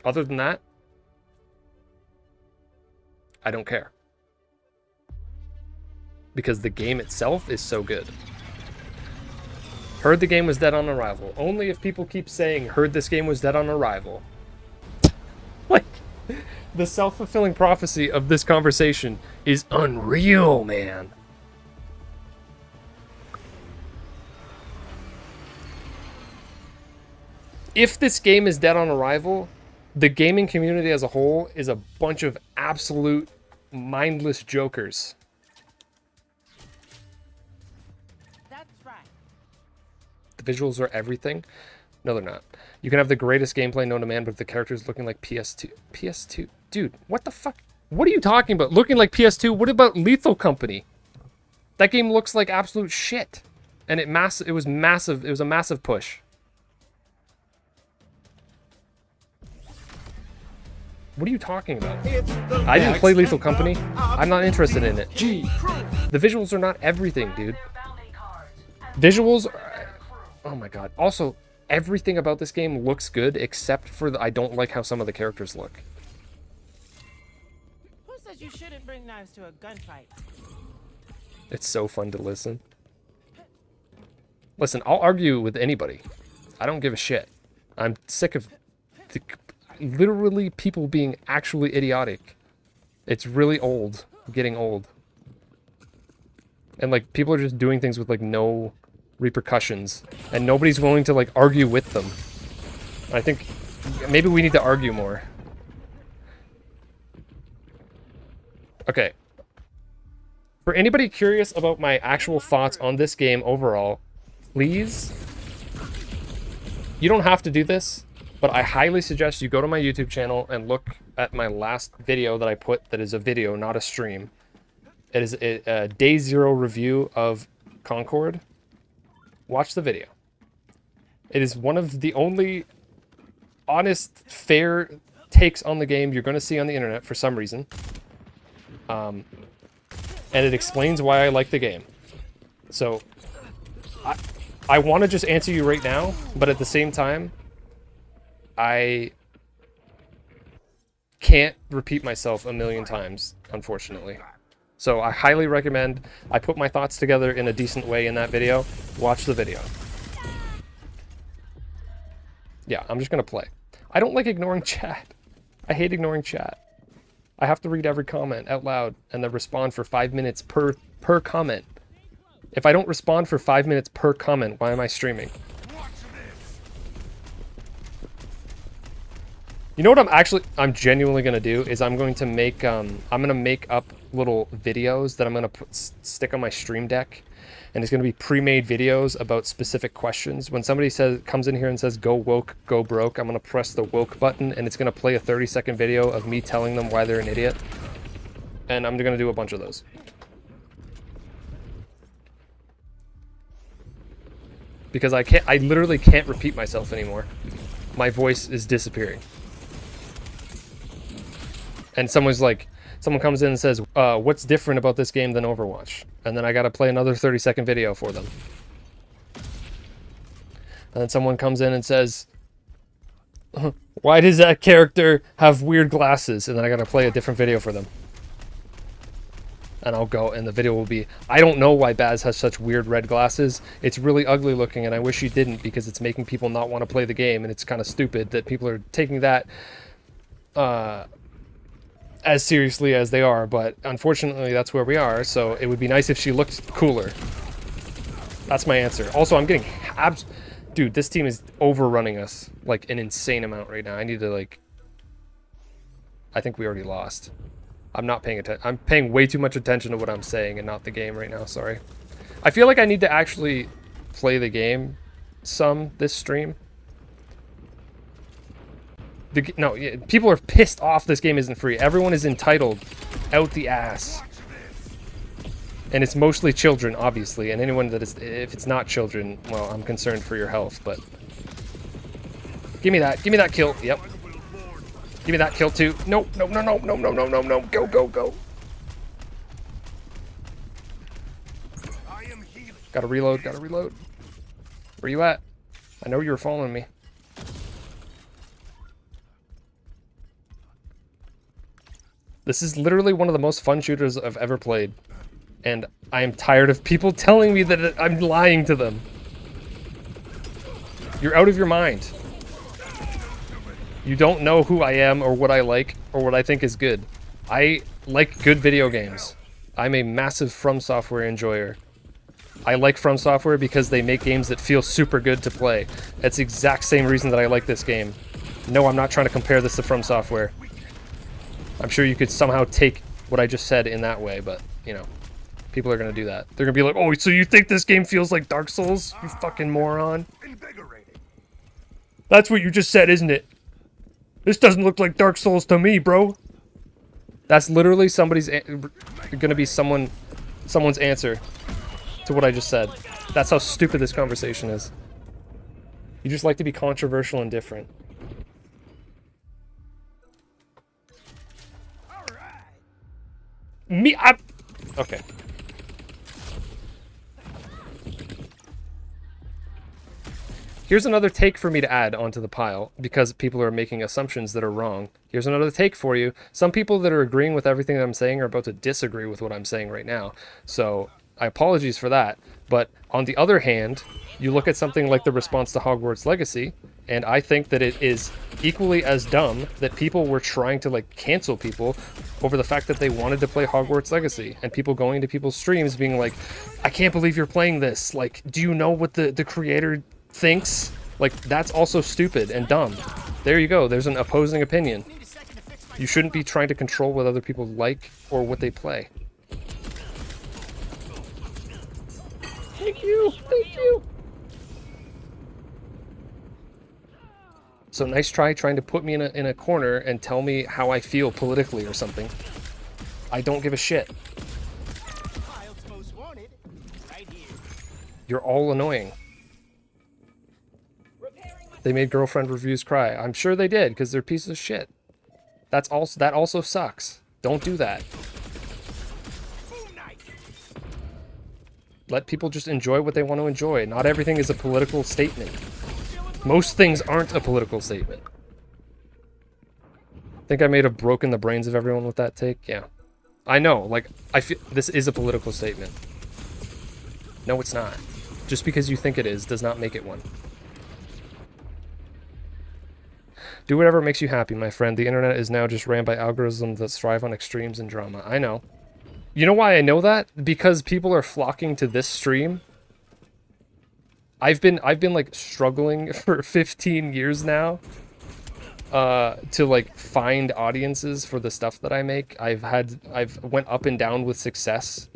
Other than that, I don't care. Because the game itself is so good. Heard the game was dead on arrival. Only if people keep saying, heard this game was dead on arrival. Like, the self-fulfilling prophecy of this conversation is unreal, man. If this game is dead on arrival, the gaming community as a whole is a bunch of absolute mindless jokers. Visuals are everything. No, they're not. You can have the greatest gameplay known to man, but if the character's looking like PS2, dude, what the fuck? What are you talking about? Looking like PS2? What about Lethal Company? That game looks like absolute shit, and it was massive. It was a massive push. What are you talking about? I didn't play Lethal Company. I'm not interested in it. The visuals are not everything, dude. Visuals are... Oh my god. Also, everything about this game looks good, except for I don't like how some of the characters look. Who says you shouldn't bring knives to a gunfight? It's so fun to listen. Listen, I'll argue with anybody. I don't give a shit. I'm sick of literally people being actually idiotic. It's really old. Getting old. And like people are just doing things with like no repercussions. And nobody's willing to like argue with them. I think maybe we need to argue more. Okay. For anybody curious about my actual thoughts on this game overall, please, you don't have to do this, but I highly suggest you go to my YouTube channel and look at my last video that I put that is a video, not a stream. It is a day 0 review of Concord. Watch the video. It is one of the only honest, fair takes on the game you're going to see on the internet for some reason. And it explains why I like the game. So, I want to just answer you right now, but at the same time, I can't repeat myself a million times, unfortunately. So I highly recommend, I put my thoughts together in a decent way in that video. Watch the video. Yeah, I'm just going to play. I don't like ignoring chat. I hate ignoring chat. I have to read every comment out loud and then respond for 5 minutes per comment. If I don't respond for 5 minutes per comment, why am I streaming? You know what I'm genuinely going to do is I'm going to make, I'm going to make up little videos that I'm going to stick on my stream deck. And it's going to be pre-made videos about specific questions. When somebody comes in here and says, go woke, go broke, I'm going to press the woke button and it's going to play a 30-second video of me telling them why they're an idiot. And I'm going to do a bunch of those. Because I literally can't repeat myself anymore. My voice is disappearing. And someone comes in and says, what's different about this game than Overwatch? And then I gotta play another 30-second video for them. And then someone comes in and says, why does that character have weird glasses? And then I gotta play a different video for them. And I'll go, and the video will be, I don't know why Baz has such weird red glasses. It's really ugly looking, and I wish he didn't, because it's making people not want to play the game, and it's kind of stupid that people are taking that as seriously as they are, but unfortunately that's where we are, so it would be nice if she looked cooler. That's my answer. Also, I'm getting dude, this team is overrunning us, like, an insane amount right now. I need to, like, I think we already lost. I'm not paying attention. I'm paying way too much attention to what I'm saying and not the game right now, sorry. I feel like I need to actually play the game some this stream. No, people are pissed off this game isn't free. Everyone is entitled out the ass. And it's mostly children, obviously. And anyone that is, if it's not children, well, I'm concerned for your health, but... Give me that kill. Yep. Give me that kill too. No. Go. Gotta reload. Where you at? I know you were following me. This is literally one of the most fun shooters I've ever played. And I am tired of people telling me that I'm lying to them. You're out of your mind. You don't know who I am or what I like or what I think is good. I like good video games. I'm a massive From Software enjoyer. I like From Software because they make games that feel super good to play. That's the exact same reason that I like this game. No, I'm not trying to compare this to From Software. I'm sure you could somehow take what I just said in that way, but, you know, people are going to do that. They're going to be like, oh, so you think this game feels like Dark Souls? You fucking moron. That's what you just said, isn't it? This doesn't look like Dark Souls to me, bro. That's literally somebody's going to be someone's answer to what I just said. That's how stupid this conversation is. You just like to be controversial and different. Okay. Here's another take for me to add onto the pile, because people are making assumptions that are wrong. Here's another take for you. Some people that are agreeing with everything that I'm saying are about to disagree with what I'm saying right now. So, I apologize for that. But on the other hand, you look at something like the response to Hogwarts Legacy, and I think that it is equally as dumb that people were trying to like cancel people over the fact that they wanted to play Hogwarts Legacy, and people going to people's streams being like, I can't believe you're playing this. Like, do you know what the creator thinks? Like, that's also stupid and dumb. There you go. There's an opposing opinion. You shouldn't be trying to control what other people like or what they play. Thank you. Thank you. So nice try trying to put me in a corner and tell me how I feel politically or something. I don't give a shit. You're all annoying. They made girlfriend reviews cry. I'm sure they did, because they're pieces of shit. That also sucks. Don't do that. Let people just enjoy what they want to enjoy. Not everything is a political statement. Most things aren't a political statement. Think I may have broken the brains of everyone with that take? Yeah. I know, like, I feel this is a political statement. No, it's not. Just because you think it is does not make it one. Do whatever makes you happy, my friend. The internet is now just ran by algorithms that strive on extremes and drama. I know. You know why I know that? Because people are flocking to this stream. I've been like struggling for 15 years now to like find audiences for the stuff that I make. I've went up and down with success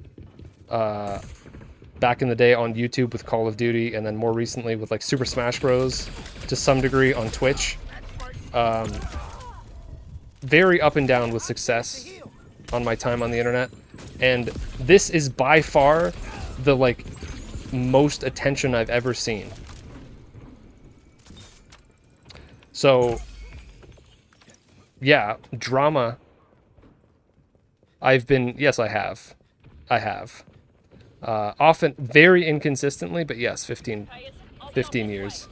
back in the day on YouTube with Call of Duty, and then more recently with like Super Smash Bros. To some degree on Twitch. Very up and down with success on my time on the internet, and this is by far the like most attention I've ever seen. So yeah, drama. Yes, I have. Often very inconsistently, but yes, 15 years.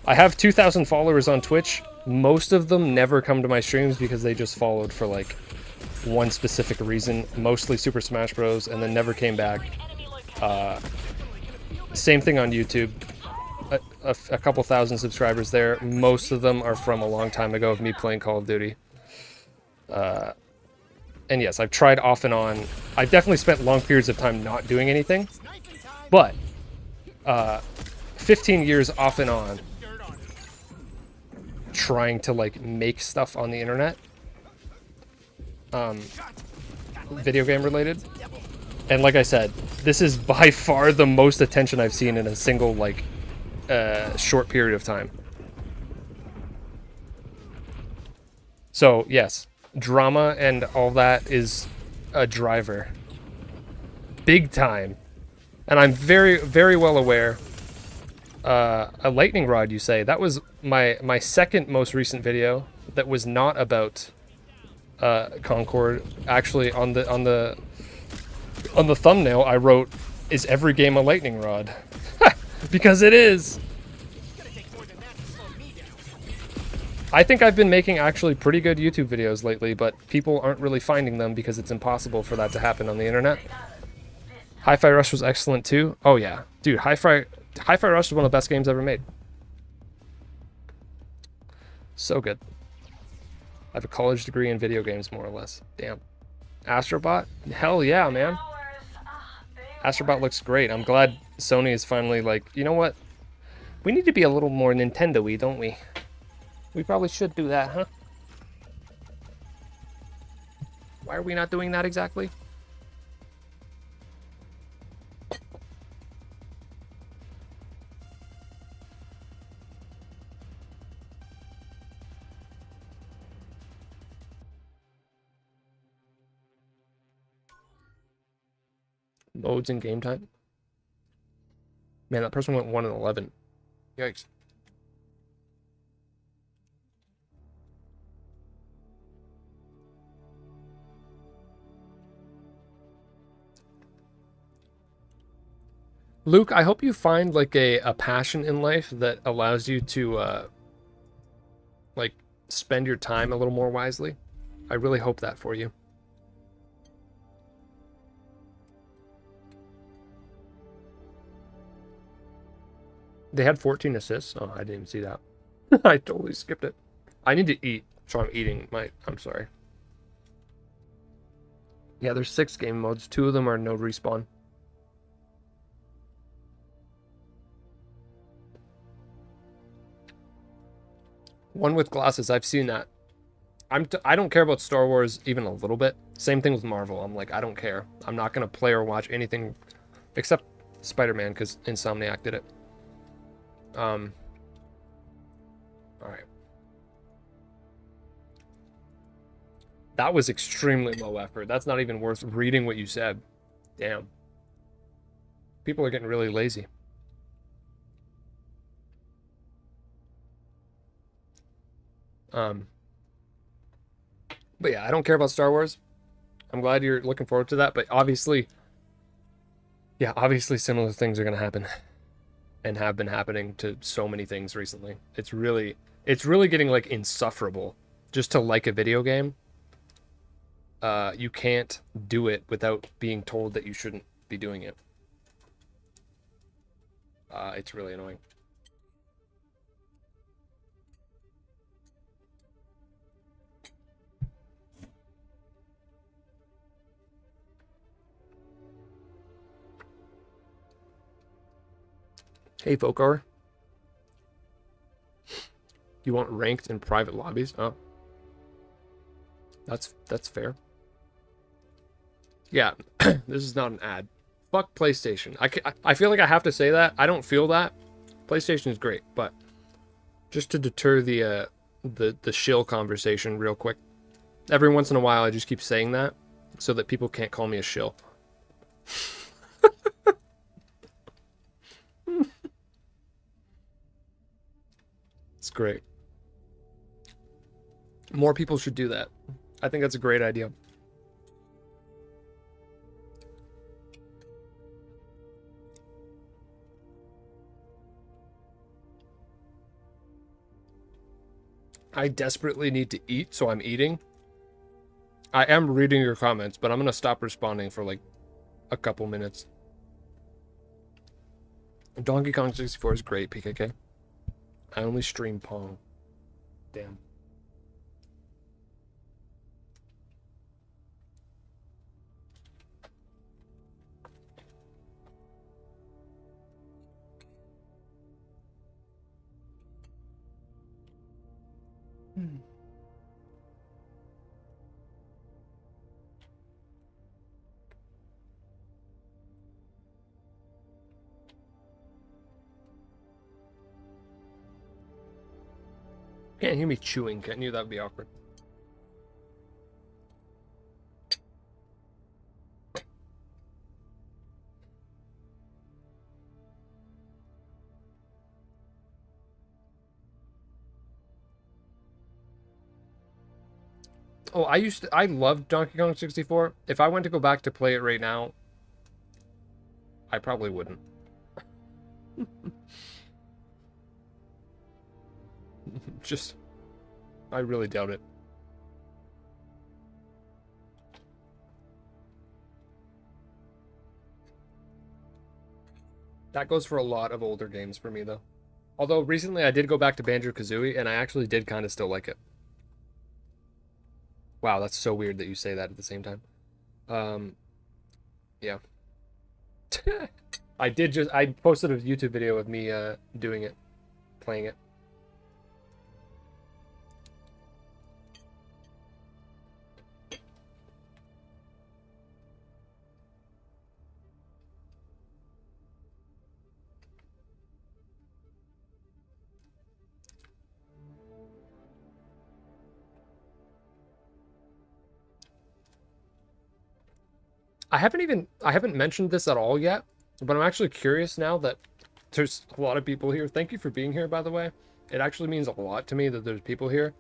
I have 2,000 followers on Twitch. Most of them never come to my streams because they just followed for like one specific reason, mostly Super Smash Bros, and then never came back. Same thing on YouTube. A couple thousand subscribers there. Most of them are from a long time ago of me playing Call of Duty. And yes, I've tried off and on. I've definitely spent long periods of time not doing anything, but 15 years off and on trying to like make stuff on the internet, video game related, and like I said, this is by far the most attention I've seen in a single like short period of time. So yes, drama and all that is a driver, big time, and I'm very, very well aware. A lightning rod, you say? That was my second most recent video that was not about Concord. Actually, on the thumbnail I wrote, "Is every game a lightning rod?" Because it is. I think I've been making actually pretty good YouTube videos lately, but people aren't really finding them because it's impossible for that to happen on the internet. Hi-Fi Rush was excellent too. Oh yeah, dude, Hi-Fi Rush is one of the best games ever made. So good. I have a college degree in video games, more or less. Damn. Astrobot? Hell yeah, man. Astrobot looks great. I'm glad Sony is finally like, you know what? We need to be a little more Nintendo-y, don't we? We probably should do that, huh? Why are we not doing that exactly? Modes in game time. Man, that person went 1 and 11. Yikes. Luke, I hope you find like a passion in life that allows you to like spend your time a little more wisely. I really hope that for you. They had 14 assists. Oh, I didn't even see that. I totally skipped it. I need to eat, so I'm eating my... I'm sorry. Yeah, there's 6 game modes. 2 of them are no respawn. One with glasses. I've seen that. I don't care about Star Wars even a little bit. Same thing with Marvel. I'm like, I don't care. I'm not going to play or watch anything except Spider-Man because Insomniac did it. All right. That was extremely low effort. That's not even worth reading what you said. Damn. People are getting really lazy. But yeah, I don't care about Star Wars. I'm glad you're looking forward to that, but obviously, yeah, obviously similar things are going to happen and have been happening to so many things recently. It's really getting like insufferable just to like a video game. You can't do it without being told that you shouldn't be doing it. It's really annoying. Hey, Fokar. You want ranked in private lobbies? Oh. That's fair. Yeah, this is not an ad. Fuck PlayStation. I feel like I have to say that. I don't feel that. PlayStation is great, but just to deter the shill conversation real quick. Every once in a while I just keep saying that so that people can't call me a shill. It's great. More people should do that. I think that's a great idea. I desperately need to eat, so I'm eating. I am reading your comments, but I'm going to stop responding for like a couple minutes. Donkey Kong 64 is great, PKK. I only stream Pong. Damn. Can't hear me chewing, can you? That'd be awkward. Oh, I loved Donkey Kong 64. If I went to go back to play it right now, I probably wouldn't. Just, I really doubt it. That goes for a lot of older games for me, though. Although recently I did go back to Banjo-Kazooie, and I actually did kind of still like it. Wow, that's so weird that you say that at the same time. Yeah. I posted a YouTube video of me doing it, playing it. I haven't mentioned this at all yet, but I'm actually curious now that there's a lot of people here. Thank you for being here, by the way. It actually means a lot to me that there's people here.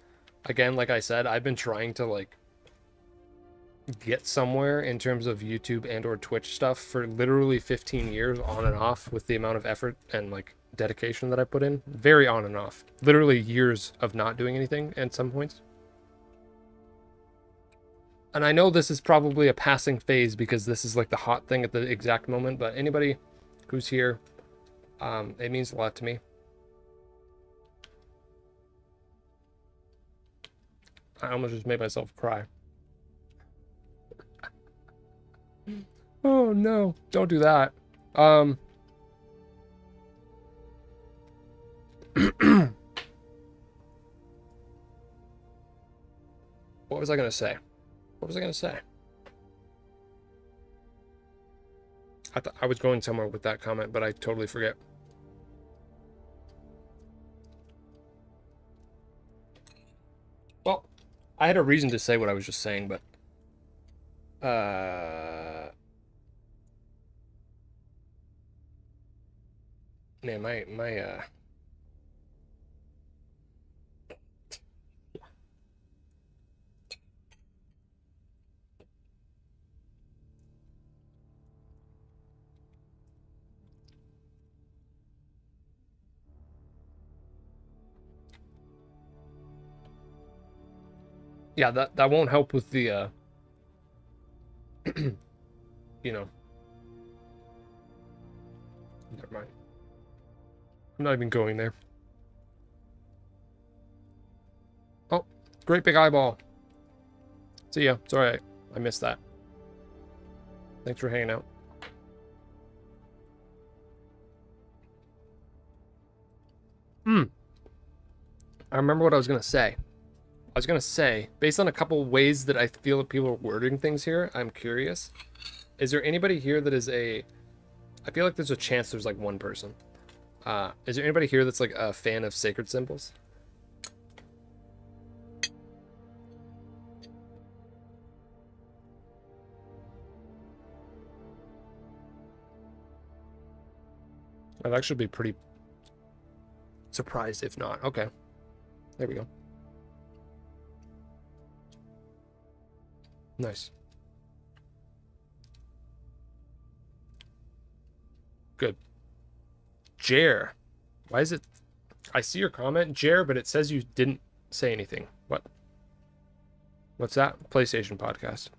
Again, like I said, I've been trying to like get somewhere in terms of YouTube and or Twitch stuff for literally 15 years on and off with the amount of effort and like dedication that I put in. Very on and off. Literally years of not doing anything at some points. And I know this is probably a passing phase because this is like the hot thing at the exact moment, but anybody who's here, it means a lot to me. I almost just made myself cry. Oh no, don't do that. What was I gonna say? What was I gonna say? I thought I was going somewhere with that comment, but I totally forget. Well, I had a reason to say what I was just saying, but man, my yeah, that won't help with the you know. Never mind. I'm not even going there. Oh, great big eyeball. See ya. Sorry, I missed that. Thanks for hanging out. I remember what I was gonna say. I was gonna say, based on a couple ways that I feel that people are wording things here, I'm curious. Is there anybody here that is a... I feel like there's a chance there's like one person. Is there anybody here that's like a fan of sacred symbols? I'd actually be pretty surprised if not. Okay. There we go. Nice. Good. Jer. Why is it... I see your comment, Jer, but it says you didn't say anything. What? What's that? PlayStation podcast.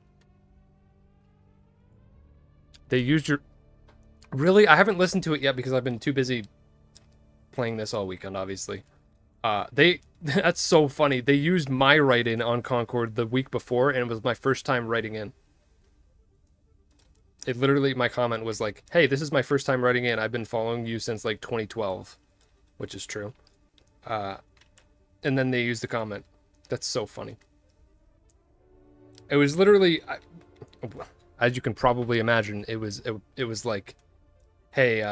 They used your... Really? I haven't listened to it yet because I've been too busy playing this all weekend, obviously. That's so funny. They used my write-in on Concord the week before, and it was my first time writing in. It literally, my comment was like, hey, this is my first time writing in. I've been following you since like 2012, which is true. And then they used the comment. That's so funny. It was literally, as you can probably imagine, it was like, hey,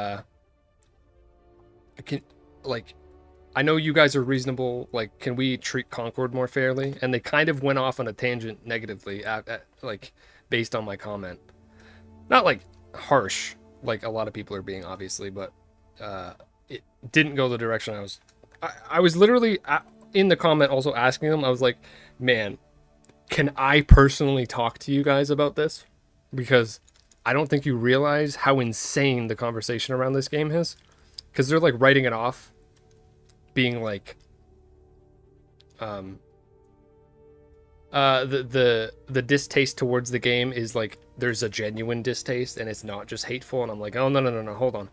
I know you guys are reasonable. Like, can we treat Concord more fairly? And they kind of went off on a tangent negatively, like, based on my comment. Not like harsh, like a lot of people are being, obviously, but it didn't go the direction I was. I was literally in the comment also asking them. I was like, man, can I personally talk to you guys about this? Because I don't think you realize how insane the conversation around this game is. Because they're like writing it off, being like, the distaste towards the game is like there's a genuine distaste and it's not just hateful. And I'm like, oh no, hold on.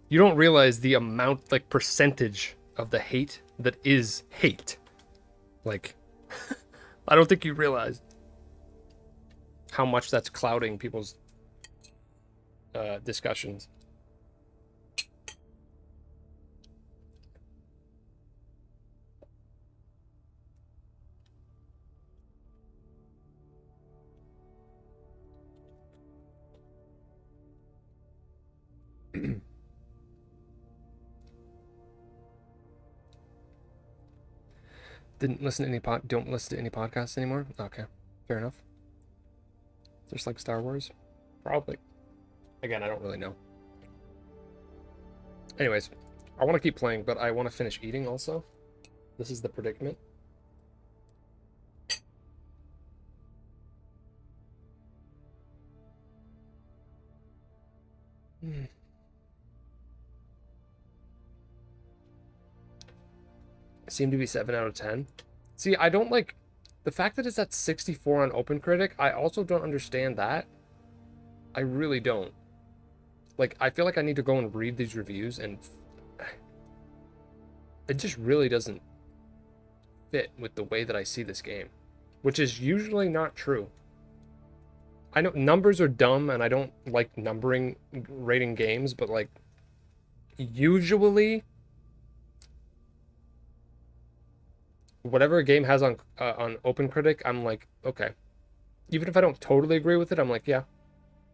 You don't realize the amount, like percentage of the hate that is hate. Like, I don't think you realize how much that's clouding people's discussions. Don't listen to any podcasts anymore? Okay, fair enough. Just like Star Wars? Probably. Again, I don't really know. Anyways, I want to keep playing, but I want to finish eating also. This is the predicament. Seem to be 7 out of 10. See, I don't like... The fact that it's at 64 on OpenCritic, I also don't understand that. I really don't. Like, I feel like I need to go and read these reviews, and it just really doesn't fit with the way that I see this game, which is usually not true. I know numbers are dumb, and I don't like rating games, but like, usually, whatever a game has on OpenCritic, I'm like, okay. Even if I don't totally agree with it, I'm like, yeah,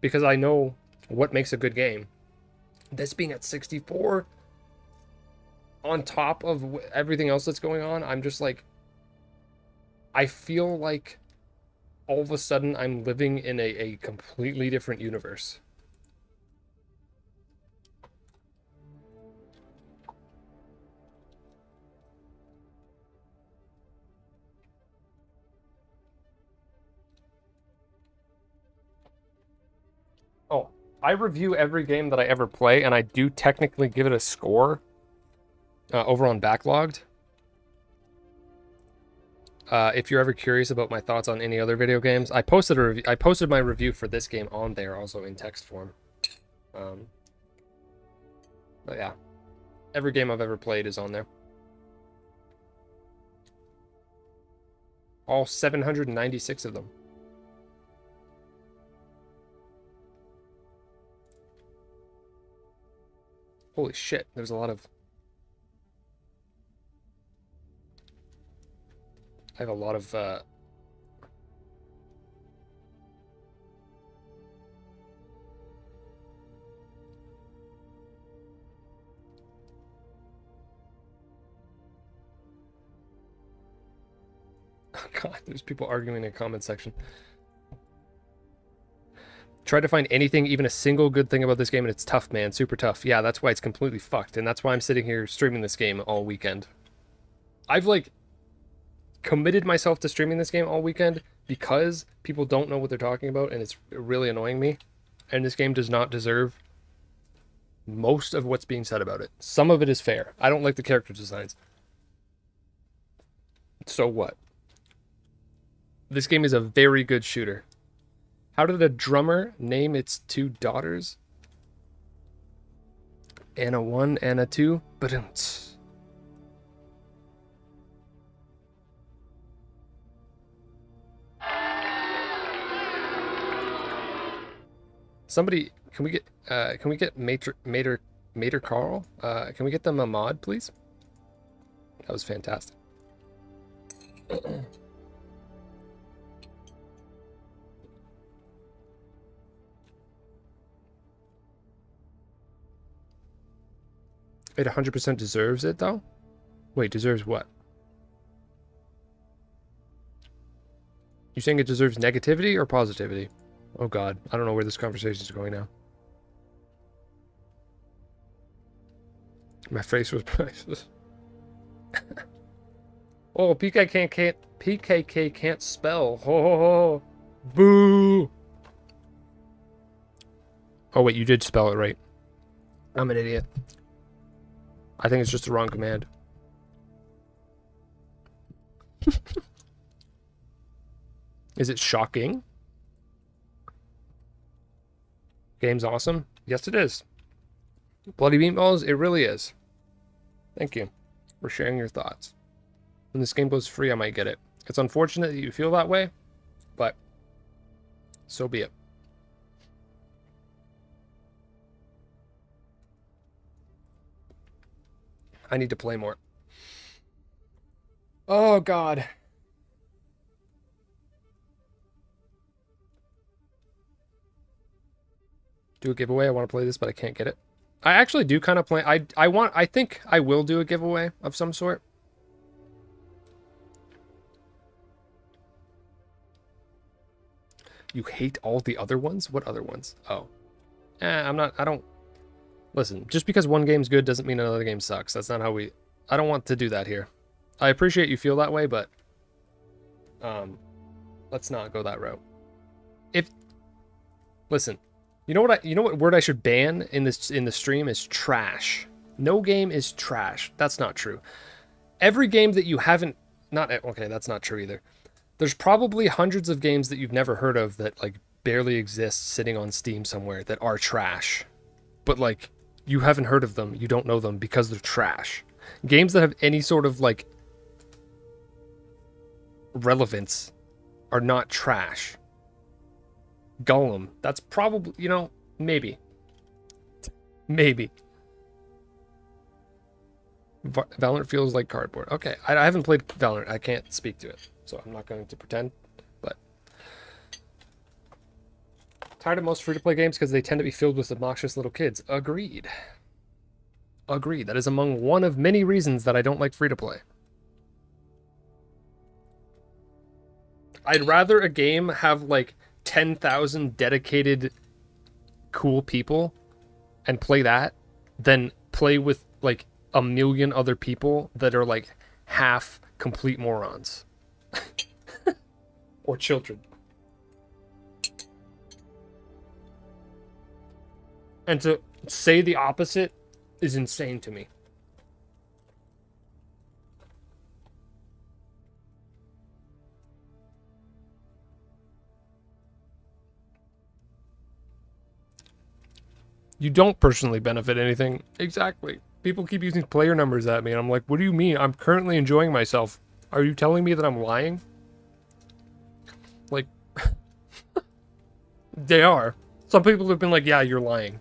because I know what makes a good game. This being at 64, on top of everything else that's going on, I'm just like, I feel like all of a sudden I'm living in a completely different universe. Oh, I review every game that I ever play, and I do technically give it a score over on Backlogged. If you're ever curious about my thoughts on any other video games, I posted my review for this game on there, also in text form. But yeah, every game I've ever played is on there. All 796 of them. Holy shit, there's a lot of... I have a lot of, Oh god, there's people arguing in the comment section. Tried to find anything, even a single good thing about this game, and it's tough, man. Super tough. Yeah, that's why it's completely fucked, and that's why I'm sitting here streaming this game all weekend. I've, like, committed myself to streaming this game all weekend because people don't know what they're talking about, and it's really annoying me. And this game does not deserve most of what's being said about it. Some of it is fair. I don't like the character designs. So what? This game is a very good shooter. How did a drummer name its two daughters? Anna 1, Anna 2. Ba-dum-ts. Somebody, can we get Mater Carl? Can we get them a mod, please? That was fantastic. It 100% deserves it, though? Wait, deserves what? You saying it deserves negativity or positivity? Oh god, I don't know where this conversation is going now. My face was priceless. Oh, PKK can't spell. Ho ho ho. Boo. Oh wait, you did spell it right. I'm an idiot. I think it's just the wrong command. Is it shocking? Game's awesome? Yes, it is. Bloody Meatballs? It really is. Thank you for sharing your thoughts. When this game goes free, I might get it. It's unfortunate that you feel that way, but so be it. I need to play more. Oh, God. Do a giveaway. I want to play this, but I can't get it. I actually do kind of play. I think I will do a giveaway of some sort. You hate all the other ones? What other ones? Oh. I don't... Listen, just because one game's good doesn't mean another game sucks. That's not how we... I don't want to do that here. I appreciate you feel that way, but... let's not go that route. Listen, you know what word I should ban in the stream is trash. No game is trash. That's not true. Every game that you haven't... Okay, that's not true either. There's probably hundreds of games that you've never heard of that like barely exist sitting on Steam somewhere that are trash. But like you haven't heard of them, you don't know them because they're trash. Games that have any sort of like relevance are not trash. Golem, that's probably, you know, maybe. Maybe. Valorant feels like cardboard. Okay, I haven't played Valorant. I can't speak to it, so I'm not going to pretend. But tired of most free-to-play games because they tend to be filled with obnoxious little kids. Agreed. Agreed. That is among one of many reasons that I don't like free-to-play. I'd rather a game have like 10,000 dedicated cool people and play that than play with like a million other people that are like half complete morons. Or children. And to say the opposite is insane to me. You don't personally benefit anything. Exactly. People keep using player numbers at me, and I'm like, what do you mean? I'm currently enjoying myself. Are you telling me that I'm lying? Like, they are. Some people have been like, yeah, you're lying.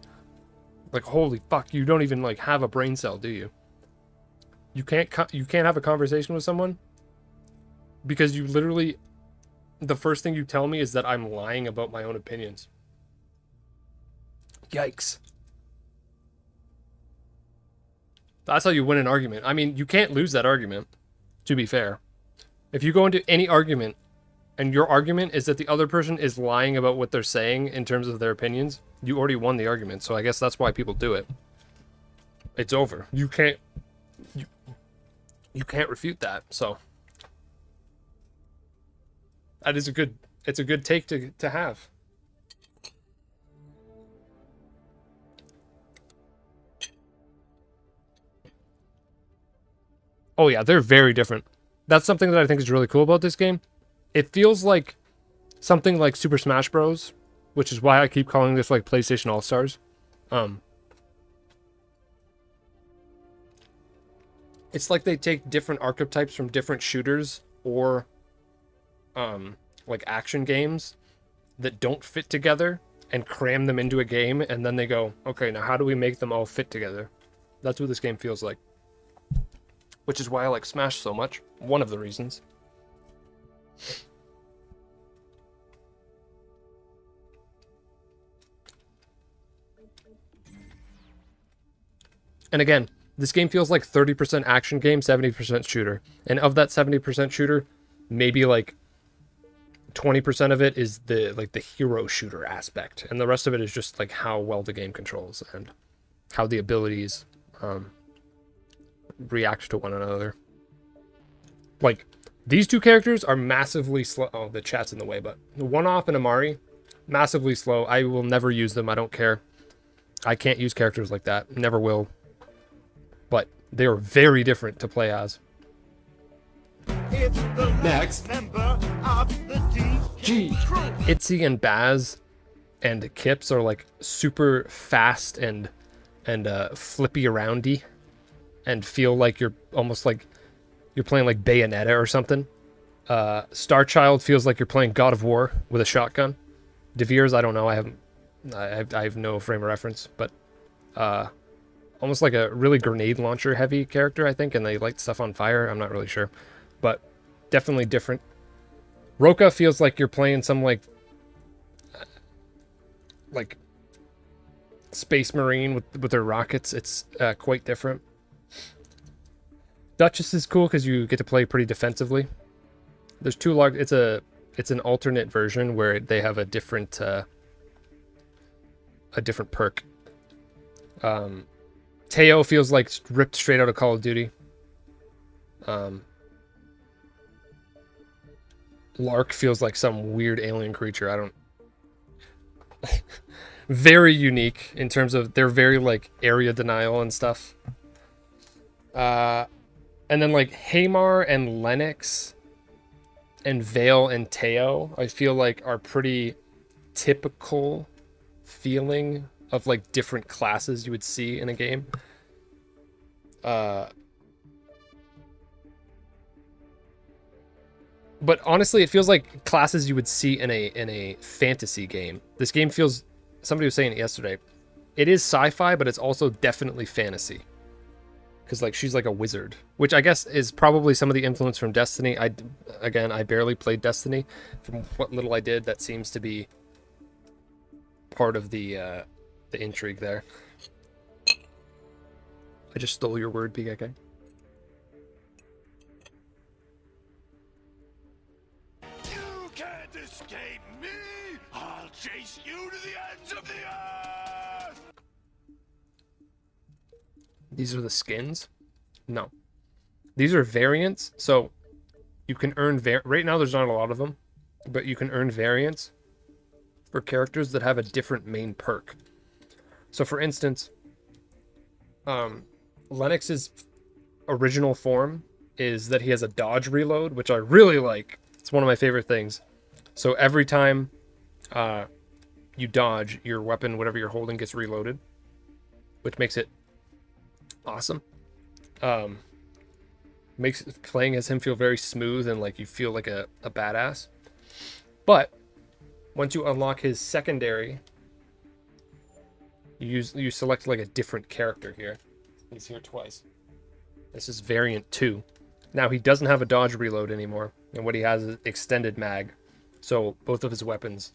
Like, holy fuck, you don't even, like, have a brain cell, do you? You can't have a conversation with someone? Because you literally, the first thing you tell me is that I'm lying about my own opinions. Yikes. That's how you win an argument. I mean, you can't lose that argument, to be fair. If you go into any argument, and your argument is that the other person is lying about what they're saying in terms of their opinions, you already won the argument. So I guess that's why people do it. It's over. You can't refute that. So that is it's a good take to have. Oh yeah, they're very different. That's something that I think is really cool about this game. It feels like something like Super Smash Bros, which is why I keep calling this like PlayStation All-Stars. It's like they take different archetypes from different shooters or like action games that don't fit together and cram them into a game, and then they go, okay, now how do we make them all fit together? That's what this game feels like. Which is why I like Smash so much. One of the reasons. And again, this game feels like 30% action game, 70% shooter. And of that 70% shooter, maybe like 20% of it is the hero shooter aspect. And the rest of it is just like how well the game controls and how the abilities react to one another. Like, these two characters are massively slow. Oh, the chat's in the way, but One-Off and Amari, massively slow. I will never use them. I don't care. I can't use characters like that. Never will. But they are very different to play as. It's the Next member of the DG crew. Itzy and Baz and Kips are like super fast and flippy aroundy and feel like you're almost like you're playing like Bayonetta or something. Starchild feels like you're playing God of War with a shotgun. DeVeers, I don't know. I have no frame of reference, but almost like a really grenade launcher heavy character, I think, and they light stuff on fire. I'm not really sure, but definitely different. Roka feels like you're playing some like Space Marine with their rockets. It's quite different. Duchess is cool because you get to play pretty defensively. There's two large. It's an alternate version where they have a different perk. Teo feels like ripped straight out of Call of Duty. Lark feels like some weird alien creature. I don't. Very unique in terms of they're very like area denial and stuff. And then like Hamar and Lennox and Vale and Teo, I feel like are pretty typical feeling of like different classes you would see in a game. But honestly, it feels like classes you would see in a fantasy game. This game feels, somebody was saying it yesterday, it is sci-fi, but it's also definitely fantasy. Because like she's like a wizard, which I guess is probably some of the influence from Destiny. I barely played Destiny. From what little I did, that seems to be part of the intrigue there. I just stole your word, BKK. You can't escape me! I'll chase you to the ends of the earth! These are the skins? No. These are variants, so you can earn right now there's not a lot of them, but you can earn variants for characters that have a different main perk. So for instance, Lennox's original form is that he has a dodge reload, which I really like. It's one of my favorite things. So every time you dodge, your weapon, whatever you're holding, gets reloaded, which makes it awesome. Makes playing as him feel very smooth and like you feel like a badass. But once you unlock his secondary, you select like a different character here. He's here twice. This is variant 2. Now he doesn't have a dodge reload anymore, and what he has is extended mag. So both of his weapons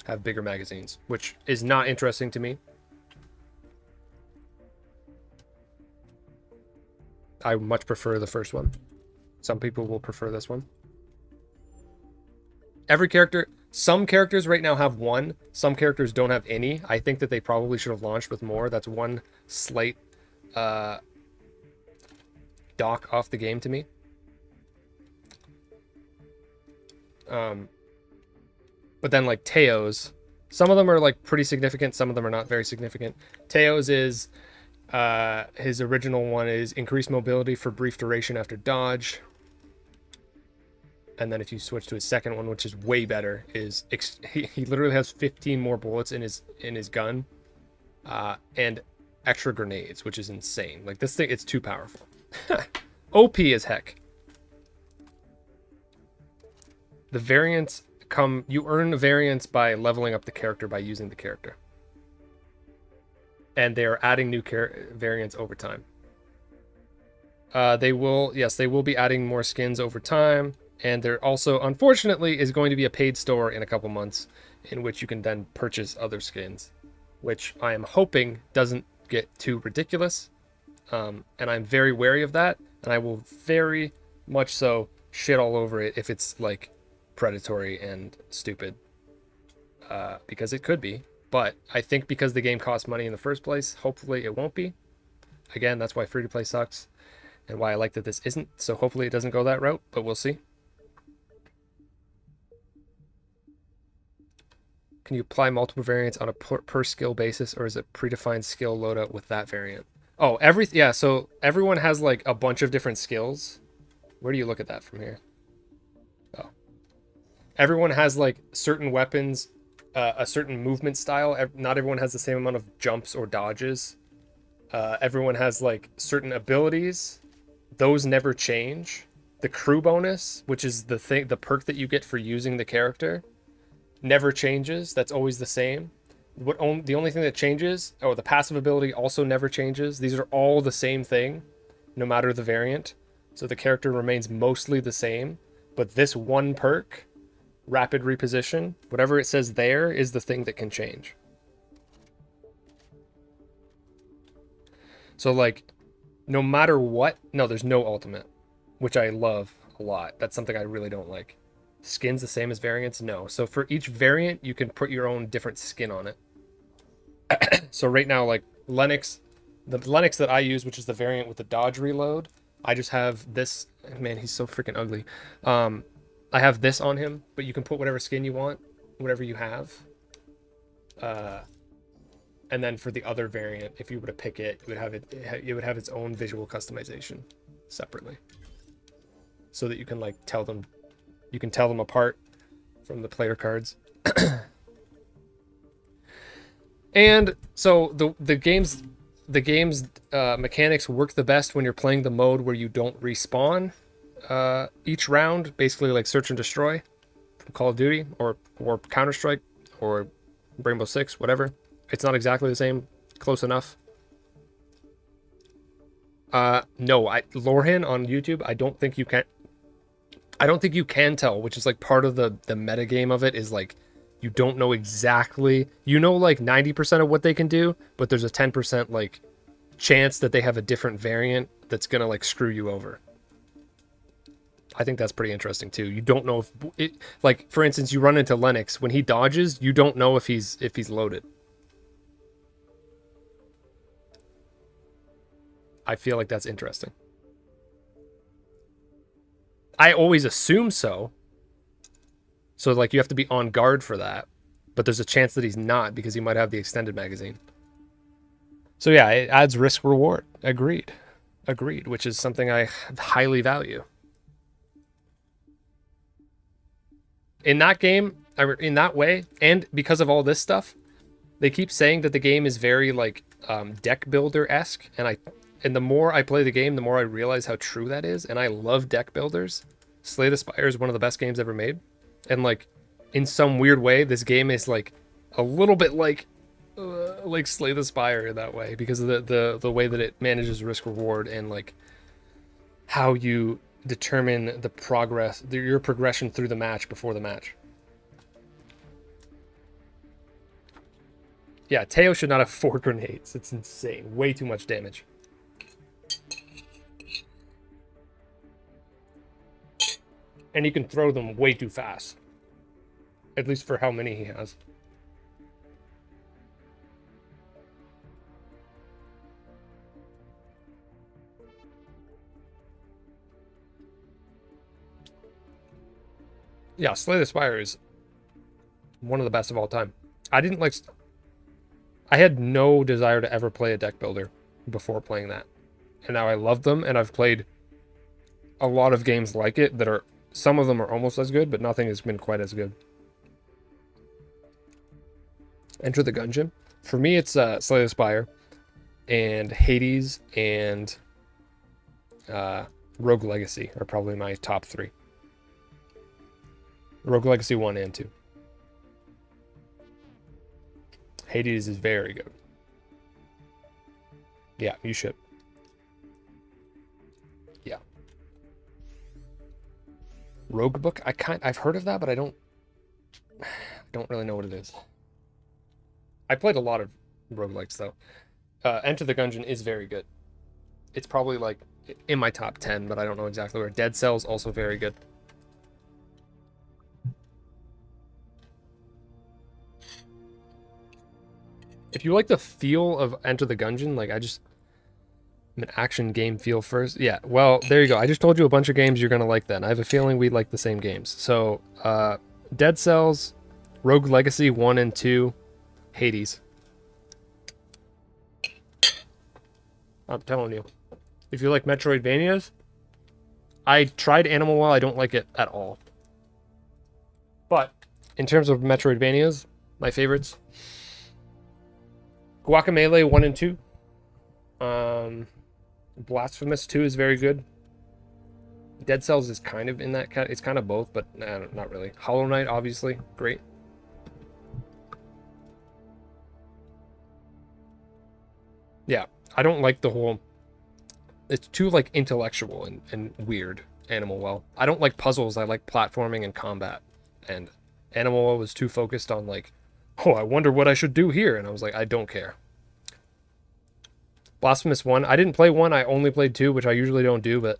have bigger magazines, which is not interesting to me. I much prefer the first one. Some people will prefer this one. Every character, some characters right now have one. Some characters don't have any. I think that they probably should have launched with more. That's one slight dock off the game to me. But then like Teo's, some of them are like pretty significant. Some of them are not very significant. Teo's is his original one is increased mobility for brief duration after dodge. And then if you switch to his second one, which is way better, is he literally has 15 more bullets in his gun, and extra grenades, which is insane. Like this thing, it's too powerful. OP as heck. The variants come. You earn variants by leveling up the character by using the character. And they are adding new variants over time. They will be adding more skins over time. And there also, unfortunately, is going to be a paid store in a couple months in which you can then purchase other skins, which I am hoping doesn't get too ridiculous. And I'm very wary of that. And I will very much so shit all over it if it's like predatory and stupid. Because it could be. But I think because the game costs money in the first place, hopefully it won't be. Again, that's why free-to-play sucks. And why I like that this isn't. So hopefully it doesn't go that route, but we'll see. Can you apply multiple variants on a per skill basis, or is it predefined skill loadout with that variant? Oh, yeah, so everyone has like a bunch of different skills. Where do you look at that from here? Oh. Everyone has like certain weapons, a certain movement style. Not everyone has the same amount of jumps or dodges. Everyone has like certain abilities. Those never change. The crew bonus, which is the perk that you get for using the character, never changes. That's always the same. The only thing that changes, the passive ability also never changes. These are all the same thing, no matter the variant. So the character remains mostly the same. But this one perk, rapid reposition, whatever it says there is the thing that can change. So like, no matter what, no, there's no ultimate, which I love a lot. That's something I really don't like. Skins the same as variants? No. So for each variant, you can put your own different skin on it. So right now, like Lennox, the Lennox that I use, which is the variant with the dodge reload, I just have this. Man, he's so freaking ugly. I have this on him, but you can put whatever skin you want, whatever you have. And then for the other variant, if you were to pick it, it would have its own visual customization separately, so that you can like tell them You can tell them apart from the player cards. And so the game's mechanics work the best when you're playing the mode where you don't respawn each round, basically like search and destroy from Call of Duty or Counter-Strike or Rainbow Six, whatever. It's not exactly the same, close enough. No, Lorhan on YouTube, I don't think you can tell, which is like part of the meta game of it, is like you don't know exactly, you know, like 90% of what they can do, but there's a 10% like chance that they have a different variant that's gonna like screw you over. I think that's pretty interesting too. You don't know if it, like, for instance, you run into Lennox, when he dodges, you don't know if he's loaded. I feel like that's interesting. I always assume so. So like you have to be on guard for that, but there's a chance that he's not because he might have the extended magazine. So yeah, it adds risk reward. Agreed, which is something I highly value. In that game, in that way, and because of all this stuff, they keep saying that the game is very like deck builder-esque, and the more I play the game, the more I realize how true that is, and I love deck builders. Slay the Spire is one of the best games ever made, and like in some weird way, this game is like a little bit like Slay the Spire in that way, because of the way that it manages risk reward and like how you determine the progress, your progression through the match before the match. Yeah, Teo should not have 4 grenades. It's insane. Way too much damage. And he can throw them way too fast. At least for how many he has. Yeah, Slay the Spire is one of the best of all time. I had no desire to ever play a deck builder before playing that. And now I love them, and I've played a lot of games like it that are, some of them are almost as good, but nothing has been quite as good. Enter the Gungeon. For me, it's Slay the Spire and Hades and Rogue Legacy are probably my top 3. Rogue Legacy 1 and 2. Hades is very good. Yeah, you should. Yeah. Rogue Book, I've heard of that, but I don't really know what it is. I played a lot of roguelikes though. Enter the Gungeon is very good. It's probably like in my top 10, but I don't know exactly where. Dead Cells also very good. If you like the feel of Enter the Gungeon, like I'm an action game feel first. Yeah, well, there you go. I just told you a bunch of games you're going to like then. I have a feeling we like the same games. So, Dead Cells, Rogue Legacy 1 and 2, Hades. I'm telling you. If you like Metroidvanias, I tried Animal Well. I don't like it at all. But, in terms of Metroidvanias, my favorites, Guacamelee 1 and 2. Blasphemous 2 is very good. Dead Cells is kind of in that kind. It's kind of both, but nah, not really. Hollow Knight, obviously, great. Yeah, I don't like the whole... It's too, like, intellectual and weird, Animal Well. I don't like puzzles. I like platforming and combat. And Animal Well was too focused on, like, oh, I wonder what I should do here. And I was like, I don't care. Blasphemous 1. I didn't play 1. I only played 2, which I usually don't do. But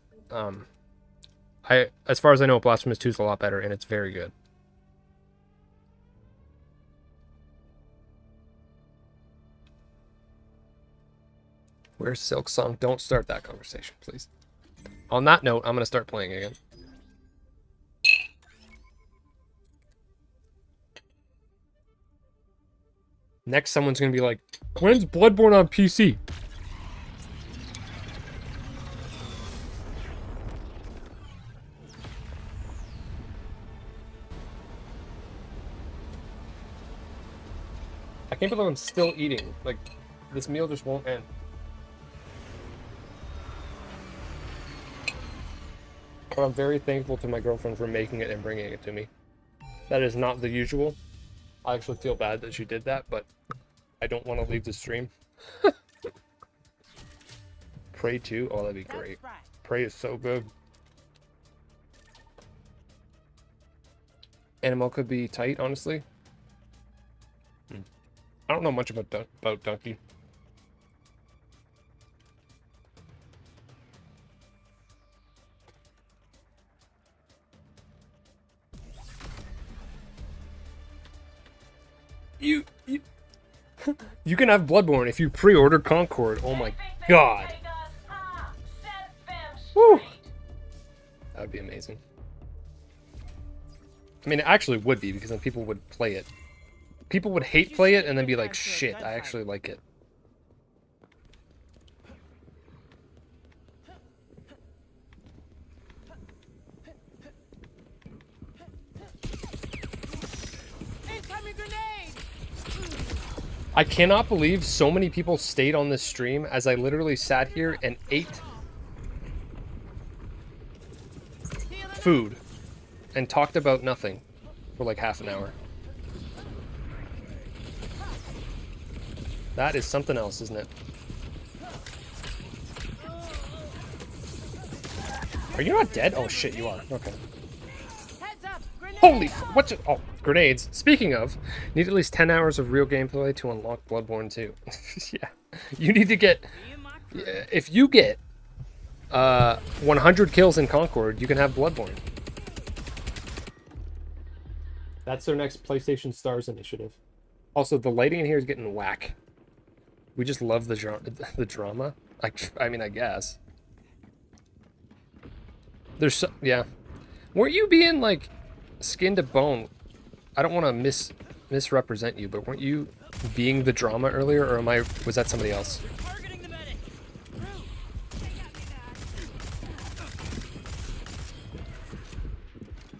as far as I know, Blasphemous 2 is a lot better, and it's very good. Where's Silk Song? Don't start that conversation, please. On that note, I'm going to start playing again. Next, someone's going to be like, when's Bloodborne on PC? I can't believe I'm still eating. Like, this meal just won't end. But I'm very thankful to my girlfriend for making it and bringing it to me. That is not the usual. I actually feel bad that she did that, but I don't want to leave the stream. Prey 2? Oh, that'd be great. Prey is so good. Animal could be tight, honestly. I don't know much about Donkey. You you can have Bloodborne if you pre-order Concord. Oh my god. Woo! That would be amazing. I mean, it actually would be, because then people would play it. People would hate play it and then be like, shit, I actually like it. I cannot believe so many people stayed on this stream as I literally sat here and ate food and talked about nothing for like half an hour. That is something else, isn't it? Are you not dead? Oh shit, you are. Okay. Holy f- what? Oh, grenades. Speaking of, need at least 10 hours of real gameplay to unlock Bloodborne 2. Yeah. You need to get... If you get 100 kills in Concord, you can have Bloodborne. That's their next PlayStation Stars initiative. Also, the lighting in here is getting whack. We just love the drama. I mean, I guess. There's so... Yeah. Weren't you being, like... skin to bone? I don't want to misrepresent you, but weren't you being the drama earlier, or was that somebody else?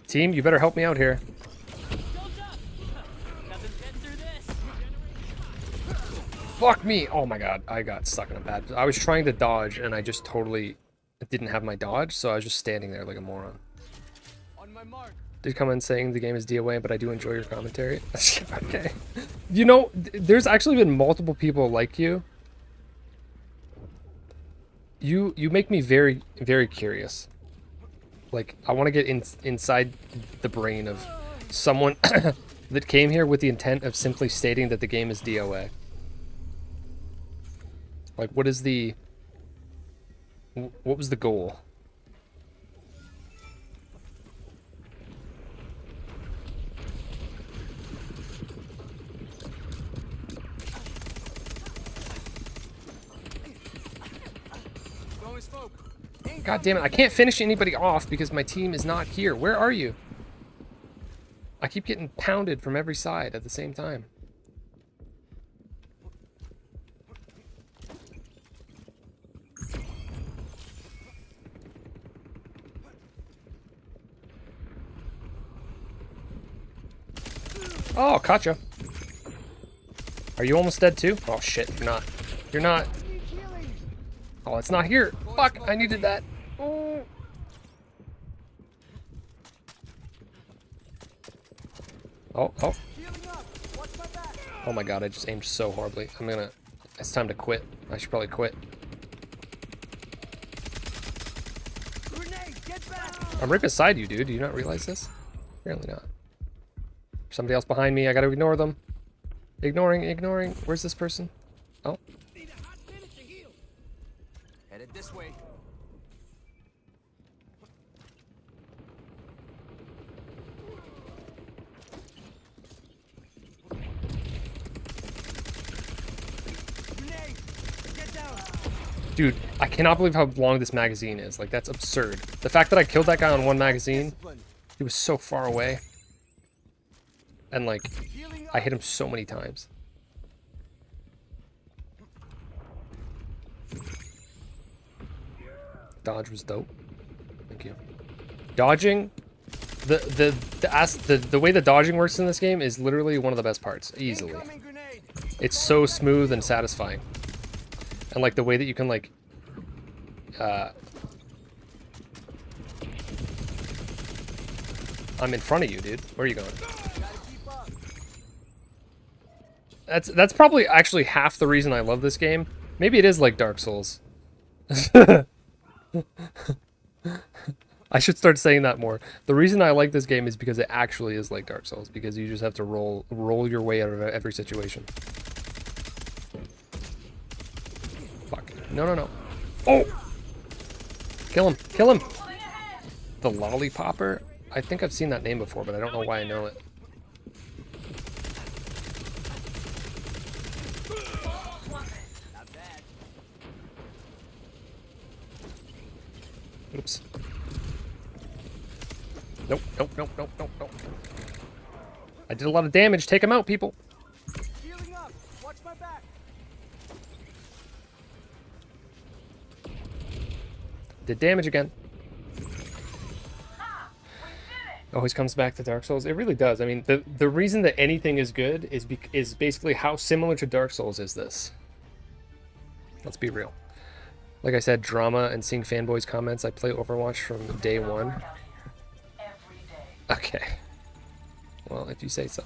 Team, you better help me out here. Fuck me! Oh my god, I got stuck in a bad... I was trying to dodge, and I just totally didn't have my dodge, so I was just standing there like a moron. On my mark. Did come in saying the game is DOA, but I do enjoy your commentary. Okay. You know, there's actually been multiple people like you. You make me very, very curious. Like, I want to get inside the brain of someone that came here with the intent of simply stating that the game is DOA. Like, what was the goal? God damn it, I can't finish anybody off because my team is not here. Where are you? I keep getting pounded from every side at the same time. Oh, gotcha. Are you almost dead too? Oh shit, you're not. You're not. Oh, it's not here. Fuck, I needed that. Oh. Oh. Oh my god, I just aimed so horribly. It's time to quit. I should probably quit. I'm right beside you, dude. Do you not realize this? Apparently not. Somebody else behind me. I gotta ignore them. Ignoring. Where's this person? Oh. Headed this way. Dude, I cannot believe how long this magazine is. Like, that's absurd. The fact that I killed that guy on one magazine, he was so far away. And, like, I hit him so many times. Dodge was dope. Thank you. Dodging, the way the dodging works in this game is literally one of the best parts. Easily. It's so smooth and satisfying. And like the way that you can like I'm in front of you, dude. Where are you going? That's probably actually half the reason I love this game. Maybe it is like Dark Souls. I should start saying that more. The reason I like this game is because it actually is like Dark Souls, because you just have to roll your way out of every situation. Fuck. No, no, no. Oh! Kill him. Kill him! The Lollipopper? I think I've seen that name before, but I don't know why I know it. Oops. Nope, nope, nope, nope, nope, nope. I did a lot of damage. Take him out, people. Healing up. Watch my back. Did damage again. Always comes back to Dark Souls. It really does. I mean, the reason that anything is good is basically how similar to Dark Souls is this. Let's be real. Like I said, drama and seeing fanboys' comments. I play Overwatch from day one. Okay. Well, if you say so.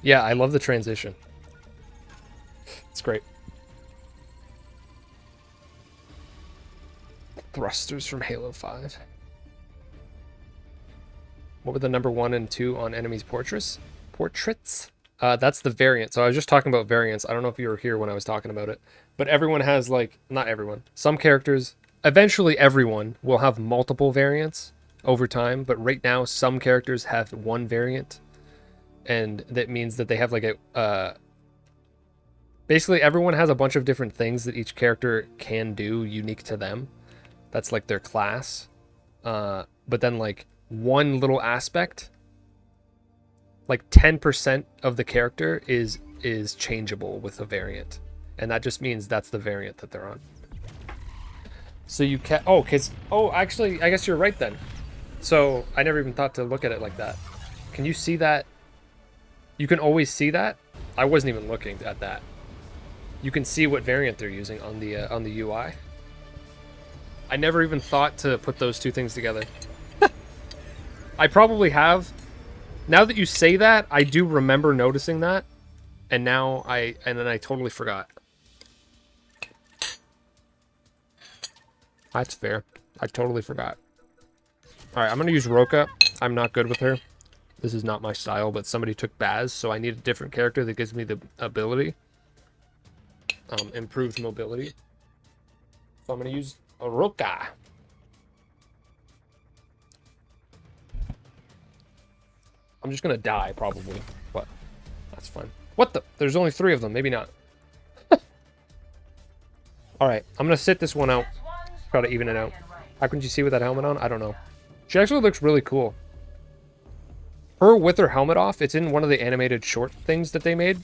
Yeah, I love the transition. It's great. Thrusters from Halo 5. What were the number 1 and 2 on enemies' portraits? That's the variant. So I was just talking about variants. I don't know if you were here when I was talking about it, but everyone has like, not everyone, some characters, eventually everyone will have multiple variants over time, but right now some characters have one variant, and that means that they have like a, basically everyone has a bunch of different things that each character can do unique to them. That's like their class. But then like one little aspect, like 10% of the character is changeable with a variant, and that just means that's the variant that they're on. So you can actually I guess you're right then. So I never even thought to look at it like that. Can you see that? You can always see that. I wasn't even looking at that. You can see what variant they're using on the UI. I never even thought to put those two things together. I probably have. Now that you say that, I do remember noticing that, and then I totally forgot. That's fair. I totally forgot. All right, I'm gonna use Roka. I'm not good with her. This is not my style, but somebody took Baz, so I need a different character that gives me the ability, improved mobility. So I'm gonna use a Roka. I'm just gonna die, probably, but that's fine. What the? There's only 3 of them. Maybe not. Alright, I'm gonna sit this one out. Try to even it out. How can you see with that helmet on? I don't know. She actually looks really cool. Her with her helmet off, it's in one of the animated short things that they made.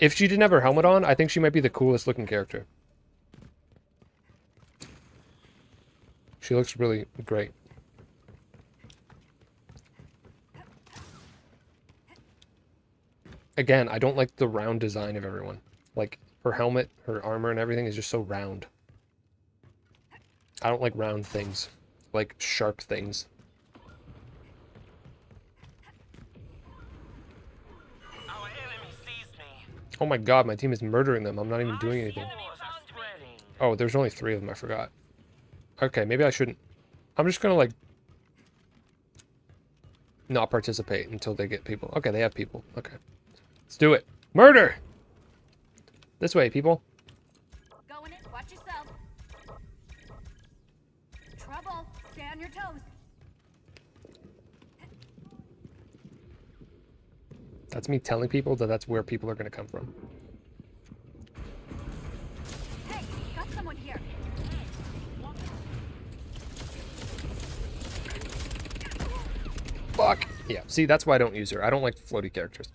If she didn't have her helmet on, I think she might be the coolest looking character. She looks really great. Again, I don't like the round design of everyone. Like, her helmet, her armor, and everything is just so round. I don't like round things. Like, sharp things. Oh my god, my team is murdering them. I'm not even doing anything. Oh, there's only 3 of them, I forgot. Okay, maybe I shouldn't. I'm just gonna, like, not participate until they get people. Okay, they have people. Okay. Let's do it. Murder! This way, people. Go in it, watch yourself. Trouble, stay on your toes. That's me telling people that that's where people are going to come from. Hey, got someone here. Fuck. Yeah, see, that's why I don't use her. I don't like floaty characters.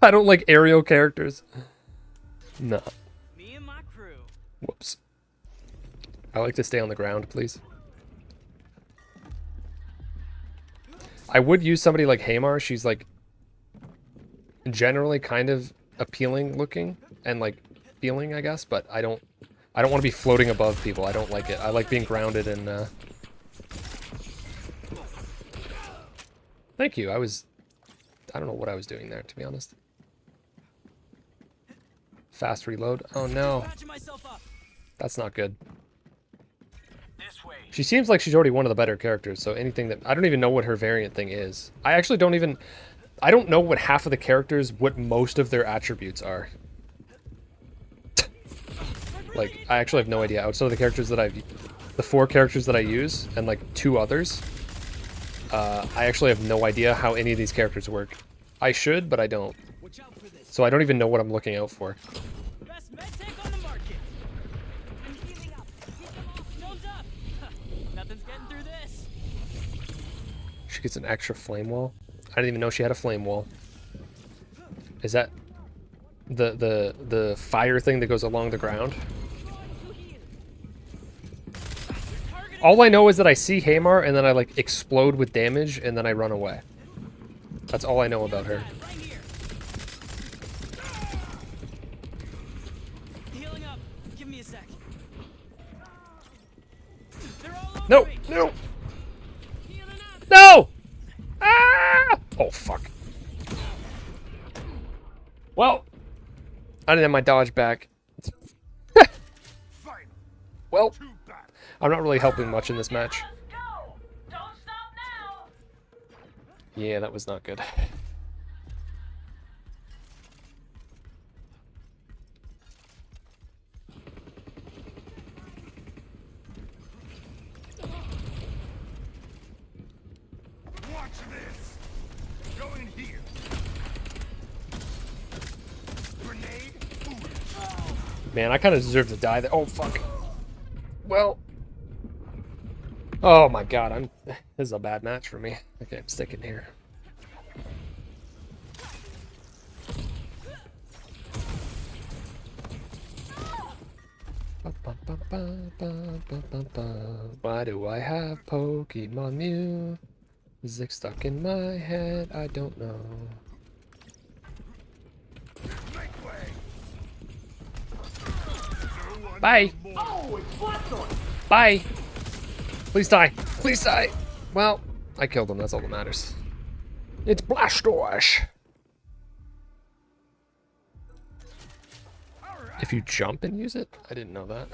I don't like aerial characters. No. Me and my crew. Whoops. I like to stay on the ground, please. I would use somebody like Hamar. She's like generally kind of appealing looking and like feeling, I guess, but I don't want to be floating above people. I don't like it. I like being grounded and Thank you. I don't know what I was doing there, to be honest. Fast reload. Oh no. That's not good. She seems like she's already one of the better characters, so anything that... I don't even know what her variant thing is. I actually don't even... I don't know what half of the characters, what most of their attributes are. Like, I actually have no idea. Outside of the characters that the 4 characters that I use, and like 2 others, I actually have no idea how any of these characters work. I should, but I don't. So I don't even know what I'm looking out for. Best med tech on the market. I'm healing up. Keep them off. Stones up. Nothing's getting through this. She gets an extra flame wall. I didn't even know she had a flame wall. Is that the fire thing that goes along the ground? All I know is that I see Hamar and then I like explode with damage and then I run away. That's all I know about her. Healing up. Give me a sec. No! No! No! Ah! Oh, fuck. Well, I didn't have my dodge back. Well, I'm not really helping much in this match. Yeah, that was not good. Watch this. Go in here. Grenade. Man, I kind of deserve to die there. Oh, fuck. Well. Oh my god, this is a bad match for me. Okay, I'm sticking here. Why do I have Pokemon music stuck in my head? I don't know. Bye. Bye. Please die. Please die. Well, I killed him. That's all that matters. It's Blastoise. If you jump and use it? I didn't know that.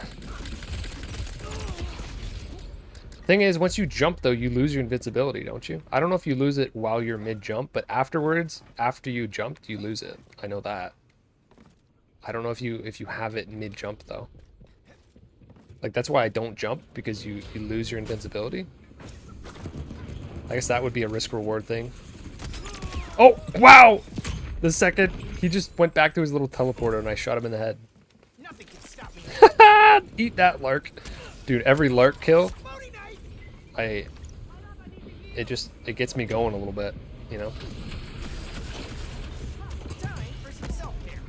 Thing is, once you jump, though, you lose your invincibility, don't you? I don't know if you lose it while you're mid-jump, but afterwards, after you jumped, you lose it. I know that. I don't know if you have it mid-jump, though. Like, that's why I don't jump, because you lose your invincibility. I guess that would be a risk-reward thing. Oh, wow! The second, he just went back to his little teleporter, and I shot him in the head. Nothing can stop me. Eat that, Lark. Dude, every Lark kill, it gets me going a little bit, you know? Time for some self-care.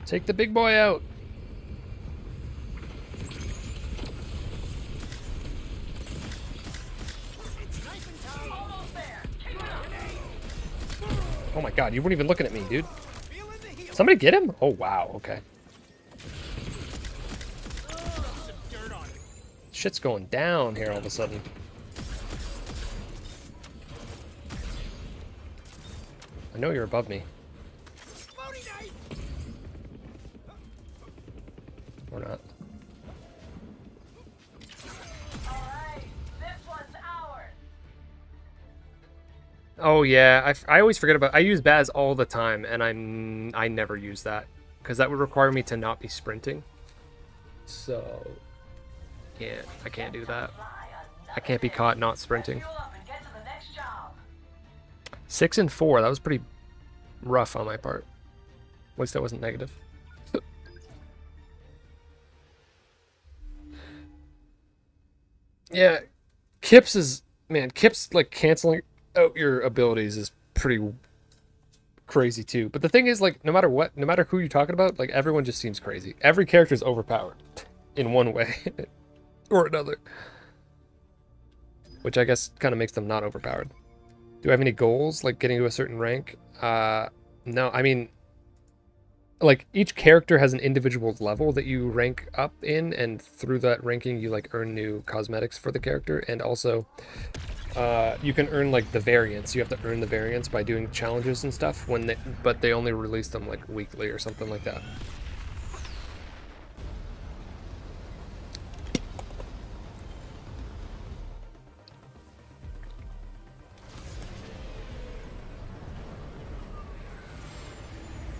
Take the big boy out. Oh my god, you weren't even looking at me, dude. Somebody get him? Oh wow, okay. Shit's going down here all of a sudden. I know you're above me. Or not. Oh yeah, I always forget about. I use Baz all the time, and I never use that because that would require me to not be sprinting. So yeah, I can't do that. I can't be caught not sprinting. 6 and 4. That was pretty rough on my part. At least that wasn't negative. Yeah, Kips like canceling out your abilities is pretty crazy too. But the thing is, like, no matter what, no matter who you're talking about, like, everyone just seems crazy. Every character is overpowered in one way or another, which I guess kind of makes them not overpowered. Do I have any goals, like getting to a certain rank? No, I mean, like, each character has an individual level that you rank up in, and through that ranking you like earn new cosmetics for the character, and also you can earn like the variants. You have to earn the variants by doing challenges and stuff but they only release them like weekly or something like that.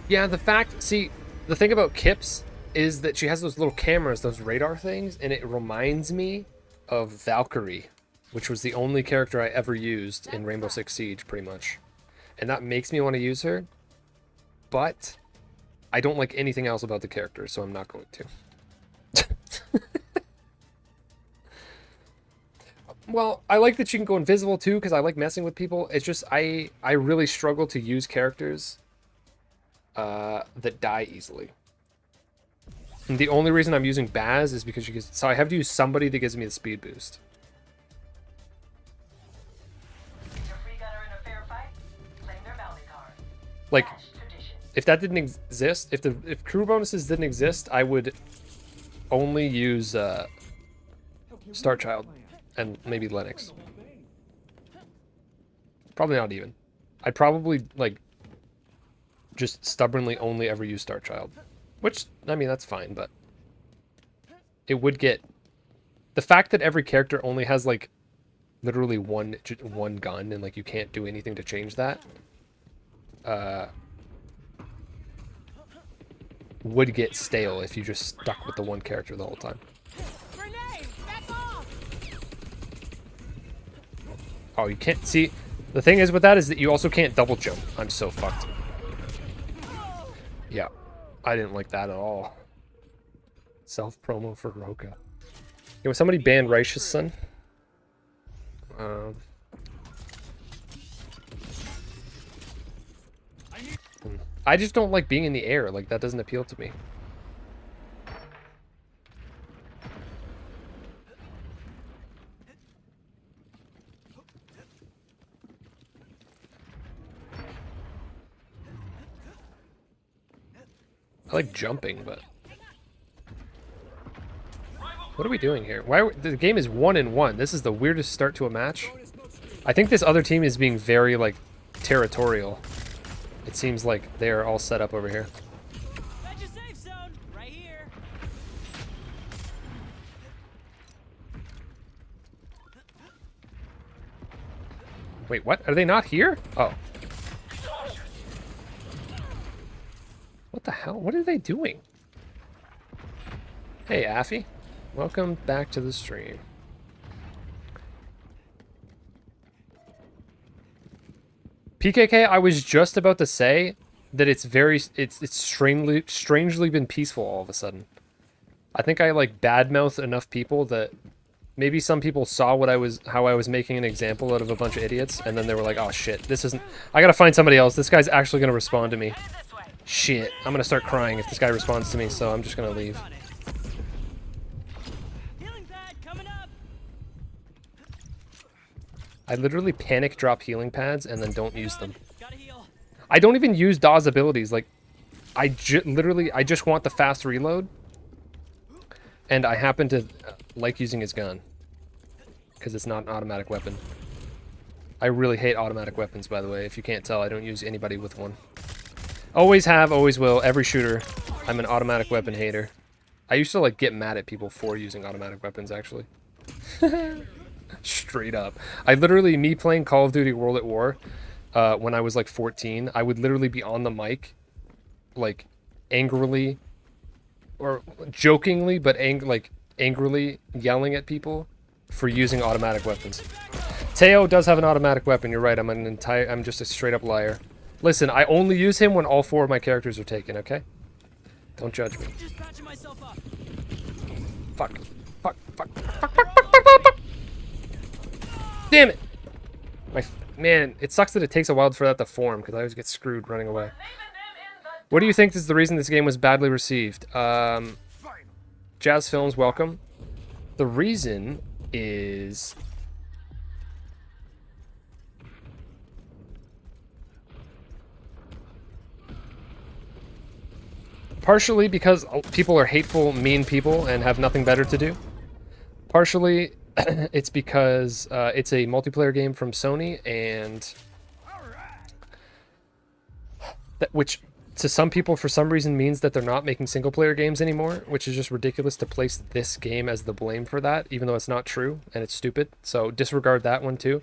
Yeah, the thing about Kips is that she has those little cameras, those radar things, and it reminds me of Valkyrie, which was the only character I ever used in Rainbow Six Siege, pretty much. And that makes me want to use her, but I don't like anything else about the character, so I'm not going to. Well, I like that she can go invisible too, because I like messing with people. It's just, I really struggle to use characters that die easily. And the only reason I'm using Baz is because so I have to use somebody that gives me the speed boost. Like, if that didn't exist, if crew bonuses didn't exist, I would only use Starchild and maybe Lennox. Probably not even. I'd probably like just stubbornly only ever use Starchild, which, I mean, that's fine, but it would get the fact that every character only has like literally one gun and like you can't do anything to change that would get stale if you just stuck with the one character the whole time. Oh, you can't see. The thing is with that is that you also can't double jump. I'm so fucked. Yeah, I didn't like that at all. Self promo for Roka. Can somebody ban Reich's son? I just don't like being in the air. Like, that doesn't appeal to me. I like jumping, but what are we doing here? Why the game is 1-1? This is the weirdest start to a match. I think this other team is being very like territorial. It seems like they are all set up over here. Right here. Wait, what? Are they not here? Oh. What the hell? What are they doing? Hey, Affy. Welcome back to the stream. PKK, I was just about to say that it's strangely been peaceful all of a sudden. I think I like badmouthed enough people that maybe some people saw how I was making an example out of a bunch of idiots, and then they were like, oh shit, this isn't, I gotta find somebody else. This guy's actually gonna respond to me. Shit, I'm gonna start crying if this guy responds to me, so I'm just gonna leave. I literally panic drop healing pads and then don't use them. I don't even use Dawes abilities. Like, I just want the fast reload, and I happen to like using his gun because it's not an automatic weapon. I really hate automatic weapons, by the way. If you can't tell, I don't use anybody with one. Always have, always will. Every shooter, I'm an automatic weapon hater. I used to like get mad at people for using automatic weapons, actually. Straight up. I literally, me playing Call of Duty World at War, when I was like 14, I would literally be on the mic, like angrily, or jokingly, but angrily yelling at people for using automatic weapons. Teo does have an automatic weapon. You're right. I'm just a straight up liar. Listen, I only use him when all 4 of my characters are taken. Okay? Don't judge me. Just patching myself up. Fuck. Fuck. Fuck. Fuck. Fuck. Fuck. Fuck. Fuck. Damn it! man, it sucks that it takes a while for that to form because I always get screwed running away. What do you think is the reason this game was badly received? Jazz Films, welcome. The reason is partially because people are hateful, mean people and have nothing better to do. Partially, it's because it's a multiplayer game from Sony, and which to some people for some reason means that they're not making single player games anymore, which is just ridiculous to place this game as the blame for that, even though it's not true and it's stupid. So disregard that one too.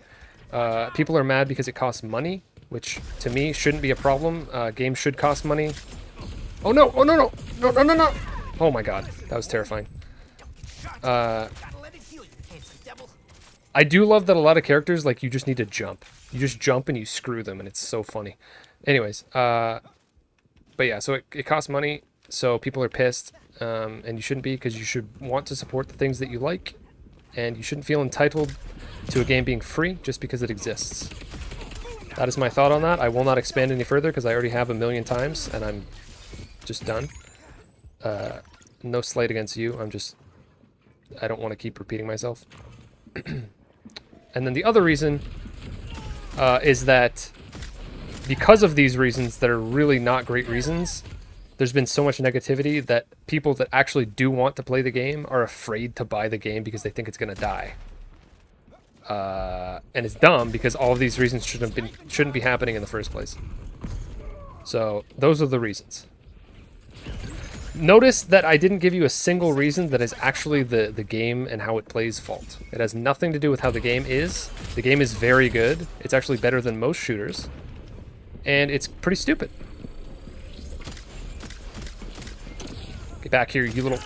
People are mad because it costs money, which to me shouldn't be a problem. Games should cost money. Oh no! Oh no! No! No! No! No! No! Oh my god, that was terrifying. I do love that a lot of characters, like, you just need to jump. You just jump and you screw them, and it's so funny. Anyways, but yeah, so it costs money, so people are pissed, and you shouldn't be, because you should want to support the things that you like, and you shouldn't feel entitled to a game being free just because it exists. That is my thought on that. I will not expand any further, because I already have a million times, and I'm just done. No slight against you, I don't want to keep repeating myself. And then the other reason is that because of these reasons that are really not great reasons, there's been so much negativity that people that actually do want to play the game are afraid to buy the game because they think it's going to die. And it's dumb because all of these reasons shouldn't be happening in the first place. So those are the reasons. Notice that I didn't give you a single reason that is actually the game and how it plays fault. It has nothing to do with how the game is. The game is very good. It's actually better than most shooters. And it's pretty stupid. Get back here, you little...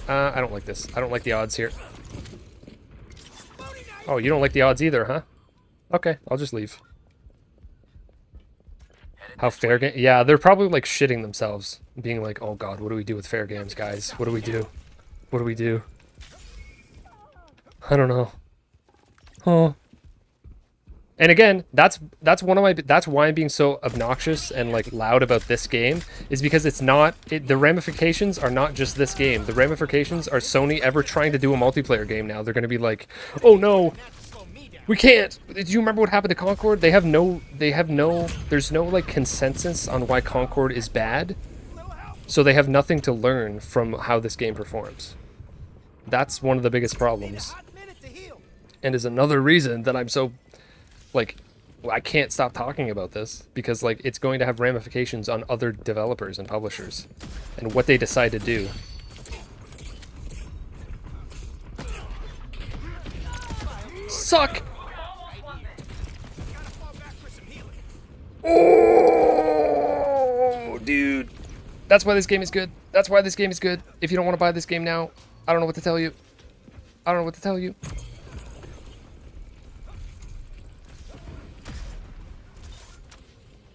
I don't like this. I don't like the odds here. Oh, you don't like the odds either, huh? Okay, I'll just leave. How fair game? Yeah, they're probably like shitting themselves, being like, "Oh God, what do we do with fair games, guys? What do we do? What do we do?" I don't know. Oh. And again, that's why I'm being so obnoxious and like loud about this game, is because it's not the ramifications are not just this game. The ramifications are Sony ever trying to do a multiplayer game now. They're going to be like, "Oh no, we can't." Do you remember what happened to Concord? There's no like consensus on why Concord is bad. So they have nothing to learn from how this game performs. That's one of the biggest problems. And is another reason that I'm so, like, I can't stop talking about this, because like it's going to have ramifications on other developers and publishers and what they decide to do. Suck! Oh, dude. That's why this game is good. That's why this game is good. If you don't want to buy this game now, I don't know what to tell you. I don't know what to tell you.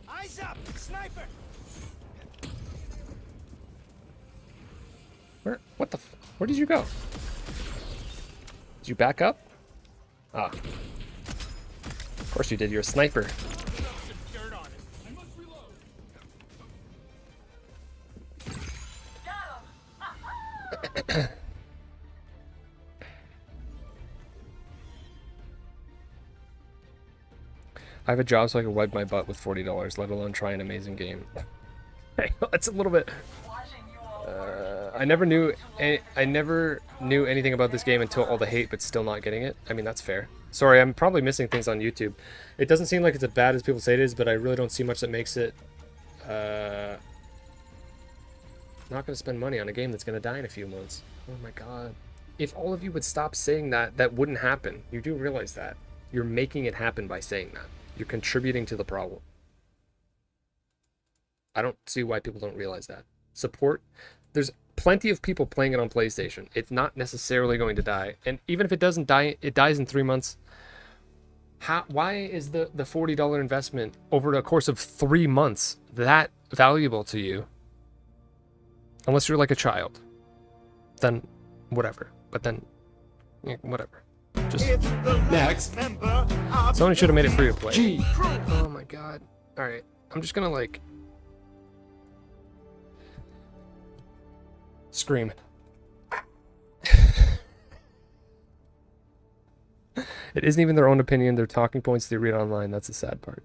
Eyes up, sniper. Where did you go? Did you back up? Ah. Of course you did, you're a sniper. I have a job so I can wipe my butt with $40, let alone try an amazing game. It's a little bit... I never knew anything about this game until all the hate, but still not getting it. I mean, that's fair. Sorry, I'm probably missing things on YouTube. It doesn't seem like it's as bad as people say it is, but I really don't see much that makes it... not going to spend money on a game that's going to die in a few months. Oh my god. If all of you would stop saying that, that wouldn't happen. You do realize that. You're making it happen by saying that. You're contributing to the problem. I don't see why people don't realize that. Support. There's plenty of people playing it on PlayStation. It's not necessarily going to die. And even if it doesn't die, it dies in 3 months. Why is the $40 investment over the course of 3 months that valuable to you? Unless you're like a child. Then whatever. But then Yeah, whatever. Just next. Sony should have made it free to play. Gee. Oh my god. Alright. I'm just gonna like scream. It isn't even their own opinion, they're talking points they read online. That's the sad part.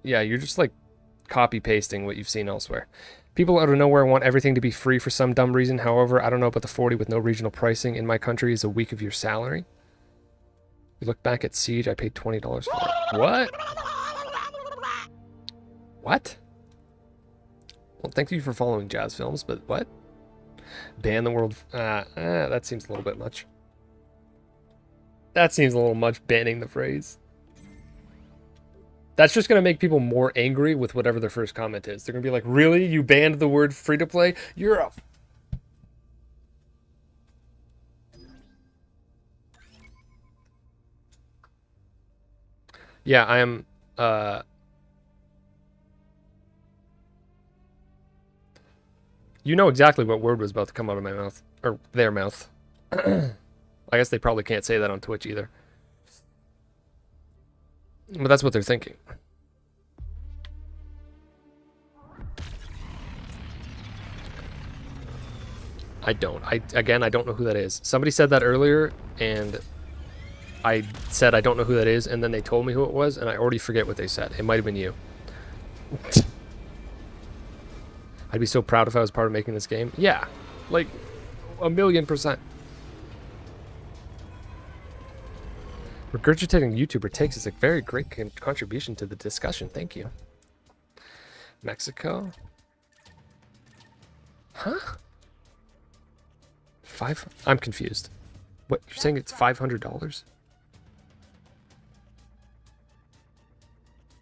Yeah, you're just like copy pasting what you've seen elsewhere. People out of nowhere want everything to be free for some dumb reason. However, I don't know about the 40 with no regional pricing. In my country is a week of your salary. You look back at Siege, I paid $20 for it. What? What? Well, thank you for following Jazz Films, but what? Ban the world. That seems a little bit much. That seems a little much, banning the phrase. That's just going to make people more angry with whatever their first comment is. They're going to be like, really? You banned the word free-to-play? You're a... Yeah, I am... You know exactly what word was about to come out of my mouth. Or their mouth. I guess they probably can't say that on Twitch either. But that's what they're thinking. I don't. Again, I don't know who that is. Somebody said that earlier, and I said I don't know who that is, and then they told me who it was, and I already forget what they said. It might have been you. I'd be so proud if I was part of making this game. Yeah, like 1,000,000%. Regurgitating YouTuber takes is a very great contribution to the discussion. Thank you. Mexico? Huh? I'm confused. What, you're saying it's $500?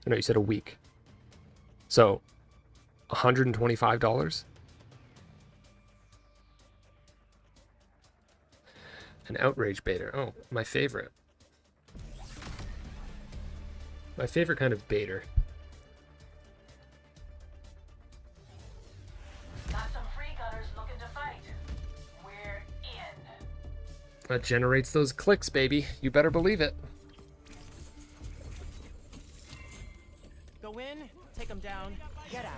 No, you said a week. So, $125? An outrage baiter. Oh, my favorite. My favorite kind of baiter. Got some free gunners looking to fight. We're in. That generates those clicks, baby. You better believe it. Go in, take them down, get out.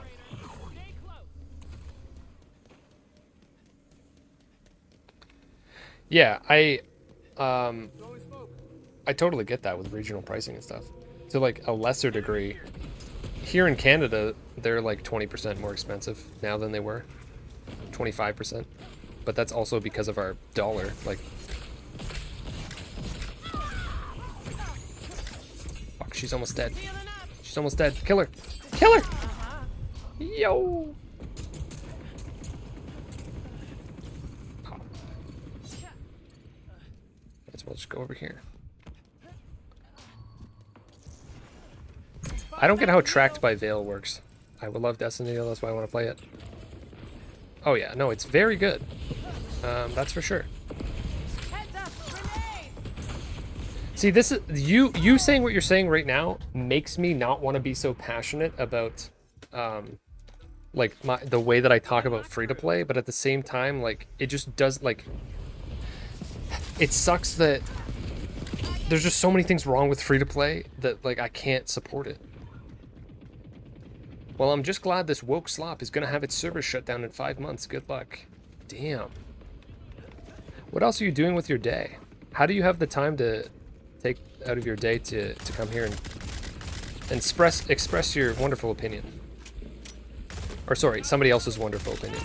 Yeah, I totally get that with regional pricing and stuff. To like a lesser degree, here in Canada, they're like 20% more expensive now than they were. 25%. But that's also because of our dollar. Like, fuck, she's almost dead. She's almost dead. Kill her. Kill her! Yo! Might as well just go over here. I don't get how Tracked by Veil works. I would love Destiny, that's why I want to play it. Oh yeah, no, it's very good. That's for sure. See, this is you saying what you're saying right now makes me not want to be so passionate about like the way that I talk about free to play, but at the same time, like it just does, like, it sucks that there's just so many things wrong with free to play that like I can't support it. Well, I'm just glad this woke slop is gonna have its server shut down in 5 months. Good luck. Damn. What else are you doing with your day? How do you have the time to take out of your day to come here and express your wonderful opinion? Or sorry, somebody else's wonderful opinion.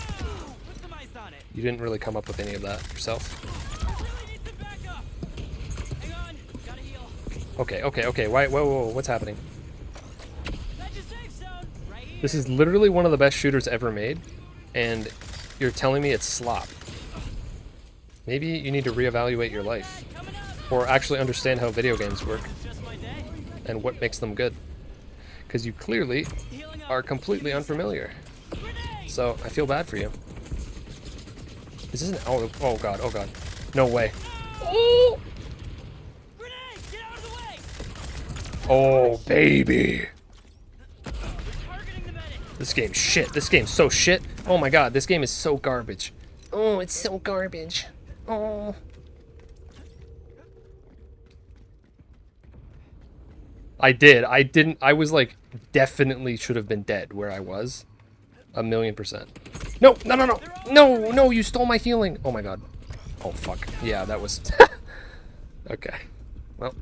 You didn't really come up with any of that yourself. Okay. Whoa, what's happening? This is literally one of the best shooters ever made, and you're telling me it's slop. Maybe you need to reevaluate your life, or actually understand how video games work, and what makes them good. Because you clearly are completely unfamiliar. So, I feel bad for you. Is this an... Oh god. No way. Oh! Oh, baby! This game's shit. This game's so shit. Oh my god, this game is so garbage. Oh, it's so garbage. Oh. I did. I didn't. I was like, definitely should have been dead where I was. 1,000,000%. No, no, no, no. No, no, you stole my healing. Oh my god. Oh, fuck. Yeah, that was... Okay. Well.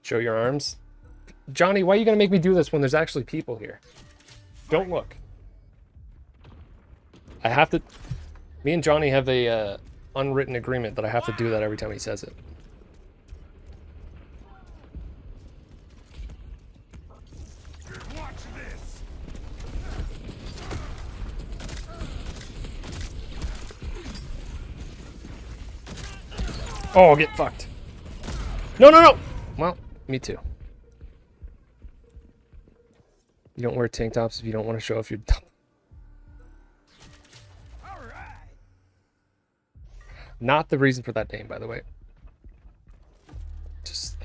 Show your arms. Johnny, why are you going to make me do this when there's actually people here? Don't look. I have to... Me and Johnny have a unwritten agreement that I have to do that every time he says it. Watch this. Oh, get fucked. No, no, no! Well, me too. You don't wear tank tops if you don't want to show off your... Not the reason for that name, by the way. Just...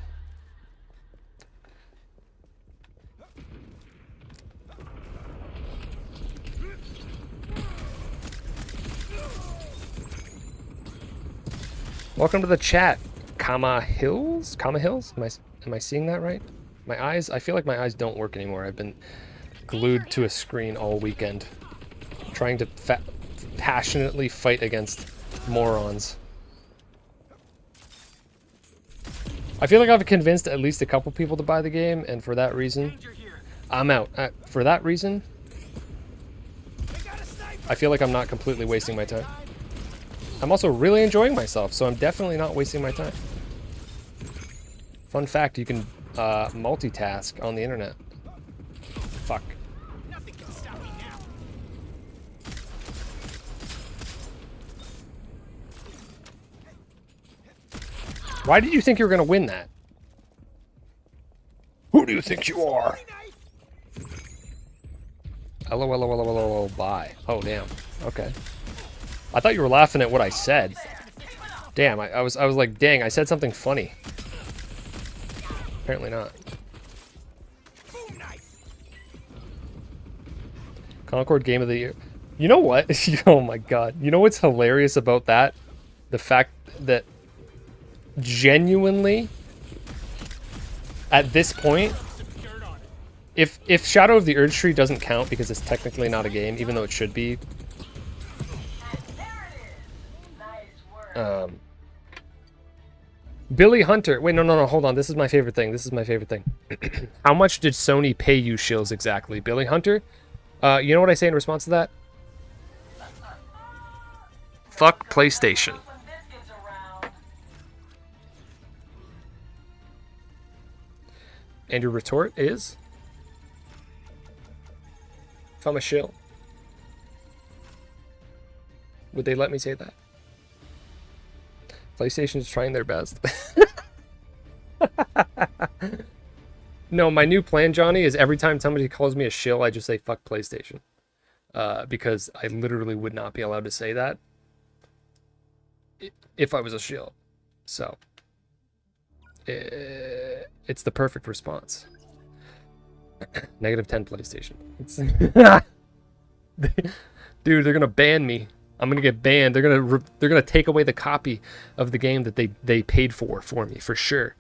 Welcome to the chat, Kama Hills? Kama Hills? Am I seeing that right? My eyes, I feel like my eyes don't work anymore. I've been glued to a screen all weekend, trying to passionately fight against morons. I feel like I've convinced at least a couple people to buy the game, and for that reason, I'm out. For that reason, I feel like I'm not completely wasting my time. I'm also really enjoying myself, so I'm definitely not wasting my time. Fun fact, you can multitask on the internet. Fuck. Nothing can stop me now. Why did you think you were going to win that? Who do you think you are? LOL, bye. Oh, damn. Okay. I thought you were laughing at what I said. Damn, I was like, dang, I said something funny. Apparently not. Concord Game of the Year. You know what? Oh my god. You know what's hilarious about that? The fact that genuinely, at this point, if Shadow of the Erd Tree doesn't count because it's technically not a game, even though it should be, Billy Hunter. Wait, no, hold on. This is my favorite thing. This is my favorite thing. How much did Sony pay you, Shills, exactly? Billy Hunter? You know what I say in response to that? Fuck PlayStation. And your retort is? If I'm a shill, would they let me say that? PlayStation's trying their best. No, my new plan, Johnny, is every time somebody calls me a shill, I just say fuck PlayStation. Because I literally would not be allowed to say that if I was a shill. So, it's the perfect response. -10 PlayStation. Dude, they're gonna ban me. I'm gonna get banned. They're gonna take away the copy of the game that they paid for me for sure.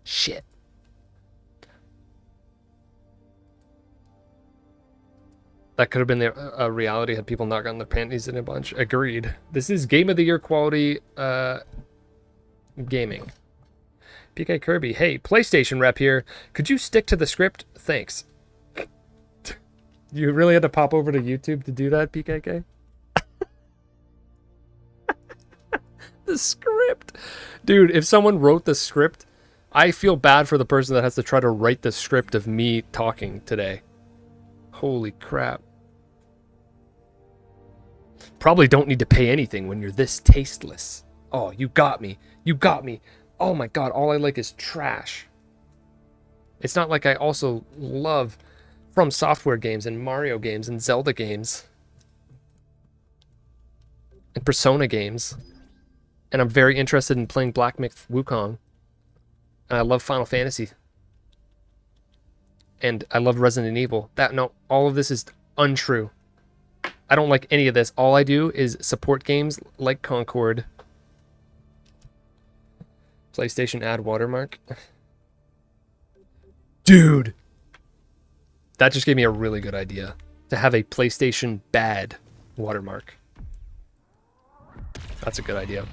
Shit. That could have been a reality had people not gotten their panties in a bunch. Agreed. This is Game of the Year quality gaming. PK Kirby, hey, PlayStation rep here. Could you stick to the script? Thanks. You really had to pop over to YouTube to do that, PKK? The script. Dude, if someone wrote the script, I feel bad for the person that has to try to write the script of me talking today. Holy crap. Probably don't need to pay anything when you're this tasteless. Oh, you got me. You got me. Oh my god, all I like is trash. It's not like I also love From Software games and Mario games and Zelda games. And Persona games. And I'm very interested in playing Black Myth Wukong. And I love Final Fantasy. And I love Resident Evil. No, all of this is untrue. I don't like any of this. All I do is support games like Concord. PlayStation add watermark. Dude! That just gave me a really good idea. To have a PlayStation bad watermark. That's a good idea.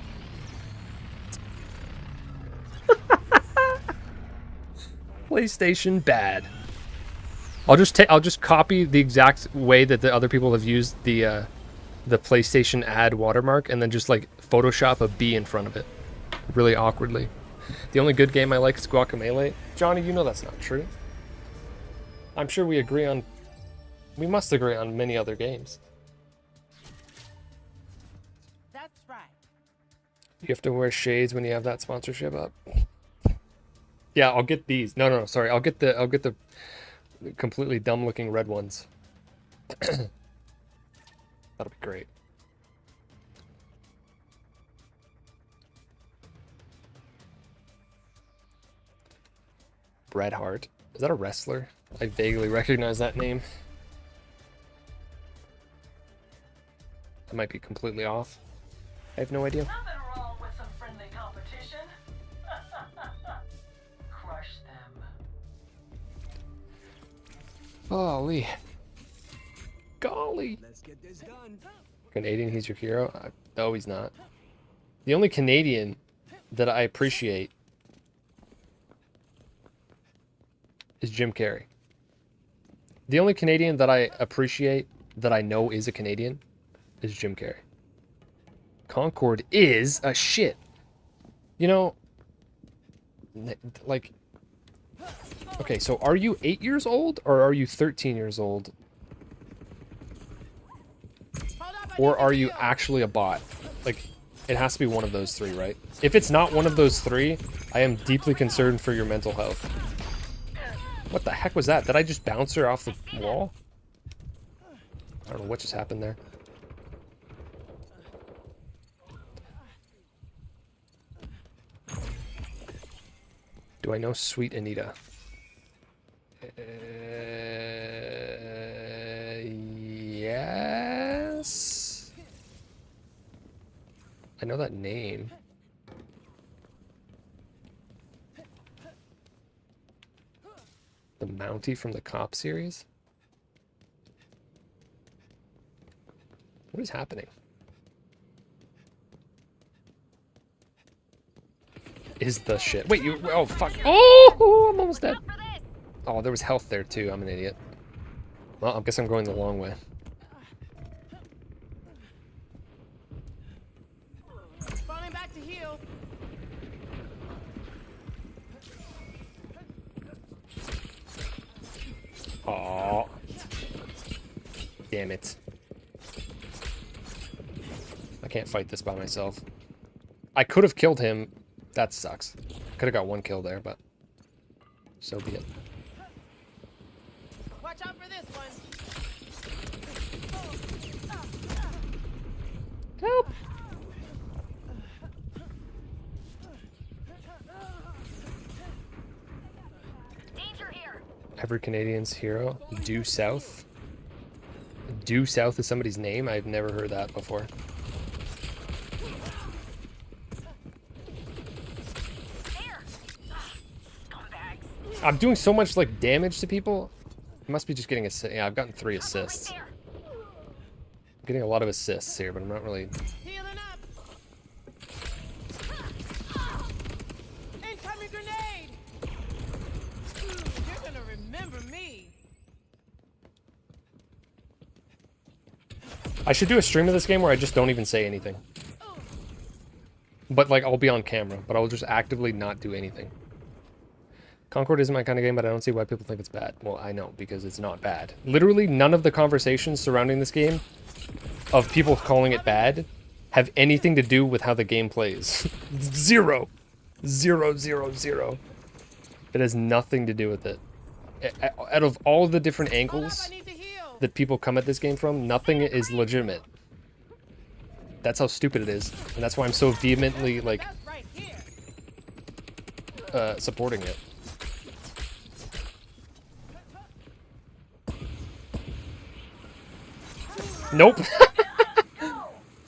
PlayStation bad. I'll just copy the exact way that the other people have used the PlayStation add watermark and then just like Photoshop a B in front of it. Really awkwardly. The only good game I like is Guacamelee. Johnny, you know that's not true. I'm sure we must agree on many other games. That's right. You have to wear shades when you have that sponsorship up. Yeah, I'll get these. No, sorry. I'll get the completely dumb looking red ones. That'll be great. Bret Hart. Is that a wrestler? I vaguely recognize that name. I might be completely off. I have no idea. Nothing wrong with some friendly competition. Crush them. Golly. Golly. Let's get this done. Canadian, he's your hero? No, he's not. The only Canadian that I appreciate is Jim Carrey. The only Canadian that I appreciate that I know is a Canadian is Jim Carrey. Concord is a shit. You know, like, okay, so are you 8 years old or are you 13 years old? Or are you actually a bot? Like, it has to be one of those three, right? If it's not one of those three, I am deeply concerned for your mental health. What the heck was that? Did I just bounce her off the wall? I don't know what just happened there. Do I know Sweet Anita? Yes. I know that name. The Mountie from the Cop series? What is happening? Is the shit. Wait, you. Oh, fuck. Oh, I'm almost dead. Oh, there was health there, too. I'm an idiot. Well, I guess I'm going the long way. Falling back to heal. Oh. Damn it. I can't fight this by myself. I could have killed him. That sucks. Could have got one kill there, but so be it. Watch out for this one. Help! Danger here. Every Canadian's hero. Due South. Due South is somebody's name? I've never heard that before. I'm doing so much like damage to people. I must be just getting yeah, I've gotten 3 assists. I'm getting a lot of assists here, but I'm not really. Healing up. Incoming grenade. You're gonna remember me. I should do a stream of this game where I just don't even say anything. But like I'll be on camera, but I'll just actively not do anything. Concord isn't my kind of game, but I don't see why people think it's bad. Well, I know, because it's not bad. Literally none of the conversations surrounding this game of people calling it bad have anything to do with how the game plays. Zero. Zero, zero, zero. It has nothing to do with it. Out of all the different angles that people come at this game from, nothing is legitimate. That's how stupid it is. And that's why I'm so vehemently, like, supporting it. Nope.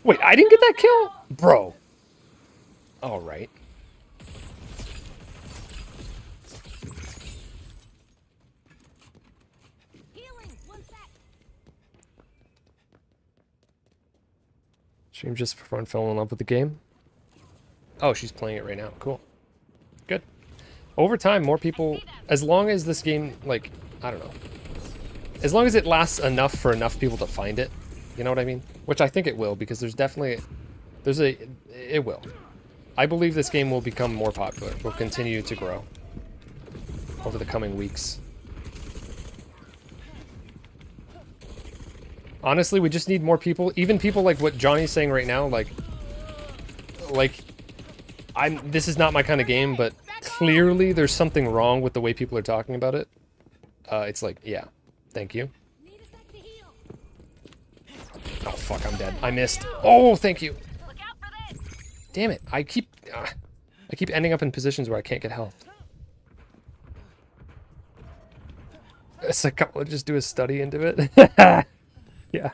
Wait, I didn't get that kill? Bro. Alright. Stream just for fun, fell in love with the game. Oh, she's playing it right now. Cool. Good. Over time, more people, as long as this game, like, I don't know. As long as it lasts enough for enough people to find it, you know what I mean? Which I think it will, because there's definitely, it will. I believe this game will become more popular, will continue to grow over the coming weeks. Honestly, we just need more people, even people like what Johnny's saying right now, like, this is not my kind of game, but clearly there's something wrong with the way people are talking about it. It's like, yeah, thank you. Oh, fuck, I'm dead. I missed. Oh, thank you. Damn it. I keep ending up in positions where I can't get health. A psychologist do a study into it. Yeah.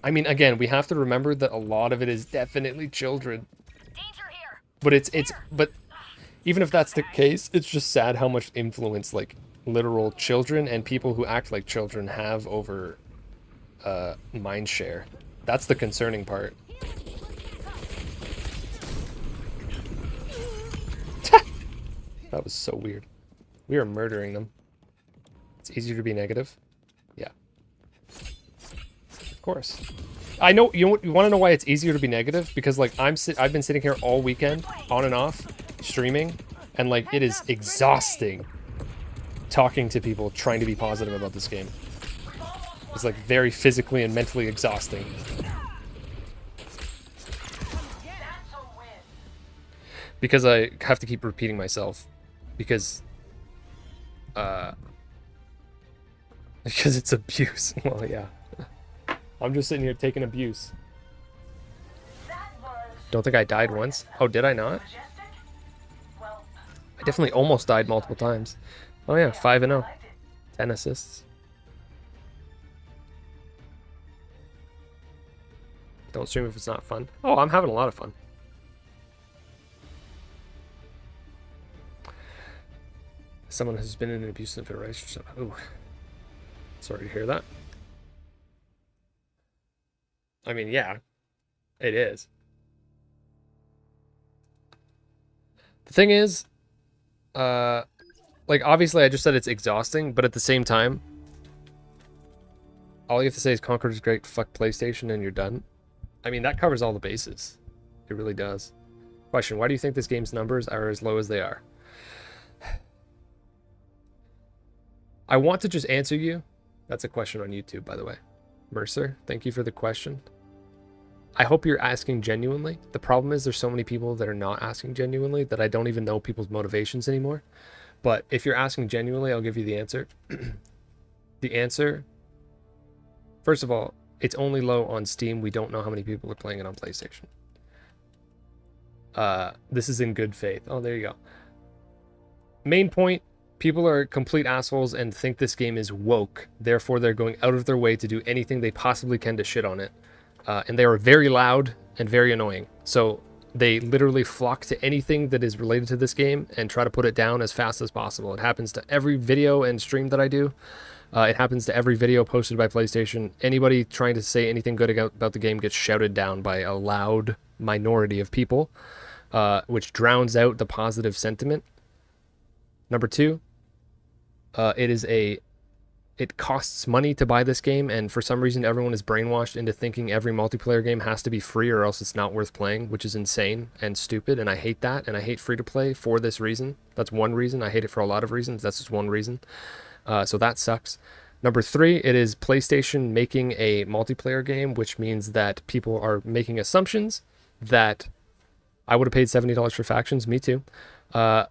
I mean, again, we have to remember that a lot of it is definitely children. But but even if that's the case, it's just sad how much influence, like, literal children and people who act like children have over mind share. That's the concerning part. That was so weird. We are murdering them. It's easier to be negative. Yeah. Of course. I know, you want to know why it's easier to be negative? Because, like, I've been sitting here all weekend, on and off, streaming, and, like, it is exhausting talking to people trying to be positive about this game. It's, like, very physically and mentally exhausting. Because I have to keep repeating myself. Because it's abuse. Well, yeah. I'm just sitting here taking abuse. Don't think I died once. Oh, did I not? I definitely almost died multiple times. Oh yeah, 5-0. 10 assists. Don't stream if it's not fun. Oh, I'm having a lot of fun. Someone who's been in an abusive relationship. Ooh. Sorry to hear that. I mean, yeah, it is. The thing is, like, obviously I just said it's exhausting, but at the same time, all you have to say is Concord is great, fuck PlayStation, and you're done. I mean, that covers all the bases. It really does. Question, why do you think this game's numbers are as low as they are? I want to just answer you. That's a question on YouTube, by the way. Mercer, thank you for the question. I hope you're asking genuinely. The problem is there's so many people that are not asking genuinely that I don't even know people's motivations anymore. But if you're asking genuinely, I'll give you the answer. The answer, first of all, it's only low on Steam. We don't know how many people are playing it on PlayStation. This is in good faith. Oh, there you go. Main point, people are complete assholes and think this game is woke. Therefore, they're going out of their way to do anything they possibly can to shit on it. And they are very loud and very annoying. So they literally flock to anything that is related to this game and try to put it down as fast as possible. It happens to every video and stream that I do. It happens to every video posted by PlayStation. Anybody trying to say anything good about the game gets shouted down by a loud minority of people, which drowns out the positive sentiment. Number two, it costs money to buy this game, and for some reason everyone is brainwashed into thinking every multiplayer game has to be free or else it's not worth playing, which is insane and stupid, and I hate that, and I hate free-to-play for this reason. That's one reason. I hate it for a lot of reasons. That's just one reason. So that sucks. Number three, it is PlayStation making a multiplayer game, which means that people are making assumptions that I would have paid $70 for factions. Me too. I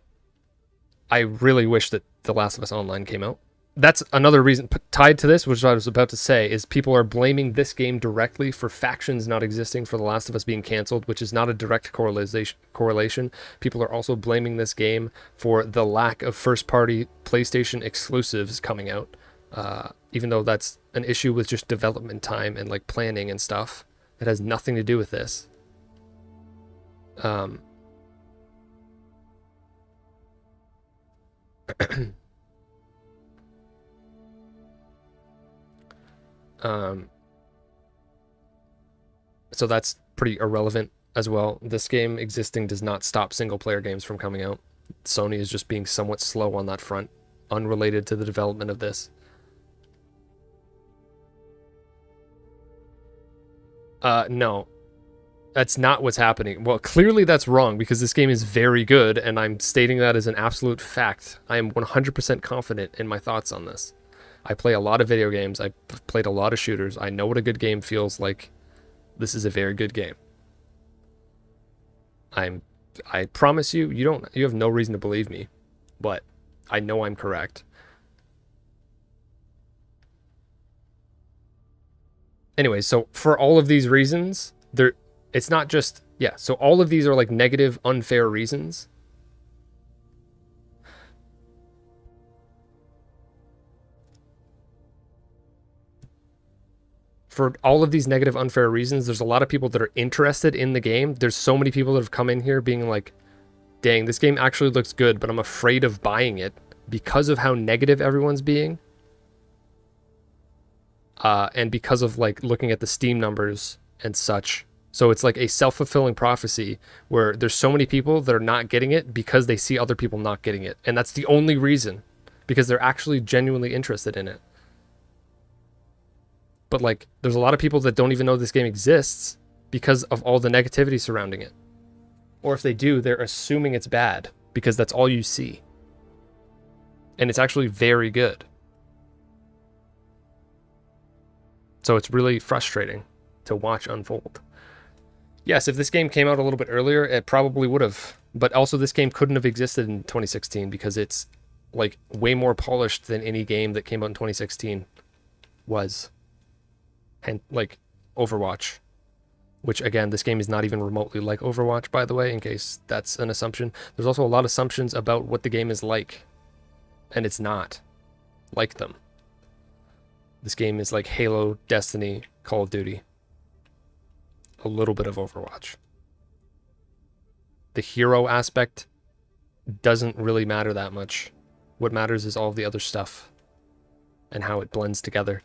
really wish that The Last of Us Online came out. That's another reason tied to this, which I was about to say, is people are blaming this game directly for factions not existing, for The Last of Us being canceled, which is not a direct correlation. People are also blaming this game for the lack of first-party PlayStation exclusives coming out, even though that's an issue with just development time and like planning and stuff. It has nothing to do with this. So that's pretty irrelevant as well. This game existing does not stop single-player games from coming out. Sony is just being somewhat slow on that front, unrelated to the development of this. No. That's not what's happening. Well, clearly that's wrong because this game is very good, and I'm stating that as an absolute fact. I am 100% confident in my thoughts on this. I play a lot of video games. I've played a lot of shooters. I know what a good game feels like. This is a very good game. I promise you, you have no reason to believe me, but I know I'm correct. Anyway, so for all of these reasons, it's not just, yeah, so all of these are like negative, unfair reasons. For all of these negative, unfair reasons, there's a lot of people that are interested in the game. There's so many people that have come in here being like, dang, this game actually looks good, but I'm afraid of buying it because of how negative everyone's being. And because of like looking at the Steam numbers and such. So it's like a self-fulfilling prophecy where there's so many people that are not getting it because they see other people not getting it. And that's the only reason, because they're actually genuinely interested in it. But like, there's a lot of people that don't even know this game exists because of all the negativity surrounding it. Or if they do, they're assuming it's bad because that's all you see. And it's actually very good. So it's really frustrating to watch unfold. Yes, if this game came out a little bit earlier, it probably would have. But also this game couldn't have existed in 2016 because it's like way more polished than any game that came out in 2016 was. And like Overwatch, which again, this game is not even remotely like Overwatch, by the way, in case that's an assumption. There's also a lot of assumptions about what the game is like, and it's not like them. This game is like Halo, Destiny, Call of Duty, a little bit of Overwatch. The hero aspect doesn't really matter that much. What matters is all the other stuff and how it blends together.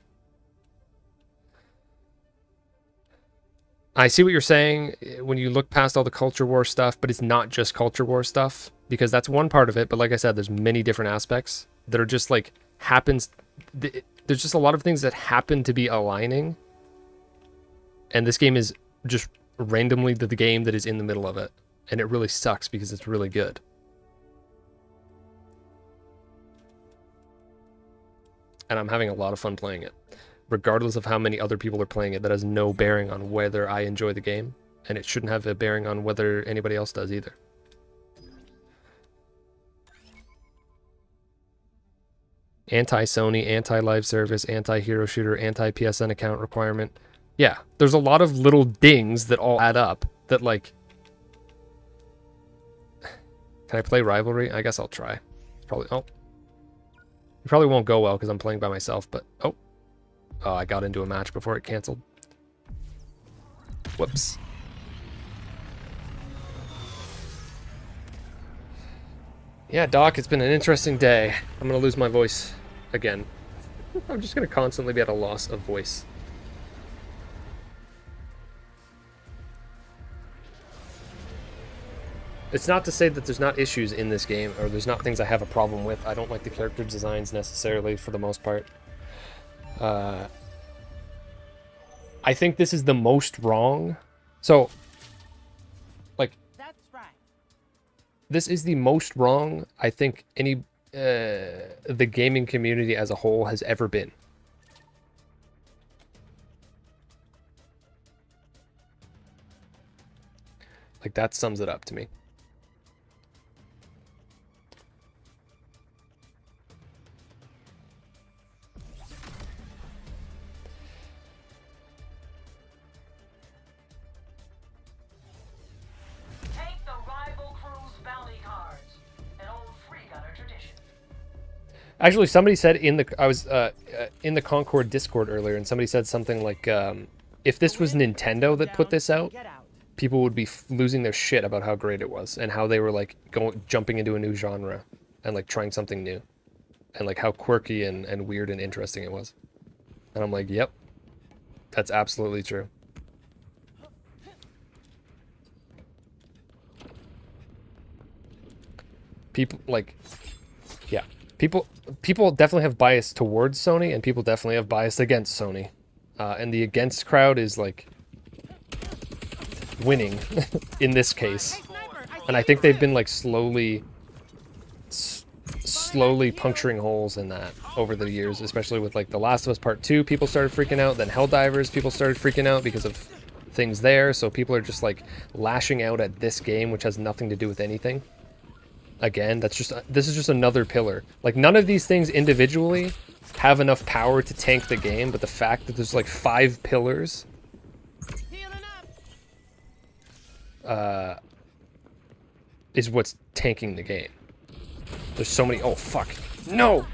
I see what you're saying when you look past all the culture war stuff, but it's not just culture war stuff, because that's one part of it. But like I said, there's many different aspects that are just like happens. There's just a lot of things that happen to be aligning. And this game is just randomly the game that is in the middle of it. And it really sucks because it's really good. And I'm having a lot of fun playing it. Regardless of how many other people are playing it, that has no bearing on whether I enjoy the game, and it shouldn't have a bearing on whether anybody else does either. Anti-Sony, anti-live service, anti-hero shooter, anti-PSN account requirement. Yeah, there's a lot of little dings that all add up that like... Can I play Rivalry? I guess I'll try. Probably, oh. It probably won't go well because I'm playing by myself, but... Oh. Oh, I got into a match before it canceled. Whoops. Yeah, Doc, it's been an interesting day. I'm going to lose my voice again. I'm just going to constantly be at a loss of voice. It's not to say that there's not issues in this game, or there's not things I have a problem with. I don't like the character designs necessarily, for the most part. I think this is the most wrong. So, like, That's right. This is the most wrong I think any the gaming community as a whole has ever been. Like, that sums it up to me. Actually, somebody said I was in the Concord Discord earlier, and somebody said something like, if this was Nintendo that put this out, people would be losing their shit about how great it was, and how they were like jumping into a new genre, and like trying something new, and like how quirky and weird and interesting it was. And I'm like, yep, that's absolutely true. people like, yeah, people definitely have bias towards Sony, and people definitely have bias against Sony, and the against crowd is like winning in this case, and I think they've been like slowly puncturing holes in that over the years, especially with like The Last of Us Part 2, people started freaking out, then Helldivers, people started freaking out because of things there, so people are just like lashing out at this game, which has nothing to do with anything. Again, this is just another pillar. Like, none of these things individually have enough power to tank the game, but the fact that there's like 5 pillars is what's tanking the game. There's so many. Oh fuck, no.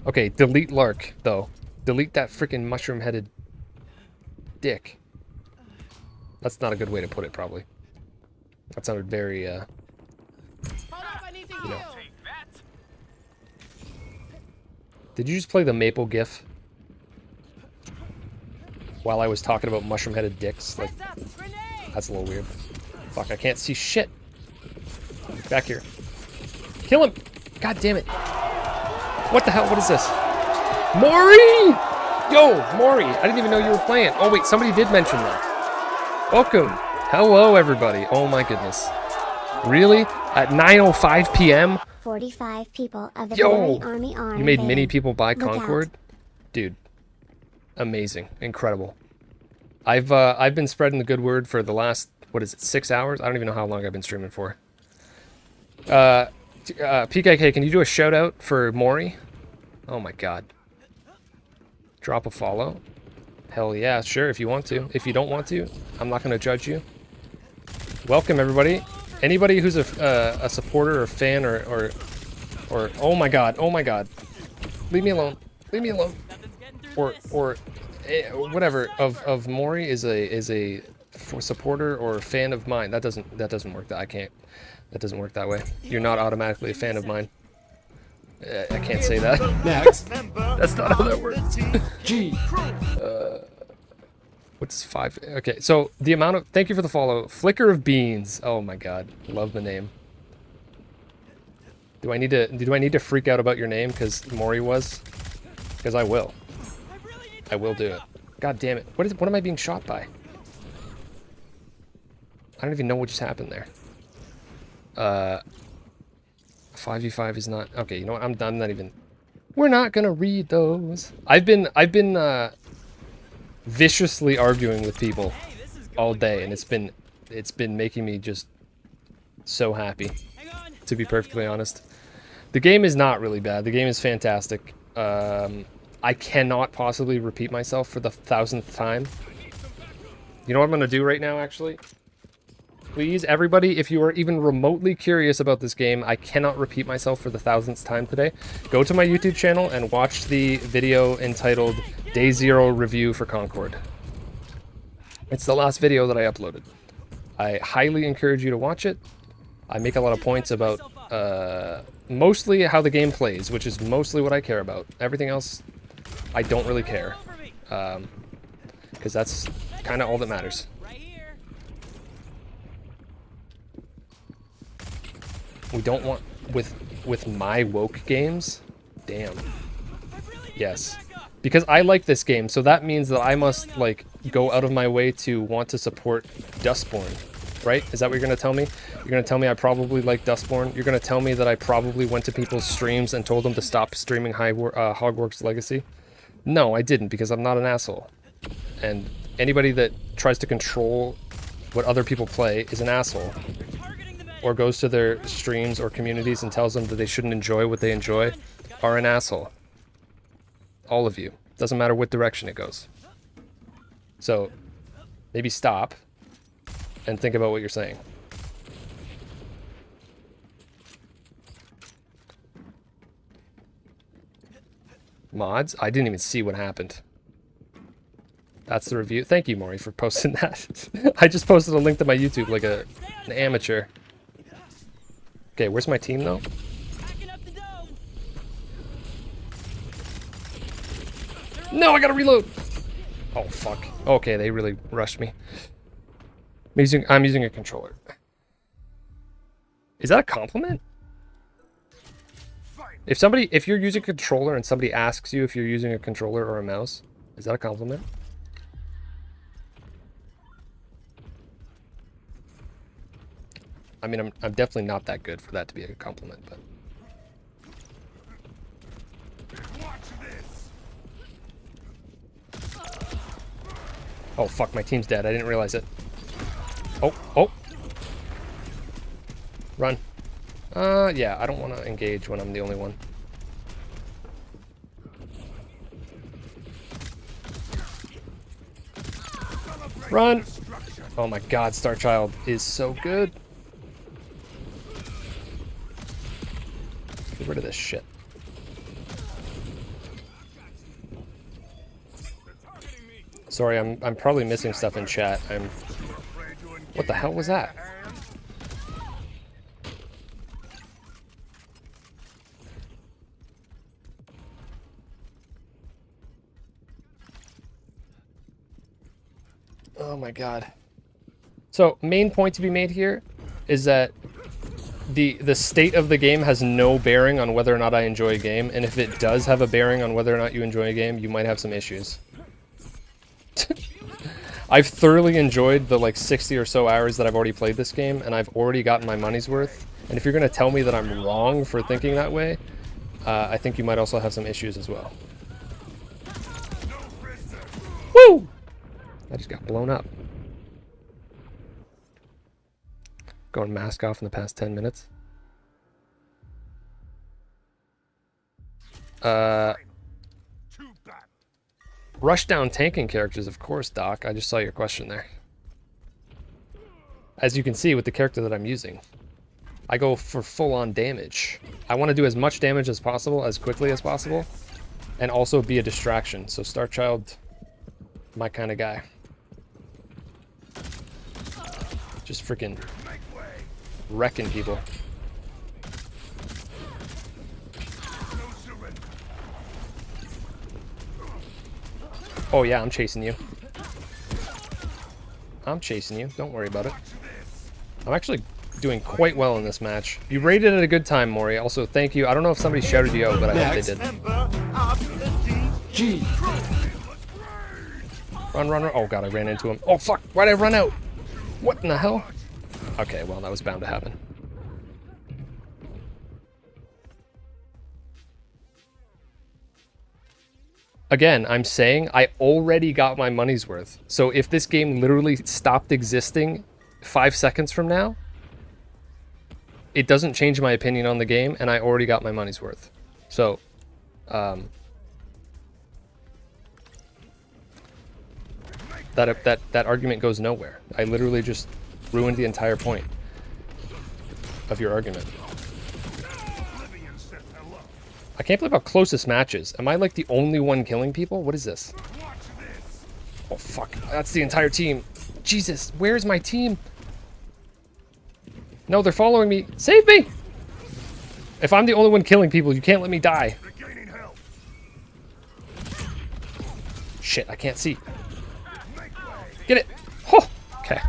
Okay, delete Lark though. Delete that freaking mushroom-headed dick. That's not a good way to put it, probably. That sounded very you know. Did you just play the Maple GIF while I was talking about mushroom-headed dicks? Like, that's a little weird. Fuck, I can't see shit. Back here. Kill him! God damn it. What the hell? What is this? Maury! Yo, Maury! I didn't even know you were playing. Oh wait, somebody did mention that. Welcome. Hello, everybody. Oh my goodness. Really? At 9:05 p.m.? 45 people of the Yo! Army are You made invading. many people buy Look out. Concord? Dude. Amazing. Incredible. I've been spreading the good word for the last, what is it, 6 hours? I don't even know how long I've been streaming for. PKK, can you do a shout out for Maury? Oh my god. Drop a follow. Hell yeah, sure, if you want to. If you don't want to, I'm not going to judge you. Welcome, everybody. Anybody who's a supporter or fan or oh my god, leave me alone, or whatever of Maury is a supporter or fan of mine. That doesn't work. That doesn't work that way. You're not automatically a fan of mine. I can't say that. Next. That's not how that works. G. What's 5? Okay, so the amount of... Thank you for the follow. Flicker of Beans. Oh my god. Love the name. Do I need to freak out about your name because Maury was? Because I will. I will do it. God damn it. What am I being shot by? I don't even know what just happened there. 5v5 is not... Okay, you know what? I'm not even... We're not gonna read those. I've been viciously arguing with people all day, and it's been making me just so happy, to be perfectly honest. The game is not really bad. The game is fantastic. I cannot possibly repeat myself for the 1000th time. You know what I'm gonna do right now, actually? Please, everybody, if you are even remotely curious about this game, I cannot repeat myself for the 1000th time today. Go to my YouTube channel and watch the video entitled Day Zero Review for Concord. It's the last video that I uploaded. I highly encourage you to watch it. I make a lot of points about mostly how the game plays, which is mostly what I care about. Everything else, I don't really care. Because that's kind of all that matters. We don't want... With my woke games? Damn. Yes. Because I like this game, so that means that I must, like, go out of my way to want to support Dustborn. Right? Is that what you're going to tell me? You're going to tell me I probably like Dustborn? You're going to tell me that I probably went to people's streams and told them to stop streaming Hogwarts Legacy? No, I didn't, because I'm not an asshole. And anybody that tries to control what other people play is an asshole. Or goes to their streams or communities and tells them that they shouldn't enjoy what they enjoy are an asshole. All of you. Doesn't matter what direction it goes. So, maybe stop and think about what you're saying. Mods? I didn't even see what happened. That's the review. Thank you, Maury, for posting that. I just posted a link to my YouTube like an amateur. Okay, where's my team, though? No, I gotta reload! Oh, fuck. Okay, they really rushed me. I'm using a controller. Is that a compliment? If you're using a controller and somebody asks you if you're using a controller or a mouse, is that a compliment? I mean, I'm definitely not that good for that to be a compliment, but. Oh fuck, my team's dead. I didn't realize it. Oh. Run. Yeah, I don't want to engage when I'm the only one. Run! Oh my god, Star Child is so good. Get rid of this shit. Sorry, I'm probably missing stuff in chat. What the hell was that? Oh my god. So, main point to be made here is that the state of the game has no bearing on whether or not I enjoy a game, and if it does have a bearing on whether or not you enjoy a game, you might have some issues. I've thoroughly enjoyed the like 60 or so hours that I've already played this game, and I've already gotten my money's worth. And if you're going to tell me that I'm wrong for thinking that way, I think you might also have some issues as well. Woo! I just got blown up. Going mask off in the past 10 minutes. Rushdown tanking characters, of course, Doc. I just saw your question there. As you can see with the character that I'm using, I go for full-on damage. I want to do as much damage as possible, as quickly as possible, and also be a distraction. So Star Child, my kind of guy. Just freaking wrecking people. Oh yeah, I'm chasing you. I'm chasing you. Don't worry about it. I'm actually doing quite well in this match. You rated it a good time, Maury. Also, thank you. I don't know if somebody shouted you out, but I hope they did. G. Run. Oh god, I ran into him. Oh fuck, why'd I run out? What in the hell? Okay, well, that was bound to happen. Again, I'm saying I already got my money's worth. So if this game literally stopped existing 5 seconds from now, it doesn't change my opinion on the game, and I already got my money's worth. So, that argument goes nowhere. I literally just ruined the entire point of your argument. I can't believe how close this match is. Am I like the only one killing people? What is this? Oh fuck, that's the entire team. Jesus, where's my team? No, they're following me. Save me! If I'm the only one killing people, you can't let me die. Shit, I can't see. Get it! Oh, okay.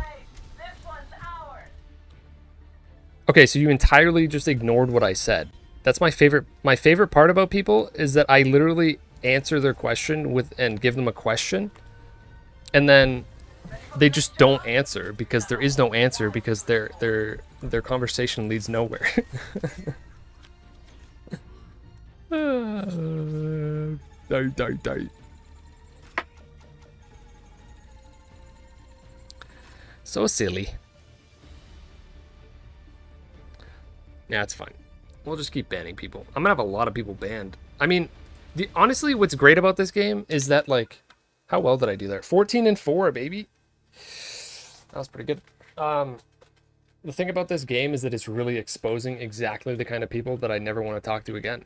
Okay, so you entirely just ignored what I said. That's my favorite. My favorite part about people is that I literally answer their question with and give them a question, and then they just don't answer because there is no answer because their conversation leads nowhere. Die. So silly. Yeah, it's fine. We'll just keep banning people. I'm gonna have a lot of people banned. I mean, honestly, what's great about this game is that, like, how well did I do there? 14-4, baby. That was pretty good. The thing about this game is that it's really exposing exactly the kind of people that I never want to talk to again.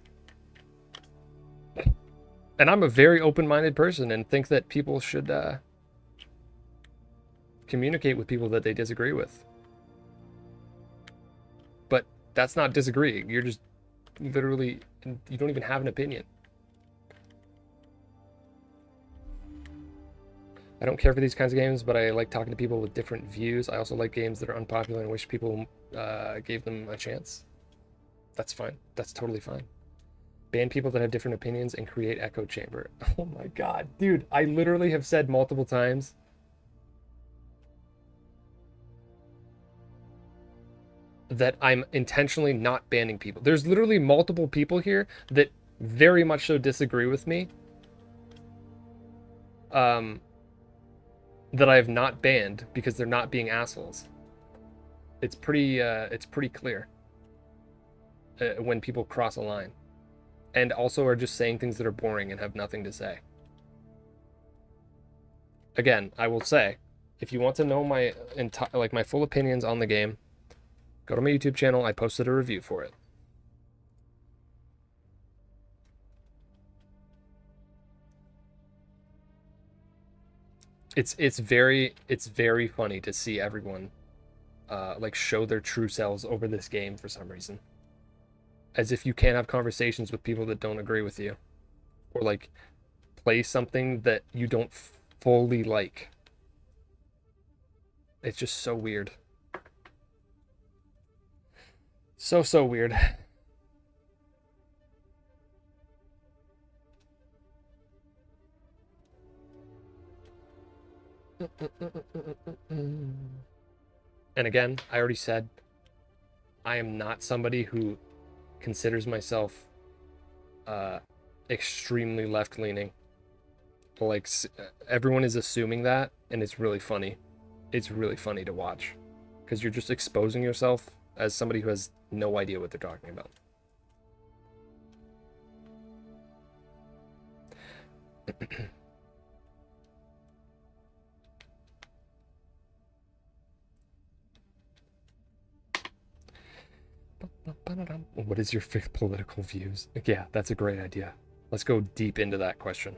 And I'm a very open-minded person and think that people should communicate with people that they disagree with. But that's not disagreeing. You're just literally, you don't even have an opinion. I don't care for these kinds of games, but I like talking to people with different views. I also like games that are unpopular and wish people gave them a chance. That's fine. That's totally fine. ban people that have different opinions and create echo chamber. Oh my god, dude, I literally have said multiple times that I'm intentionally not banning people. There's literally multiple people here that very much so disagree with me. That I have not banned because they're not being assholes. It's pretty clear when people cross a line, and also are just saying things that are boring and have nothing to say. Again, I will say, if you want to know my my full opinions on the game, go to my YouTube channel. I posted a review for it. It's very funny to see everyone like show their true selves over this game for some reason. As if you can't have conversations with people that don't agree with you, or like play something that you don't fully like. It's just so weird. So weird. And again, I already said, I am not somebody who considers myself extremely left-leaning. Like, everyone is assuming that, and it's really funny. It's really funny to watch, because you're just exposing yourself as somebody who has no idea what they're talking about. What is your fifth political views? Yeah, that's a great idea. Let's go deep into that question.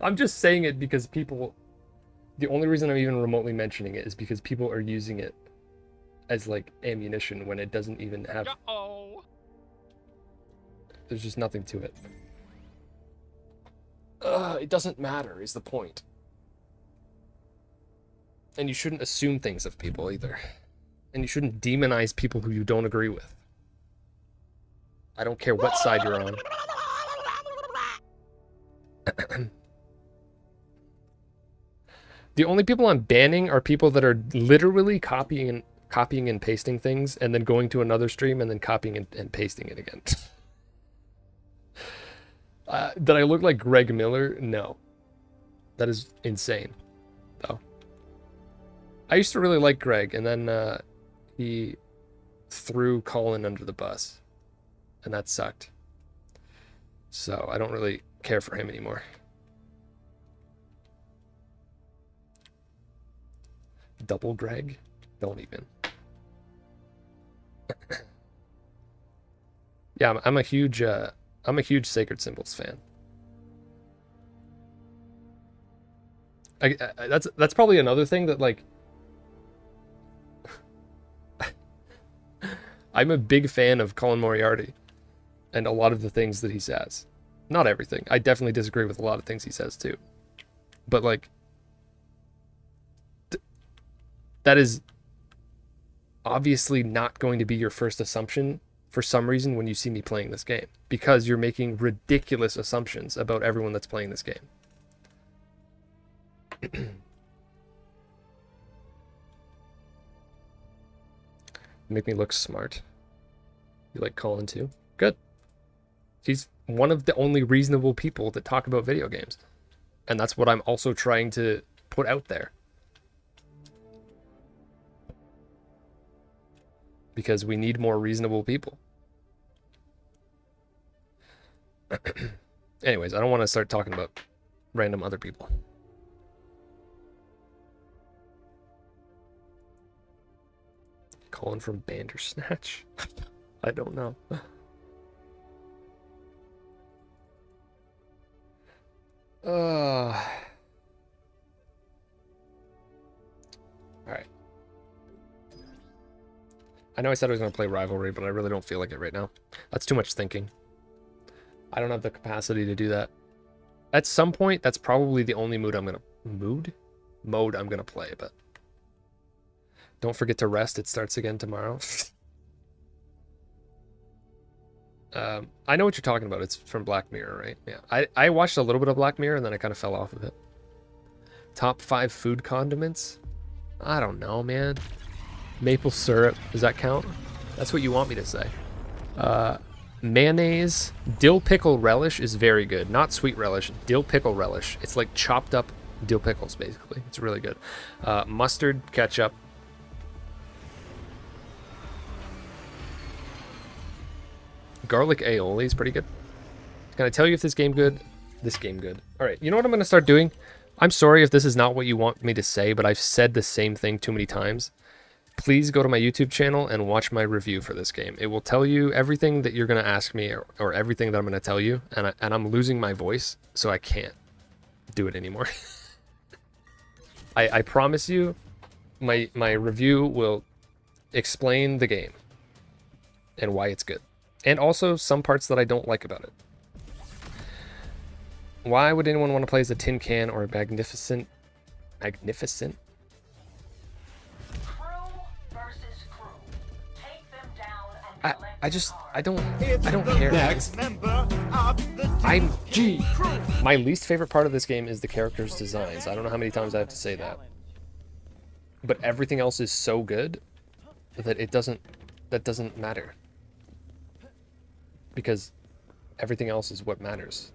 I'm just saying it because people... The only reason I'm even remotely mentioning it is because people are using it as, like, ammunition when it doesn't even have... There's just nothing to it. It doesn't matter, is the point. And you shouldn't assume things of people either. And you shouldn't demonize people who you don't agree with. I don't care what side you're on. The only people I'm banning are people that are literally copying and pasting things and then going to another stream and then copying and pasting it again. Did I look like Greg Miller? No. That is insane, though. I used to really like Greg, and then he threw Colin under the bus, and that sucked. So I don't really care for him anymore. Double Greg? Don't even. Yeah, I'm a huge Sacred Symbols fan. That's probably another thing that, like, I'm a big fan of Colin Moriarty and a lot of the things that he says. Not everything. I definitely disagree with a lot of things he says too. But, like, that is obviously not going to be your first assumption for some reason when you see me playing this game, because you're making ridiculous assumptions about everyone that's playing this game. Make me look smart. You like Colin too? Good. He's one of the only reasonable people that talk about video games. And that's what I'm also trying to put out there. Because we need more reasonable people. Anyways, I don't want to start talking about random other people. Colin from Bandersnatch? I don't know. Alright. I know I said I was going to play Rivalry, but I really don't feel like it right now. That's too much thinking. I don't have the capacity to do that. At some point, that's probably the only mode I'm going to play, but don't forget to rest. It starts again tomorrow. I know what you're talking about. It's from Black Mirror, right? Yeah. I watched a little bit of Black Mirror and then I kind of fell off of it. Top 5 food condiments? I don't know, man. Maple syrup, does that count? That's what you want me to say. Mayonnaise. Dill pickle relish is very good. Not sweet relish, dill pickle relish. It's like chopped up dill pickles, basically. It's really good. Mustard, ketchup. Garlic aioli is pretty good. Can I tell you if this game good? This game good. All right, you know what I'm going to start doing? I'm sorry if this is not what you want me to say, but I've said the same thing too many times. Please go to my YouTube channel and watch my review for this game. It will tell you everything that you're going to ask me or everything that I'm going to tell you, and I'm losing my voice, so I can't do it anymore. I promise you, my review will explain the game and why it's good. And also some parts that I don't like about it. Why would anyone want to play as a tin can or a magnificent? Crew versus crew. Take them down and I don't care. Next member of the G. My least favorite part of this game is the characters' designs. I don't know how many times I have to say that. But everything else is so good that that doesn't matter. Because everything else is what matters.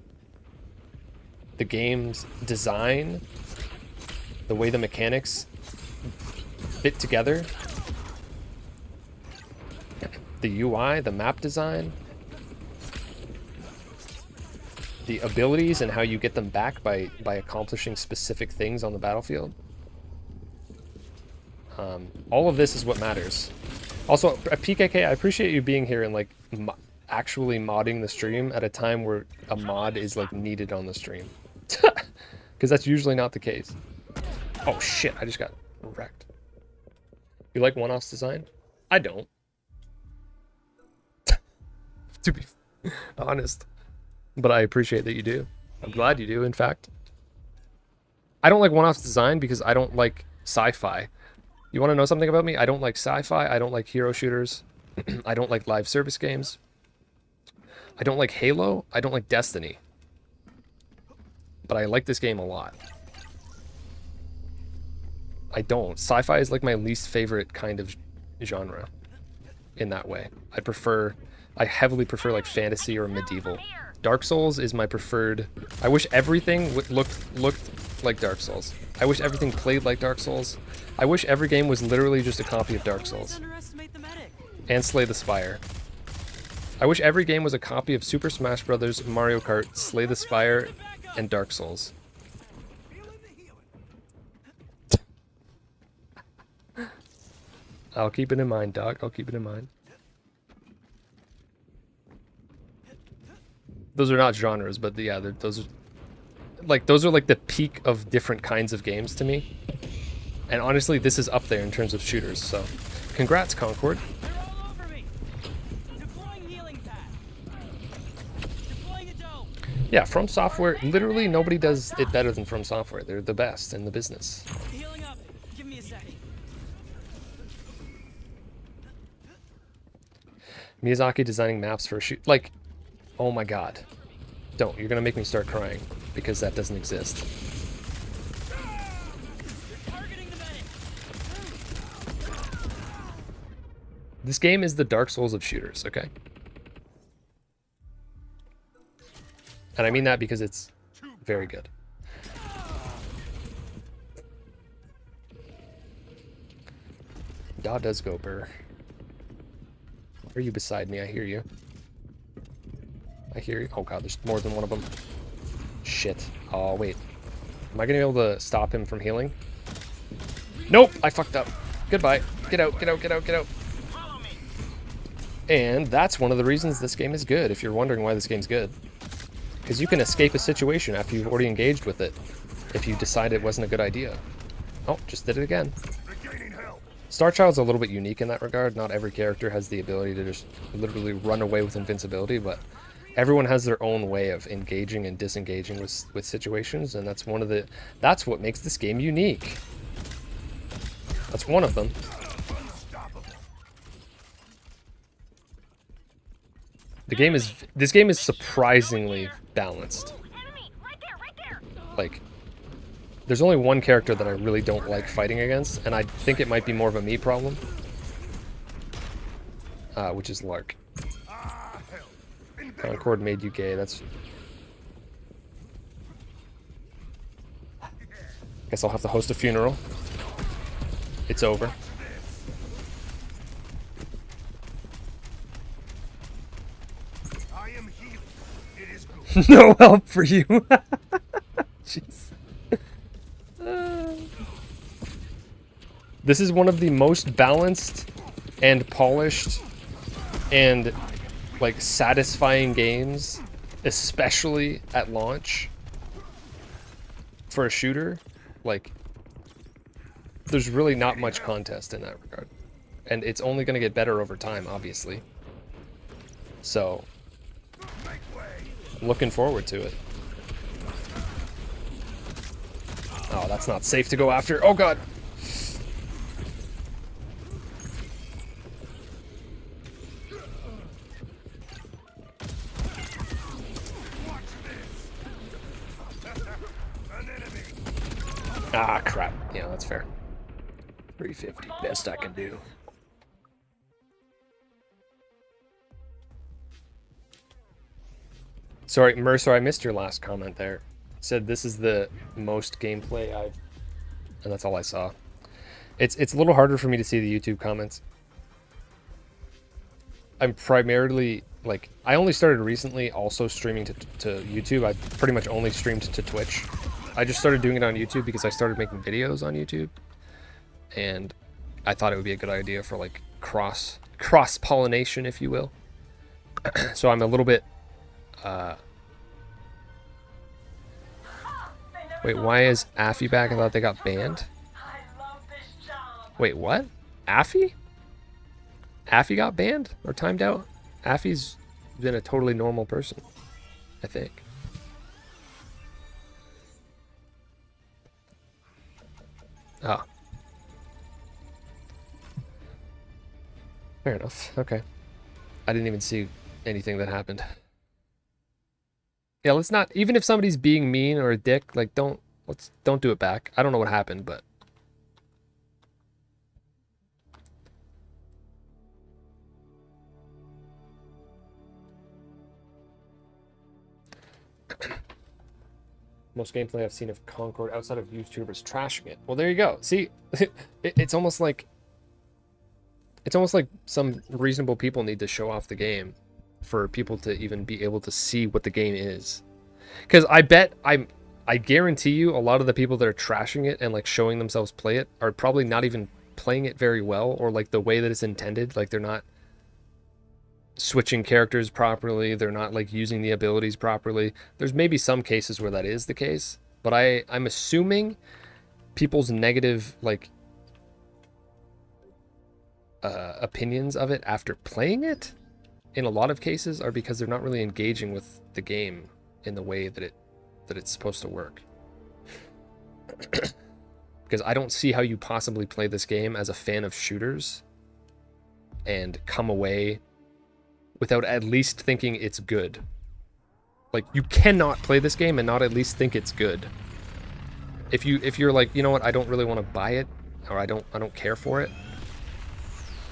The game's design, the way the mechanics fit together, the UI, the map design, the abilities and how you get them back by accomplishing specific things on the battlefield. All of this is what matters. Also, PKK, I appreciate you being here and like actually modding the stream at a time where a mod is like needed on the stream. Because that's usually not the case. Oh shit, I just got wrecked. You like one-off's design? I don't. To be honest. But I appreciate that you do. I'm glad you do, in fact. I don't like one-off's design because I don't like sci-fi. You want to know something about me? I don't like sci-fi. I don't like hero shooters. I don't like live service games. I don't like Halo. I don't like Destiny. But I like this game a lot. I don't. Sci-fi is like my least favorite kind of genre in that way. I heavily prefer like fantasy or medieval. Dark Souls is my preferred. I wish everything looked like Dark Souls. I wish everything played like Dark Souls. I wish every game was literally just a copy of Dark Souls. And Slay the Spire. I wish every game was a copy of Super Smash Bros., Mario Kart, Slay the Spire, and Dark Souls. I'll keep it in mind, dog. I'll keep it in mind. Those are not genres, but yeah, those are like the peak of different kinds of games to me. And honestly, this is up there in terms of shooters, so congrats, Concord. They're all over me. Deploying healing pad. Deploying a dome. Yeah, From Software, literally nobody does it better than From Software. They're the best in the business. Healing up. Give me a second. Miyazaki designing maps for a shoot. Like, oh my god. Don't. You're gonna make me start crying because that doesn't exist. Targeting the medic. This game is the Dark Souls of shooters, okay? And I mean that because it's very good. Da does go burr. Are you beside me? I hear you. I hear you. Oh god, there's more than one of them. Shit. Oh, wait. Am I gonna be able to stop him from healing? Nope! I fucked up. Goodbye. Get out, get out, get out, get out. And that's one of the reasons this game is good, if you're wondering why this game's good. Because you can escape a situation after you've already engaged with it, if you decide it wasn't a good idea. Oh, just did it again. Star Child's a little bit unique in that regard. Not every character has the ability to just literally run away with invincibility, but everyone has their own way of engaging and disengaging with situations, and that's what makes this game unique. That's one of them. This game is surprisingly balanced. Like, there's only one character that I really don't like fighting against, and I think it might be more of a me problem, which is Lark. Concord made you gay. That's. Guess I'll have to host a funeral. It's over. I am healed. It is good. No help for you. Jeez. This is one of the most balanced and polished and like satisfying games, especially at launch for a shooter. Like, there's really not much contest in that regard, and it's only going to get better over time, obviously. So I'm looking forward to it. Oh, that's not safe to go after. Oh god. Ah, crap. Yeah, that's fair. 350, best I can do. Sorry, Mercer, I missed your last comment there. Said this is the most gameplay I've... And that's all I saw. It's a little harder for me to see the YouTube comments. I'm primarily, like... I only started recently also streaming to YouTube. I pretty much only streamed to Twitch. I just started doing it on YouTube because I started making videos on YouTube. And I thought it would be a good idea for, like, cross-pollination, if you will. So I'm a little bit... Wait, why is Affy back? I thought they got banned. Wait, what? Affy? Affy got banned? Or timed out? Affy's been a totally normal person, I think. Oh. Fair enough. Okay. I didn't even see anything that happened. Yeah, let's not, even if somebody's being mean or a dick, like don't do it back. I don't know what happened, but most gameplay I've seen of Concord outside of YouTubers trashing it. Well, there you go. See, it's almost like some reasonable people need to show off the game for people to even be able to see what the game is. Because I guarantee you a lot of the people that are trashing it and like showing themselves play it are probably not even playing it very well, or like the way that it's intended. Like they're not switching characters properly, they're not like using the abilities properly. There's maybe some cases where that is the case, but I'm assuming people's negative like opinions of it after playing it in a lot of cases are because they're not really engaging with the game in the way that it's supposed to work. Because I don't see how you possibly play this game as a fan of shooters and come away without at least thinking it's good. Like, you cannot play this game and not at least think it's good. If you're like, you know what, I don't really want to buy it, or I don't care for it.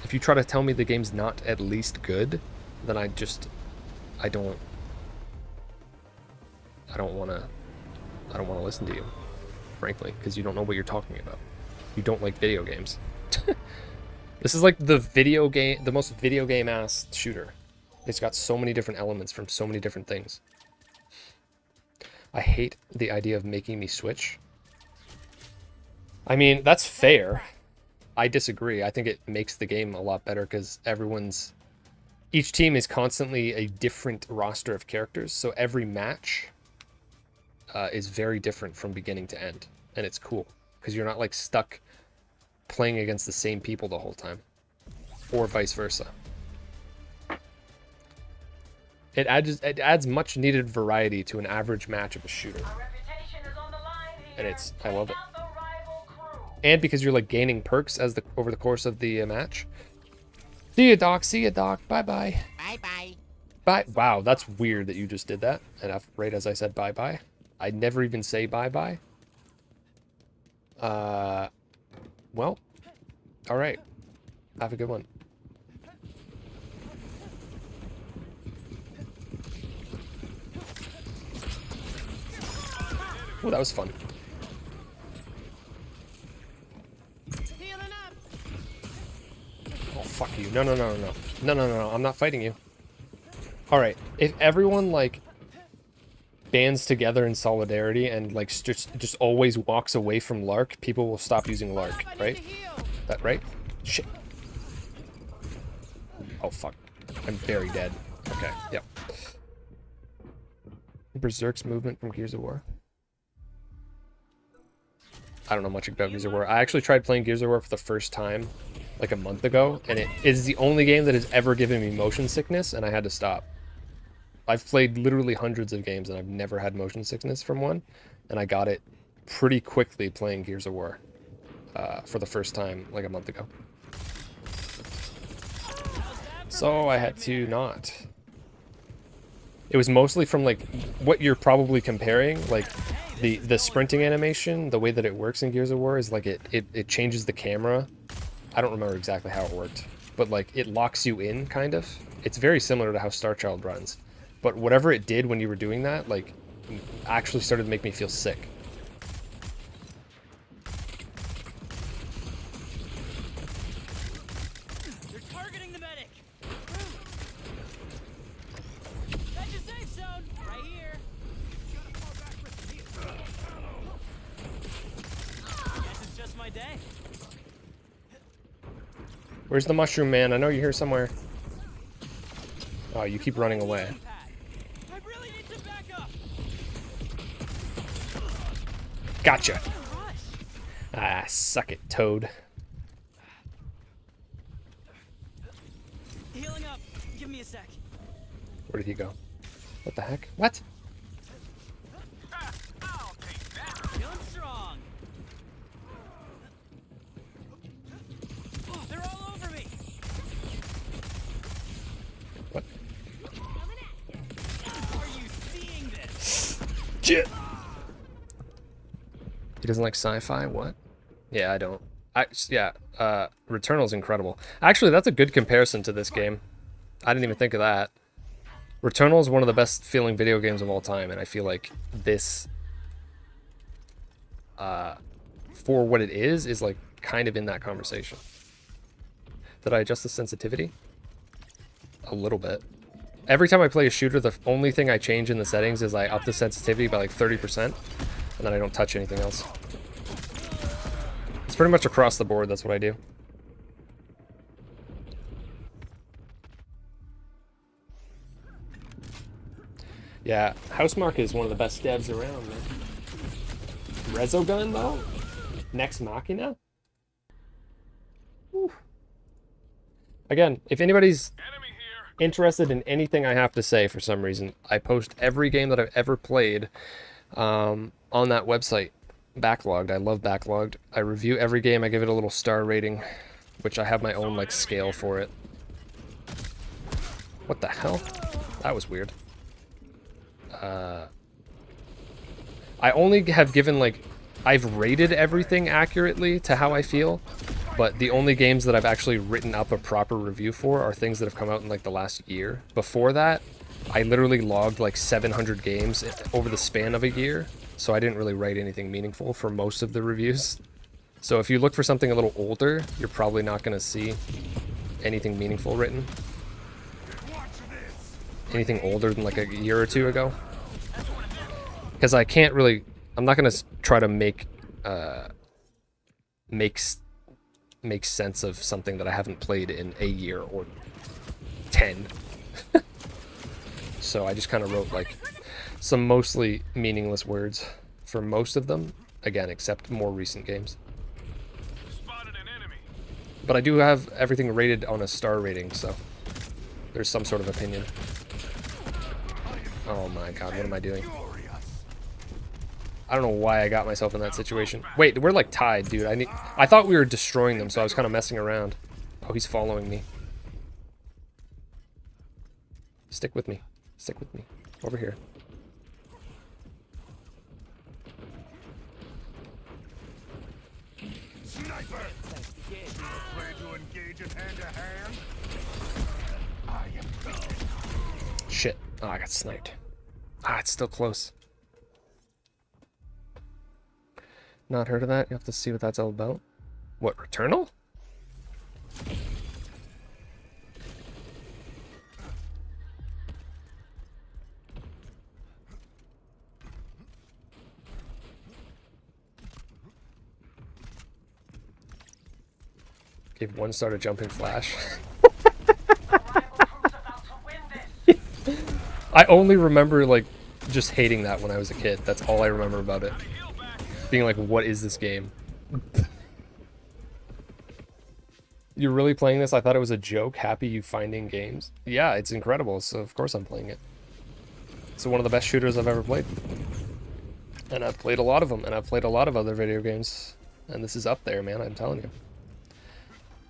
If you try to tell me the game's not at least good, then I don't want to listen to you, frankly, because you don't know what you're talking about. You don't like video games. This is like the most video game ass shooter. It's got so many different elements from so many different things. I hate the idea of making me switch. I mean, that's fair. I disagree. I think it makes the game a lot better because each team is constantly a different roster of characters, so every match is very different from beginning to end, and it's cool because you're not like stuck playing against the same people the whole time, or vice versa. It adds much needed variety to an average match of a shooter, and I love it. And because you're like gaining perks over the course of the match. See ya, Doc. See ya, Doc. Bye bye. Bye bye. Bye. Wow, that's weird that you just did that. And right as I said bye-bye. I never even say bye-bye. Well, all right. Have a good one. Oh, that was fun. Oh, fuck you. No, no, no, no, no. No, no, no, no. I'm not fighting you. All right. If everyone, like, bands together in solidarity and, like, just always walks away from Lark, people will stop using Lark, right? That right? Shit. Oh, fuck. I'm very dead. Okay, yep. Berserk's movement from Gears of War. I don't know much about Gears of War. I actually tried playing Gears of War for the first time like a month ago, and it is the only game that has ever given me motion sickness, and I had to stop. I've played literally hundreds of games, and I've never had motion sickness from one, and I got it pretty quickly playing Gears of War for the first time like a month ago. So I had to not. It was mostly from like what you're probably comparing, like the sprinting animation, the way that it works in Gears of War is like it changes the camera. I don't remember exactly how it worked, but like it locks you in kind of. It's very similar to how Star Child runs. But whatever it did when you were doing that, like actually started to make me feel sick. They're targeting the medic. That's your safe zone right here. Guess it's just my day. Where's the mushroom man? I know you're here somewhere. Oh, you keep running away. I really need to back up. Gotcha. Ah, suck it, Toad. Healing up. Give me a sec. Where did he go? What the heck? What? Feeling strong. They're all over me. What? Are you seeing this? Shit. He doesn't like sci-fi? What? Yeah, I don't. Returnal's incredible. Actually, that's a good comparison to this game. I didn't even think of that. Returnal is one of the best feeling video games of all time, and I feel like this, for what it is like kind of in that conversation. Did I adjust the sensitivity? A little bit. Every time I play a shooter, the only thing I change in the settings is I up the sensitivity by like 30%, and then I don't touch anything else. It's pretty much across the board, that's what I do. Yeah, Housemarque is one of the best devs around, man. Resogun, though? Next Machina? Whew. Again, if anybody's interested in anything I have to say for some reason, I post every game that I've ever played on that website. Backlogged. I love Backlogged. I review every game. I give it a little star rating, which I have my own like scale for it. What the hell? That was weird. I only have given like I've rated everything accurately to how I feel, but the only games that I've actually written up a proper review for are things that have come out in like the last year. Before that, I literally logged like 700 games over the span of a year, so I didn't really write anything meaningful for most of the reviews. So if you look for something a little older, you're probably not going to see anything meaningful written. Anything older than like a year or two ago. Because I can't really, I'm not going to try to make sense of something that I haven't played in a year or 10. So I just kind of wrote like some mostly meaningless words for most of them, again, except more recent games. But I do have everything rated on a star rating, so there's some sort of opinion. Oh my god, what am I doing? I don't know why I got myself in that situation. Wait, we're like tied, dude. I thought we were destroying them, so I was kind of messing around. Oh, he's following me. Stick with me. Stick with me. Over here. Sniper! Afraid to engage in hand-to-hand? I am coming. Shit. Oh, I got sniped. Ah, it's still close. Not heard of that? You have to see what that's all about. What, Returnal? Gave 1 star to Jumping Flash. I only remember, like, just hating that when I was a kid. That's all I remember about it. Being like, what is this game? You're really playing this? I thought it was a joke. Happy you finding games. Yeah, it's incredible, so of course I'm playing it. It's one of the best shooters I've ever played. And I've played a lot of them, and I've played a lot of other video games. And this is up there, man, I'm telling you.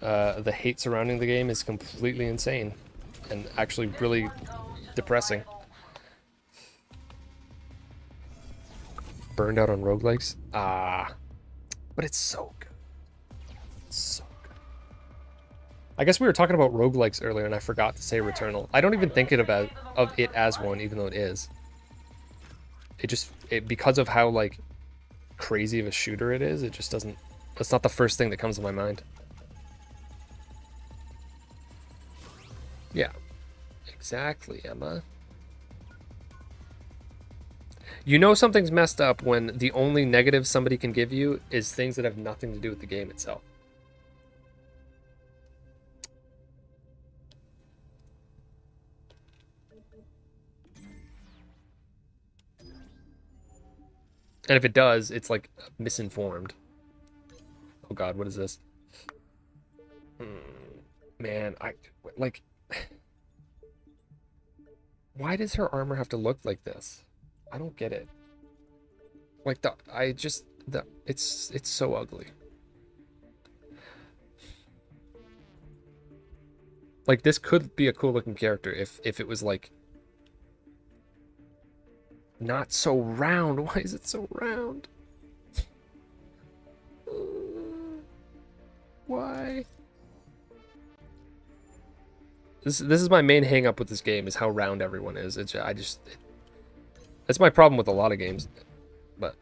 The hate surrounding the game is completely insane. And actually really depressing. Burned out on roguelikes? Ah. But it's so good. It's so good. I guess we were talking about roguelikes earlier and I forgot to say Returnal. I don't even think of it as one, even though it is. Because of how, like, crazy of a shooter it is, it just doesn't... That's not the first thing that comes to my mind. Yeah. Exactly, Emma. You know something's messed up when the only negative somebody can give you is things that have nothing to do with the game itself. And if it does, it's like misinformed. Oh god, what is this? Man, like... Why does her armor have to look like this? I don't get it. Like, it's so ugly. Like, this could be a cool looking character if it was like not so round. Why is it so round? Why? This is my main hang up with this game, is how round everyone is. That's my problem with a lot of games. But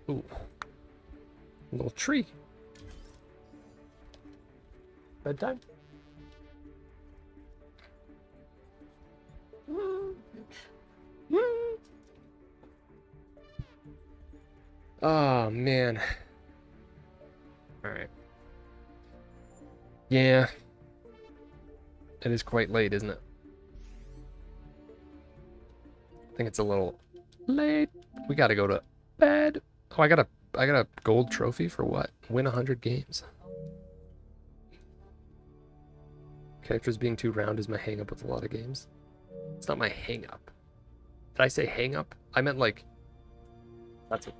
ooh. A little tree. Bedtime? Oh man. Alright. Yeah. It is quite late, isn't it? I think it's a little late. We gotta go to bed. Oh, I got a gold trophy for what? Win 100 games. Characters being too round is my hang up with a lot of games. It's not my hang up. Did I say hang up? I meant like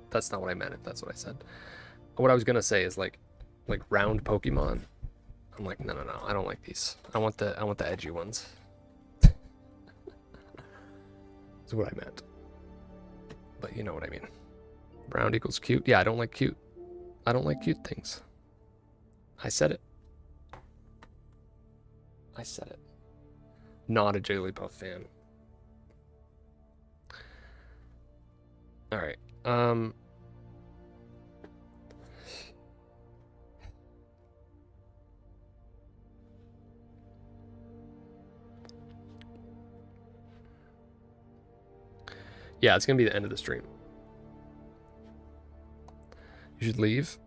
that's not what I meant if that's what I said. What I was gonna say is like round Pokemon. I'm like, no, I don't like these. I want the edgy ones. That's what I meant. But you know what I mean. Round equals cute. Yeah, I don't like cute. I don't like cute things. I said it. I said it. Not a Jigglypuff fan. Alright. Yeah, it's gonna be the end of the stream. You should leave.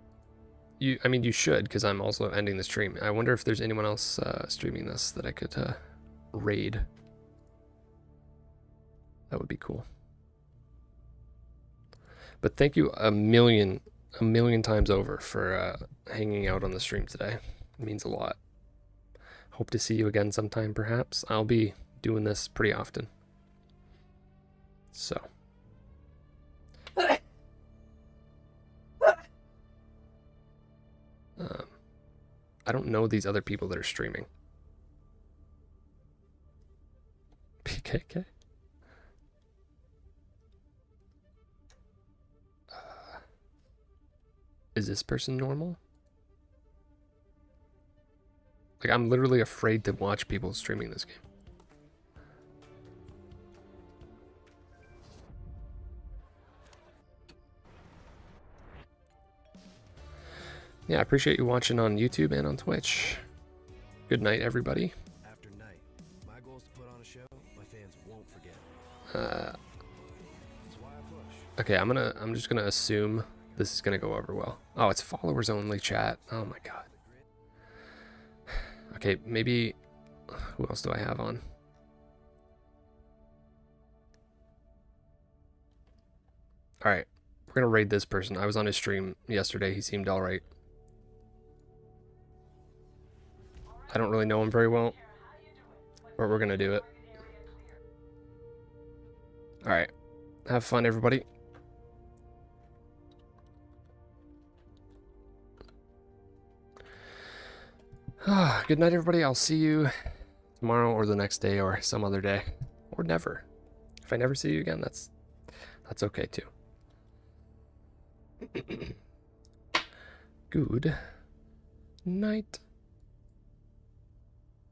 I mean, you should, because I'm also ending the stream. I wonder if there's anyone else streaming this that I could raid. That would be cool. But thank you a million times over for hanging out on the stream today. It means a lot. Hope to see you again sometime, perhaps. I'll be doing this pretty often. So. I don't know these other people that are streaming. Okay. Is this person normal? Like, I'm literally afraid to watch people streaming this game. Yeah, I appreciate you watching on YouTube and on Twitch. Good night, everybody. After night, my goal is to put on a show my fans won't forget. Uh, That's why I push. okay, I'm just gonna assume this is gonna go over well. Oh, it's followers only chat. Oh my god. Okay, maybe who else do I have on? All right, we're gonna raid this person. I was on his stream yesterday. He seemed all right. I don't really know him very well, but we're gonna do it. All right, have fun, everybody. Good night, everybody. I'll see you tomorrow or the next day or some other day, or never. If I never see you again, that's okay too. Good night.